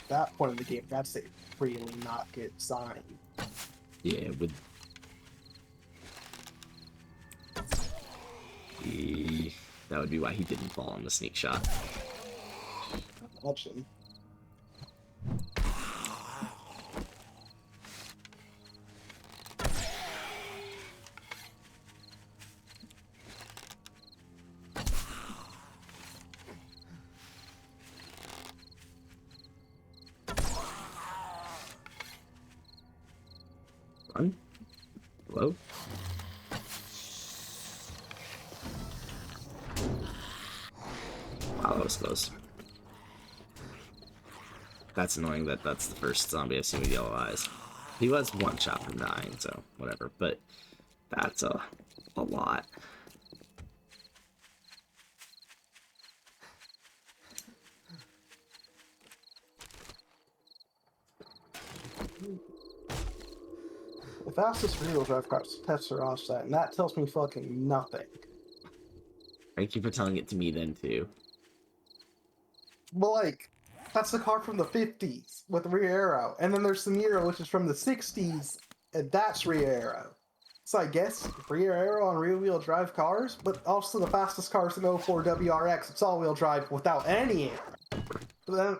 That point in the game, that's a really not good sign. Yeah, with... That would be why he didn't fall on the sneak shot. Option. Run. Hello? Wow, that was close. That's annoying that that's the first zombie I've seen with yellow eyes. He was one shot from dying, so whatever, but that's a lot. The fastest real drive cars tests are offset, and that tells me fucking nothing. Thank you for telling it to me then, too. But like, that's the car from the 50s with rear arrow, and then there's the Nero, which is from the 60s, and that's rear arrow. So I guess rear arrow on rear-wheel drive cars, but also the fastest cars in 04 WRX, it's all-wheel drive without any arrow. But then...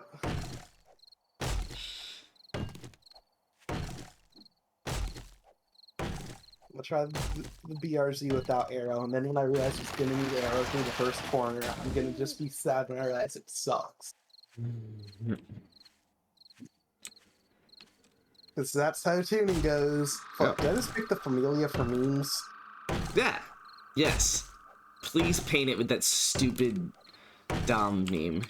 I'll try the BRZ without arrow, and then when I realize it's gonna need arrow through the first corner, I'm gonna just be sad when I realize it sucks. Because that's how tuning goes. Fuck, did I just pick the Familia for memes? Yeah. Yes. Please paint it with that stupid Dom meme.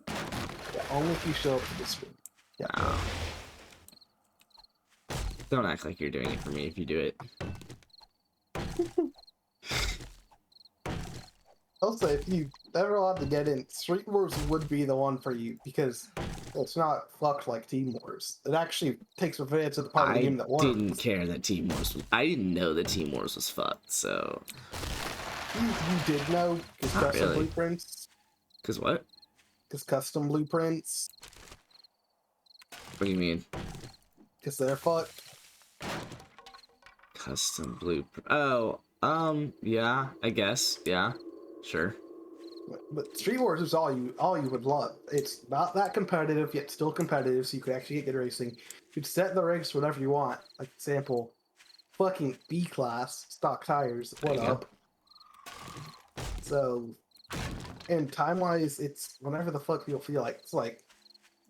Yeah, only if you show up for this one. Yeah. Oh. Don't act like you're doing it for me if you do it. Also, if you ever allowed to get in, Street Wars would be the one for you, because it's not fucked like Team Wars. It actually takes advantage of the part of the game that works. I didn't care that Team Wars was... I didn't know that Team Wars was fucked, so... You did know, because custom really. blueprints. Because what? Because custom blueprints. What do you mean? Because they're fucked. Custom blueprint. Oh, yeah, I guess. Yeah, sure. But Street Wars is all you would love. It's not that competitive, yet still competitive, so you could actually get good racing. You could set the race whatever you want. Like, example, fucking B-class, stock tires, what up? So, and time-wise, it's whenever the fuck you'll feel like. It's like,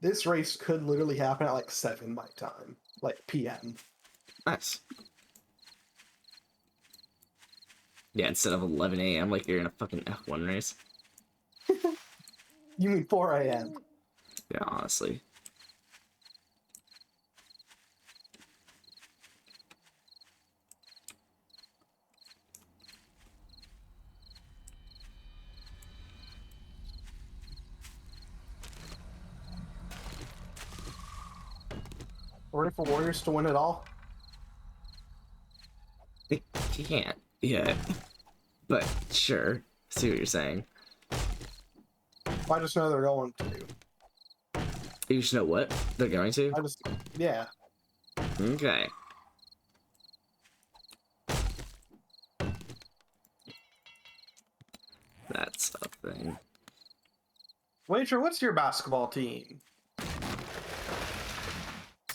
this race could literally happen at like 7 my time. Like, PM. Nice. Yeah, instead of 11 a.m. like you're in a fucking F1 race. You mean 4 a.m.? Yeah, honestly. Ready for Warriors to win it all? They can't. Yeah. But sure. I see what you're saying. I just know they're going to. You just know what they're going to? I just, yeah. Okay. That's a thing. Wager, what's your basketball team? Is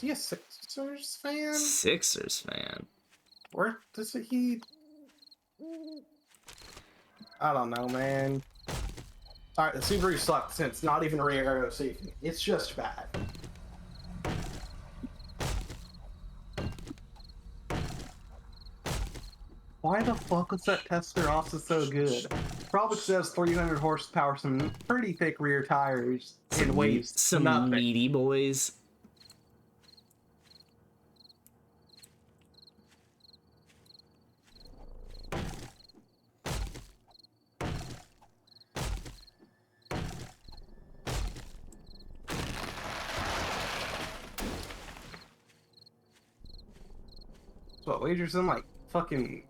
he a Sixers fan? Sixers fan. Where does he? I don't know, man. Alright, the Subaru sucks since it's not even rear aero safety. It's just bad. Why the fuck was that Tester also so good? Probably because it has 300 horsepower, some pretty thick rear tires, and weighs some nothing. meaty boys. What, Wager's in like fucking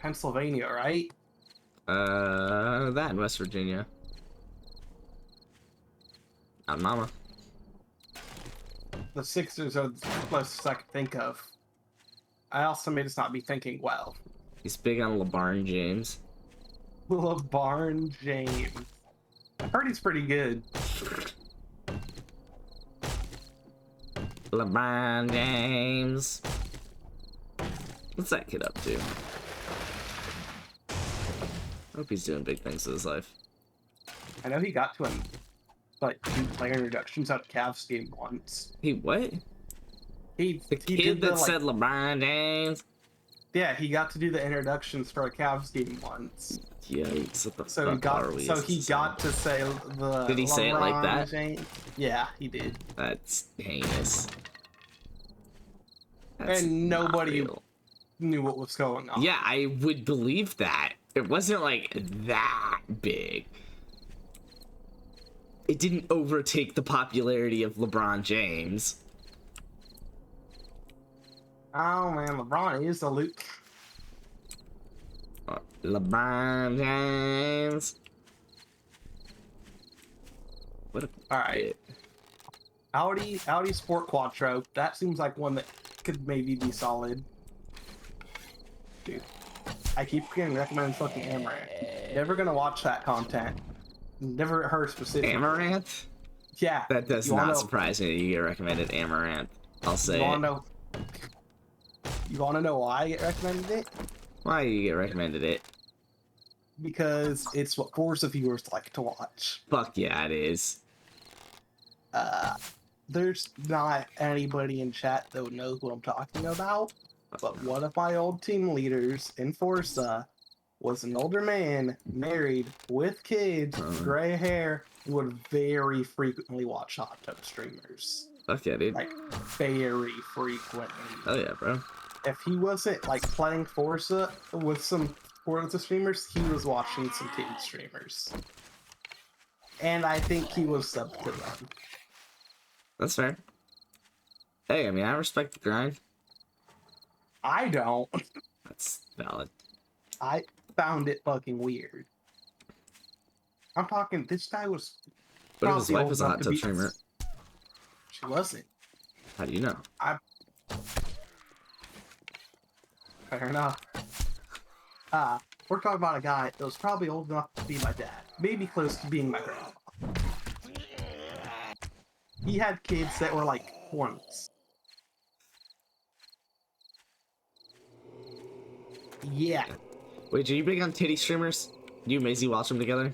Pennsylvania, right? That in West Virginia. Mama. The Sixers are the closest I could think of. I also may just not be thinking well. He's big on LeBron James. LeBron James. I heard he's pretty good. LeBron James. What's that kid up to? Hope he's doing big things in his life. I know he got to him, like, do player introductions at a Cavs game once. He what? The kid that said LeBron James? Yeah, he got to do the introductions for a Cavs game once. Yikes! What the So fuck he got. are we? So he got to say the. Did he say it like LeBron that? James. Yeah, he did. That's heinous. That's And nobody not real. knew what was going on. Yeah, I would believe that. It wasn't like that big. It didn't overtake the popularity of LeBron James. Oh man, LeBron is the loot. LeBron James. What a Alright. Audi Sport Quattro. That seems like one that could maybe be solid. Dude. I keep getting recommended fucking Amaranth. Never gonna watch that content. Never heard specifically. Amaranth? Yeah. That does You wanna not know- surprise me that you get recommended Amaranth. I'll say You it. wanna know why I get recommended it? Why you get recommended it? Because it's what Forza viewers like to watch. Fuck yeah, it is. There's not anybody in chat that would know who I'm talking about, but one of my old team leaders in Forza was an older man, married, with kids, gray hair, who would very frequently watch Hot Tub streamers. Fuck yeah, dude. Like, very frequently. Oh yeah, bro. If he wasn't, like, playing Forza with some Forza streamers, he was watching some team streamers. And I think he was subbed to them. That's fair. Hey, I mean, I respect the grind. I don't. That's valid. I found it fucking weird. I'm talking, this guy was. What if his probably wife old was a enough hot to tub be- streamer? She wasn't. How do you know? Fair enough. We're talking about a guy that was probably old enough to be my dad. Maybe close to being my grandpa. He had kids that were like 20s. Yeah. Wait, are you big on titty streamers? You and Maisie watch them together?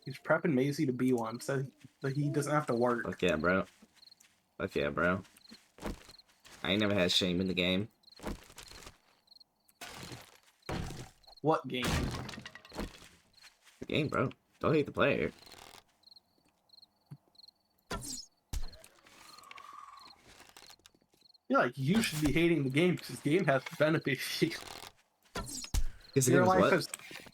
He's prepping Maisie to be one, so he doesn't have to work. Fuck yeah, bro. Fuck yeah, bro. I ain't never had shame in the game. What game? The game, bro. Don't hate the player. You're like, you should be hating the game because the game has benefited you. Because the Your game is life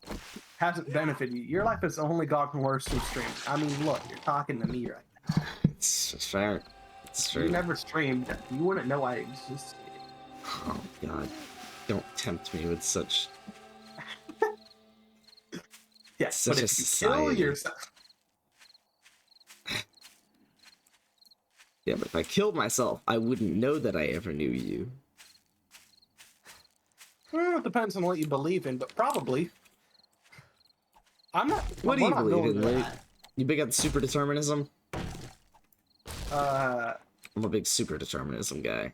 what? hasn't benefited you. Your life has only gotten worse through streaming. I mean, look, you're talking to me right now. It's fair. It's true. You never streamed. You wouldn't know I existed. Oh god. Don't tempt me with such Yes, such but a if you kill society. yourself, Yeah, but if I killed myself, I wouldn't know that I ever knew you. it depends on what you believe in, but probably. I'm not. What do we're you not believe going in, to Luke? that. You big on super determinism? Uh, I'm a big super determinism guy.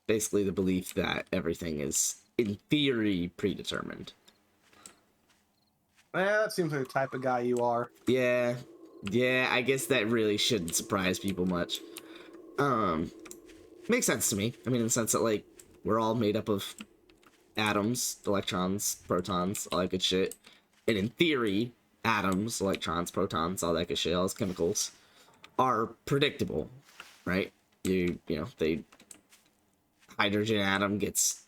Basically the belief that everything is, in theory, predetermined. that seems like the type of guy you are. Yeah, I guess that really shouldn't surprise people much. Makes sense to me. I mean, in the sense that, like, we're all made up of atoms, electrons, protons, all that good shit. And in theory, atoms, electrons, protons, all that good shit, all those chemicals, are predictable, right? You know, hydrogen atom gets...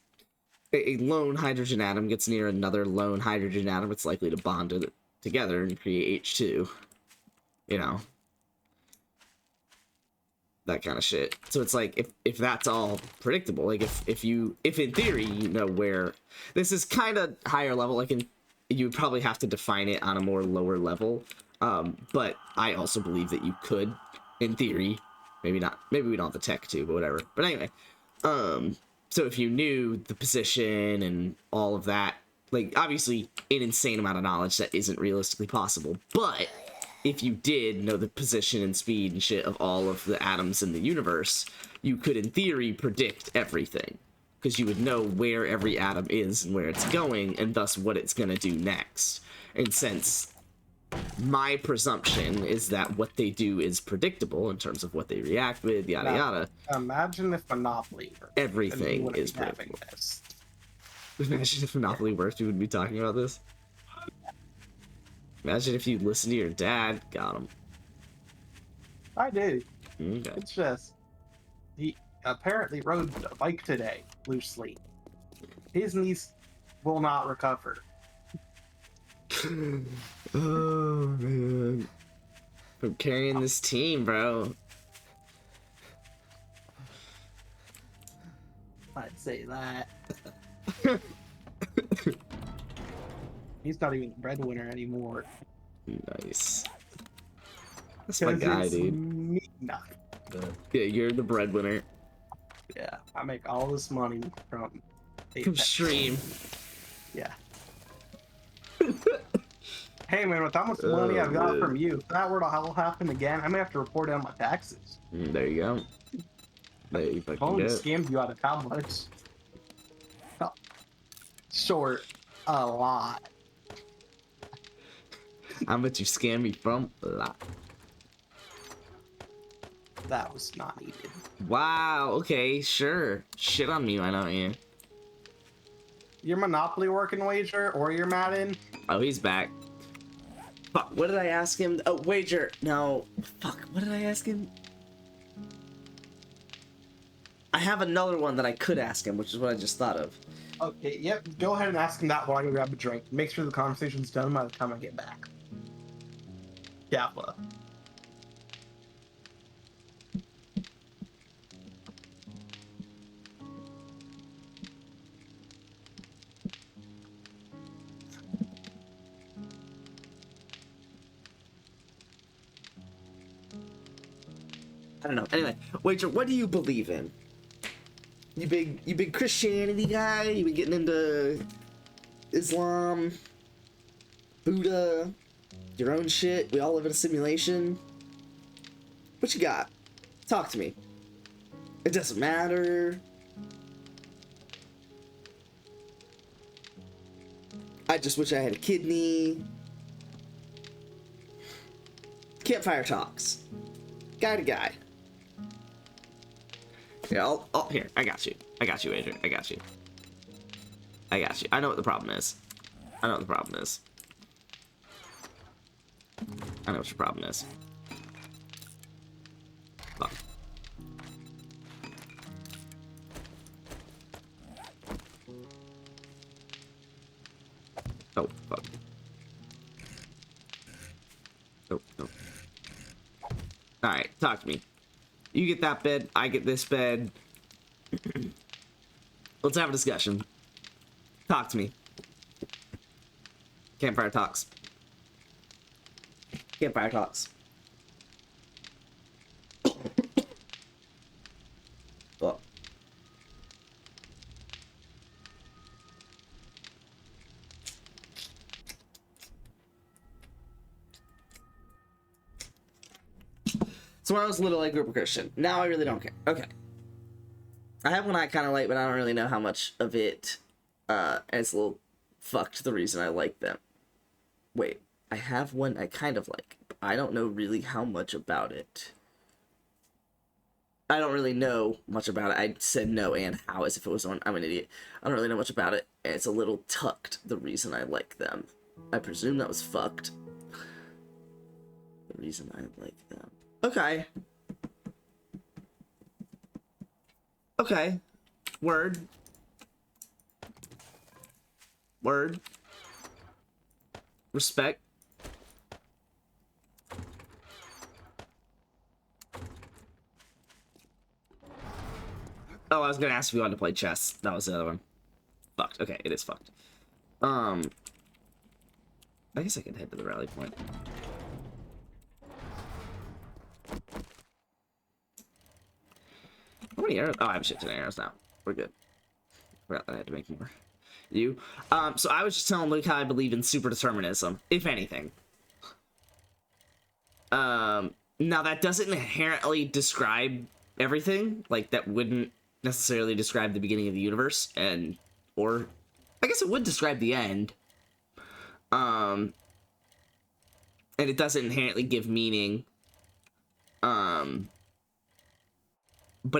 A lone hydrogen atom gets near another lone hydrogen atom, it's likely to bond together and create H2. You know. that kind of shit. So it's like if that's all predictable, like if in theory you know where this is kind of higher level, like you would probably have to define it on a more lower level. But I also believe that you could, in theory, maybe not, maybe we don't have the tech to, but whatever. But anyway, so if you knew the position and all of that, like obviously an insane amount of knowledge that isn't realistically possible, but if you did know the position and speed and shit of all of the atoms in the universe, you could in theory predict everything, because you would know where every atom is and where it's going, and thus what it's going to do next. And since my presumption is that what they do is predictable in terms of what they react with, yada yada. Imagine if Monopoly worked. Everything is predictable. Imagine if Monopoly worked, we would be talking about this. Imagine if you listened to your dad. Got him. I do. Okay. It's just he apparently rode a bike today loosely. His knees will not recover. Oh man, I'm carrying this team, bro. I'd say that. He's not even the breadwinner anymore. Nice. That's my guy, dude. Yeah, you're the breadwinner. Yeah, I make all this money from stream. Yeah. Hey man, with how much money I've got from you, if that were to happen again, I may have to report down my taxes. There you go. There you I've fucking only go. scammed you out of how much? Oh, short, a lot. How much you scam me from? A lot. That was not needed. Wow, okay, sure. Shit on me, why not you? Your Monopoly working wager or your Madden? Oh, he's back. Fuck, what did I ask him? Oh, wager. No. Fuck, what did I ask him? I have another one that I could ask him, which is what I just thought of. Okay, yep. Go ahead and ask him that while I go grab a drink. Make sure the conversation's done by the time I get back. Kappa. I don't know. Anyway, wager, what do you believe in? You big Christianity guy? You been getting into Islam, Buddha, your own shit? We all live in a simulation. What you got? Talk to me. It doesn't matter. I just wish I had a kidney. Campfire talks. Guy to guy. Yeah, here, I got you. I got you, Adrian. I got you. I got you. I know what the problem is. I know what the problem is. I know what your problem is. Fuck. Oh, fuck. Oh, no. Alright, talk to me. You get that bed, I get this bed. Let's have a discussion. Talk to me. Campfire talks. Campfire talks. Well. So when I was little, I grew up a Christian. Now I really don't care. Okay. I have one I kind of like, but I don't really know how much of it, and it's a little fucked the reason I like them. Wait, I have one I kind of like, but I don't know really how much about it. I don't really know much about it. I said no and how as if it was on. I'm an idiot. I don't really know much about it, and it's a little tucked the reason I like them. I presume that was fucked. The reason I like them. Okay. Okay. Word. Word. Respect. Oh, I was gonna ask if you wanted to play chess. That was the other one. Fucked. Okay, it is fucked. I guess I can head to the rally point. How many arrows? Oh, I have a shit ton of arrows now. We're good. Forgot that I had to make more. You. So I was just telling Luke how I believe in super determinism, if anything. Now that doesn't inherently describe everything. Like, that wouldn't necessarily describe the beginning of the universe, or I guess it would describe the end. And it doesn't inherently give meaning. But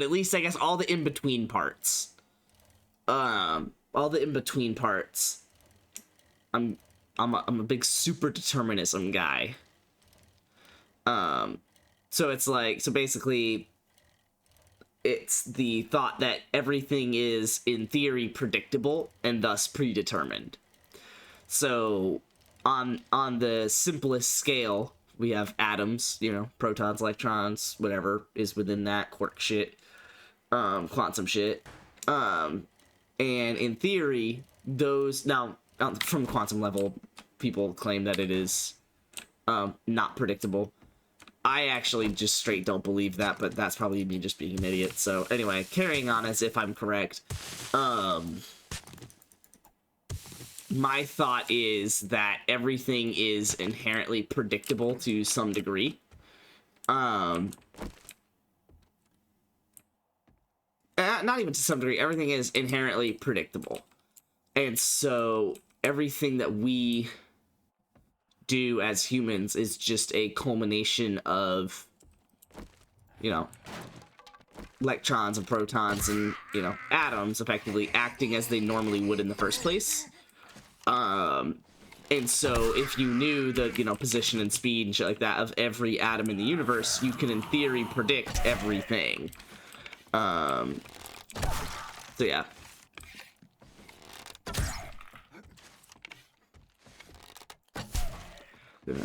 at least I guess all the in-between parts. I'm a big super determinism guy. So it's like, so basically it's the thought that everything is in theory predictable and thus predetermined. So on the simplest scale, we have atoms, you know, protons, electrons, whatever is within that, quark shit, quantum shit. And in theory, those, now from quantum level, people claim that it is not predictable. I actually just straight don't believe that, but that's probably me just being an idiot. So anyway, carrying on as if I'm correct. My thought is that everything is inherently predictable to some degree. Not even to some degree, everything is inherently predictable. And so everything that we do as humans is just a culmination of, you know, electrons and protons and, you know, atoms effectively acting as they normally would in the first place. And so if you knew the, you know, position and speed and shit like that of every atom in the universe, you can in theory predict everything. So yeah.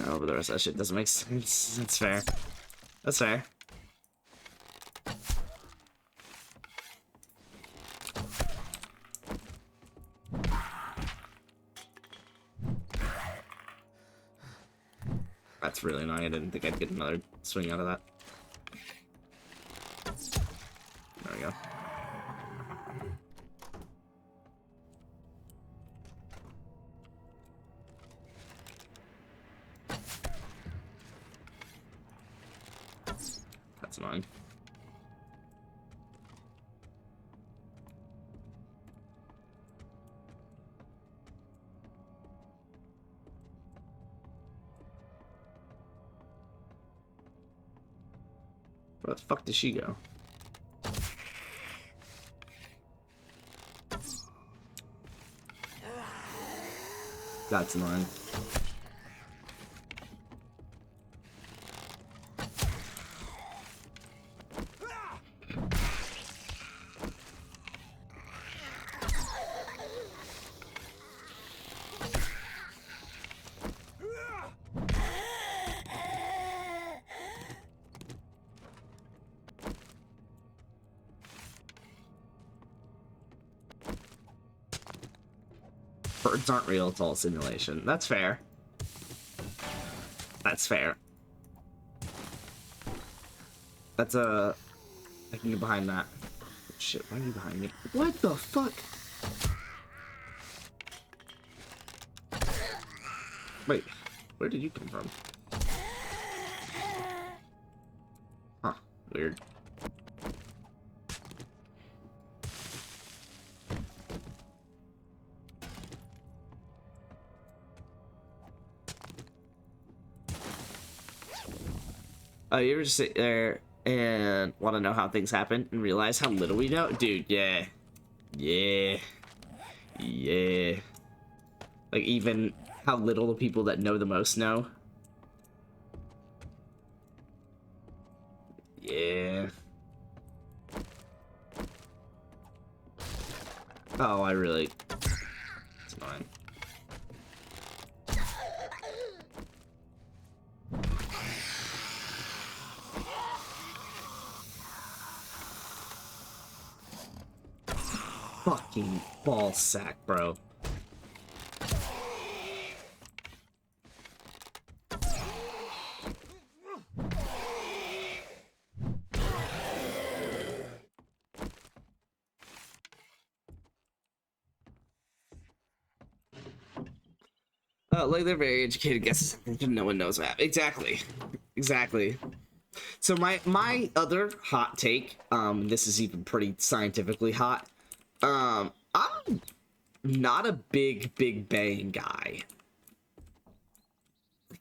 Over the rest of that shit doesn't make sense. That's fair. That's fair. That's really annoying. I didn't think I'd get another swing out of that. There we go. That's annoying. Where the fuck did she go? That's annoying. Birds aren't real, it's all simulation. That's fair. That's fair. That's I can get behind that. Shit, why are you behind me? What the fuck? Wait, where did you come from? Huh, weird. Oh, you ever just sit there and want to know how things happen and realize how little we know? Dude, yeah. Yeah. Yeah. Like, even how little the people that know the most know. Yeah. Oh, I really... It's annoying. fucking ball sack, bro. Like they're very educated guesses. No one knows that. Exactly. So my other hot take, this is even pretty scientifically hot. I'm not a big bang guy.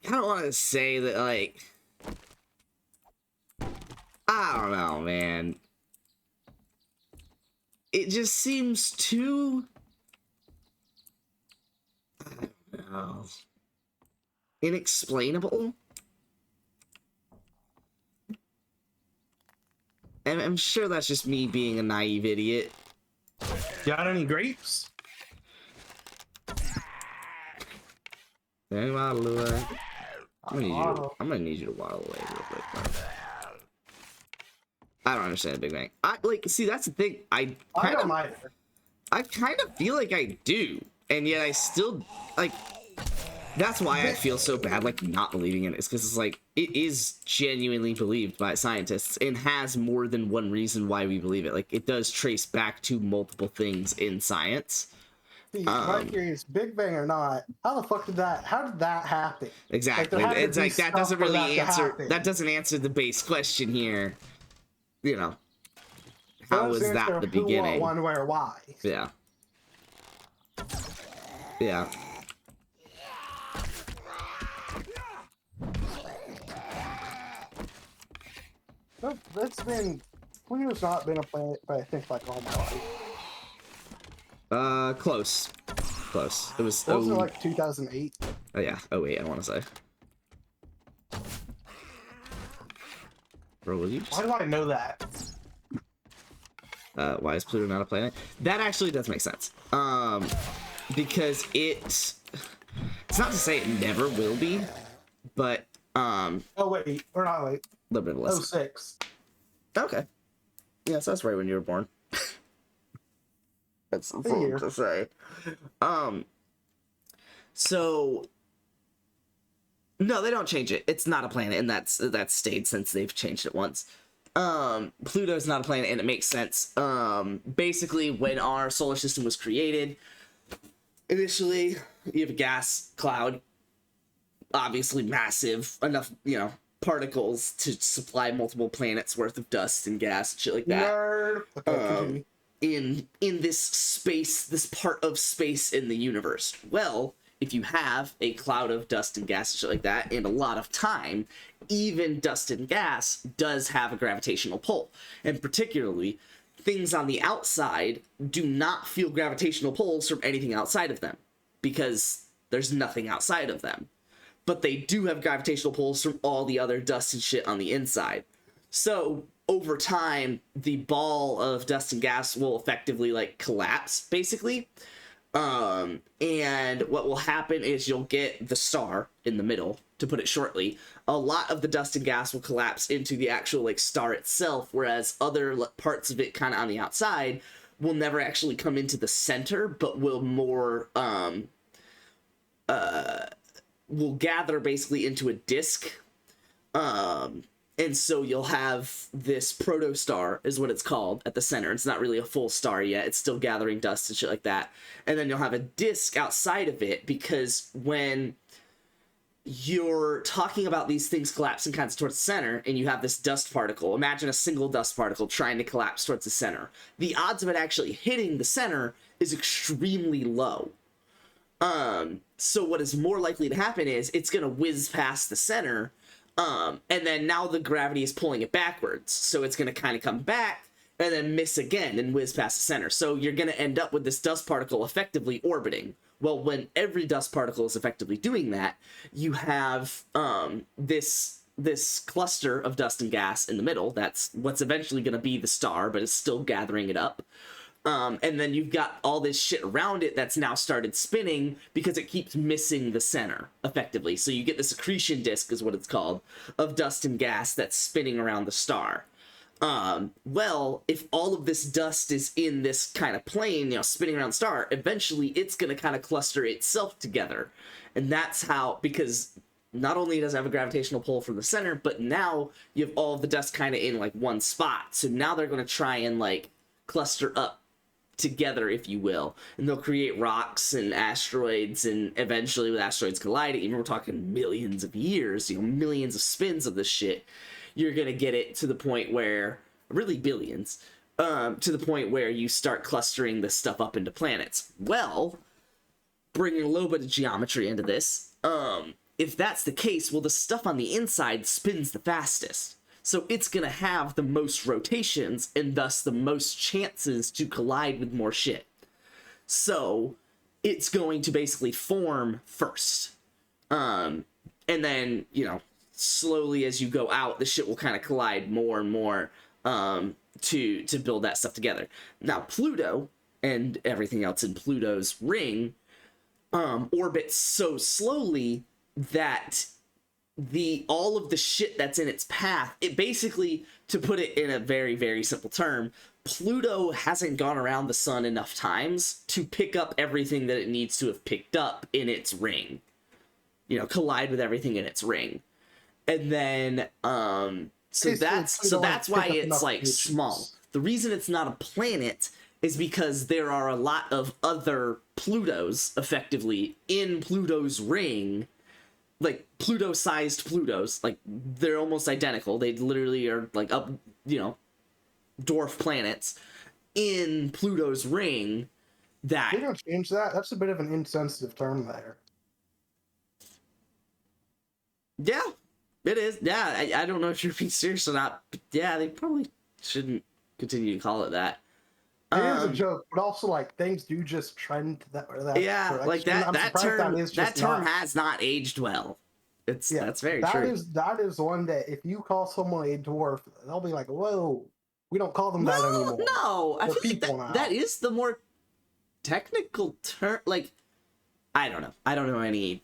I don't want to say that, like, I don't know, man. It just seems too, I don't know, inexplainable. And I'm sure that's just me being a naive idiot. Got any grapes? Any waddle away? I'm gonna need you to waddle away real quick. I don't understand the Big Bang. See, that's the thing. I kind of feel like I do, and yet I still like. That's why I feel so bad, like, not believing in it. It's because it's like, it is genuinely believed by scientists and has more than one reason why we believe it. Like, it does trace back to multiple things in science. My curious, Big Bang or not, how did that happen? Exactly. Like, it's like, that doesn't really that doesn't answer the base question here. You know, how was that the beginning? One, where, why? Yeah. Yeah. Pluto's not been a planet, but I think like all my life. Close. It was. Wasn't it like 2008? Oh yeah, 08, I want to say. Bro, will you just... Why do I know that? Why is Pluto not a planet? That actually does make sense. Because it's not to say it never will be, but Oh wait, we're not late. A little bit less. 06. Okay. Yes, that's right when you were born. That's important to say. So no, they don't change it. It's not a planet, and that's stayed since they've changed it once. Pluto's not a planet, and it makes sense. Basically, when our solar system was created, initially you have a gas cloud, obviously massive, enough, particles to supply multiple planets worth of dust and gas and shit like that. Okay, in this space, this part of space in the universe. Well, if you have a cloud of dust and gas and shit like that, and a lot of time, even dust and gas does have a gravitational pull. And particularly, things on the outside do not feel gravitational pulls from anything outside of them, because there's nothing outside of them. But they do have gravitational pulls from all the other dust and shit on the inside. So over time, the ball of dust and gas will effectively like collapse, basically. And what will happen is you'll get the star in the middle, to put it shortly. A lot of the dust and gas will collapse into the actual like star itself, whereas other parts of it kind of on the outside will never actually come into the center, but will more will gather basically into a disk. And so you'll have this protostar, is what it's called, at the center. It's not really a full star yet. It's still gathering dust and shit like that. And then you'll have a disk outside of it, because when you're talking about these things collapsing kind of towards the center, and you have this dust particle, imagine a single dust particle trying to collapse towards the center. The odds of it actually hitting the center is extremely low. So what is more likely to happen is it's going to whiz past the center, and then now the gravity is pulling it backwards. So it's going to kind of come back and then miss again and whiz past the center. So you're going to end up with this dust particle effectively orbiting. Well, when every dust particle is effectively doing that, you have this cluster of dust and gas in the middle. That's what's eventually going to be the star, but it's still gathering it up. And then you've got all this shit around it that's now started spinning because it keeps missing the center, effectively. So you get this accretion disk, is what it's called, of dust and gas that's spinning around the star. Well, if all of this dust is in this kind of plane, spinning around the star, eventually it's going to kind of cluster itself together. And that's how, because not only does it have a gravitational pull from the center, but now you have all of the dust kind of in like one spot. So now they're going to try and like cluster up together, if you will, and they'll create rocks and asteroids, and eventually with asteroids colliding, even we're talking millions of years, millions of spins of this shit, you're gonna get it to the point where, really billions, to the point where you start clustering this stuff up into planets. Well, bringing a little bit of geometry into this, if that's the case, well, the stuff on the inside spins the fastest. So it's going to have the most rotations and thus the most chances to collide with more shit. So it's going to basically form first. And then, slowly as you go out, the shit will kind of collide more and more to build that stuff together. Now, Pluto and everything else in Pluto's ring orbits so slowly that all of the shit that's in its path, it basically, to put it in a very, very simple term, Pluto hasn't gone around the sun enough times to pick up everything that it needs to have picked up in its ring. Collide with everything in its ring. And then, so that's why it's like small. The reason it's not a planet is because there are a lot of other Plutos, effectively, in Pluto's ring, like Pluto-sized Plutos, like they're almost identical. They literally are like dwarf planets in Pluto's ring. That we don't change that. That's a bit of an insensitive term there. Yeah, it is. Yeah, I don't know if you're being serious or not. But yeah, they probably shouldn't continue to call it that. It is a joke, but also like things do just trend to that yeah, direction. like that term has not aged well. That's very true. That is one day if you call someone a dwarf, they'll be like, "Whoa, we don't call them that anymore." No, I feel like that is the more technical term. Like, I don't know any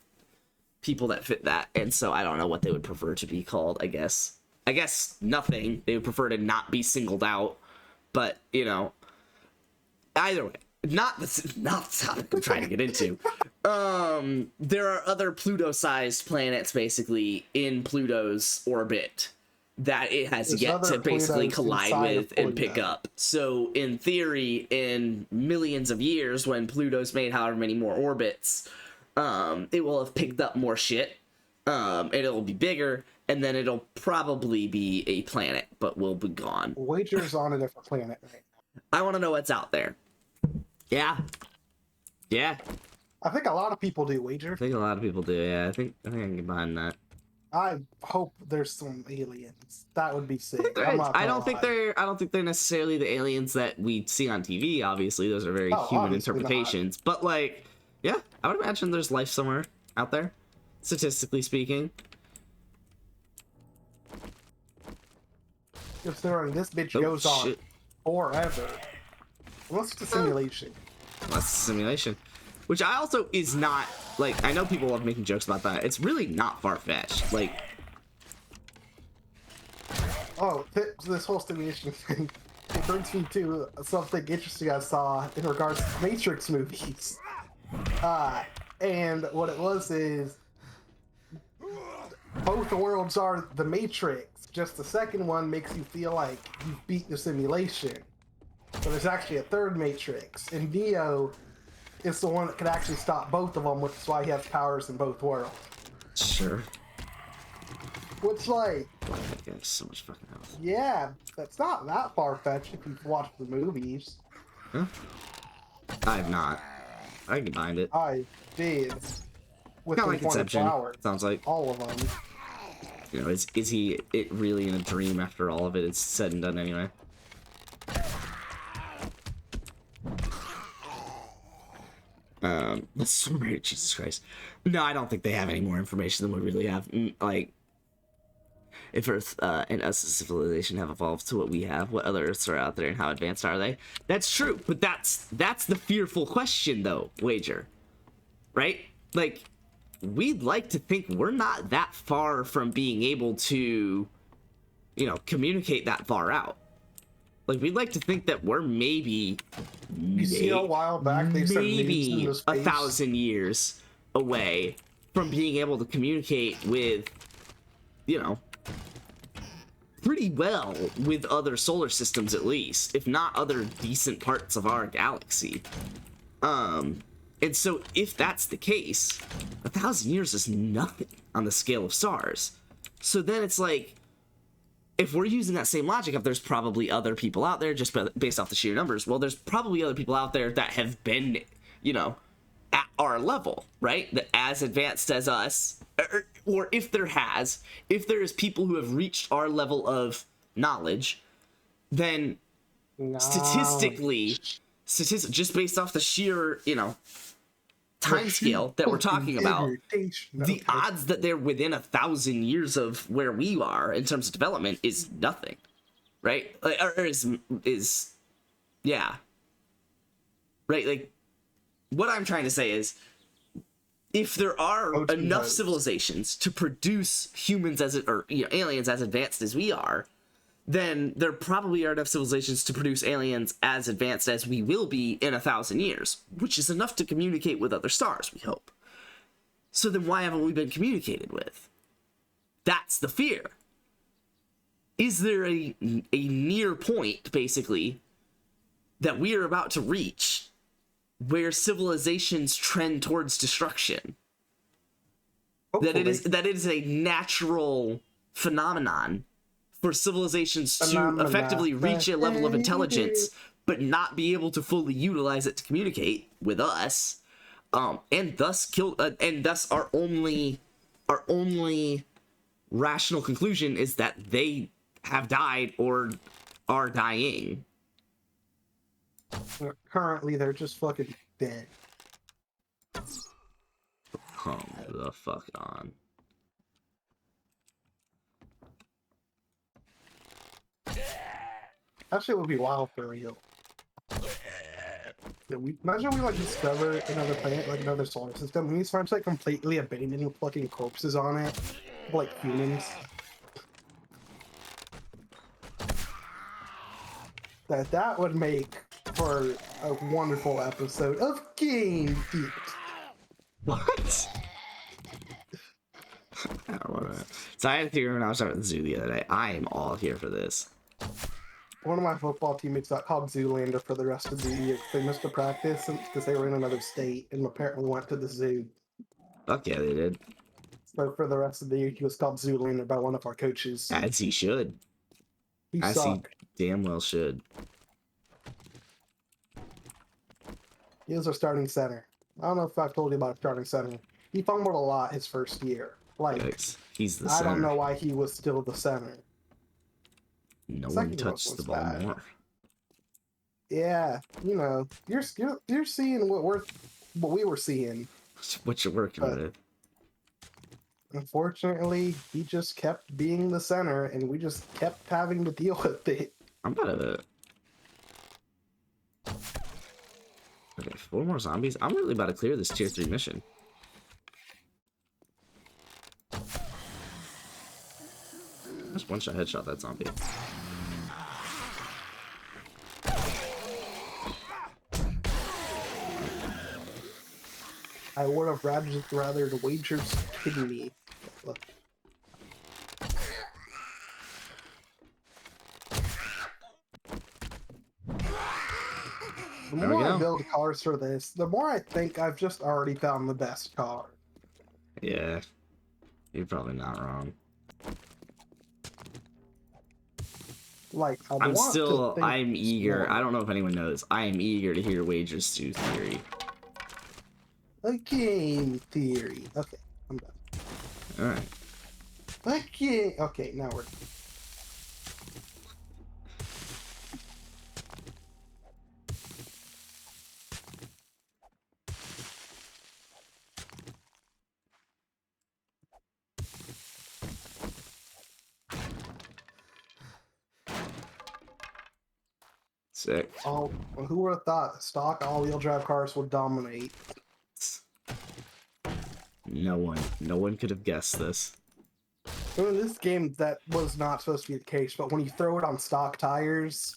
people that fit that, and so I don't know what they would prefer to be called. I guess nothing. They would prefer to not be singled out, but either way, not the topic I'm trying to get into. There are other Pluto-sized planets basically in Pluto's orbit that it has yet to basically collide with and pick up. So in theory, in millions of years, when Pluto's made however many more orbits, it will have picked up more shit, and it'll be bigger, and then it'll probably be a planet, but will be gone. Wager's on a different planet right now. I want to know what's out there. Yeah. I think a lot of people do, Wager. I think a lot of people do. Yeah, I think I can get behind that. I hope there's some aliens. That would be sick. I don't think they're necessarily the aliens that we see on TV. Obviously, those are very human interpretations. But like, yeah, I would imagine there's life somewhere out there, statistically speaking. Considering this bitch goes on forever. Unless it's a simulation. Which I also is not, like, I know people love making jokes about that. It's really not far-fetched. Like, this whole simulation thing, it brings me to something interesting I saw in regards to Matrix movies. And what it was is, both worlds are the Matrix. Just the second one makes you feel like you've beat the simulation. But there's actually a third Matrix, and Neo is the one that can actually stop both of them, which is why he has powers in both worlds. Sure. Which, like... Yeah, so much fucking health. Yeah, that's not that far-fetched if you've watched the movies. Huh? I have not. I can find it. I did. With kind of like Inception, sounds like. All of them. Is he really in a dream after all of it is said and done anyway? That's so weird, Jesus Christ. No, I don't think they have any more information than we really have. Like, if Earth and us as a civilization have evolved to what we have, what other Earths are out there and how advanced are they? That's true, but that's the fearful question, though, Wager. Right? Like, we'd like to think we're not that far from being able to, communicate that far out. Like, we'd like to think that we're maybe You see a while back they started maybe into space. 1,000 years away from being able to communicate with, you know, pretty well with other solar systems, at least, if not other decent parts of our galaxy. And so if that's the case, 1,000 years is nothing on the scale of stars. So then it's like, if we're using that same logic, if there's probably other people out there just based off the sheer numbers, well, there's probably other people out there that have been, you know, at our level, right? That as advanced as us, or if there is people who have reached our level of knowledge, then statistically, just based off the sheer, you know, time scale that we're talking about, the odds that they're within 1,000 years of where we are in terms of development is nothing, right? Like, or is yeah, right? Like, what I'm trying to say is, if there are enough civilizations to produce humans or you know, aliens as advanced as we are, then there probably are enough civilizations to produce aliens as advanced as we will be in 1,000 years, which is enough to communicate with other stars, we hope. So then why haven't we been communicated with? That's the fear. Is there a near point, basically, that we are about to reach where civilizations trend towards destruction? That it is a natural phenomenon for civilizations to effectively reach a level of intelligence but not be able to fully utilize it to communicate with us, and thus kill, and thus our only rational conclusion is that they have died or are dying. Currently, they're just fucking dead. Come the fuck on. That shit would be wild for real. Yeah, imagine we like discover another planet, like another solar system, and we start like completely abandoning fucking corpses on it, like humans. That would make for a wonderful episode of Game Geek. What? I don't want to. So I had a theory when I was out at the zoo the other day. I am all here for this. One of my football teammates got called Zoolander for the rest of the year. They missed a practice because they were in another state and apparently went to the zoo. Fuck yeah, they did. So for the rest of the year, he was called Zoolander by one of our coaches. As he should. As he damn well should. He was our starting center. I don't know if I've told you about our starting center. He fumbled a lot his first year. Like, yikes. He's the I center. don't know why he was still the center. No one touched the ball more. Yeah, you know, you're seeing what we were seeing. What you're working with. Unfortunately, he just kept being the center, and we just kept having to deal with it. I'm about to. Okay, 4 more zombies. I'm really about to clear this tier 3 mission. Just one-shot headshot that zombie. I would have rather the Wager's kidney. Look. The more I build cars for this, the more I think I've just already found the best car. Yeah, you're probably not wrong. Like, I'm eager. I don't know if anyone knows. I am eager to hear Wager's Stew theory. A game theory. Okay, I'm done. Alright. Okay, now we're... Sick. Who would have thought stock all-wheel drive cars would dominate? No one could have guessed this. In this game, that was not supposed to be the case, but when you throw it on stock tires,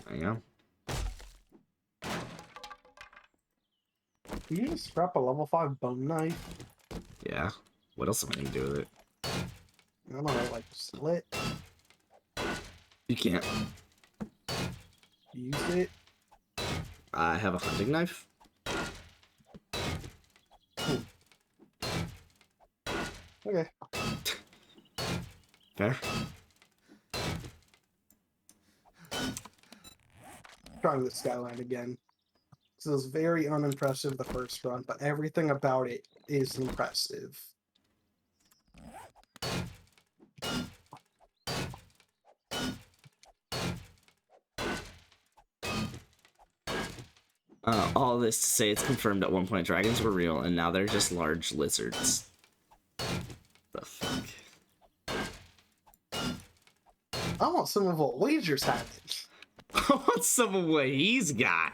There you go. Can you just scrap a level 5 bone knife? Yeah. What else am I gonna do with it? I don't know, like sell it? You can't. Use it? I have a hunting knife. Okay. Fair. Trying the Skyline again. This was very unimpressive the first run, but everything about it is impressive. All this to say it's confirmed at one point dragons were real, and now they're just large lizards. The fuck? I want some of what Wager's having. I want some of what he's got.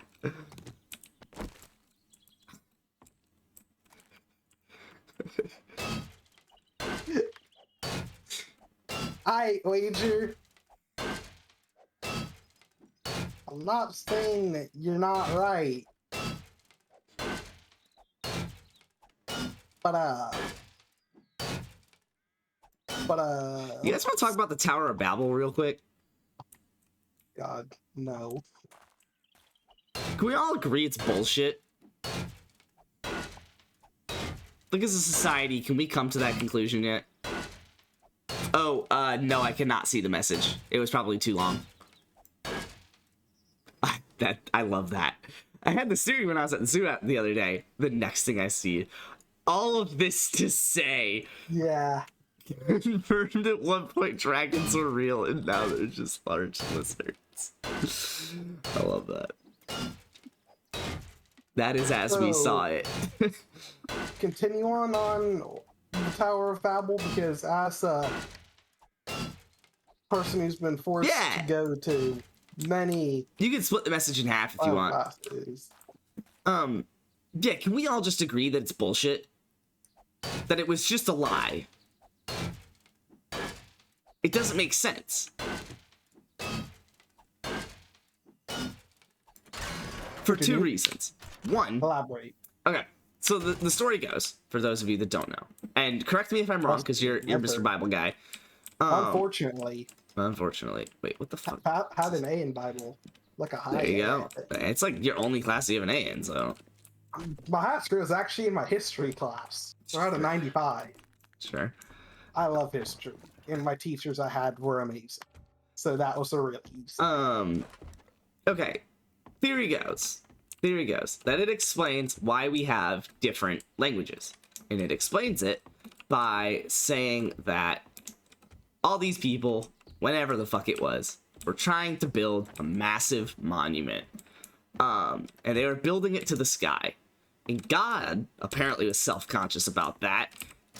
I Wager. I'm not saying that you're not right. But You guys want to talk about the Tower of Babel real quick? God, no. Can we all agree it's bullshit? Like, as a society, can we come to that conclusion yet? Oh, no, I cannot see the message. It was probably too long. I love that. I had this theory when I was at the zoo the other day. The next thing I see, all of this to say, yeah, confirmed at one point dragons were real, and now they're just large lizards. I love that. That is as we saw it. Continue on the Tower of Babel, because as a person who's been forced to go to many... You can split the message in half if you want. Classes. Yeah, can we all just agree that it's bullshit? That it was just a lie? It doesn't make sense. For two reasons. One... Elaborate. Okay, so the story goes, for those of you that don't know, and correct me if I'm wrong, because you're Mr. Bible guy. Unfortunately. Wait, what the fuck? Had an A in Bible, like a high. There you go. It's like your only class you have an A in, so. My high school was actually in my history class. So I had a 95. Sure. I love history, and my teachers I had were amazing. So that was a real easy. Okay. Theory goes that it explains why we have different languages. And it explains it by saying that all these people, whenever the fuck it was, were trying to build a massive monument. And they were building it to the sky. And God apparently was self-conscious about that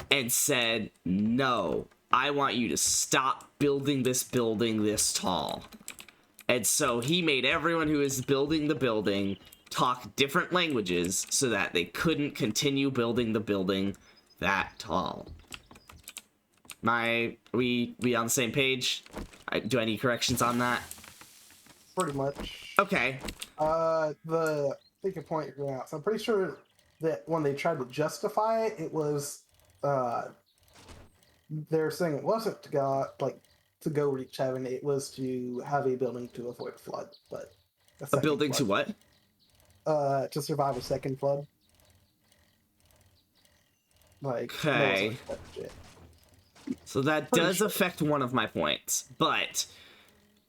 and said, no, I want you to stop building this building this tall. And so he made everyone who is building the building talk different languages so that they couldn't continue building the building that tall. We on the same page? Do I need corrections on that? Pretty much. Okay. I think a point you're going out. So I'm pretty sure that when they tried to justify it, it was they're saying it wasn't to go reach heaven. It was to have a building to avoid flood. But a building to what? To survive a second flood. Like, okay. So that does affect one of my points, but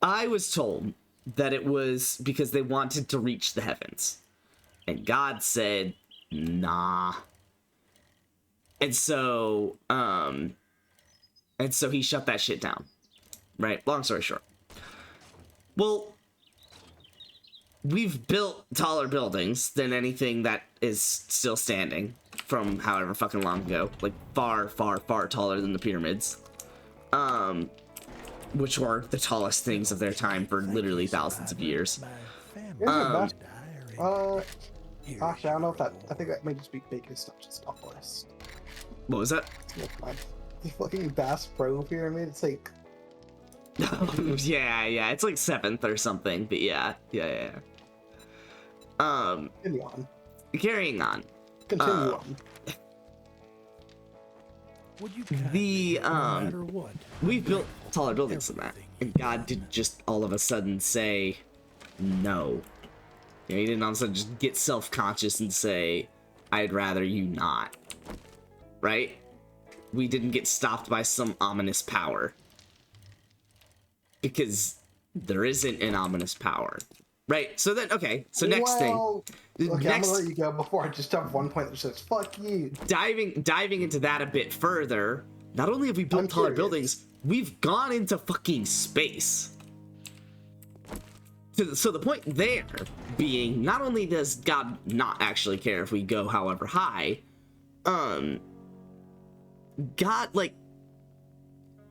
I was told that it was because they wanted to reach the heavens, and God said, nah. And so he shut that shit down, right? Long story short. Well, we've built taller buildings than anything that is still standing from however fucking long ago. Like, far, far, far taller than the pyramids. Which were the tallest things of their time for literally thousands of years. Actually, I don't know if I think that may just be biggest, not just tallest. What was that? The fucking Bass Pro Pyramid, it's like Yeah, it's like 7th or something, but yeah. Continue on. Carrying on. Continue on. We've built taller buildings than that, and God didn't just all of a sudden say no. You know, he didn't all of a sudden just get self-conscious and say, I'd rather you not. Right? We didn't get stopped by some ominous power. Because there isn't an ominous power. Right? So then, okay, so next thing. Okay, I'm gonna let you go before I just jump one point that says, fuck you. Diving into that a bit further, not only have we built taller buildings, we've gone into fucking space. So the point there being, not only does God not actually care if we go however high, God, like,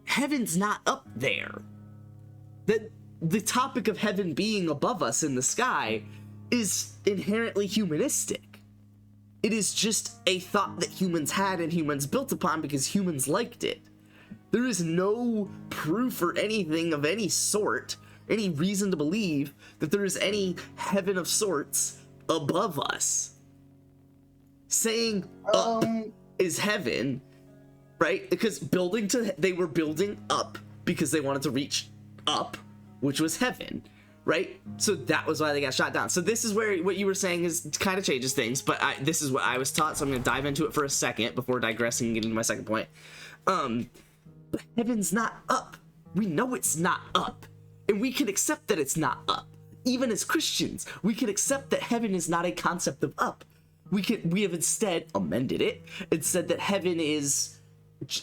heaven's not up there. The topic of heaven being above us in the sky is inherently humanistic. It is just a thought that humans had and humans built upon because humans liked it. There is no proof or anything of any sort, any reason to believe that there is any heaven of sorts above us. Saying up is heaven, right? Because they were building up because they wanted to reach up, which was heaven, right? So that was why they got shot down. So this is where what you were saying is kind of changes things, but this is what I was taught, so I'm going to dive into it for a second before digressing and getting to my second point. But heaven's not up. We know it's not up, and we can accept that it's not up. Even as Christians, we can accept that heaven is not a concept of up. We have instead amended it and said that heaven is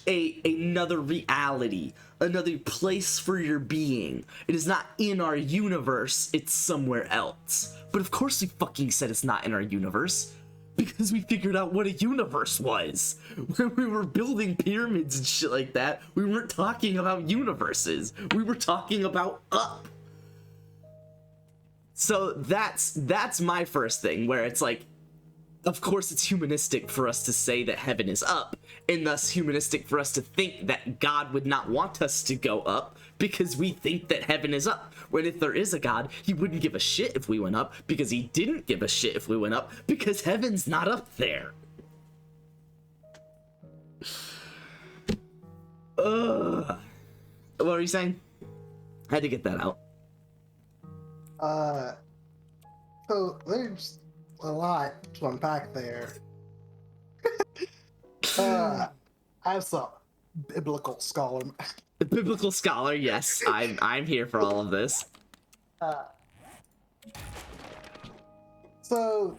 another reality, another place for your being. It is not in our universe, it's somewhere else. But of course we fucking said it's not in our universe, because we figured out what a universe was. When we were building pyramids and shit like that, we weren't talking about universes, we were talking about up. So that's my first thing, where it's like, of course it's humanistic for us to say that heaven is up, and thus humanistic for us to think that God would not want us to go up because we think that heaven is up. When if there is a God, he wouldn't give a shit if we went up, because he didn't give a shit if we went up, because heaven's not up there. What were you saying? I had to get that out. So there's a lot to unpack there. As a biblical scholar. The biblical scholar, yes. I'm here for all of this. So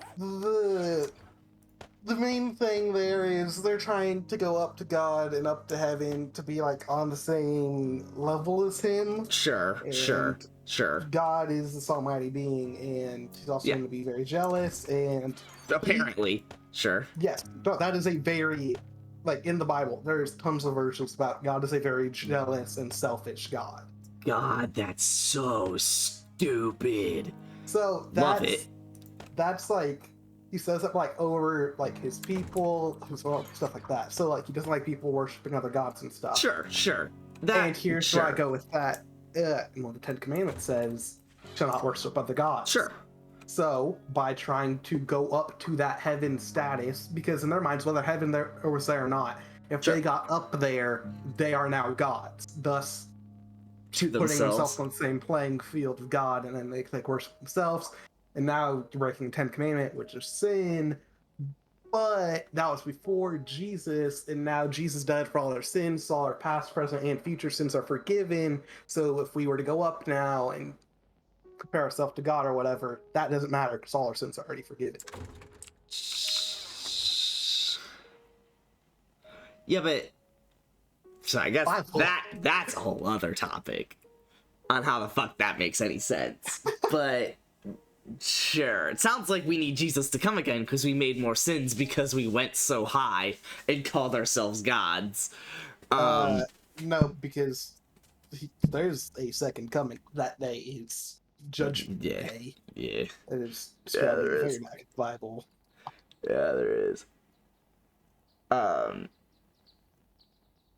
the main thing there is they're trying to go up to God and up to heaven to be like on the same level as him. Sure. God is this almighty being, and he's also going to be very jealous, and apparently, sure. Yes, but that is a very, like, in the Bible, there's tons of verses about God is a very jealous and selfish God. God, that's so stupid. So love it. That's like, he says it like over like his people, stuff like that. So like he doesn't like people worshiping other gods and stuff. Sure. And here's where I go with that. Well, the Ten Commandments says, "Shall not worship other gods." Sure. So by trying to go up to that heaven status, because in their minds, whether heaven there was there or not, if they got up there, they are now gods. Thus, to putting themselves themselves on the same playing field of God, and then they worship themselves. And now you're breaking the 10th commandment, which is sin. But that was before Jesus, and now Jesus died for all our sins, so all our past, present, and future sins are forgiven. So if we were to go up now and compare ourselves to God or whatever, that doesn't matter because all our sins are already forgiven. Yeah, but so I guess that's a whole other topic on how the fuck that makes any sense. But sure, it sounds like we need Jesus to come again because we made more sins because we went so high and called ourselves gods. No, because there's a second coming. That day is Judgment Day. Yeah. It is. There is. Back in the Bible. Yeah, there is.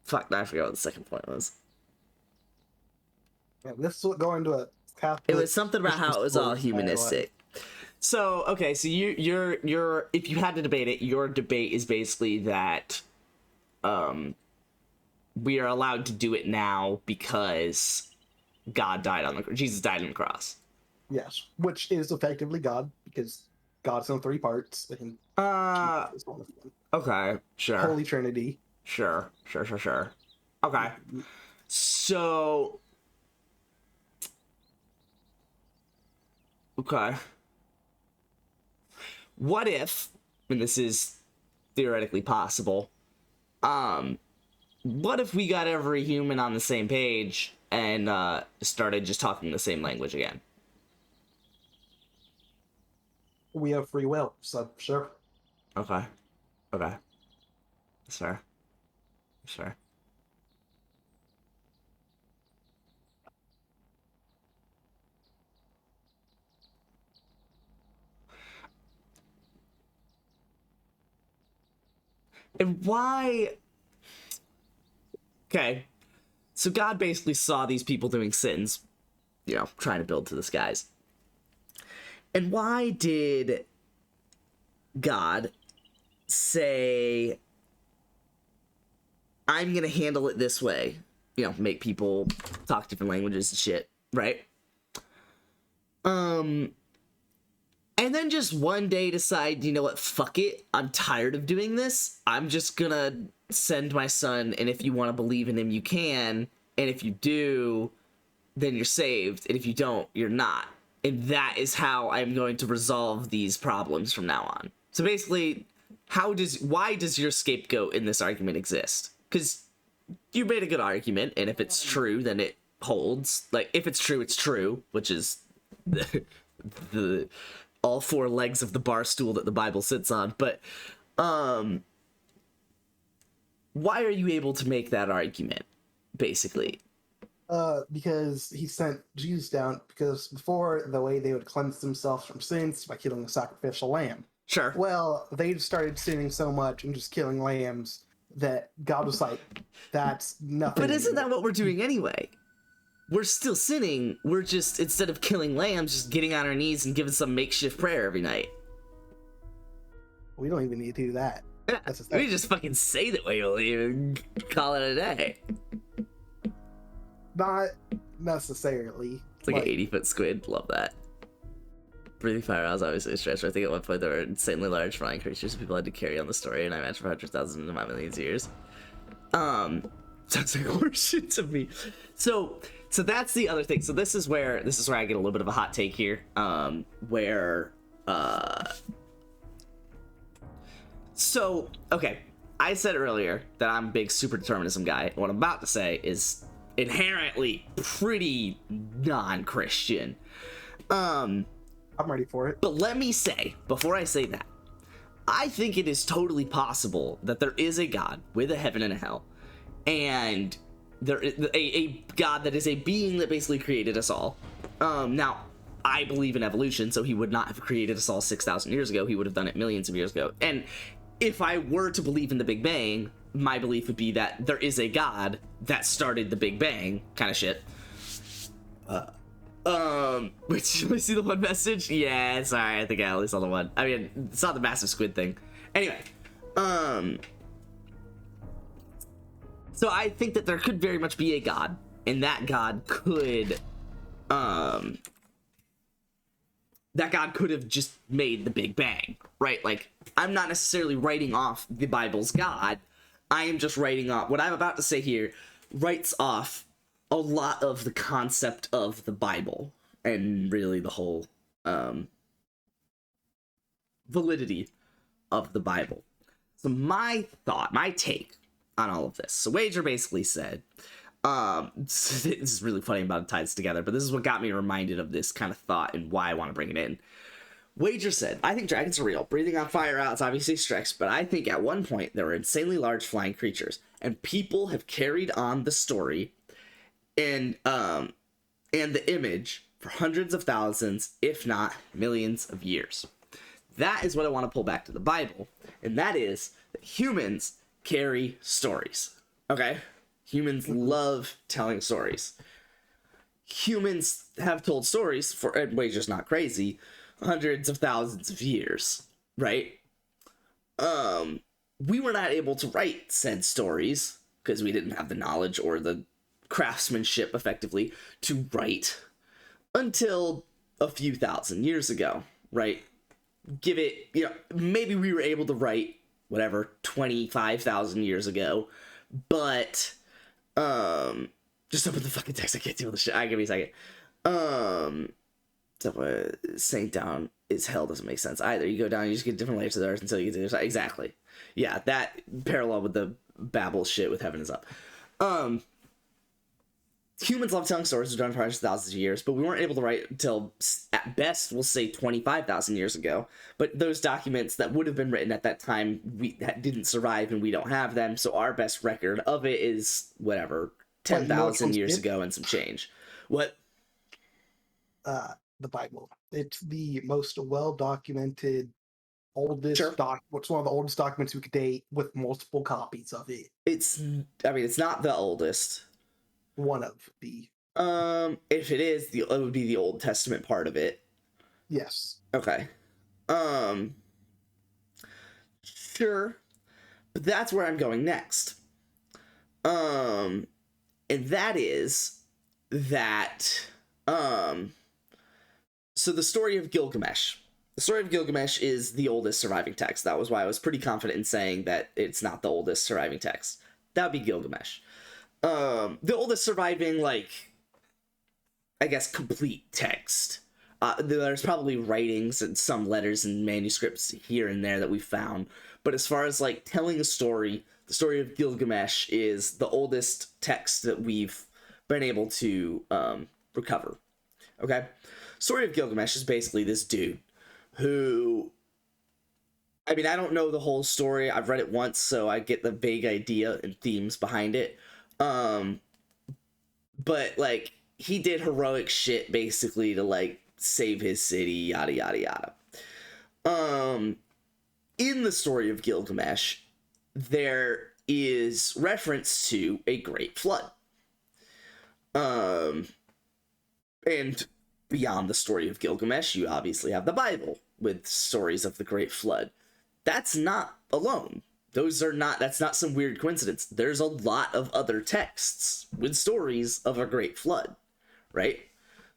Fuck, I forgot what the second point was. Yeah, this will go into a Catholic. It was something about how it was all story, humanistic. So okay, so you're if you had to debate it, your debate is basically that we are allowed to do it now because Jesus died on the cross. Yes, which is effectively God, because God's in 3 parts. And Jesus is one of them. Okay, sure. Holy Trinity. Sure. Okay. So okay. What if, and this is theoretically possible, what if we got every human on the same page and started just talking the same language again? We have free will, so sure. Okay. That's fair. And why... Okay. So God basically saw these people doing sins, trying to build to the skies. And why did God say, I'm going to handle it this way? Make people talk different languages and shit, right? And then just one day decide, you know what, fuck it, I'm tired of doing this. I'm just gonna send my son, and if you want to believe in him, you can. And if you do, then you're saved. And if you don't, you're not. And that is how I'm going to resolve these problems from now on. So basically, why does your scapegoat in this argument exist? Because you made a good argument, and if it's true, then it holds. Like, if it's true, it's true, which is the all 4 legs of the bar stool that the Bible sits on. But why are you able to make that argument, basically? Because he sent Jesus down, because before, the way they would cleanse themselves from sins by killing a sacrificial lamb. Sure. Well, they started sinning so much and just killing lambs that God was like, that's nothing. But isn't that what we're doing anyway? We're still sinning. We're just, instead of killing lambs, just getting on our knees and giving some makeshift prayer every night. We don't even need to do that. That's the thing. We just fucking say that we will even call it a day. Not necessarily. It's like an 80-foot squid. Love that. Breathing fire was obviously a stretch. I think at one point there were insanely large flying creatures and people had to carry on the story, and I imagine for 100,000 of millions of years. Sounds like horseshit to me. So that's the other thing. So this is where I get a little bit of a hot take here. Okay, I said earlier that I'm a big super determinism guy. What I'm about to say is inherently pretty non-Christian. I'm ready for it. But let me say, before I say that, I think it is totally possible that there is a God with a heaven and a hell, and there is a God that is a being that basically created us all. Now, I believe in evolution, so he would not have created us all 6,000 years ago. He would have done it millions of years ago. And if I were to believe in the Big Bang, my belief would be that there is a God that started the Big Bang, kind of shit. Which, you see the one message? Yeah, sorry, I think I only saw the one. I mean, it's not the massive squid thing. Anyway, so I think that there could very much be a God, and that God could, that God could have just made the Big Bang, right? Like, I'm not necessarily writing off the Bible's God. I am just writing off, what I'm about to say here writes off a lot of the concept of the Bible and really the whole validity of the Bible. So my take on all of this. So Wager basically said, this is really funny about it ties together, but this is what got me reminded of this kind of thought and why I want to bring it in. Wager said, I think dragons are real. Breathing on fire outs obviously stretched, but I think at one point there were insanely large flying creatures, and people have carried on the story and the image for hundreds of thousands, if not millions of years. That is what I want to pull back to the Bible, and that is that humans carry stories. Okay? Humans love telling stories. humans have told stories for, and we're just not crazy, hundreds of thousands of years, right? We were not able to write said stories because we didn't have the knowledge or the craftsmanship effectively to write until a few thousand years ago, right? Give it, maybe we were able to write whatever 25,000 years ago, but just open the fucking text. I can't deal with this shit. Give me a second. So saying down is hell doesn't make sense either. You go down, you just get different layers of the earth until you get to the other side. Exactly. Yeah, that parallel with the Babel shit with heaven is up. Humans love telling stories. We've done for hundreds of thousands of years, but we weren't able to write until, at best, we'll say 25,000 years ago. But those documents that would have been written at that time, that didn't survive, and we don't have them. So our best record of it is, whatever, 10,000 years ago and some change. What? The Bible. It's the most well-documented, oldest it's one of the oldest documents we could date with multiple copies of it. It's not the oldest. One of the. If it is, it would be the Old Testament part of it. Yes. Okay. Sure. But that's where I'm going next. And that is that, so the story of Gilgamesh. The story of Gilgamesh is the oldest surviving text. That was why I was pretty confident in saying that it's not the oldest surviving text. That would be Gilgamesh. The oldest surviving, I guess, complete text. There's probably writings and some letters and manuscripts here and there that we found. But as far as, telling a story, the story of Gilgamesh is the oldest text that we've been able to recover. Okay? Story of Gilgamesh is basically this dude who... I don't know the whole story. I've read it once, so I get the vague idea and themes behind it. But he did heroic shit basically to save his city, yada yada yada. In the story of Gilgamesh, there is reference to a great flood. And beyond the story of Gilgamesh, you obviously have the Bible with stories of the great flood. That's not alone. That's not some weird coincidence. There's a lot of other texts with stories of a great flood, right?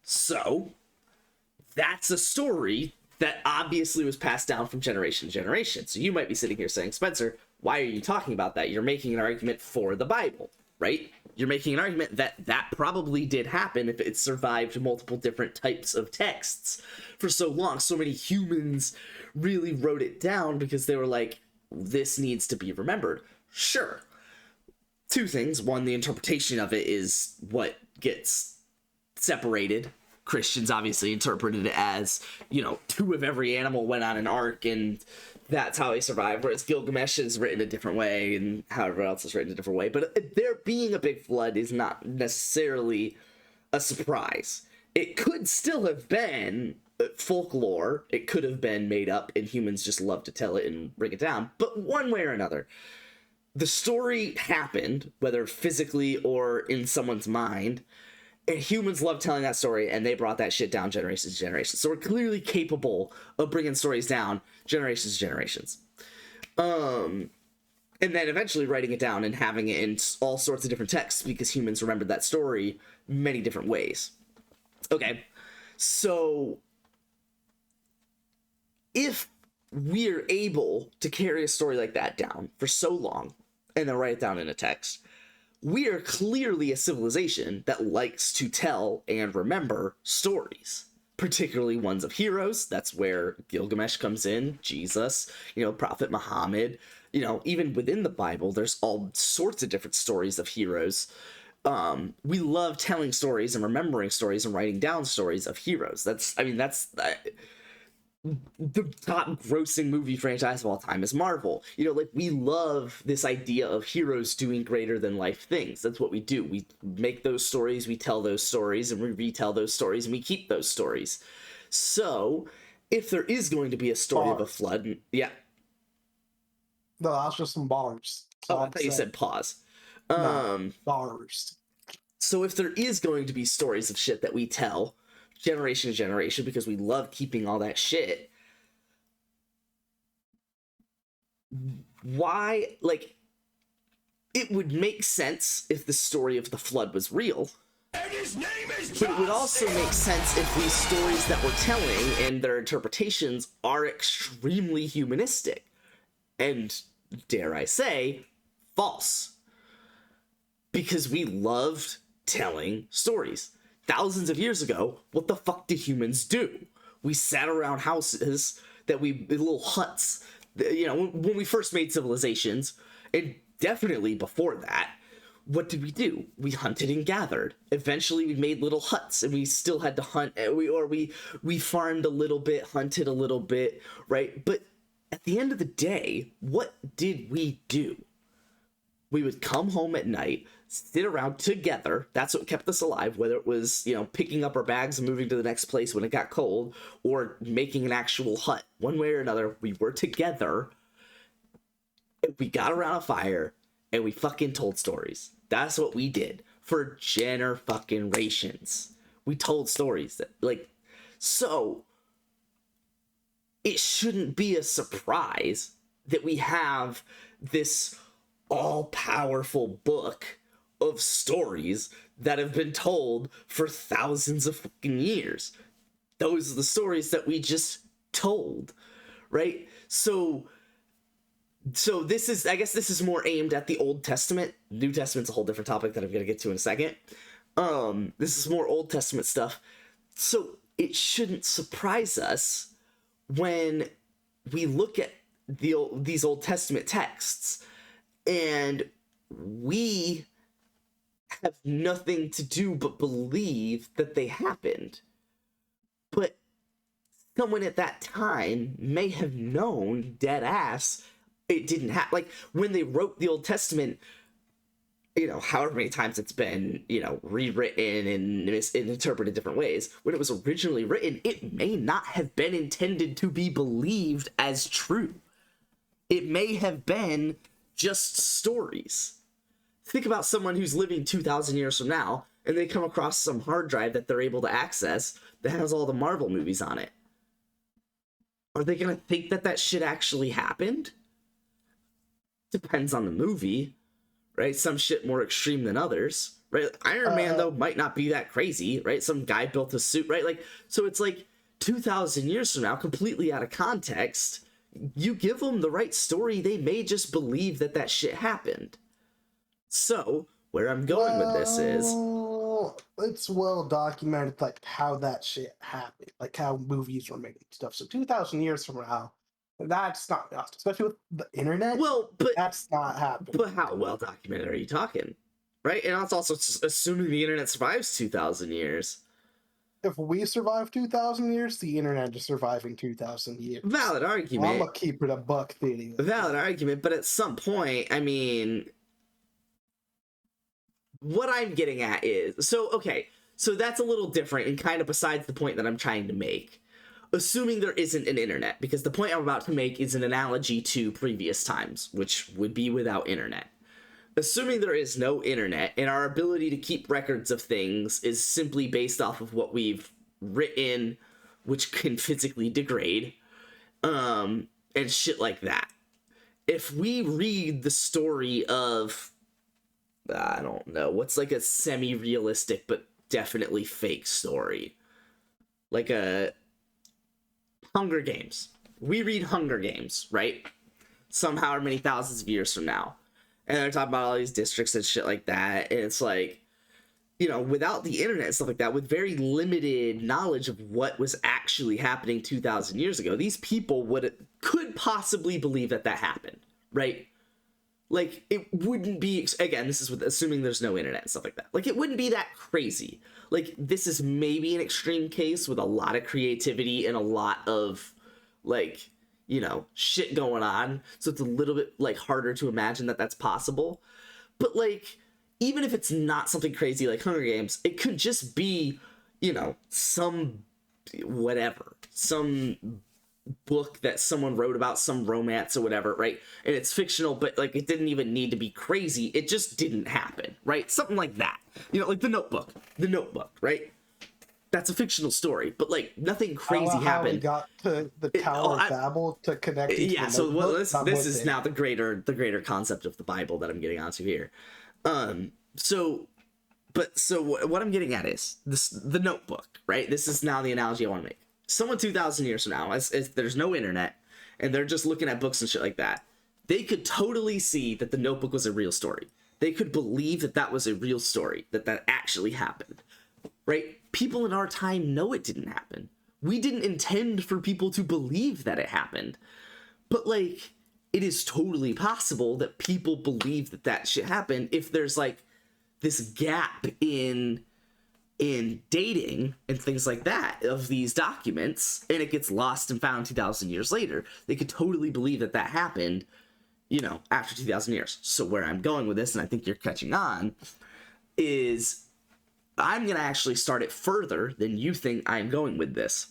So, that's a story that obviously was passed down from generation to generation. So you might be sitting here saying, Spencer, why are you talking about that? You're making an argument for the Bible, right? You're making an argument that probably did happen if it survived multiple different types of texts for so long. So many humans really wrote it down because they were like, this needs to be remembered. Sure. Two things. One, the interpretation of it is what gets separated. Christians obviously interpreted it as, 2 of every animal went on an ark and that's how they survived, whereas Gilgamesh is written a different way and however else is written a different way. But there being a big flood is not necessarily a surprise. It could still have been folklore. It could have been made up and humans just love to tell it and bring it down. But one way or another, the story happened, whether physically or in someone's mind, and humans love telling that story, and they brought that shit down generations to generations. So we're clearly capable of bringing stories down generations to generations. And then eventually writing it down and having it in all sorts of different texts because humans remembered that story many different ways. Okay, so if we're able to carry a story like that down for so long and then write it down in a text, we are clearly a civilization that likes to tell and remember stories, particularly ones of heroes. That's where Gilgamesh comes in, Jesus, Prophet Muhammad, even within the Bible, there's all sorts of different stories of heroes. We love telling stories and remembering stories and writing down stories of heroes. That's the top grossing movie franchise of all time is Marvel. We love this idea of heroes doing greater than life things. That's what we do. We make those stories, we tell those stories, and we retell those stories, and we keep those stories. So, if there is going to be a story of a flood, yeah. No, that's just some bars. Oh, I thought you said pause. No, bars. So if there is going to be stories of shit that we tell generation to generation because we love keeping all that shit, why, like, it would make sense if the story of the flood was real, but it would also make sense if these stories that we're telling and their interpretations are extremely humanistic and, dare I say, false, because we loved telling stories. Thousands of years ago, what the fuck did humans do? We sat around houses little huts, you know, when we first made civilizations, and definitely before that, what did we do? We hunted and gathered. Eventually we made little huts, and we still had to hunt, we farmed a little bit, hunted a little bit, right? But at the end of the day, what did we do? We would come home at night, sit around together. That's what kept us alive, whether it was, you know, picking up our bags and moving to the next place when it got cold, or making an actual hut. One way or another, we were together. We got around a fire, and we fucking told stories. That's what we did for generations. We told stories that, like, so it shouldn't be a surprise that we have this all-powerful book of stories that have been told for thousands of fucking years. Those are the stories that we just told, right? So this is, I guess this is more aimed at the Old Testament. New Testament's a whole different topic that I'm going to get to in a second. This is more Old Testament stuff. So it shouldn't surprise us when we look at these Old Testament texts and we have nothing to do but believe that they happened. But someone at that time may have known dead ass it didn't happen. Like, when they wrote the Old Testament, you know, however many times it's been, you know, rewritten and interpreted different ways, when it was originally written, it may not have been intended to be believed as true. It may have been just stories. Think about someone who's living 2,000 years from now, and they come across some hard drive that they're able to access that has all the Marvel movies on it. Are they going to think that that shit actually happened? Depends on the movie, right? Some shit more extreme than others, right? Iron Man, though, might not be that crazy, right? Some guy built a suit, right? Like, so it's like 2,000 years from now, completely out of context, you give them the right story, they may just believe that that shit happened. So, where I'm going with this is, it's well documented, like, how that shit happened, like how movies were made and stuff. So 2,000 years from now, that's not, especially with the internet. Well, but that's not happening. But how well documented are you talking, right? And it's also assuming the internet survives 2,000 years. If we survive 2,000 years, the internet is surviving 2,000 years. Valid argument. I'm gonna keep it a buck, theory. Valid argument, but at some point, I mean, what I'm getting at is, so that's a little different and kind of besides the point that I'm trying to make. Assuming there isn't an internet, because the point I'm about to make is an analogy to previous times, which would be without internet. Assuming there is no internet, and our ability to keep records of things is simply based off of what we've written, which can physically degrade, and shit like that. If we read the story of, I don't know, what's like a semi-realistic but definitely fake story? Like a Hunger Games. We read Hunger Games, right? Somehow or many thousands of years from now. And they're talking about all these districts and shit like that. And it's like, you know, without the internet and stuff like that, with very limited knowledge of what was actually happening 2,000 years ago, these people could possibly believe that that happened, right? Like, it wouldn't be, again, this is with assuming there's no internet and stuff like that. Like, it wouldn't be that crazy. Like, this is maybe an extreme case with a lot of creativity and a lot of, like, you know, shit going on. So it's a little bit, like, harder to imagine that that's possible. But, like, even if it's not something crazy like Hunger Games, it could just be, you know, some whatever. Some book that someone wrote about some romance or whatever, right? And it's fictional, but like it didn't even need to be crazy. It just didn't happen, right? Something like that. You know, like The Notebook, right? That's a fictional story, but like nothing crazy How happened. we got to the Tower of Babel to connect. It Yeah, to so Notebook, this is now the greater concept of the Bible that I'm getting onto here. So what I'm getting at is the Notebook, right? This is now the analogy I want to make. Someone 2,000 years from now, as there's no internet, and they're just looking at books and shit like that, they could totally see that the Notebook was a real story. They could believe that that was a real story, that actually happened, right? People in our time know it didn't happen. We didn't intend for people to believe that it happened. But, like, it is totally possible that people believe that that shit happened if there's, like, this gap in dating and things like that of these documents, and it gets lost and found 2,000 years later. They could totally believe that that happened, you know, after 2,000 years. So where I'm going with this, and I think you're catching on, is I'm going to actually start it further than you think I'm going with this.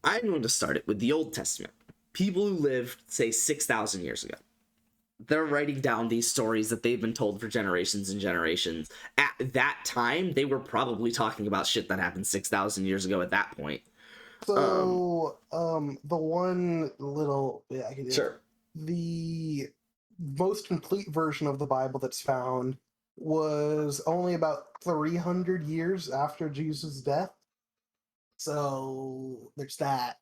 I'm going to start it with the Old Testament. People who lived, say, 6,000 years ago. They're writing down these stories that they've been told for generations and generations. At that time, they were probably talking about shit that happened 6,000 years ago at that point. So, the one little... Yeah, I can Sure. The most complete version of the Bible that's found was only about 300 years after Jesus' death. So there's that.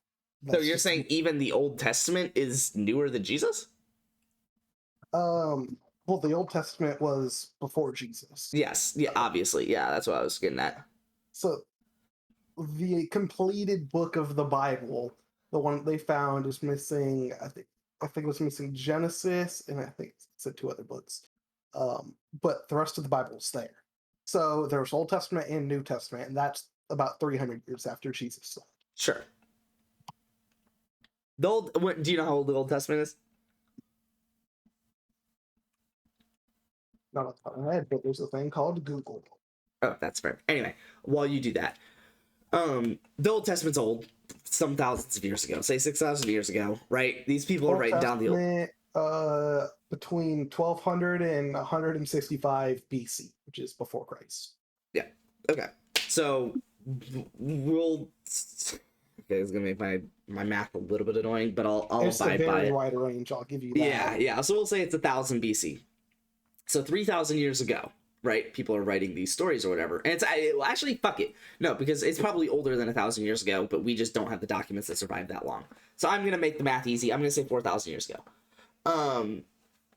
So you're saying even the Old Testament is newer than Jesus? Well, the Old Testament was before Jesus. Yes, yeah, obviously, yeah, that's what I was getting at. So the completed book of the Bible, the one they found, is missing. I think it was missing Genesis, and I think it said 2 other books. But the rest of the Bible is there. So there's Old Testament and New Testament, and that's about 300 years after Jesus died. Sure. Do you know how old the Old Testament is? Not off the top of my head, but there's a thing called Google. Oh, that's fair. Anyway, while you do that, the Old Testament's old, some thousands of years ago, say 6,000 years ago, right? These people are writing down the Old. Between 1200 and 165 BC, which is before Christ. Yeah. Okay. So we'll. Okay, it's gonna make my math a little bit annoying, but I'll It's a abide by very it. wide range. I'll give you that. Yeah. So we'll say it's 1,000 BC. So 3,000 years ago, right? People are writing these stories or whatever, and actually fuck it, no, because it's probably older than 1,000 years ago, but we just don't have the documents that survived that long. So I'm gonna make the math easy. I'm gonna say 4,000 years ago.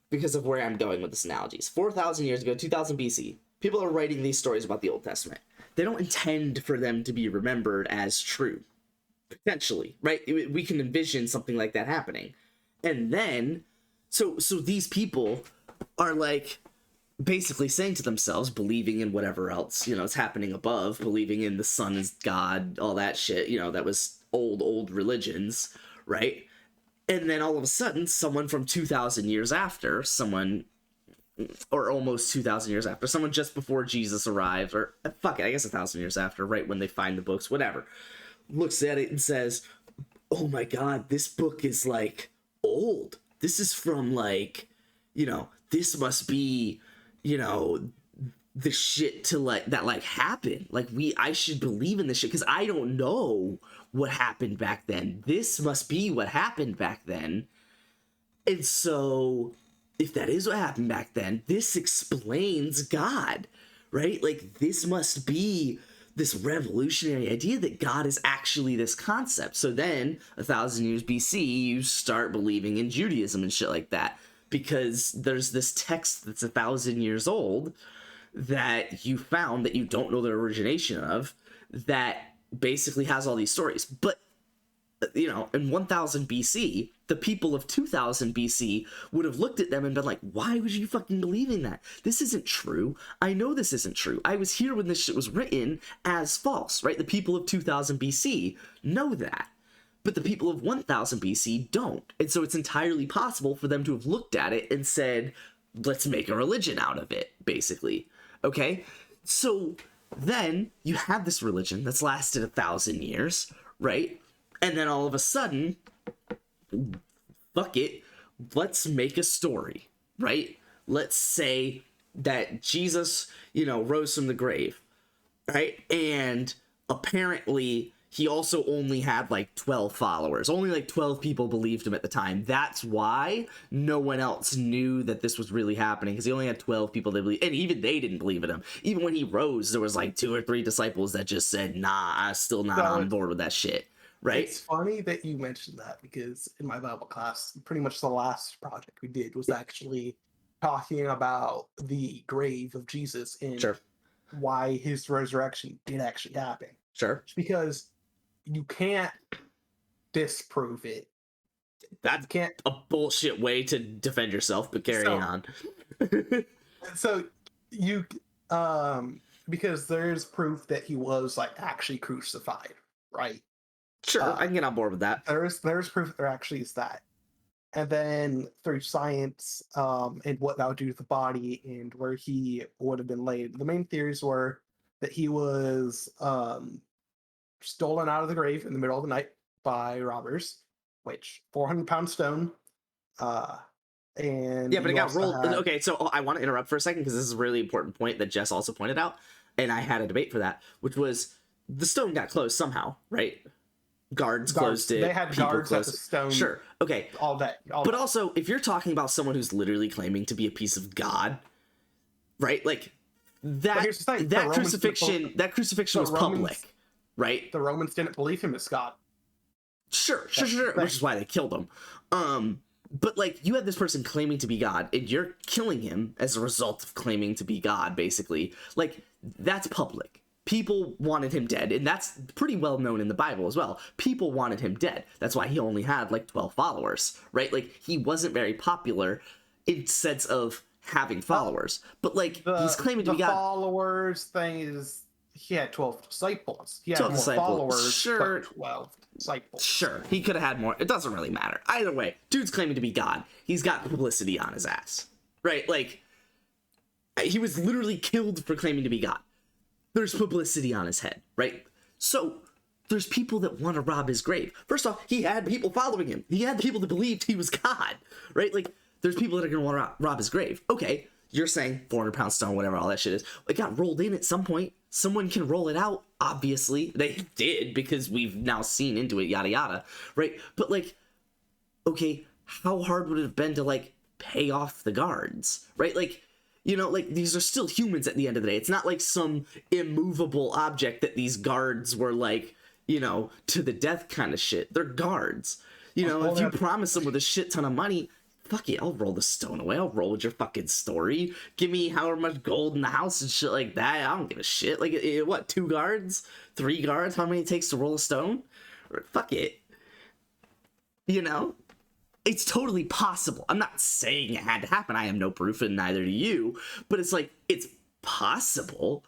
Because of where I'm going with this analogies. 4,000 years ago, 2000 BC, people are writing these stories about the Old Testament. They don't intend for them to be remembered as true. Potentially, right? We can envision something like that happening. And then, so these people are like basically saying to themselves, believing in whatever else, you know, is happening above, believing in the sun is God, all that shit, you know, that was old religions, right? And then all of a sudden, someone from 2,000 years after, or almost 2,000 years after, someone just before Jesus arrived, or fuck it, I guess 1,000 years after, right when they find the books, whatever, looks at it and says, oh my God, this book is like old. This is from like, you know, this must be, you know, the shit to like that like happened. Like I should believe in this shit because I don't know what happened back then. This must be what happened back then. And so if that is what happened back then, this explains God, right? Like this must be this revolutionary idea that God is actually this concept. So then 1,000 years BC, you start believing in Judaism and shit like that because there's this text that's 1,000 years old that you found that you don't know the origination of that basically has all these stories. But, you know, in 1000 BC, the people of 2000 BC would have looked at them and been like, why would you fucking believe in that? This isn't true. I know this isn't true. I was here when this shit was written as false, right? The people of 2000 BC know that. But the people of 1000 BC don't. And so it's entirely possible for them to have looked at it and said, let's make a religion out of it, basically. Okay? So then you have this religion that's lasted 1,000 years, right? And then all of a sudden, fuck it, let's make a story, right? Let's say that Jesus, rose from the grave, right? And apparently he also only had like 12 followers. Only like 12 people believed him at the time. That's why no one else knew that this was really happening, because he only had 12 people that believed, and even they didn't believe in him. Even when he rose, there was like 2 or 3 disciples that just said, nah, I'm still not on board with that shit, right? It's funny that you mentioned that, because in my Bible class, pretty much the last project we did was actually talking about the grave of Jesus and why his resurrection did actually happen. Sure. It's because you can't disprove it. That's a bullshit way to defend yourself, but carry on. So you because there's proof that he was like actually crucified, right? Sure, I can get on board with that. There's proof that there actually is that. And then through science and what that would do to the body and where he would have been laid, the main theories were that he was stolen out of the grave in the middle of the night by robbers, which 400-pound stone. And yeah, but it got rolled. Okay, so I want to interrupt for a second, because this is a really important point that Jess also pointed out, and I had a debate for that, which was the stone got closed somehow, right? Guards closed it. They had guards at the stone. Sure. Okay. All day. But also, if you're talking about someone who's literally claiming to be a piece of God, right? Like that crucifixion was public, right? The Romans didn't believe him as God. Sure. Which is why they killed him. But like, you had this person claiming to be God, and you're killing him as a result of claiming to be God, basically. Like, that's public. People wanted him dead, and that's pretty well known in the Bible as well. People wanted him dead. That's why he only had like 12 followers, right? Like, he wasn't very popular in sense of having followers, but like, he's claiming to be God. The followers thing is, he had 12 disciples. He had 12 more disciples. followers, Sure. but 12 disciples. Sure, he could have had more. It doesn't really matter. Either way, dude's claiming to be God. He's got publicity on his ass, right? Like, he was literally killed for claiming to be God. There's publicity on his head, right? So there's people that want to rob his grave. First off, he had people following him. He had people that believed he was God, right? Like, there's people that are going to want to rob his grave. Okay, you're saying 400-pound stone, whatever all that shit is. It got rolled in at some point. Someone can roll it out, obviously. They did, because we've now seen into it, yada yada, right? But like, okay, how hard would it have been to like pay off the guards, right? Like, like, these are still humans at the end of the day. It's not like some immovable object that these guards were like, to the death kind of shit. They're guards. If you promise them with a shit ton of money, fuck it, I'll roll the stone away. I'll roll with your fucking story. Give me however much gold in the house and shit like that. I don't give a shit. Like, what, 2 guards? 3 guards? How many it takes to roll a stone? Fuck it. It's totally possible. I'm not saying it had to happen. I have no proof, and neither do you. But it's like, it's possible.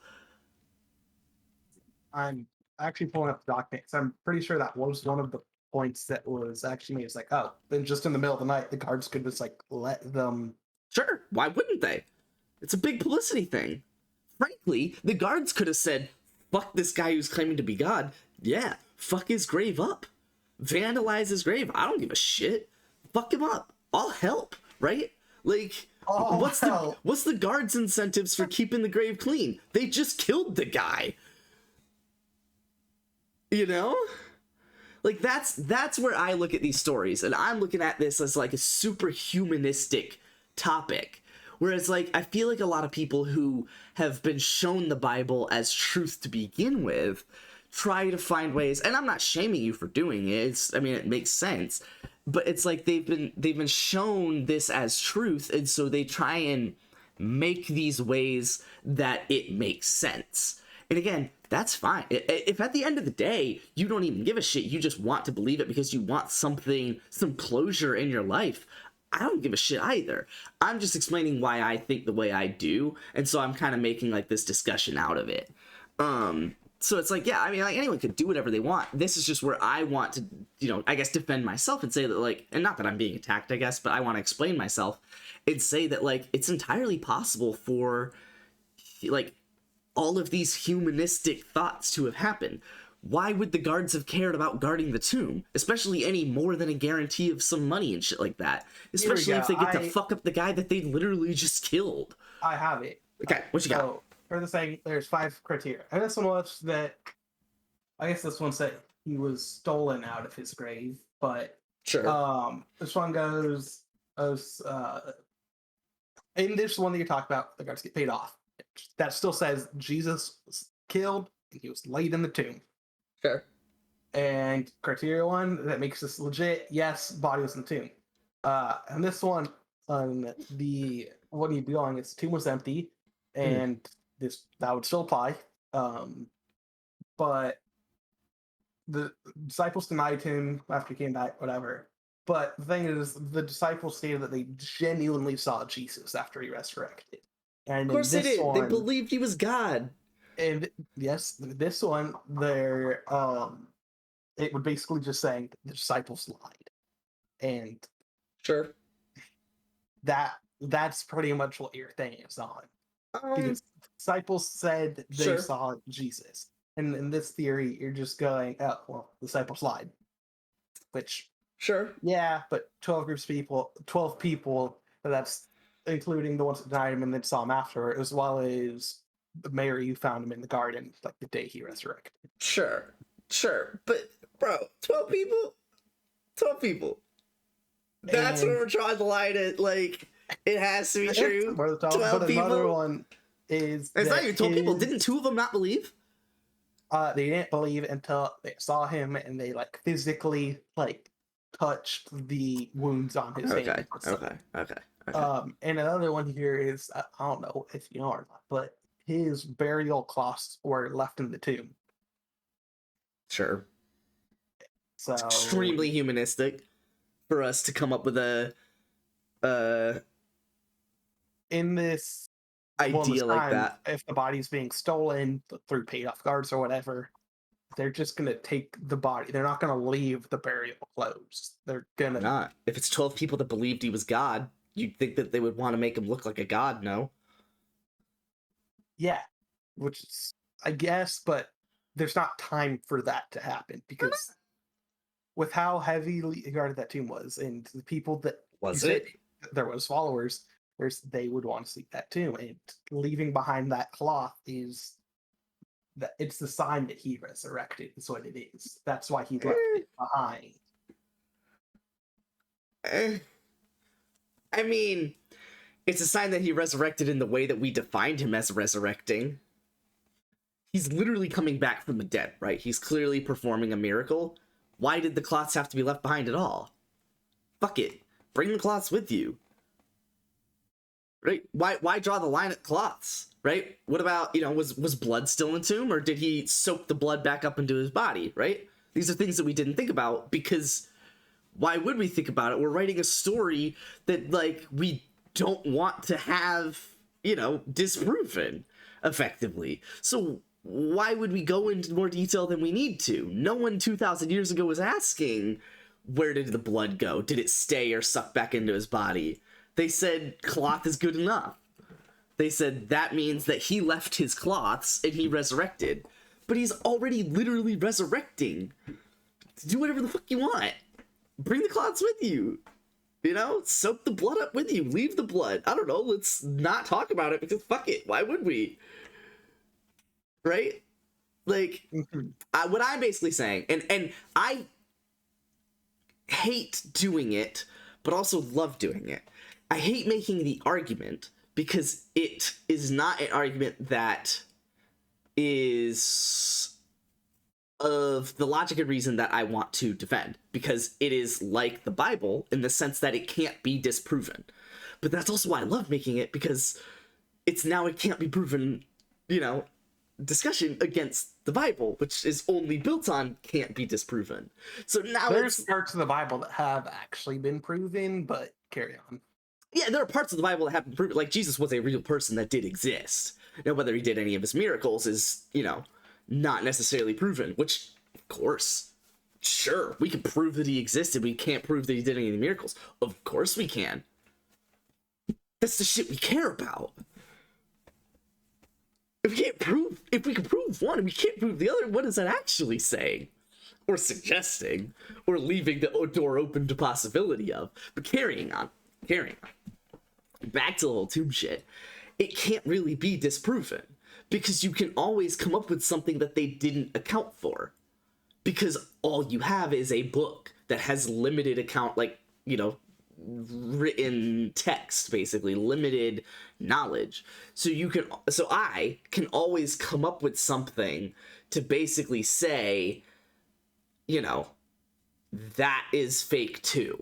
I'm actually pulling up the documents. I'm pretty sure that was one of the points that was actually made. It's like, oh, then just in the middle of the night, the guards could just like let them. Sure. Why wouldn't they? It's a big publicity thing. Frankly, the guards could have said, fuck this guy who's claiming to be God. Yeah, fuck his grave up. Vandalize his grave. I don't give a shit. Fuck him up. I'll help, right? Like, what's the guards' incentives for keeping the grave clean? They just killed the guy. Like, that's where I look at these stories, and I'm looking at this as like a super humanistic topic. Whereas, like, I feel like a lot of people who have been shown the Bible as truth to begin with try to find ways, and I'm not shaming you for doing it. It makes sense. But it's like they've been shown this as truth, and so they try and make these ways that it makes sense. And again, that's fine. If at the end of the day, you don't even give a shit, you just want to believe it because you want some closure in your life, I don't give a shit either. I'm just explaining why I think the way I do, and so I'm kind of making like this discussion out of it. So it's like, yeah, like anyone could do whatever they want. This is just where I want to, I guess, defend myself and say that, like, and not that I'm being attacked, I guess, but I want to explain myself and say that, like, it's entirely possible for, like, all of these humanistic thoughts to have happened. why would the guards have cared about guarding the tomb, especially any more than a guarantee of some money and shit like that, especially if they get to fuck up the guy that they literally just killed. I have it. Okay, what you got? So, for the thing, there's 5 criteria. And this one was that, I guess this one said he was stolen out of his grave, but sure. This one goes in this one that you're talking about, the guards get paid off. That still says Jesus was killed and he was laid in the tomb. Sure. And criteria 1 that makes this legit, yes, body was in the tomb. And this one, the what are you doing? Is the tomb was empty, and that would still apply. But the disciples denied him after he came back, whatever. But the thing is, the disciples stated that they genuinely saw Jesus after he resurrected. And of course they did. They believed he was God. And yes, this one, there, it would basically just saying the disciples lied, and sure, that's pretty much what your thing is on. Because the disciples said they saw Jesus, and in this theory, you're just going, oh well, the disciples lied, which yeah, but 12 people, that's including the ones that denied him and then saw him after, as well as Mary who found him in the garden like the day he resurrected. Sure, but bro, 12 people. That's where we're drawing the line at. Like, it has to be true. 12 but people. Another one is it's not even 12 people. Didn't 2 of them not believe? They didn't believe until they saw him and they like physically like touched the wounds on his hand. Okay. And another one here is I don't know if you know or not, but his burial cloths were left in the tomb. Sure. So it's extremely humanistic for us to come up with a in this idea like that. If the body's being stolen through paid off guards or whatever, they're just gonna take the body. They're not gonna leave the burial clothes. They're gonna not. If it's 12 people that believed he was God, you'd think that they would want to make him look like a god, no? Yeah, which is, I guess, but there's not time for that to happen because with how heavily guarded that tomb was and the people that there was followers, they would want to see that tomb, and leaving behind that cloth is that it's the sign that he resurrected. Is what it is. That's why he left it behind. I mean, it's a sign that he resurrected in the way that we defined him as resurrecting. He's literally coming back from the dead, right? He's clearly performing a miracle. Why did the cloths have to be left behind at all? Fuck it. Bring the cloths with you. Right? Why draw the line at cloths? Right? What about, was blood still in the tomb, or did he soak the blood back up into his body, right? These are things that we didn't think about, because why would we think about it? We're writing a story that, like, we don't want to have, disproven, effectively. So why would we go into more detail than we need to? No one 2,000 years ago was asking, where did the blood go? Did it stay or suck back into his body? They said cloth is good enough. They said that means that he left his cloths and he resurrected. But he's already literally resurrecting. Do whatever the fuck you want. Bring the cloths with you. Soak the blood up with you. Leave the blood. I don't know. Let's not talk about it because fuck it. Why would we? Right? Like, what I'm basically saying, and I hate doing it, but also love doing it. I hate making the argument because it is not an argument that is of the logic and reason that I want to defend, because it is like the Bible in the sense that it can't be disproven. But that's also why I love making it, because it can't be proven, discussion against the Bible, which is only built on can't be disproven. So now there's parts of the Bible that have actually been proven, but carry on. Yeah, there are parts of the Bible that have been proven. Like, Jesus was a real person that did exist. Now, whether he did any of his miracles is, not necessarily proven, which, of course, sure, we can prove that he existed. We can't prove that he did any of the miracles. Of course we can. That's the shit we care about. If we can prove one and we can't prove the other, what is that actually saying? Or suggesting, or leaving the door open to possibility of. But carrying on. Back to the whole tomb shit. It can't really be disproven, because you can always come up with something that they didn't account for. Because all you have is a book that has limited account, like, you know, written text, basically, limited knowledge. So I can always come up with something to basically say, you know, that is fake too,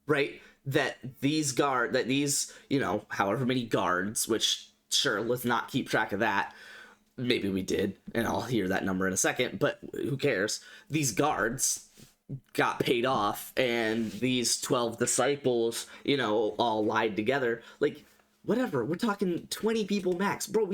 right? That these, you know, however many guards, which, sure, let's not keep track of that. Maybe we did, and I'll hear that number in a second, but who cares? These guards got paid off, and these 12 disciples, you know, all lied together. Like, whatever, we're talking 20 people max. Bro,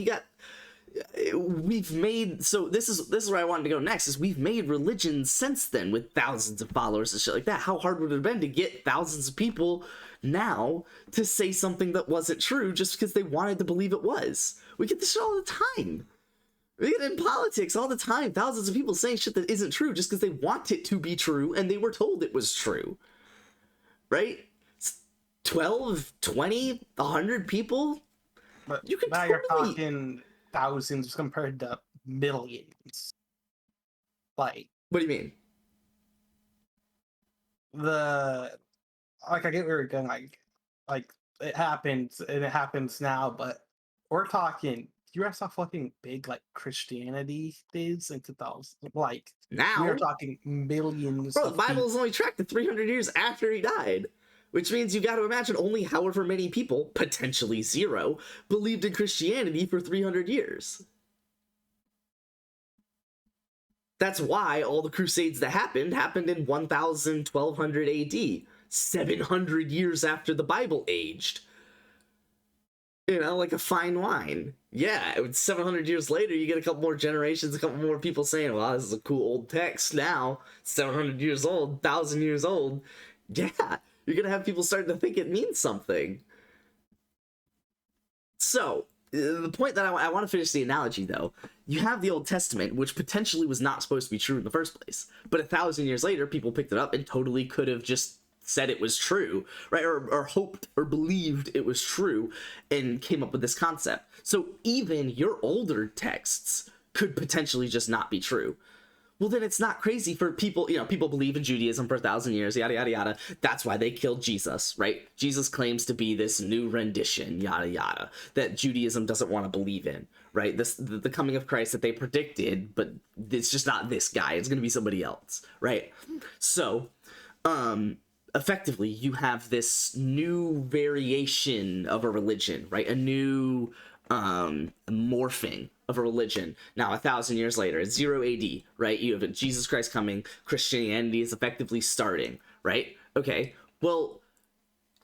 we've made, so this is where I wanted to go next, is we've made religions since then with thousands of followers and shit like that. How hard would it have been to get thousands of people now to say something that wasn't true just because they wanted to believe it was? We get this shit all the time. We get it in politics all the time. Thousands of people saying shit that isn't true just because they want it to be true and they were told it was true. Right? 12, 20, 100 people? But you can now you're talking thousands compared to millions. Like, what do you mean? I get where you're going. Like it happens, and it happens now. But we're talking. You realize how fucking big like Christianity is in 2000? Like now we're talking millions. Bro, the Bible is only tracked to 300 years after he died. Which means you got to imagine only however many people, potentially 0, believed in Christianity for 300 years. That's why all the crusades that happened in 1200 AD, 700 years after the Bible aged. You know, like a fine wine. Yeah, 700 years later, you get a couple more generations, a couple more people saying, well, this is a cool old text now, 700 years old, 1,000 years old. Yeah. You're going to have people starting to think it means something. So, the point that I want to finish the analogy, though, you have the Old Testament, which potentially was not supposed to be true in the first place. But 1,000 years later, people picked it up and totally could have just said it was true, right? Or hoped or believed it was true and came up with this concept. So even your older texts could potentially just not be true. Well, then it's not crazy for people, you know, people believe in Judaism for 1,000 years, yada, yada, yada. That's why they killed Jesus, right? Jesus claims to be this new rendition, yada, yada, that Judaism doesn't want to believe in, right? The coming of Christ that they predicted, but it's just not this guy. It's going to be somebody else, right? So, effectively, you have this new variation of a religion, right? A new morphing of a religion. Now, 1,000 years later, it's 0 AD, right? You have Jesus Christ coming, Christianity is effectively starting, right? Okay, well,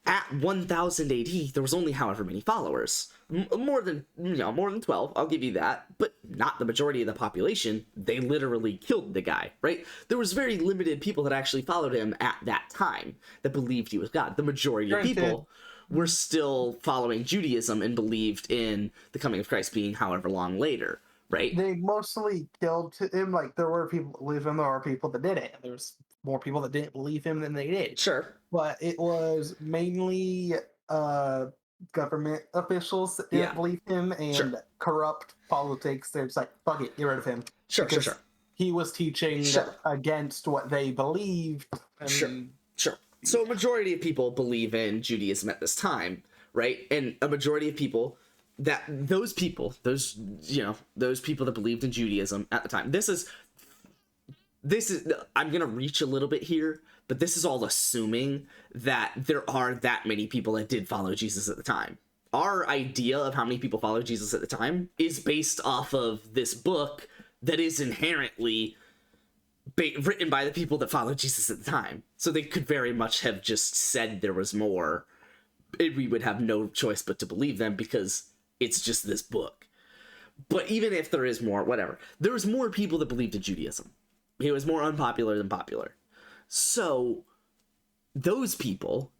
at 1000 AD, there was only however many followers. More than 12, I'll give you that, but not the majority of the population. They literally killed the guy, right? There was very limited people that actually followed him at that time that believed he was God. The majority of people were still following Judaism and believed in the coming of Christ being however long later, right? They mostly killed him. Like, there were people that believed him, there were people that didn't. There's more people that didn't believe him than they did. Sure. But it was mainly government officials that didn't believe him, and corrupt politics. They're just like, fuck it, get rid of him. Sure. He was teaching against what they believed. And Sure. So a majority of people believe in Judaism at this time, right? And a majority of people those people that believed in Judaism at the time. This is I'm going to reach a little bit here, but this is all assuming that there are that many people that did follow Jesus at the time. Our idea of how many people followed Jesus at the time is based off of this book that is inherently written by the people that followed Jesus at the time. So they could very much have just said there was more, and we would have no choice but to believe them because it's just this book. But even if there is more, whatever, there was more people that believed in Judaism. It was more unpopular than popular. So those people,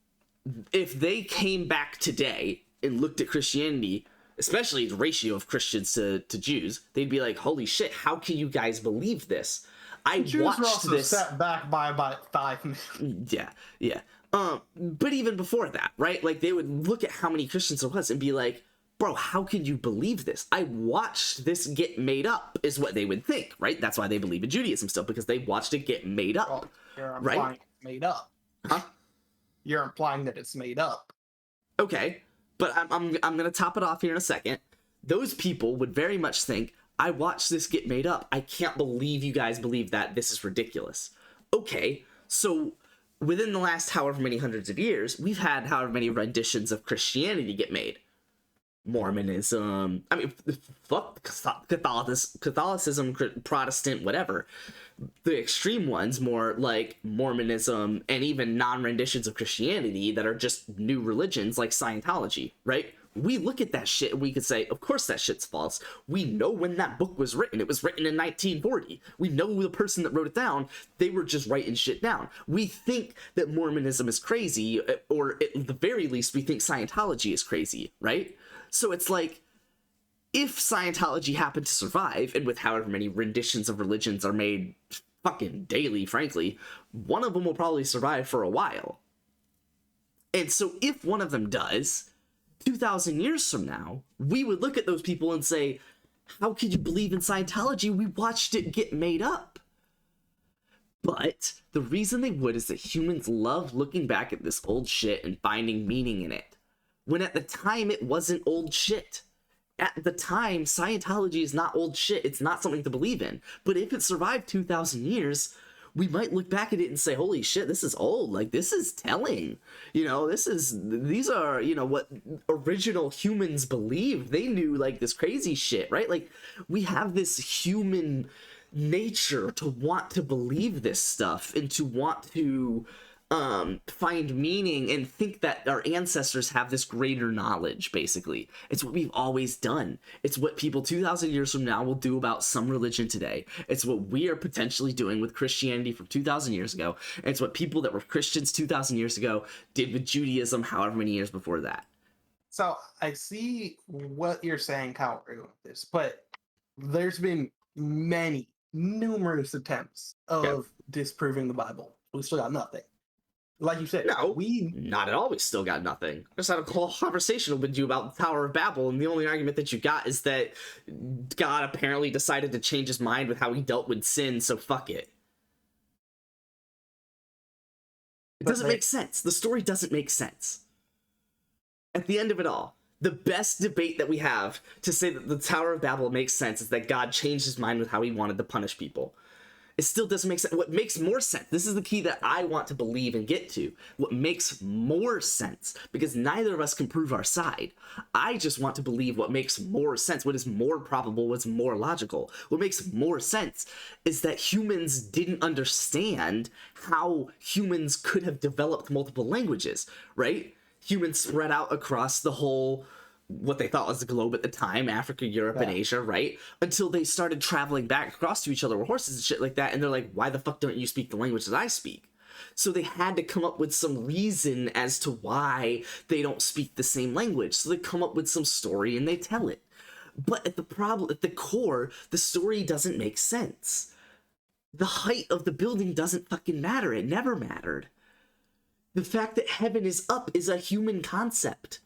if they came back today and looked at Christianity, especially the ratio of Christians to Jews, they'd be like, holy shit, how can you guys believe this? I Jews watched were also this. set back by about 5 million. Yeah. But even before that, right? Like, they would look at how many Christians there was and be like, bro, how can you believe this? I watched this get made up, is what they would think, right? That's why they believe in Judaism still, because they watched it get made up. Well, you're implying right? it's made up. Huh? You're implying that it's made up. Okay, but I'm gonna top it off here in a second. Those people would very much think, I watched this get made up. I can't believe you guys believe that. This is ridiculous. Okay, so within the last however many hundreds of years, we've had however many renditions of Christianity get made. Mormonism, I mean, fuck Catholicism, Protestant, whatever. The extreme ones, more like Mormonism and even non-renditions of Christianity that are just new religions like Scientology, right? We look at that shit and we could say, of course that shit's false. We know when that book was written. It was written in 1940. We know the person that wrote it down. They were just writing shit down. We think that Mormonism is crazy, or at the very least, we think Scientology is crazy, right? So it's like, if Scientology happened to survive, and with however many renditions of religions are made fucking daily, frankly, one of them will probably survive for a while. And so if one of them does, 2,000 years from now, we would look at those people and say, how could you believe in Scientology? We watched it get made up. But the reason they would is that humans love looking back at this old shit and finding meaning in it, when at the time it wasn't old shit. At the time, Scientology is not old shit. It's not something to believe in. But if it survived 2,000 years, we might look back at it and say, holy shit, this is old. Like, this is telling. You know, these are, you know, what original humans believed. They knew, like, this crazy shit, right? Like, we have this human nature to want to believe this stuff and to want to find meaning and think that our ancestors have this greater knowledge, basically. It's what we've always done. It's what people 2,000 years from now will do about some religion today. It's what we are potentially doing with Christianity from 2,000 years ago. And it's what people that were Christians 2,000 years ago did with Judaism however many years before that. So I see what you're saying, how we're going with this, but there's been numerous attempts of disproving the Bible. We still got nothing. Like you said, no, not at all. We still got nothing. I just had a whole conversation with you about the Tower of Babel, and the only argument that you got is that God apparently decided to change his mind with how he dealt with sin, so fuck it. It doesn't make sense. The story doesn't make sense. At the end of it all, the best debate that we have to say that the Tower of Babel makes sense is that God changed his mind with how he wanted to punish people. It still doesn't make sense. What makes more sense, this is the key that I want to believe and get to. What makes more sense, because neither of us can prove our side. I just want to believe what makes more sense, what is more probable, what's more logical. What makes more sense is that humans didn't understand how humans could have developed multiple languages, right? Humans spread out across the whole, what they thought was the globe at the time, Africa, Europe, and Asia, right? Until they started traveling back across to each other with horses and shit like that, and they're like, why the fuck don't you speak the language that I speak? So they had to come up with some reason as to why they don't speak the same language. So they come up with some story and they tell it. But at the core, the story doesn't make sense. The height of the building doesn't fucking matter. It never mattered. The fact that heaven is up is a human concept.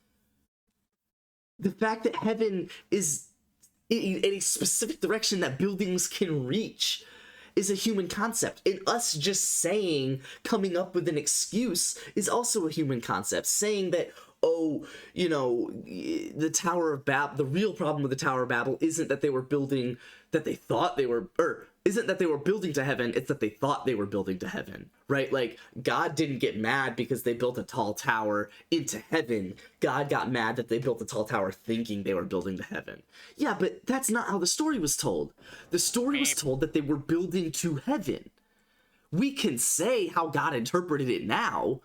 The fact that heaven is in a specific direction that buildings can reach is a human concept. And us just saying, coming up with an excuse is also a human concept. Saying that, oh, you know, the Tower of Babel, the real problem with the Tower of Babel isn't that they were building, that they thought they were, or isn't that they were building to heaven, it's that they thought they were building to heaven, right? Like, God didn't get mad because they built a tall tower into heaven. God got mad that they built a tall tower thinking they were building to heaven. Yeah, but that's not how the story was told. The story was told that they were building to heaven. We can say how God interpreted it now,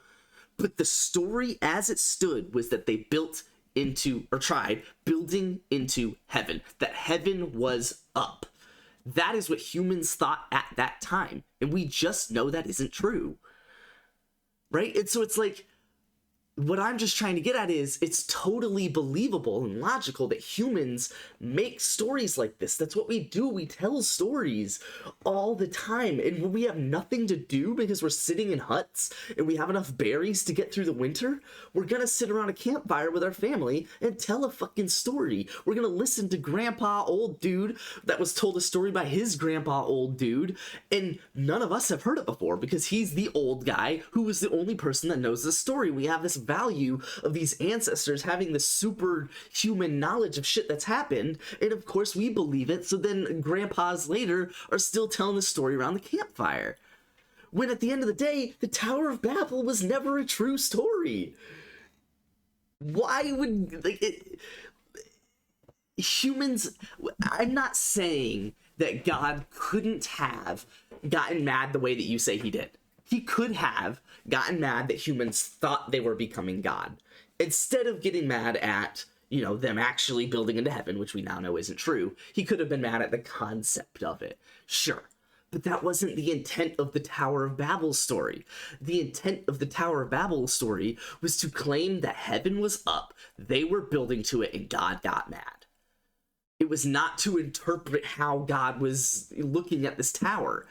but the story as it stood was that they built into, or tried, building into heaven. That heaven was up. That is what humans thought at that time. And we just know that isn't true. Right? And so it's like, what I'm just trying to get at is it's totally believable and logical that humans make stories like this. That's what we do. We tell stories all the time. And when we have nothing to do because we're sitting in huts and we have enough berries to get through the winter, we're going to sit around a campfire with our family and tell a fucking story. We're going to listen to Grandpa Old Dude that was told a story by his Grandpa Old Dude. And none of us have heard it before because he's the old guy who was the only person that knows the story. We have this value of these ancestors having this superhuman knowledge of shit that's happened, and of course we believe it, so then grandpas later are still telling the story around the campfire. When at the end of the day, the Tower of Babel was never a true story. Why would, like, humans... I'm not saying that God couldn't have gotten mad the way that you say he did. He could have gotten mad that humans thought they were becoming God. Instead of getting mad at, you know, them actually building into heaven, which we now know isn't true, he could have been mad at the concept of it. Sure. But that wasn't the intent of the Tower of Babel story. The intent of the Tower of Babel story was to claim that heaven was up, they were building to it, and God got mad. It was not to interpret how God was looking at this tower.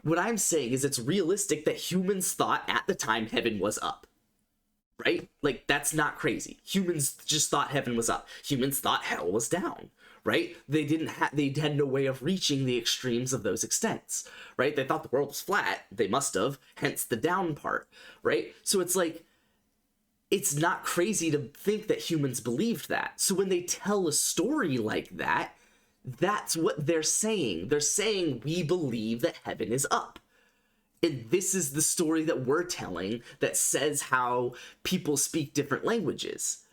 What I'm saying is it's realistic that humans thought at the time heaven was up, right? Like, that's not crazy. Humans just thought heaven was up. Humans thought hell was down, right? They had no way of reaching the extremes of those extents, right? They thought the world was flat. They must have, hence the down part, right? So it's like, it's not crazy to think that humans believed that. So when they tell a story like that, that's what they're saying. They're saying we believe that heaven is up. And this is the story that we're telling that says how people speak different languages.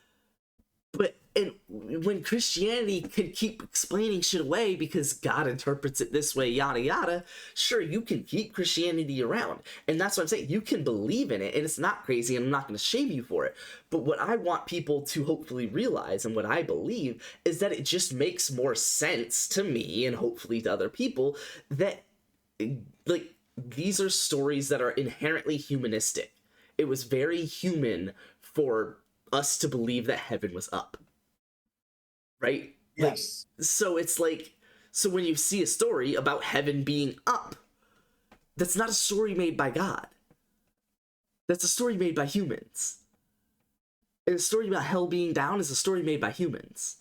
But and when Christianity can keep explaining shit away because God interprets it this way, yada yada, sure, you can keep Christianity around. And that's what I'm saying. You can believe in it, and it's not crazy, and I'm not going to shame you for it. But what I want people to hopefully realize, and what I believe, is that it just makes more sense to me, and hopefully to other people, that, like, these are stories that are inherently humanistic. It was very human for us to believe that heaven was up. Right? Yes. Like, so it's like, so when you see a story about heaven being up, that's not a story made by God. That's a story made by humans. And a story about hell being down is a story made by humans.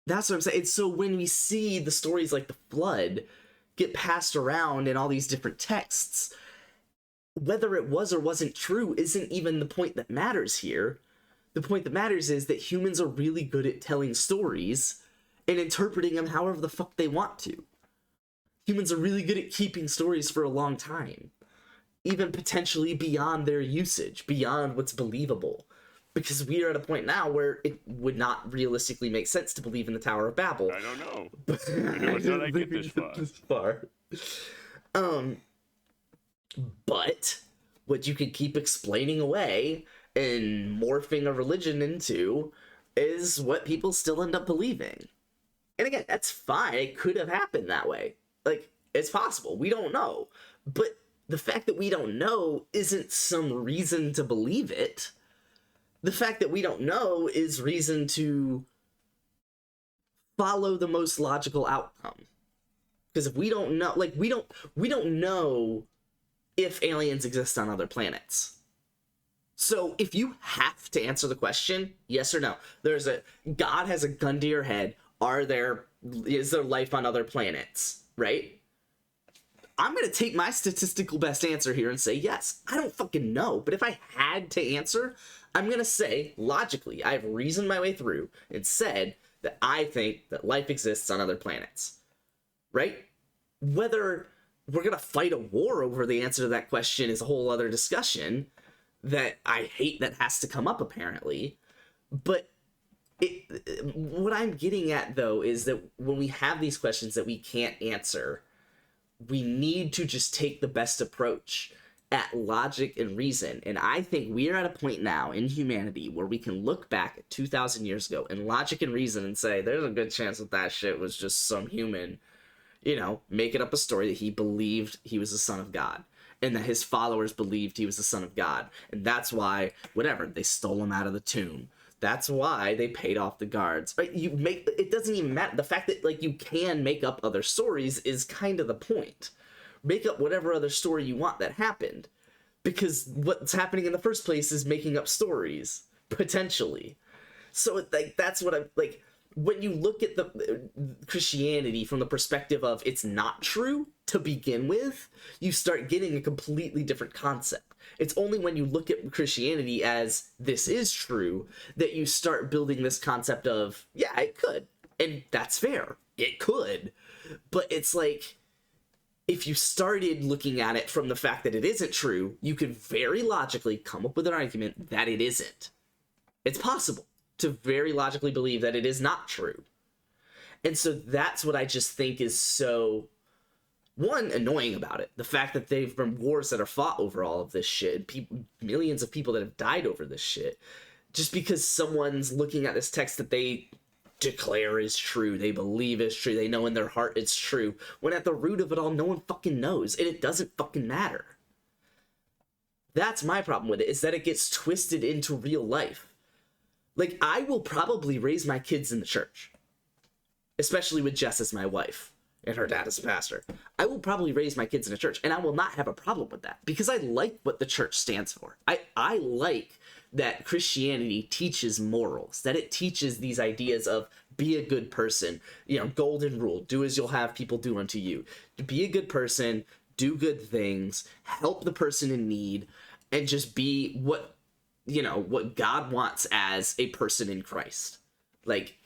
That's what I'm saying. And so when we see the stories like the flood get passed around in all these different texts, whether it was or wasn't true isn't even the point that matters here. The point that matters is that humans are really good at telling stories and interpreting them however the fuck they want to. Humans are really good at keeping stories for a long time, even potentially beyond their usage, beyond what's believable. Because we are at a point now where it would not realistically make sense to believe in the Tower of Babel. I don't know. I don't get this far. But what you could keep explaining away and morphing a religion into is what people still end up believing. And again, that's fine. It could have happened that way. Like, it's possible. We don't know. But the fact that we don't know isn't some reason to believe it. The fact that we don't know is reason to follow the most logical outcome. Because if we don't know, like, we don't know if aliens exist on other planets. So if you have to answer the question, yes or no, God has a gun to your head. Is there life on other planets? Right? I'm going to take my statistical best answer here and say yes. I don't fucking know. But if I had to answer, I'm going to say, logically, I've reasoned my way through and said that I think that life exists on other planets. Right? Whether we're going to fight a war over the answer to that question is a whole other discussion that I hate that has to come up, apparently. But what I'm getting at, though, is that when we have these questions that we can't answer, we need to just take the best approach at logic and reason. And I think we are at a point now in humanity where we can look back at 2,000 years ago and logic and reason and say, there's a good chance that shit was just some human, making up a story that he believed he was the son of God. and that his followers believed he was the Son of God. And that's why, whatever, they stole him out of the tomb. That's why they paid off the guards. Right? It doesn't even matter. The fact that like you can make up other stories is kind of the point. Make up whatever other story you want that happened. Because what's happening in the first place is making up stories, potentially. So like that's what I'm like. When you look at the Christianity from the perspective of it's not true to begin with, you start getting a completely different concept. It's only when you look at Christianity as this is true that you start building this concept of, yeah, it could. And that's fair. It could. But it's like, if you started looking at it from the fact that it isn't true, you could very logically come up with an argument that it isn't. It's possible to very logically believe that it is not true. And so that's what I just think is so, one, annoying about it. The fact that they've been wars that are fought over all of this shit, millions of people that have died over this shit, just because someone's looking at this text that they declare is true, they believe is true, they know in their heart it's true, when at the root of it all, no one fucking knows, and it doesn't fucking matter. That's my problem with it, is that it gets twisted into real life. Like, I will probably raise my kids in the church, especially with Jess as my wife and her dad as a pastor. I will probably raise my kids in a church, and I will not have a problem with that because I like what the church stands for. I like that Christianity teaches morals, that it teaches these ideas of be a good person, you know, golden rule, do as you'll have people do unto you. Be a good person, do good things, help the person in need, and just be what God wants as a person in Christ. Like,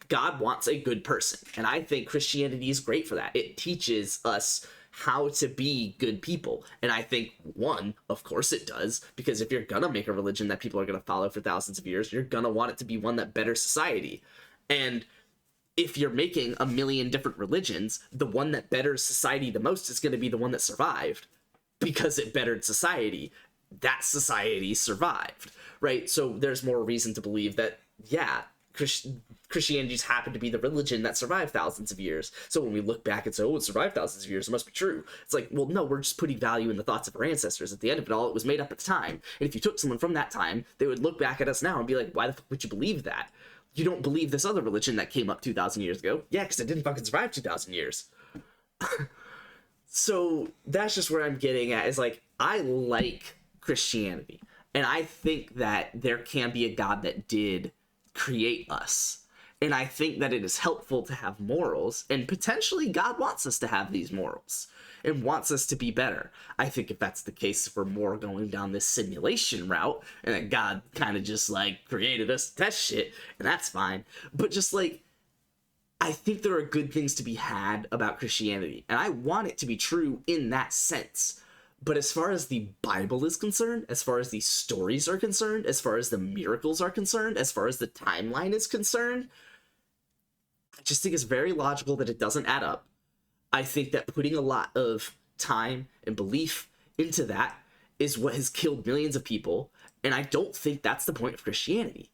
God wants a good person. And I think Christianity is great for that. It teaches us how to be good people. And I think, one, of course it does, because if you're gonna make a religion that people are gonna follow for thousands of years, you're gonna want it to be one that betters society. And if you're making a million different religions, the one that betters society the most is gonna be the one that survived because it bettered society. That society survived, right? So there's more reason to believe that, yeah, Christianity just happened to be the religion that survived thousands of years. So when we look back and say, oh, it survived thousands of years, it must be true. It's like, well, no, we're just putting value in the thoughts of our ancestors. At the end of it all, it was made up at the time. And if you took someone from that time, they would look back at us now and be like, why the fuck would you believe that? You don't believe this other religion that came up 2,000 years ago? Yeah, because it didn't fucking survive 2,000 years. So that's just where I'm getting at, is like, I like Christianity, and I think that there can be a God that did create us, and I think that it is helpful to have morals, and potentially God wants us to have these morals and wants us to be better. I think if that's the case, if we're more going down this simulation route and that God kind of just like created us to test shit, and that's fine, but just like, I think there are good things to be had about Christianity, and I want it to be true in that sense. But as far as the Bible is concerned, as far as the stories are concerned, as far as the miracles are concerned, as far as the timeline is concerned, I just think it's very logical that it doesn't add up. I think that putting a lot of time and belief into that is what has killed millions of people, and I don't think that's the point of Christianity.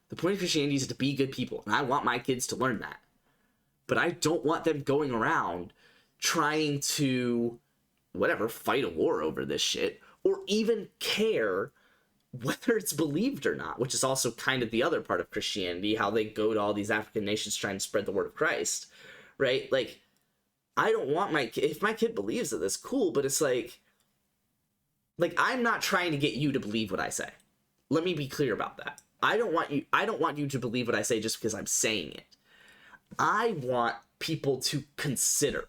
The point of Christianity is to be good people, and I want my kids to learn that. But I don't want them going around trying to fight a war over this shit, or even care whether it's believed or not, which is also kind of the other part of Christianity, how they go to all these African nations trying to spread the word of Christ, right? Like, I don't want if my kid believes it, that's cool, but it's like, I'm not trying to get you to believe what I say. Let me be clear about that. I don't want you to believe what I say just because I'm saying it. I want people to consider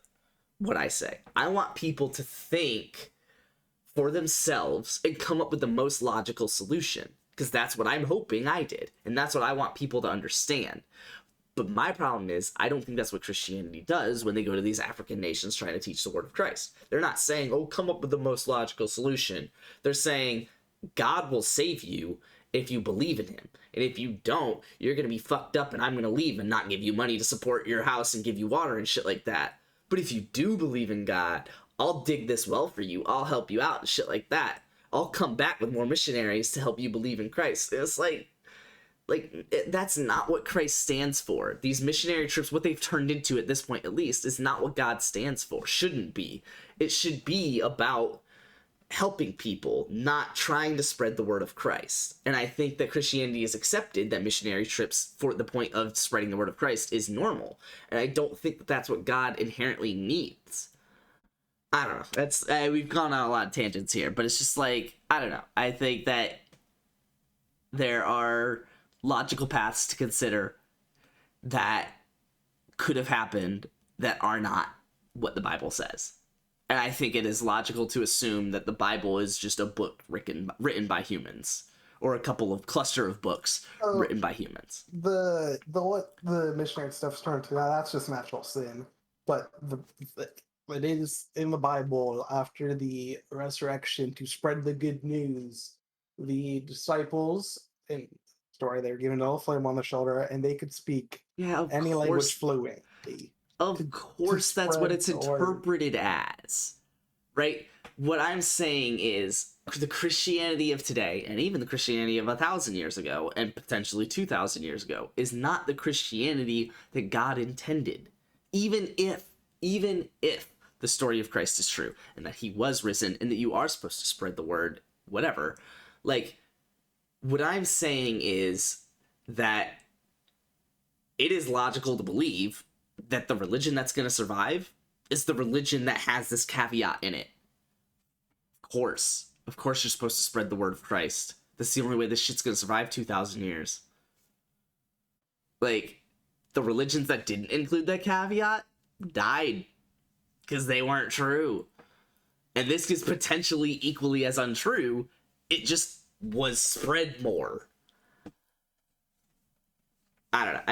what I say. I want people to think for themselves and come up with the most logical solution, because that's what I'm hoping I did, and that's what I want people to understand. But my problem is, I don't think that's what Christianity does when they go to these African nations trying to teach the word of Christ. They're not saying, oh, come up with the most logical solution. They're saying, God will save you if you believe in him. And if you don't, you're going to be fucked up, and I'm going to leave and not give you money to support your house and give you water and shit like that. But if you do believe in God, I'll dig this well for you. I'll help you out and shit like that. I'll come back with more missionaries to help you believe in Christ. It's that's not what Christ stands for. These missionary trips, what they've turned into at this point at least, is not what God stands for. Shouldn't be. It should be about helping people, not trying to spread the word of Christ. And I think that Christianity has accepted that missionary trips for the point of spreading the word of Christ is normal. And I don't think that that's what God inherently needs. I don't know. That's we've gone on a lot of tangents here, but it's just like, I don't know. I think that there are logical paths to consider that could have happened that are not what the Bible says. And I think it is logical to assume that the Bible is just a book written by humans, or a couple of cluster of books written by humans. The what the missionary stuff's turned to, that's just natural sin. But it is in the Bible after the resurrection to spread the good news. The disciples in the story, they were given a flame on the shoulder, and they could speak any language fluently. Of course, that's what it's interpreted as, right? What I'm saying is the Christianity of today, and even the Christianity of 1,000 years ago, and potentially 2,000 years ago, is not the Christianity that God intended. Even if the story of Christ is true, and that he was risen, and that you are supposed to spread the word, whatever. Like, what I'm saying is that it is logical to believe that the religion that's going to survive is the religion that has this caveat in it. Of course you're supposed to spread the word of Christ. That's the only way this shit's going to survive 2,000 years. Like, the religions that didn't include that caveat died because they weren't true. And this is potentially equally as untrue. It just was spread more. I don't know.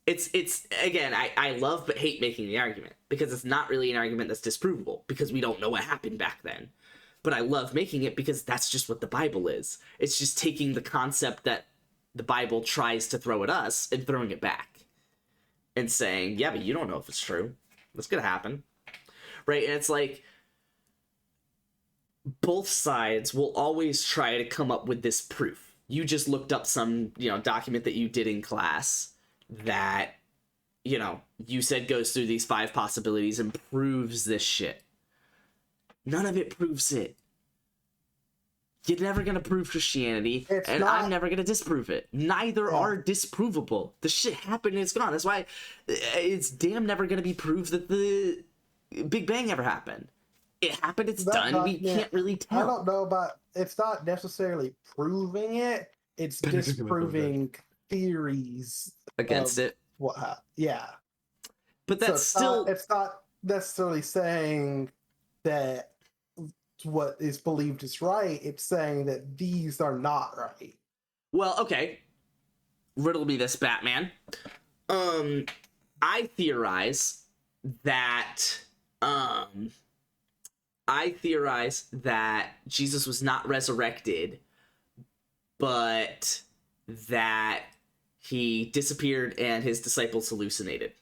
It's again, I love but hate making the argument, because it's not really an argument that's disprovable, because we don't know what happened back then. But I love making it because that's just what the Bible is. It's just taking the concept that the Bible tries to throw at us and throwing it back. And saying, yeah, but you don't know if it's true. What's gonna happen? Right? And it's like, both sides will always try to come up with this proof. You just looked up some, document that you did in class that, you said goes through these 5 possibilities and proves this shit. None of it proves it. You're never going to prove Christianity, I'm never going to disprove it. Neither are disprovable. The shit happened and it's gone. That's why it's damn never going to be proved that the Big Bang ever happened. It happened, it's done, we can't really tell. I don't know about, it's not necessarily proving it, it's disproving theories against it. Yeah. But that's it's not necessarily saying that what is believed is right, it's saying that these are not right. Well, okay. Riddle me this, Batman. I theorize that Jesus was not resurrected, but that he disappeared and his disciples hallucinated.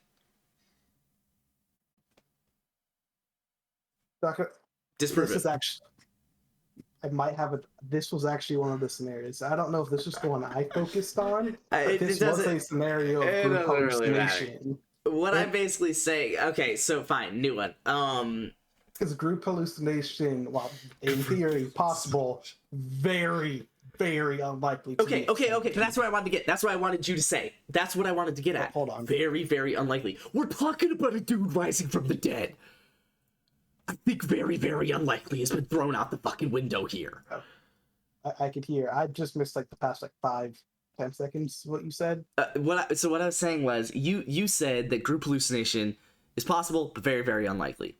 Disprove this it. is actually, I might have it. This was actually one of the scenarios. I don't know if this was the one I focused on. But this was a scenario of group hallucination. What I'm basically saying, okay, so fine, new one. Because group hallucination, while in theory possible, very, very unlikely. Okay. That's what I wanted to get. That's what I wanted you to say. That's what I wanted to get at. Hold on. Very, very unlikely. We're talking about a dude rising from the dead. I think very, very unlikely has been thrown out the fucking window here. I could hear. I just missed the past 5-10 seconds. What you said. What I was saying was you said that group hallucination is possible, but very, very unlikely.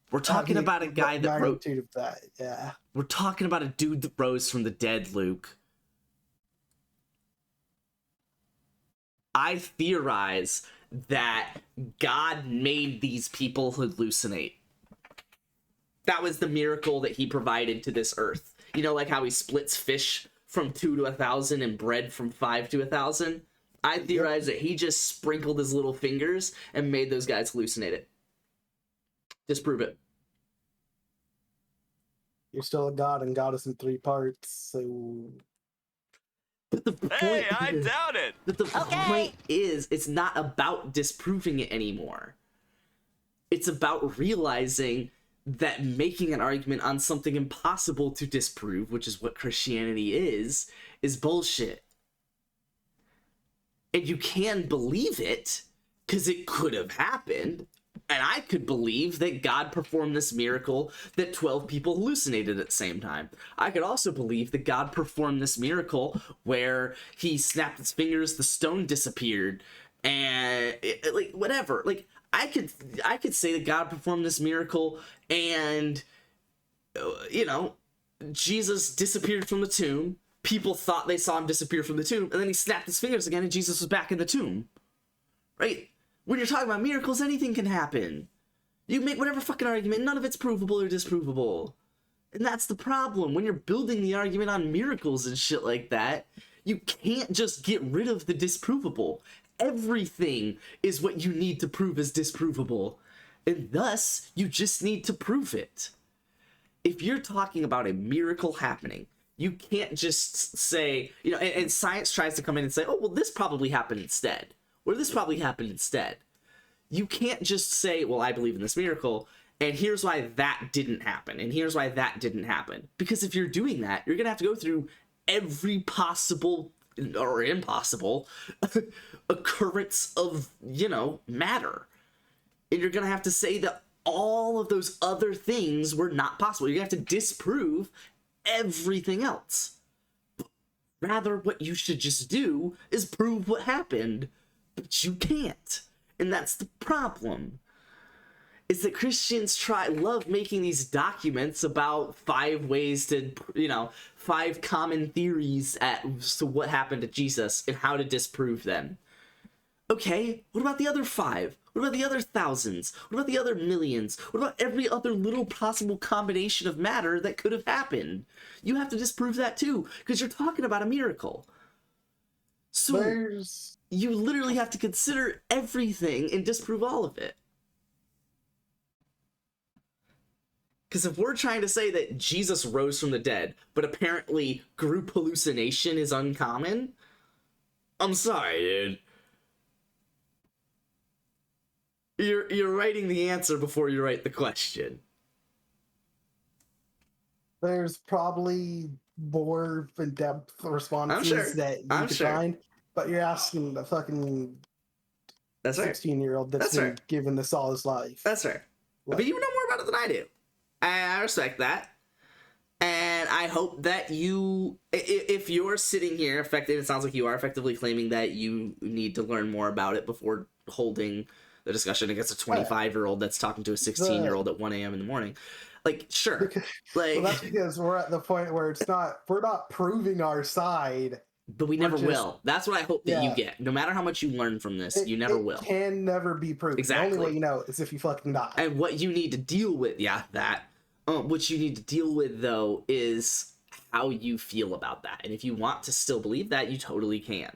We're talking about a guy that wrote. Of that, yeah. We're talking about a dude that rose from the dead, Luke. I theorize that God made these people hallucinate. That was the miracle that he provided to this earth. Like how he splits fish from 2 to 1,000 and bread from 5 to 1,000. I theorize that he just sprinkled his little fingers and made those guys hallucinate it. Disprove it. You're still a god, and God is in 3 parts, so... But the point I doubt it! But the point is, it's not about disproving it anymore. It's about realizing that making an argument on something impossible to disprove, which is what Christianity is bullshit. And you can believe it because it could have happened. And I could believe that God performed this miracle that 12 people hallucinated at the same time. I could also believe that God performed this miracle where he snapped his fingers, the stone disappeared, and like whatever. Like I could say that God performed this miracle and you know, Jesus disappeared from the tomb. People thought they saw him disappear from the tomb, and then he snapped his fingers again and Jesus was back in the tomb. Right? When you're talking about miracles, anything can happen. You can make whatever fucking argument, none of it's provable or disprovable. And that's the problem. When you're building the argument on miracles and shit like that, you can't just get rid of the disprovable. Everything is what you need to prove is disprovable. And thus, you just need to prove it. If you're talking about a miracle happening, you can't just say, you know, and science tries to come in and say, oh, well, this probably happened instead. Or this probably happened instead. You can't just say, well, I believe in this miracle, and here's why that didn't happen, and here's why that didn't happen. Because if you're doing that, you're going to have to go through every possible or impossible occurrence of, you know, matter. And you're going to have to say that all of those other things were not possible. You're going to have to disprove everything else. Rather, what you should just do is prove what happened. But you can't. And that's the problem. Is that Christians love making these documents about 5 ways to, you know, 5 common theories as to what happened to Jesus and how to disprove them. Okay, what about the other 5? What about the other thousands? What about the other millions? What about every other little possible combination of matter that could have happened? You have to disprove that too, because you're talking about a miracle. So you literally have to consider everything and disprove all of it. Because if we're trying to say that Jesus rose from the dead, but apparently group hallucination is uncommon, I'm sorry, dude. You're writing the answer before you write the question. There's probably more in-depth responses that you can find, but you're asking the fucking 16-year-old that's been given this all his life. That's fair. But you know more about it than I do. I respect that. And I hope that you, if you're sitting here, it sounds like you are effectively claiming that you need to learn more about it before holding the discussion against a 25-year-old that's talking to a 16-year-old at 1 a.m. in the morning. Like, sure. Well, that's because we're at the point where we're not proving our side. But we never will. That's what I hope that you get. No matter how much you learn from this, you never will. It can never be proven. Exactly. The only way you know is if you fucking die. And what you need to deal with, what you need to deal with, though, is how you feel about that. And if you want to still believe that, you totally can.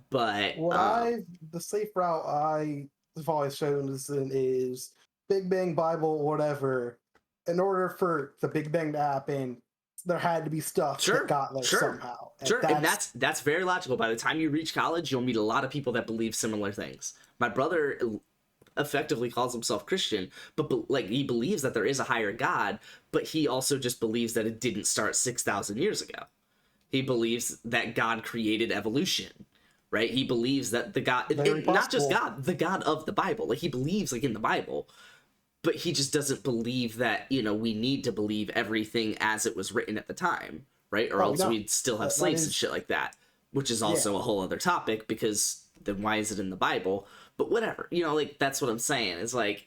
But the safe route I've always shown is Big Bang, Bible, whatever. In order for the Big Bang to happen, there had to be stuff that got there somehow. And that's very logical. By the time you reach college, you'll meet a lot of people that believe similar things. My brother effectively calls himself Christian, but he believes that there is a higher God, but he also just believes that it didn't start 6,000 years ago. He believes that God created evolution, right? He believes that the God, not just God, the God of the Bible. Like, he believes in the Bible, but he just doesn't believe that, we need to believe everything as it was written at the time, right? Or else we'd still have slaves and shit like that, which is also a whole other topic, because then why is it in the Bible? But whatever, that's what I'm saying. It's like,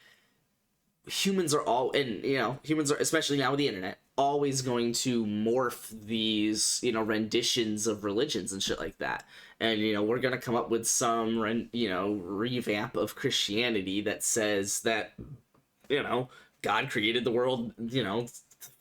humans are humans are, especially now with the internet, always going to morph these, renditions of religions and shit like that. And, we're going to come up with some, revamp of Christianity that says that, God created the world,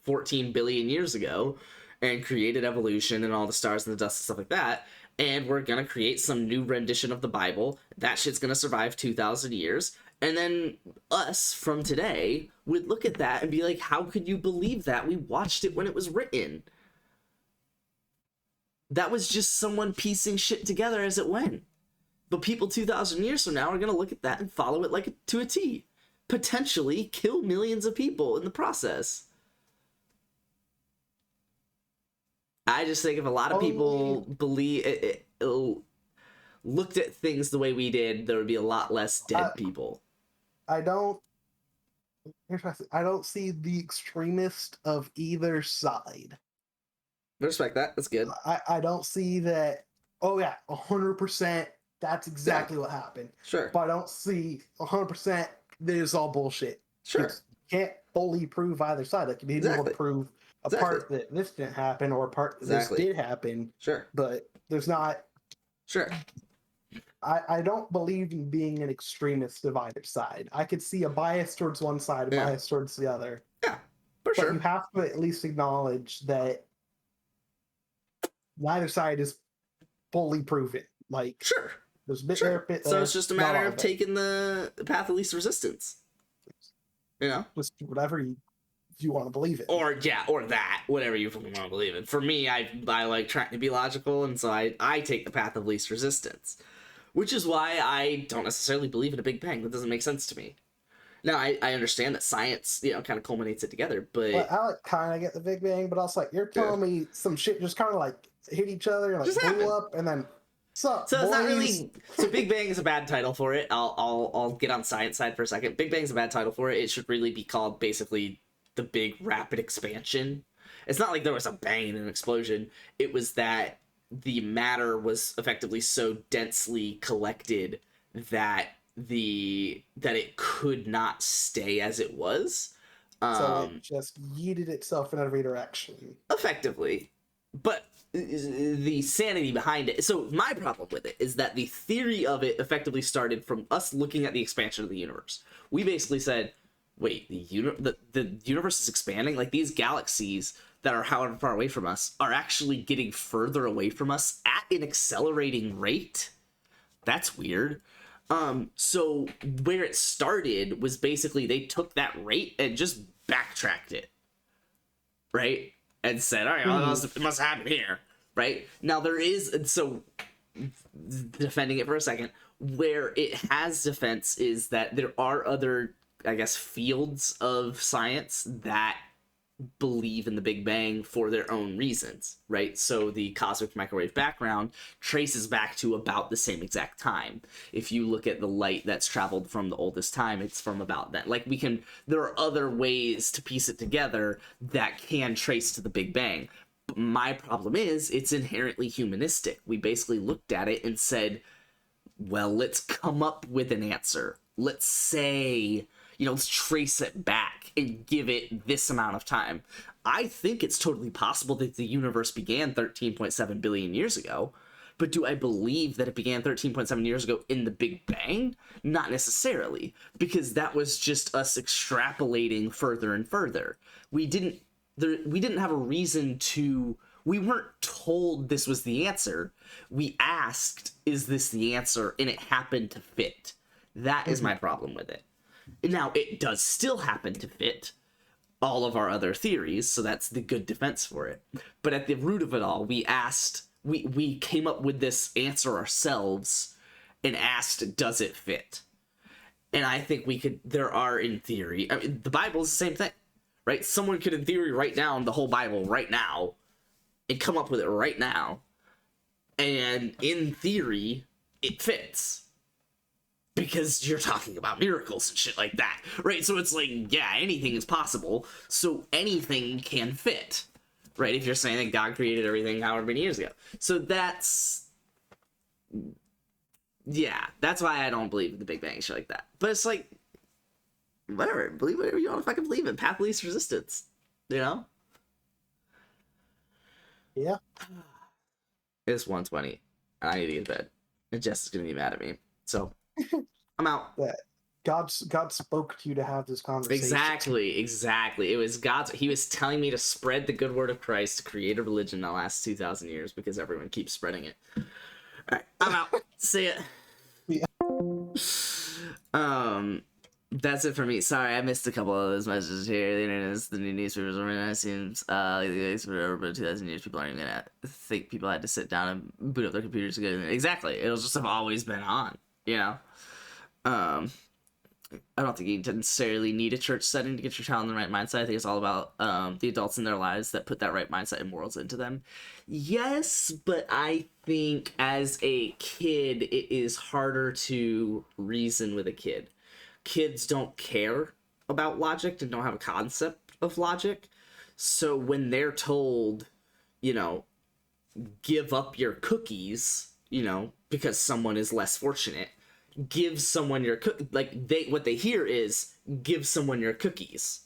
14 billion years ago and created evolution and all the stars and the dust and stuff like that. And we're going to create some new rendition of the Bible. That shit's going to survive 2,000 years. And then us from today would look at that and be like, how could you believe that? We watched it when it was written. That was just someone piecing shit together as it went. But people 2,000 years from now are going to look at that and follow it to a T. potentially kill millions of people in the process. I just think if a lot of people looked at things the way we did, there would be a lot less dead people. I don't see the extremist of either side. I respect that. That's good. I don't see that. Oh yeah, 100%. That's exactly what happened. Sure. But I don't see 100%. This is all bullshit. Sure. You can't fully prove either side. Like you need to prove a part that this didn't happen or a part that this did happen. Sure. But there's not. Sure. I don't believe in being an extremist of either side. I could see a bias towards one side, a bias towards the other. Yeah, for sure. You have to at least acknowledge that neither side is fully proven. Like, sure, there's a bit there, bit there. So it's just a matter of taking the path of least resistance. You know, just whatever you want to believe it. Or that, whatever you want to believe in. For me, I like trying to be logical, and so I take the path of least resistance. Which is why I don't necessarily believe in a Big Bang. That doesn't make sense to me. Now, I understand that science, kind of culminates it together, but... Well, I kind of get the Big Bang, but also, you're telling me some shit just kind of, hit each other, and, blew up, and then... So it's not really... So Big Bang is a bad title for it. I'll get on science side for a second. Big Bang's a bad title for it. It should really be called, basically, the Big Rapid Expansion. It's not like there was a bang and an explosion. It was that the matter was effectively so densely collected that it could not stay as it was. So it just yeeted itself in every direction. Effectively. But the sanity behind it... So my problem with it is that the theory of it effectively started from us looking at the expansion of the universe. We basically said, wait, the universe is expanding? Like, these galaxies that are however far away from us are actually getting further away from us at an accelerating rate? That's weird. So where it started was basically they took that rate and just backtracked it, right? And said, all right, well, it must happen here, right? Now there is, so defending it for a second, where it has defense is that there are other, I guess, fields of science that believe in the Big Bang for their own reasons, right? So the cosmic microwave background traces back to about the same exact time. If you look at the light that's traveled from the oldest time, it's from about that. Like, there are other ways to piece it together that can trace to the Big Bang. But my problem is it's inherently humanistic. We basically looked at it and said, well, let's come up with an answer. Let's say, let's trace it back and give it this amount of time. I think it's totally possible that the universe began 13.7 billion years ago, but do I believe that it began 13.7 years ago in the Big Bang? Not necessarily, because that was just us extrapolating further and further. We didn't have a reason to... We weren't told this was the answer. We asked, is this the answer? And it happened to fit. That is my problem with it. Now, it does still happen to fit all of our other theories, so that's the good defense for it. But at the root of it all, we came up with this answer ourselves and asked, does it fit? And I think there are, in theory, I mean, the Bible is the same thing, right? Someone could, in theory, write down the whole Bible right now and come up with it right now. And in theory, it fits. Because you're talking about miracles and shit like that, right? So it's like, yeah, anything is possible, so anything can fit, right? If you're saying that God created everything however many years ago. So that's why I don't believe in the Big Bang, shit like that. But it's like, whatever, believe whatever you want to fucking believe in. Path of least resistance, Yeah. It's 1:20, and I need to get to bed. And Jess is gonna be mad at me, so... I'm out. God spoke to you to have this conversation. Exactly. It was he was telling me to spread the good word of Christ, to create a religion that lasts 2,000 years because everyone keeps spreading it. All right, I'm out. See ya. That's it for me. Sorry, I missed a couple of those messages here. The internet, the new newspapers, it seems like over 2,000 years, people aren't even gonna think people had to sit down and boot up their computers to get it. Exactly. It'll just have always been on. I don't think you necessarily need a church setting to get your child in the right mindset. I think it's all about the adults in their lives that put that right mindset and morals into them. Yes, but I think as a kid, it is harder to reason with a kid. Kids don't care about logic and don't have a concept of logic. So when they're told, you know, give up your cookies, you know, because someone is less fortunate, give someone your what they hear is give someone your cookies.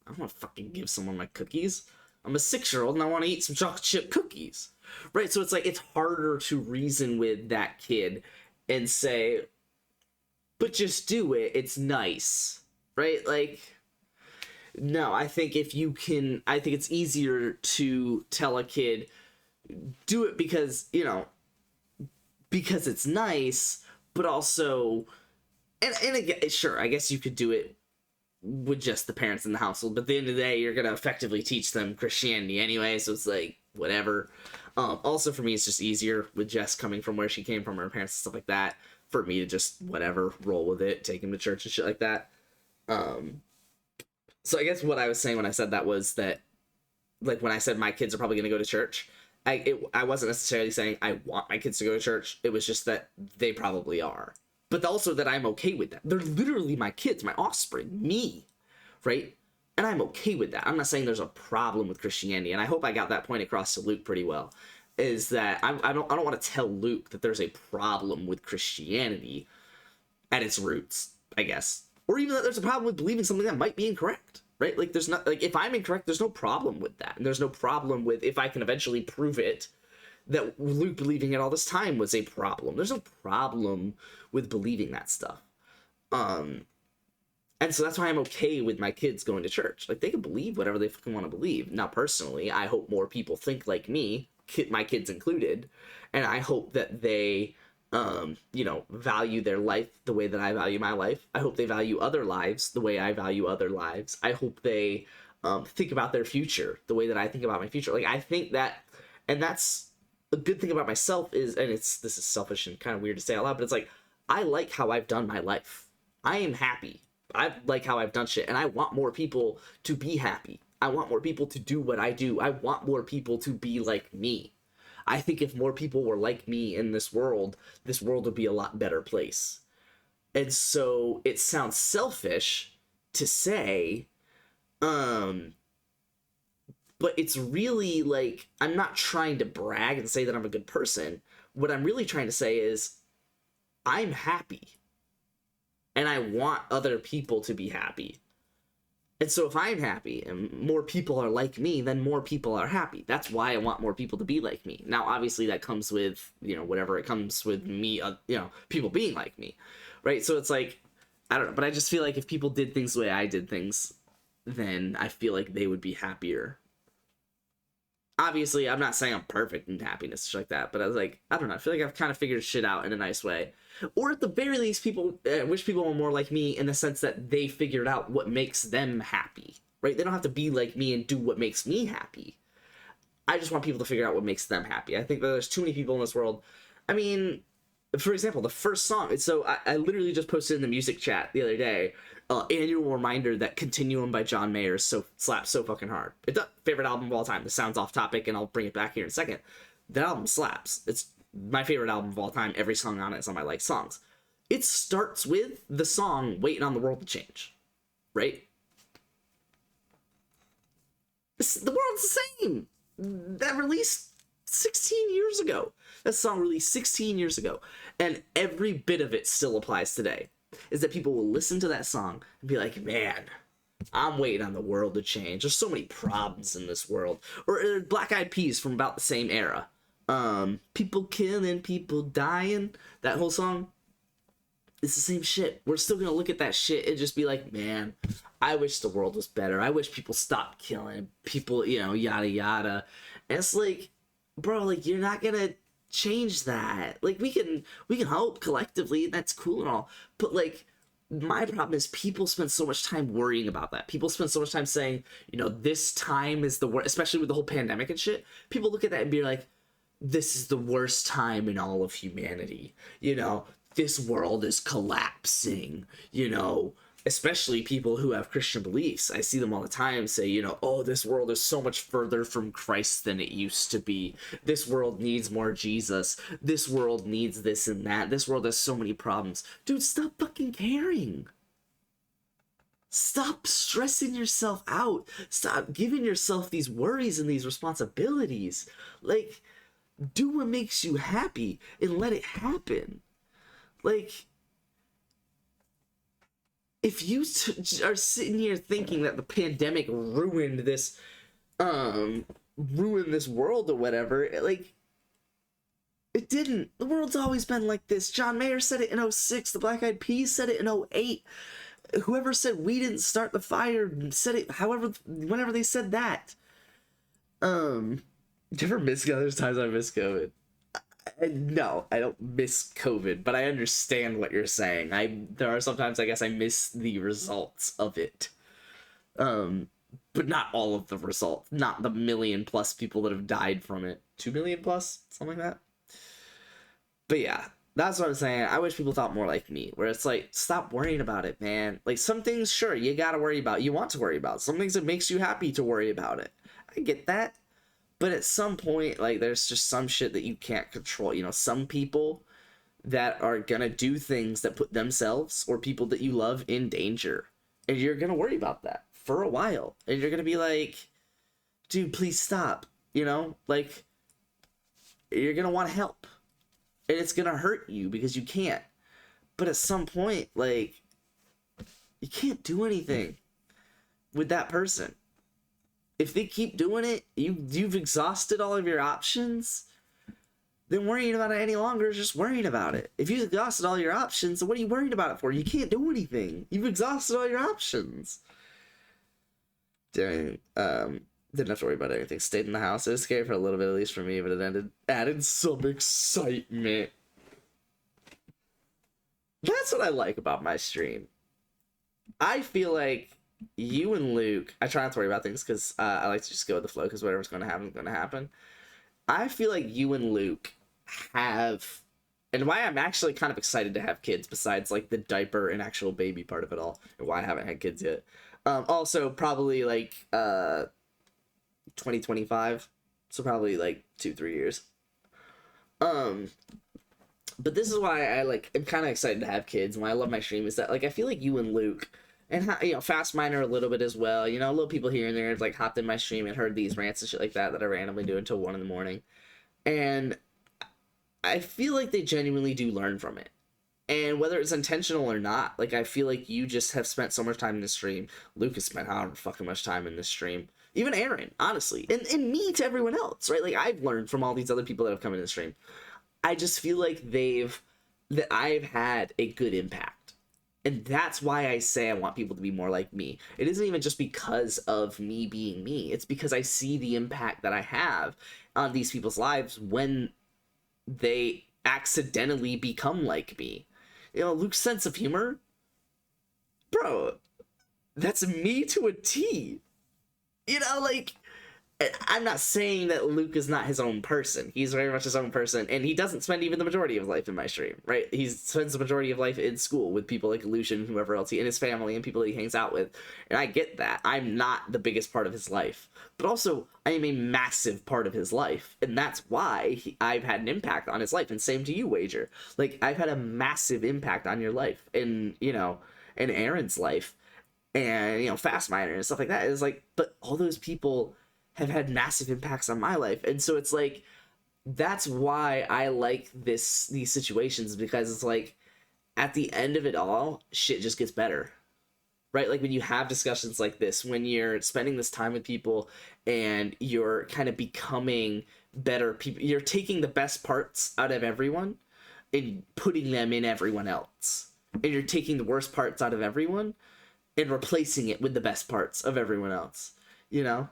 I don't want to fucking give someone my cookies. I'm a 6-year-old and I want to eat some chocolate chip cookies, right? So it's like it's harder to reason with that kid and say, but just do it, it's nice, right? Like, no, I think if you can, I think it's easier to tell a kid, do it because, you know, because it's nice, but also, and again, sure, I guess you could do it with just the parents in the household, but at the end of the day, you're going to effectively teach them Christianity anyway, so it's like, whatever. Also, for me, it's just easier with Jess coming from where she came from, her parents and stuff like that, for me to just, whatever, roll with it, take him to church and shit like that. So I guess what I was saying when I said that was that, like, when I said my kids are probably going to go to church, I wasn't necessarily saying I want my kids to go to church. It was just that they probably are. But also that I'm okay with that. They're literally my kids, my offspring, me, right? And I'm okay with that. I'm not saying there's a problem with Christianity. And I hope I got that point across to Luke pretty well. Is that I don't want to tell Luke that there's a problem with Christianity at its roots, I guess. Or even that there's a problem with believing something that might be incorrect, right? Like, there's not, like, if I'm incorrect, there's no problem with that. And there's no problem with, if I can eventually prove it, that Luke believing it all this time was a problem. There's no problem with believing that stuff. And so that's why I'm okay with my kids going to church. Like, they can believe whatever they fucking want to believe. Now, personally, I hope more people think like me, my kids included, and I hope that they, you know, value their life the way that I value my life. I hope they value other lives the way I value other lives. I hope they think about their future the way that I think about my future. Like, I think that, and that's a good thing about myself is, and this is selfish and kind of weird to say out loud, but it's like, I like how I've done my life. I am happy. I like how I've done shit, and I want more people to be happy. I want more people to do what I do. I want more people to be like me. I think if more people were like me in this world would be a lot better place. And so it sounds selfish to say, but it's really like, I'm not trying to brag and say that I'm a good person. What I'm really trying to say is, I'm happy. And I want other people to be happy. And so if I'm happy and more people are like me, then more people are happy. That's why I want more people to be like me. Now, obviously, that comes with, you know, whatever it comes with me, you know, people being like me, right? So it's like, I don't know, but I just feel like if people did things the way I did things, then I feel like they would be happier. Obviously, I'm not saying I'm perfect in happiness, shit like that, but I was like, I don't know, I feel like I've kind of figured shit out in a nice way. Or at the very least, I wish people were more like me in the sense that they figured out what makes them happy, right? They don't have to be like me and do what makes me happy. I just want people to figure out what makes them happy. I think that there's too many people in this world. I mean, for example, the first song, so I literally just posted in the music chat the other day, annual reminder that Continuum by John Mayer slaps so fucking hard. It's a favorite album of all time. This sounds off topic, and I'll bring it back here in a second. That album slaps. It's my favorite album of all time. Every song on it is on my like songs. It starts with the song Waiting on the World to Change, right? The world's the same. That released 16 years ago. That song released 16 years ago. And every bit of it still applies today. Is that people will listen to that song and be like, man, I'm waiting on the world to change. There's so many problems in this world. Or Black Eyed Peas from about the same era. People killing, people dying. That whole song. It's the same shit. We're still gonna look at that shit and just be like, man, I wish the world was better. I wish people stopped killing people, you know, yada yada. And it's like, bro, like, you're not gonna change that. Like, we can hope collectively, that's cool and all, but like, my problem is people spend so much time worrying about that. People spend so much time saying, you know, this time is the worst, especially with the whole pandemic and shit. People look at that and be like, this is the worst time in all of humanity. You know, this world is collapsing, you know, especially people who have Christian beliefs. I see them all the time say, you know, oh, this world is so much further from Christ than it used to be. This world needs more Jesus. This world needs this and that. This world has so many problems. Dude, stop fucking caring. Stop stressing yourself out. Stop giving yourself these worries and these responsibilities. Like, do what makes you happy and let it happen. Like, if you are sitting here thinking that the pandemic ruined this world or whatever, like, it didn't. The world's always been like this. John Mayer said it in 2006. The Black Eyed Peas said it in 2008. Whoever said we didn't start the fire said it whenever they said that. Do you ever miss COVID? There's times I miss COVID. No, I don't miss COVID, but I understand what you're saying. There are sometimes I guess I miss the results of it. But not all of the results. Not the 1 million+ people that have died from it. 2 million+? Something like that. But yeah, that's what I'm saying. I wish people thought more like me, where it's like, stop worrying about it, man. Like, some things, sure, you gotta worry about. You want to worry about. Some things, it makes you happy to worry about it. I get that. But at some point, like, there's just some shit that you can't control. You know, some people that are gonna do things that put themselves or people that you love in danger. And you're gonna worry about that for a while. And you're gonna be like, dude, please stop. You know? Like, you're gonna want help. And it's gonna hurt you because you can't. But at some point, like, you can't do anything with that person. If they keep doing it, you've exhausted all of your options, then worrying about it any longer is just worrying about it. If you've exhausted all your options, then what are you worried about it for? You can't do anything. You've exhausted all your options. Didn't have to worry about anything. Stayed in the house. It was scary for a little bit, at least for me, but it added some excitement. That's what I like about my stream. I feel like you and Luke, I try not to worry about things because I like to just go with the flow because whatever's going to happen is going to happen. I feel like you and Luke have, and why I'm actually kind of excited to have kids besides like the diaper and actual baby part of it all, and why I haven't had kids yet. Also probably like 2025, so probably like 2-3 years. But this is why I like, I'm kind of excited to have kids, and why I love my stream is that like I feel like you and Luke, and you know, Fast Miner a little bit as well, you know, little people here and there have like hopped in my stream and heard these rants and shit like that I randomly do until 1 a.m. And I feel like they genuinely do learn from it. And whether it's intentional or not, like, I feel like you just have spent so much time in the stream. Luke has spent however fucking much time in this stream. Even Aaron, honestly. And me to everyone else, right? Like, I've learned from all these other people that have come in the stream. I just feel like that I've had a good impact. And that's why I say I want people to be more like me. It isn't even just because of me being me. It's because I see the impact that I have on these people's lives when they accidentally become like me. You know, Luke's sense of humor, bro, that's me to a T. You know, like, I'm not saying that Luke is not his own person. He's very much his own person, and he doesn't spend even the majority of life in my stream, right? He spends the majority of life in school with people like Lucian and whoever else, and his family and people that he hangs out with, and I get that. I'm not the biggest part of his life, but also I am a massive part of his life, and that's why I've had an impact on his life, and same to you, Wager. Like, I've had a massive impact on your life, and, you know, in Aaron's life, and, you know, Fast Miner and stuff like that. It's like, but all those people have had massive impacts on my life, and so it's like, that's why I like these situations, because it's like, at the end of it all, shit just gets better, right? Like, when you have discussions like this, when you're spending this time with people and you're kind of becoming better people, you're taking the best parts out of everyone and putting them in everyone else, and you're taking the worst parts out of everyone and replacing it with the best parts of everyone else, you know?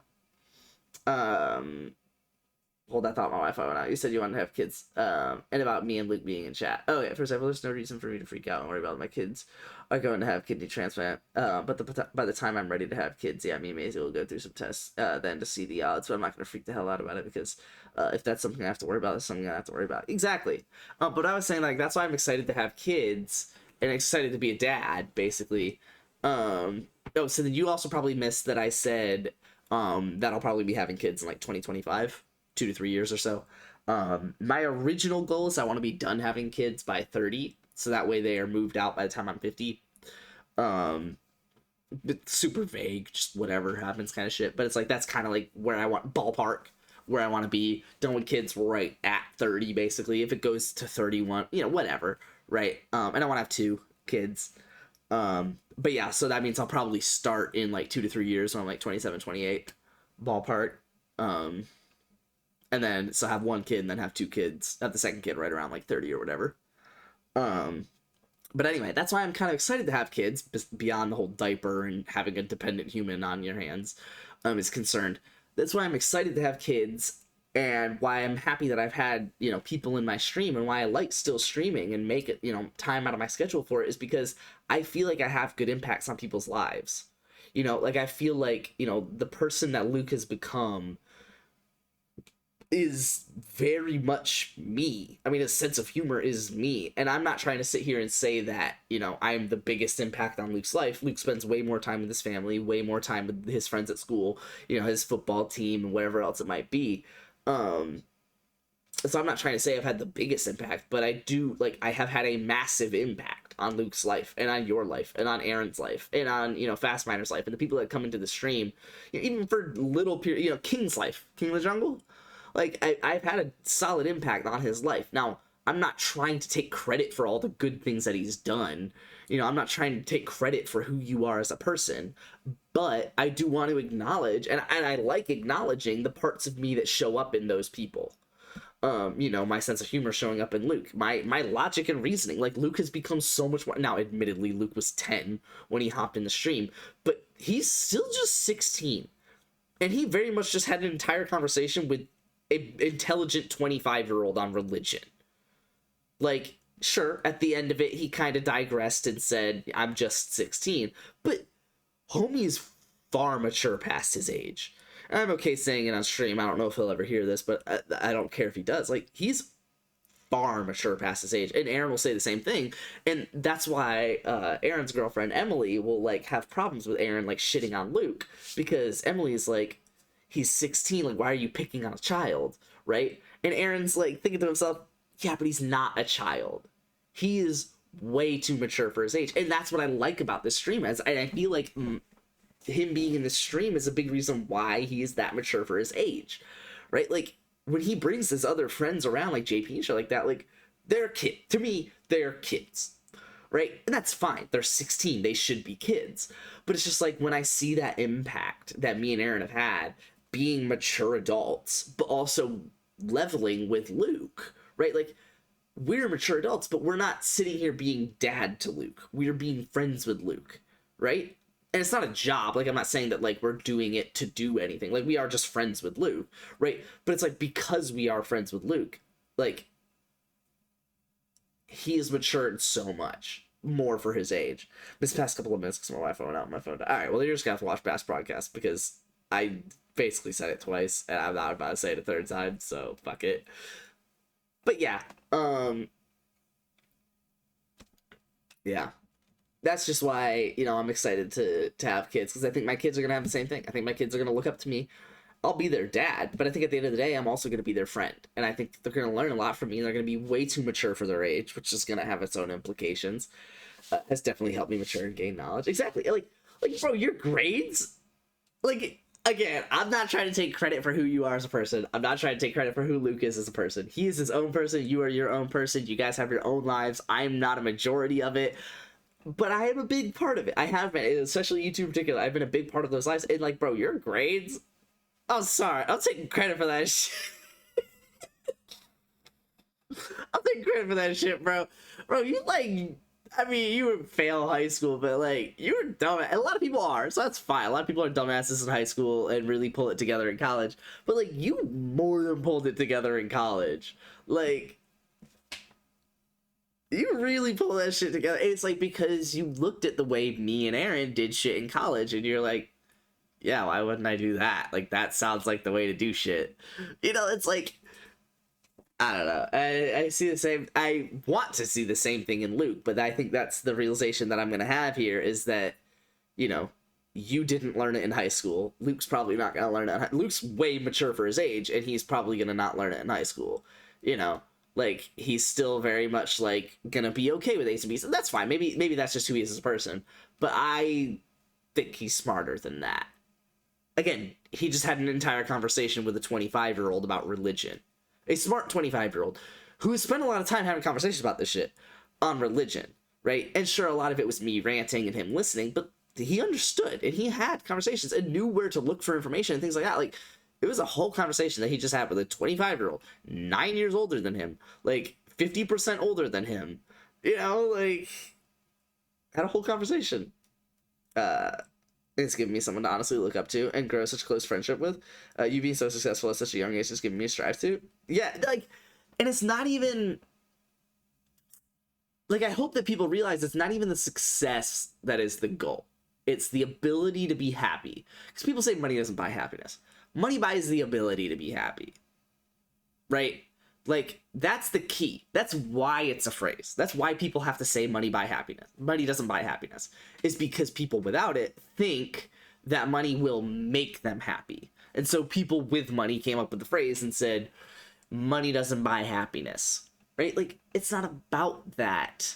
Hold that thought, my Wi-Fi went out. You said you wanted to have kids, and about me and Luke being in chat. Oh yeah, for example, there's no reason for me to freak out and worry about my kids are going to have kidney transplant. But by the time I'm ready to have kids, yeah, me and Maisie will go through some tests then to see the odds. But I'm not going to freak the hell out about it because if that's something I have to worry about, it's something I have to worry about. Exactly. But I was saying like that's why I'm excited to have kids and excited to be a dad, basically. So then you also probably missed that I said that I'll probably be having kids in like 2025. 2 to 3 years or so. My original goal is I want to be done having kids by 30, so that way they are moved out by the time I'm 50. Super vague, just whatever happens kind of shit. But it's like that's kind of like where I want ballpark, where I want to be done with kids right at 30, basically. If it goes to 31, whatever, right? And I want to have 2 kids. But yeah, so that means I'll probably start in like 2 to 3 years when I'm like 27, 28, ballpark. And then so have 1 kid and then have 2 kids, have the second kid right around like 30 or whatever. But anyway, that's why I'm kind of excited to have kids beyond the whole diaper and having a dependent human on your hands is concerned. That's why I'm excited to have kids, and why I'm happy that I've had, people in my stream, and why I like still streaming and make it, time out of my schedule for it, is because I feel like I have good impacts on people's lives. Like I feel like, the person that Luke has become is very much me. I mean, his sense of humor is me. And I'm not trying to sit here and say that, I'm the biggest impact on Luke's life. Luke spends way more time with his family, way more time with his friends at school, his football team and whatever else it might be. So I'm not trying to say I've had the biggest impact, but I have had a massive impact on Luke's life and on your life and on Aaron's life and on, Fastminer's life and the people that come into the stream, even for little period, King's life, King of the Jungle. Like, I've had a solid impact on his life. Now, I'm not trying to take credit for all the good things that he's done. I'm not trying to take credit for who you are as a person. But I do want to acknowledge, and I like acknowledging the parts of me that show up in those people. My sense of humor showing up in Luke. My logic and reasoning. Like, Luke has become so much more... Now, admittedly, Luke was 10 when he hopped in the stream. But he's still just 16. And he very much just had an entire conversation with an intelligent 25-year-old on religion. Like, sure, at the end of it, he kind of digressed and said, I'm just 16. But homie's far mature past his age. And I'm okay saying it on stream. I don't know if he'll ever hear this, but I don't care if he does. Like, he's far mature past his age. And Aaron will say the same thing. And that's why Aaron's girlfriend, Emily, will, like, have problems with Aaron, like, shitting on Luke. Because Emily's like, he's 16, like, why are you picking on a child, right? And Aaron's, like, thinking to himself, yeah, but he's not a child. He is way too mature for his age. And that's what I like about this stream. And I feel like him being in this stream is a big reason why he is that mature for his age, right? Like, when he brings his other friends around, like JP and shit like that, like, they're kids. To me, they're kids, right? And that's fine. They're 16. They should be kids. But it's just like, when I see that impact that me and Aaron have had, being mature adults, but also leveling with Luke, right? Like, we're mature adults, but we're not sitting here being dad to Luke. We're being friends with Luke, right? And it's not a job. Like, I'm not saying that, like, we're doing it to do anything. Like, we are just friends with Luke, right? But it's like, because we are friends with Luke, like, he has matured so much more for his age. This past couple of minutes, because my Wi-Fi went out on my phone. All right, well, you're just gonna have to watch past broadcast, because I basically said it twice, and I'm not about to say it a third time, so fuck it. But yeah, yeah, that's just why, I'm excited to have kids, because I think my kids are gonna have the same thing. I think my kids are gonna look up to me. I'll be their dad, but I think at the end of the day, I'm also gonna be their friend, and I think they're gonna learn a lot from me. They're gonna be way too mature for their age, which is gonna have its own implications. Has definitely helped me mature and gain knowledge. Exactly, like bro, your grades, like. Again, I'm not trying to take credit for who you are as a person. I'm not trying to take credit for who Luke is as a person. He is his own person. You are your own person. You guys have your own lives. I'm not a majority of it, but I am a big part of it. I have been, especially you two in particular. I've been a big part of those lives. And like, bro, your grades. I'm sorry. I'm taking credit for that shit. I'm taking credit for that shit, bro. Bro, you like I mean, you would fail high school, but like you were dumb. A lot of people are, so that's fine. A lot of people are dumbasses in high school and really pull it together in college. But like you more than pulled it together in college. Like you really pull that shit together. It's like because you looked at the way me and Aaron did shit in college, and you're like, yeah, why wouldn't I do that? Like that sounds like the way to do shit. You know, it's like. I don't know. I see the same. I want to see the same thing in Luke, but I think that's the realization that I'm going to have here is that, you know, you didn't learn it in high school. Luke's probably not going to learn it. Luke's way mature for his age, and he's probably going to not learn it in high school. You know, like he's still very much like going to be okay with A's and B's, and that's fine. Maybe that's just who he is as a person. But I think he's smarter than that. Again, he just had an entire conversation with a 25-year-old about religion. A smart 25-year-old who spent a lot of time having conversations about this shit on religion, right? And sure, a lot of it was me ranting and him listening, but he understood and he had conversations and knew where to look for information and things like that. Like, it was a whole conversation that he just had with a 25-year-old, 9 years older than him, like 50% older than him, you know, like, had a whole conversation. It's given me someone to honestly look up to and grow such a close friendship with. You being so successful at such a young age is giving me a strive to. Yeah, like, and it's not even, like, I hope that people realize it's not even the success that is the goal. It's the ability to be happy. Because people say money doesn't buy happiness. Money buys the ability to be happy. Right? Like, that's the key. That's why it's a phrase. That's why people have to say money buy happiness. Money doesn't buy happiness. Is because people without it think that money will make them happy. And so people with money came up with the phrase and said, money doesn't buy happiness. Right? Like, it's not about that.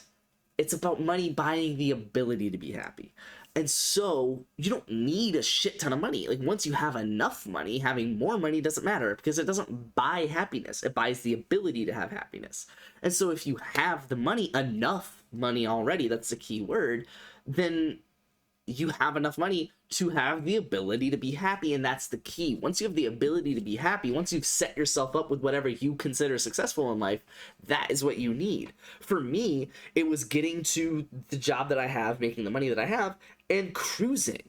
It's about money buying the ability to be happy. And so you don't need a shit ton of money. Like, once you have enough money, having more money doesn't matter because it doesn't buy happiness. It buys the ability to have happiness. And so if you have the money, enough money already, that's the key word, then you have enough money to have the ability to be happy. And that's the key. Once you have the ability to be happy, once you've set yourself up with whatever you consider successful in life, that is what you need. For me, it was getting to the job that I have, making the money that I have, and cruising,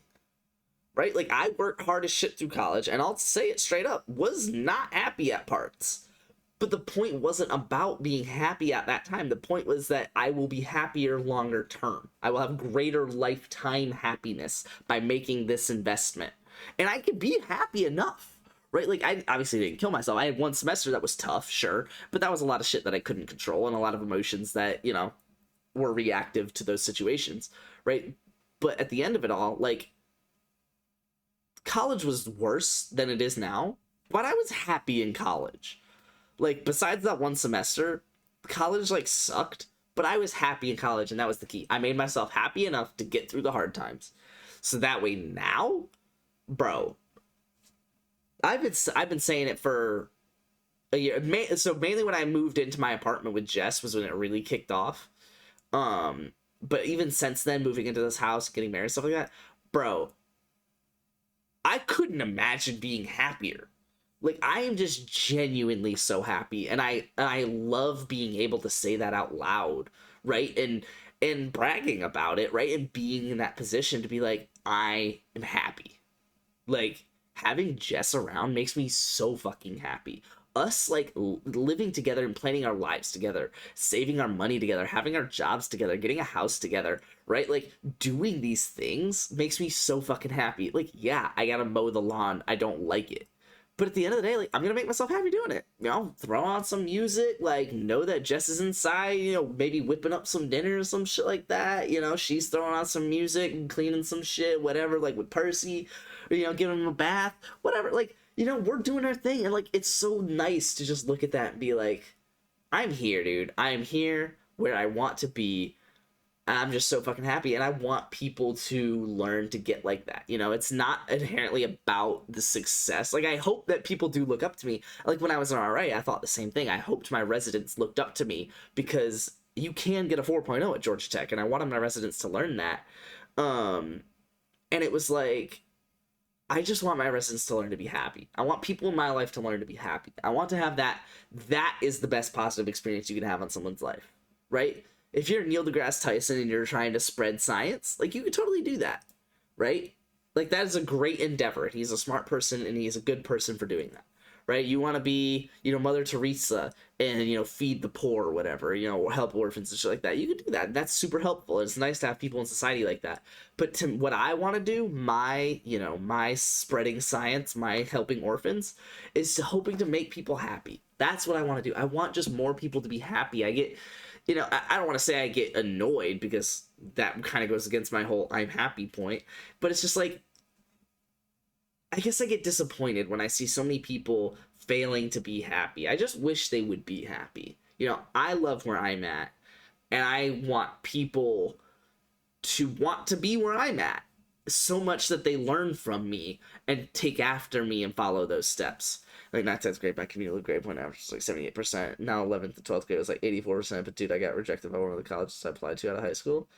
right? Like, I worked hard as shit through college, and I'll say it straight up, was not happy at parts. But the point wasn't about being happy at that time. The point was that I will be happier longer term. I will have greater lifetime happiness by making this investment. And I could be happy enough, right? Like, I obviously didn't kill myself. I had one semester that was tough, sure, but that was a lot of shit that I couldn't control and a lot of emotions that, you know, were reactive to those situations, right? But at the end of it all, like, college was worse than it is now, but I was happy in college. Like, besides that one semester, college, like, sucked, but I was happy in college, and that was the key. I made myself happy enough to get through the hard times. So that way now, bro, I've been saying it for a year. So mainly when I moved into my apartment with Jess was when it really kicked off. But even since then, moving into this house, getting married, stuff like that, bro, I couldn't imagine being happier. Like, I am just genuinely so happy, and I love being able to say that out loud, right? And bragging about it, right? And being in that position to be like, I am happy. Like, having Jess around makes me so fucking happy. Us, like, living together and planning our lives together, saving our money together, having our jobs together, getting a house together, right? Like, doing these things makes me so fucking happy. Like, yeah, I gotta mow the lawn. I don't like it. But at the end of the day, like, I'm gonna make myself happy doing it. You know, throw on some music, like, know that Jess is inside, you know, maybe whipping up some dinner or some shit like that. You know, she's throwing on some music and cleaning some shit, whatever, like with Percy, or, you know, giving him a bath, whatever. Like, you know, we're doing our thing. And, like, it's so nice to just look at that and be like, I'm here, dude. I am here where I want to be. I'm just so fucking happy, and I want people to learn to get like that. You know, it's not inherently about the success. Like, I hope that people do look up to me. Like, when I was in RA, I thought the same thing. I hoped my residents looked up to me because you can get a 4.0 at Georgia Tech, and I wanted my residents to learn that. And it was like, I just want my residents to learn to be happy. I want people in my life to learn to be happy. I want to have that. That is the best positive experience you can have on someone's life, right? if you're Neil deGrasse Tyson and you're trying to spread science, like, you could totally do that, right? Like, that is a great endeavor. He's a smart person and he's a good person for doing that, right? You want to be, Mother Teresa and, feed the poor or whatever, help orphans and shit like that. You could do that. That's super helpful. It's nice to have people in society like that. But to what I want to do, my spreading science, my helping orphans, is hoping to make people happy. That's what I want to do. I want just more people to be happy. I get, I don't want to say I get annoyed, because that kind of goes against my whole I'm happy point, but it's just like, I guess I get disappointed when I see so many people failing to be happy. I just wish they would be happy. I love where I'm at, and I want people to want to be where I'm at so much that they learn from me and take after me and follow those steps. Like, not 10th grade, my cumulative grade point average was like 78%. Now 11th and 12th grade was like 84%. But dude, I got rejected by one of the colleges I applied to out of high school.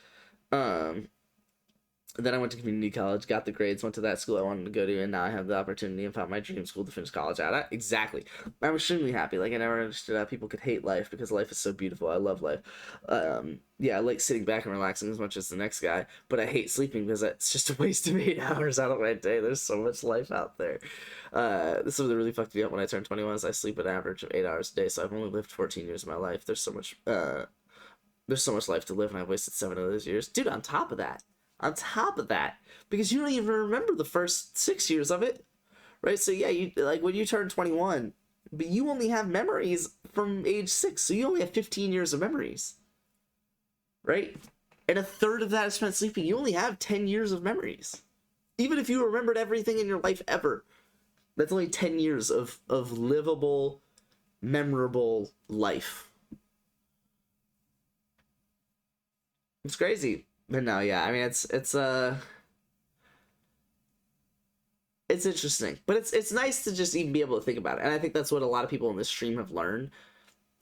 Then I went to community college, got the grades, went to that school I wanted to go to, and now I have the opportunity and found my dream school to finish college at. Exactly. I'm extremely happy. Like, I never understood how people could hate life, because life is so beautiful. I love life. Yeah, I like sitting back and relaxing as much as the next guy, but I hate sleeping because it's just a waste of 8 hours out of my day. There's so much life out there. This is what really fucked me up when I turned 21, is I sleep an average of 8 hours a day, so I've only lived 14 years of my life. There's so much life to live, and I've wasted 7 of those years. Dude, on top of that, because you don't even remember the first 6 years of it, right? So yeah, you, like, when you turn 21, but you only have memories from age 6, so you only have 15 years of memories, right? And a third of that is spent sleeping. You only have 10 years of memories. Even if you remembered everything in your life ever, that's only 10 years of livable, memorable life. It's crazy. But no, yeah, I mean, it's interesting, but it's nice to just even be able to think about it, and I think that's what a lot of people in this stream have learned.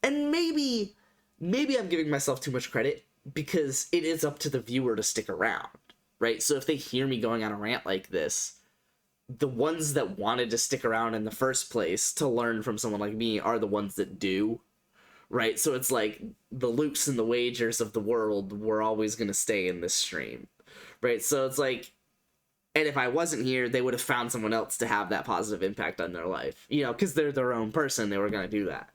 And maybe I'm giving myself too much credit, because it is up to the viewer to stick around, right? So if they hear me going on a rant like this, the ones that wanted to stick around in the first place to learn from someone like me are the ones that do. Right, so it's like the Lukes and the Wagers of the world were always going to stay in this stream, right? So it's like, and if I wasn't here, they would have found someone else to have that positive impact on their life, because they're their own person, they were going to do that.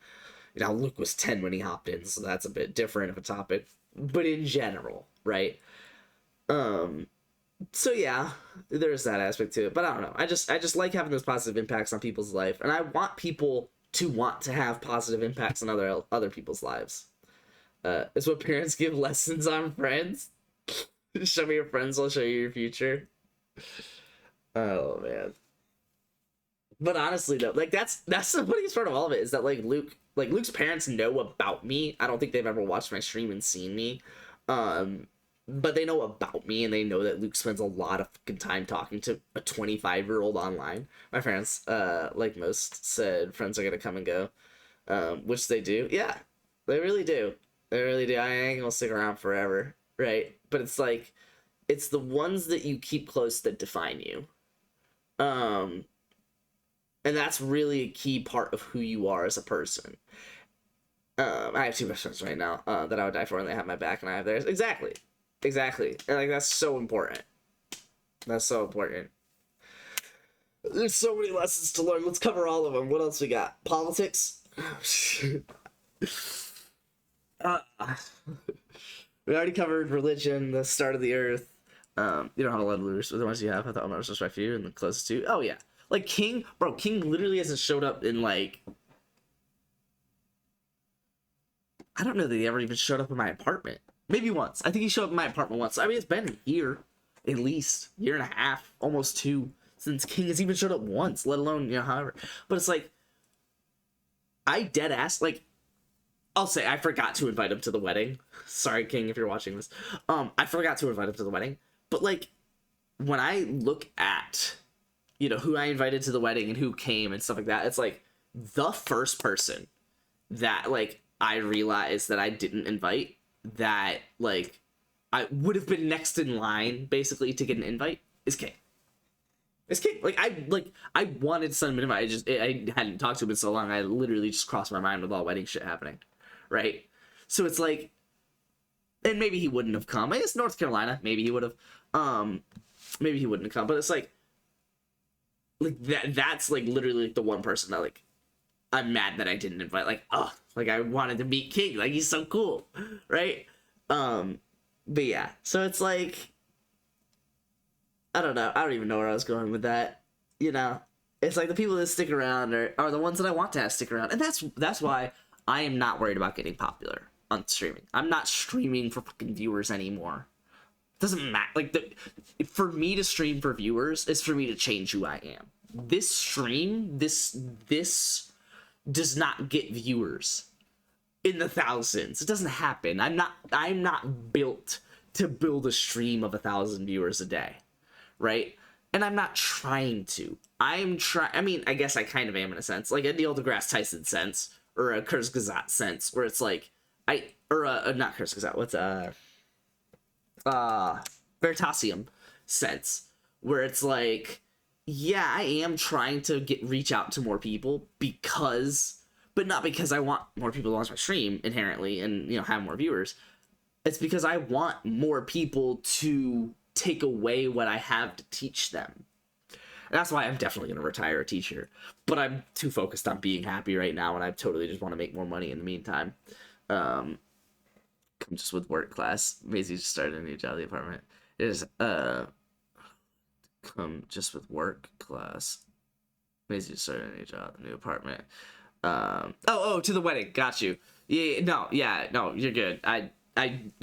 Luke was 10 when he hopped in, so that's a bit different of a topic, but in general, right? So yeah, there's that aspect to it, but I don't know. I just like having those positive impacts on people's life, and I want people to want to have positive impacts on other people's lives. It's what parents give lessons on friends. Show me your friends, I'll show you your future. Oh man. But honestly though, like that's the funniest part of all of it, is that Luke's parents know about me. I don't think they've ever watched my stream and seen me. But they know about me, and they know that Luke spends a lot of fucking time talking to a 25-year-old online. My parents, like most, said friends are gonna come and go, which they do. Yeah, they really do. They really do. I ain't gonna stick around forever, right? But it's like, it's the ones that you keep close that define you. And that's really a key part of who you are as a person. I have 2 best friends right now that I would die for, and they have my back, and I have theirs. Exactly. And like, that's so important. That's so important. There's so many lessons to learn. Let's cover all of them. What else we got? Politics? We already covered religion, the start of the earth. You don't have a lot of looters, but the ones you have, I thought that was just right for you, and the closest to. Oh yeah. Like King literally hasn't showed up in like, I don't know that he ever even showed up in my apartment. Maybe once. I think he showed up in my apartment once. I mean, it's been a year, at least. Year and a half, almost 2, since King has even showed up once, let alone, however. But it's like, I dead ass, like, I'll say I forgot to invite him to the wedding. Sorry, King, if you're watching this. I forgot to invite him to the wedding. But, like, when I look at, who I invited to the wedding and who came and stuff like that, it's like, the first person that, like, I realized that I didn't invite, that like I would have been next in line basically to get an invite, is King. Like I wanted to send him an invite. I hadn't talked to him in so long. I literally just crossed my mind with all wedding shit happening, right? So it's like, And maybe he wouldn't have come. I guess North Carolina, maybe he would have. Maybe he wouldn't have come. But it's like that's like literally like the one person that like I'm mad that I didn't invite. Like, oh, like I wanted to meet King. Like he's so cool, right? But yeah, so it's like I don't know. I don't even know where I was going with that. You know, it's like the people that stick around are the ones that I want to have stick around, and that's why I am not worried about getting popular on streaming. I'm not streaming for fucking viewers anymore. It doesn't matter. Like for me to stream for viewers is for me to change who I am. This stream, this does not get viewers in the thousands. It doesn't happen. I'm not built to build a stream of 1,000 viewers a day, right? And I'm not trying to. I mean, I guess I kind of am in a sense, like a Neil deGrasse Tyson sense, or a Kurzgesagt sense, where it's like not Kurzgesagt. What's Veritasium sense, where it's like, yeah, I am trying to reach out to more people but not because I want more people to watch my stream inherently and, you know, have more viewers. It's because I want more people to take away what I have to teach them. And that's why I'm definitely going to retire a teacher. But I'm too focused on being happy right now, and I totally just want to make more money in the meantime. Come just with work class. Maisie just started a new job at the apartment. It is come just with work class. Maisie just started a new job, a new apartment. To the wedding. Got you. No, you're good. I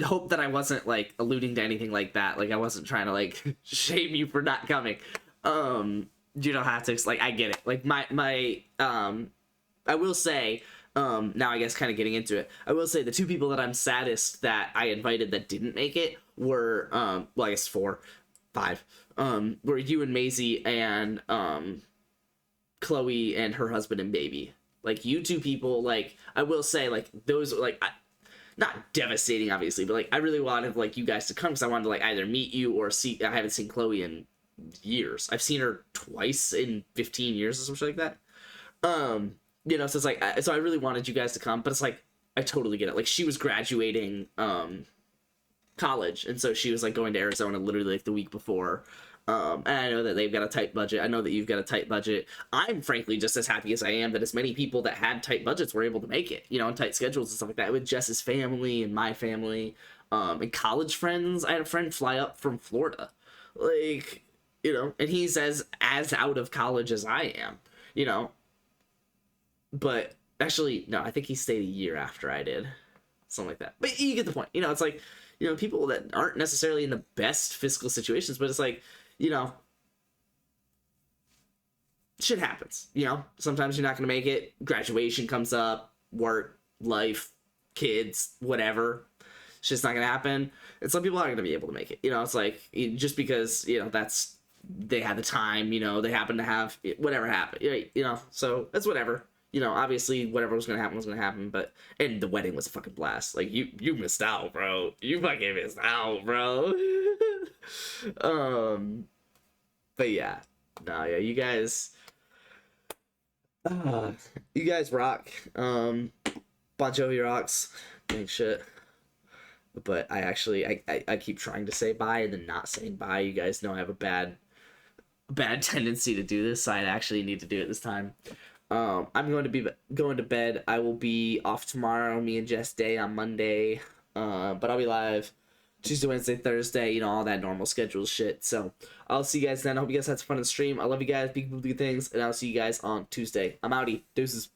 hope that I wasn't like alluding to anything like that. Like I wasn't trying to like shame you for not coming. You don't have to, like, I get it. Like my I will say, now I guess kind of getting into it, I will say the two people that I'm saddest that I invited that didn't make it were, well, I guess 4, 5, were you and Maisie and, Chloe and her husband and baby. Like, you two people, like, I will say, like, those, like, not devastating, obviously, but, like, I really wanted, like, you guys to come, because I wanted to, like, either meet you or see, I haven't seen Chloe in years. I've seen her twice in 15 years or something like that. You know, so it's like, so I really wanted you guys to come, but it's like, I totally get it. Like, she was graduating, college, and so she was, like, going to Arizona literally, like, the week before. And I know that they've got a tight budget. I know that you've got a tight budget. I'm frankly just as happy as I am that as many people that had tight budgets were able to make it, you know, and tight schedules and stuff like that, with Jess's family and my family, and college friends. I had a friend fly up from Florida, like, you know, and he's as out of college as I am, you know, but actually, no, I think he stayed a year after I did, something like that. But you get the point. You know, it's like, you know, people that aren't necessarily in the best fiscal situations, but it's like, you know, shit happens, you know, sometimes you're not going to make it. Graduation comes up, work, life, kids, whatever. It's just not going to happen. And some people aren't going to be able to make it. You know, it's like, just because, you know, they have the time, you know, they happen to have whatever happened, you know, so that's whatever. You know, obviously whatever was going to happen was going to happen, but, and the wedding was a fucking blast. Like, you missed out, bro. You fucking missed out, bro. But yeah, no, yeah, you guys rock. Bon Jovi rocks. Ain't shit. But I actually, I keep trying to say bye and then not saying bye. You guys know I have a bad tendency to do this, so I actually need to do it this time. I'm going to be going to bed. I will be off tomorrow, me and Jess Day on Monday, but I'll be live Tuesday, Wednesday, Thursday, you know, all that normal schedule shit. So I'll see you guys then. I hope you guys had some fun in the stream. I love you guys. Big things, and I'll see you guys on Tuesday. I'm outie. Deuces.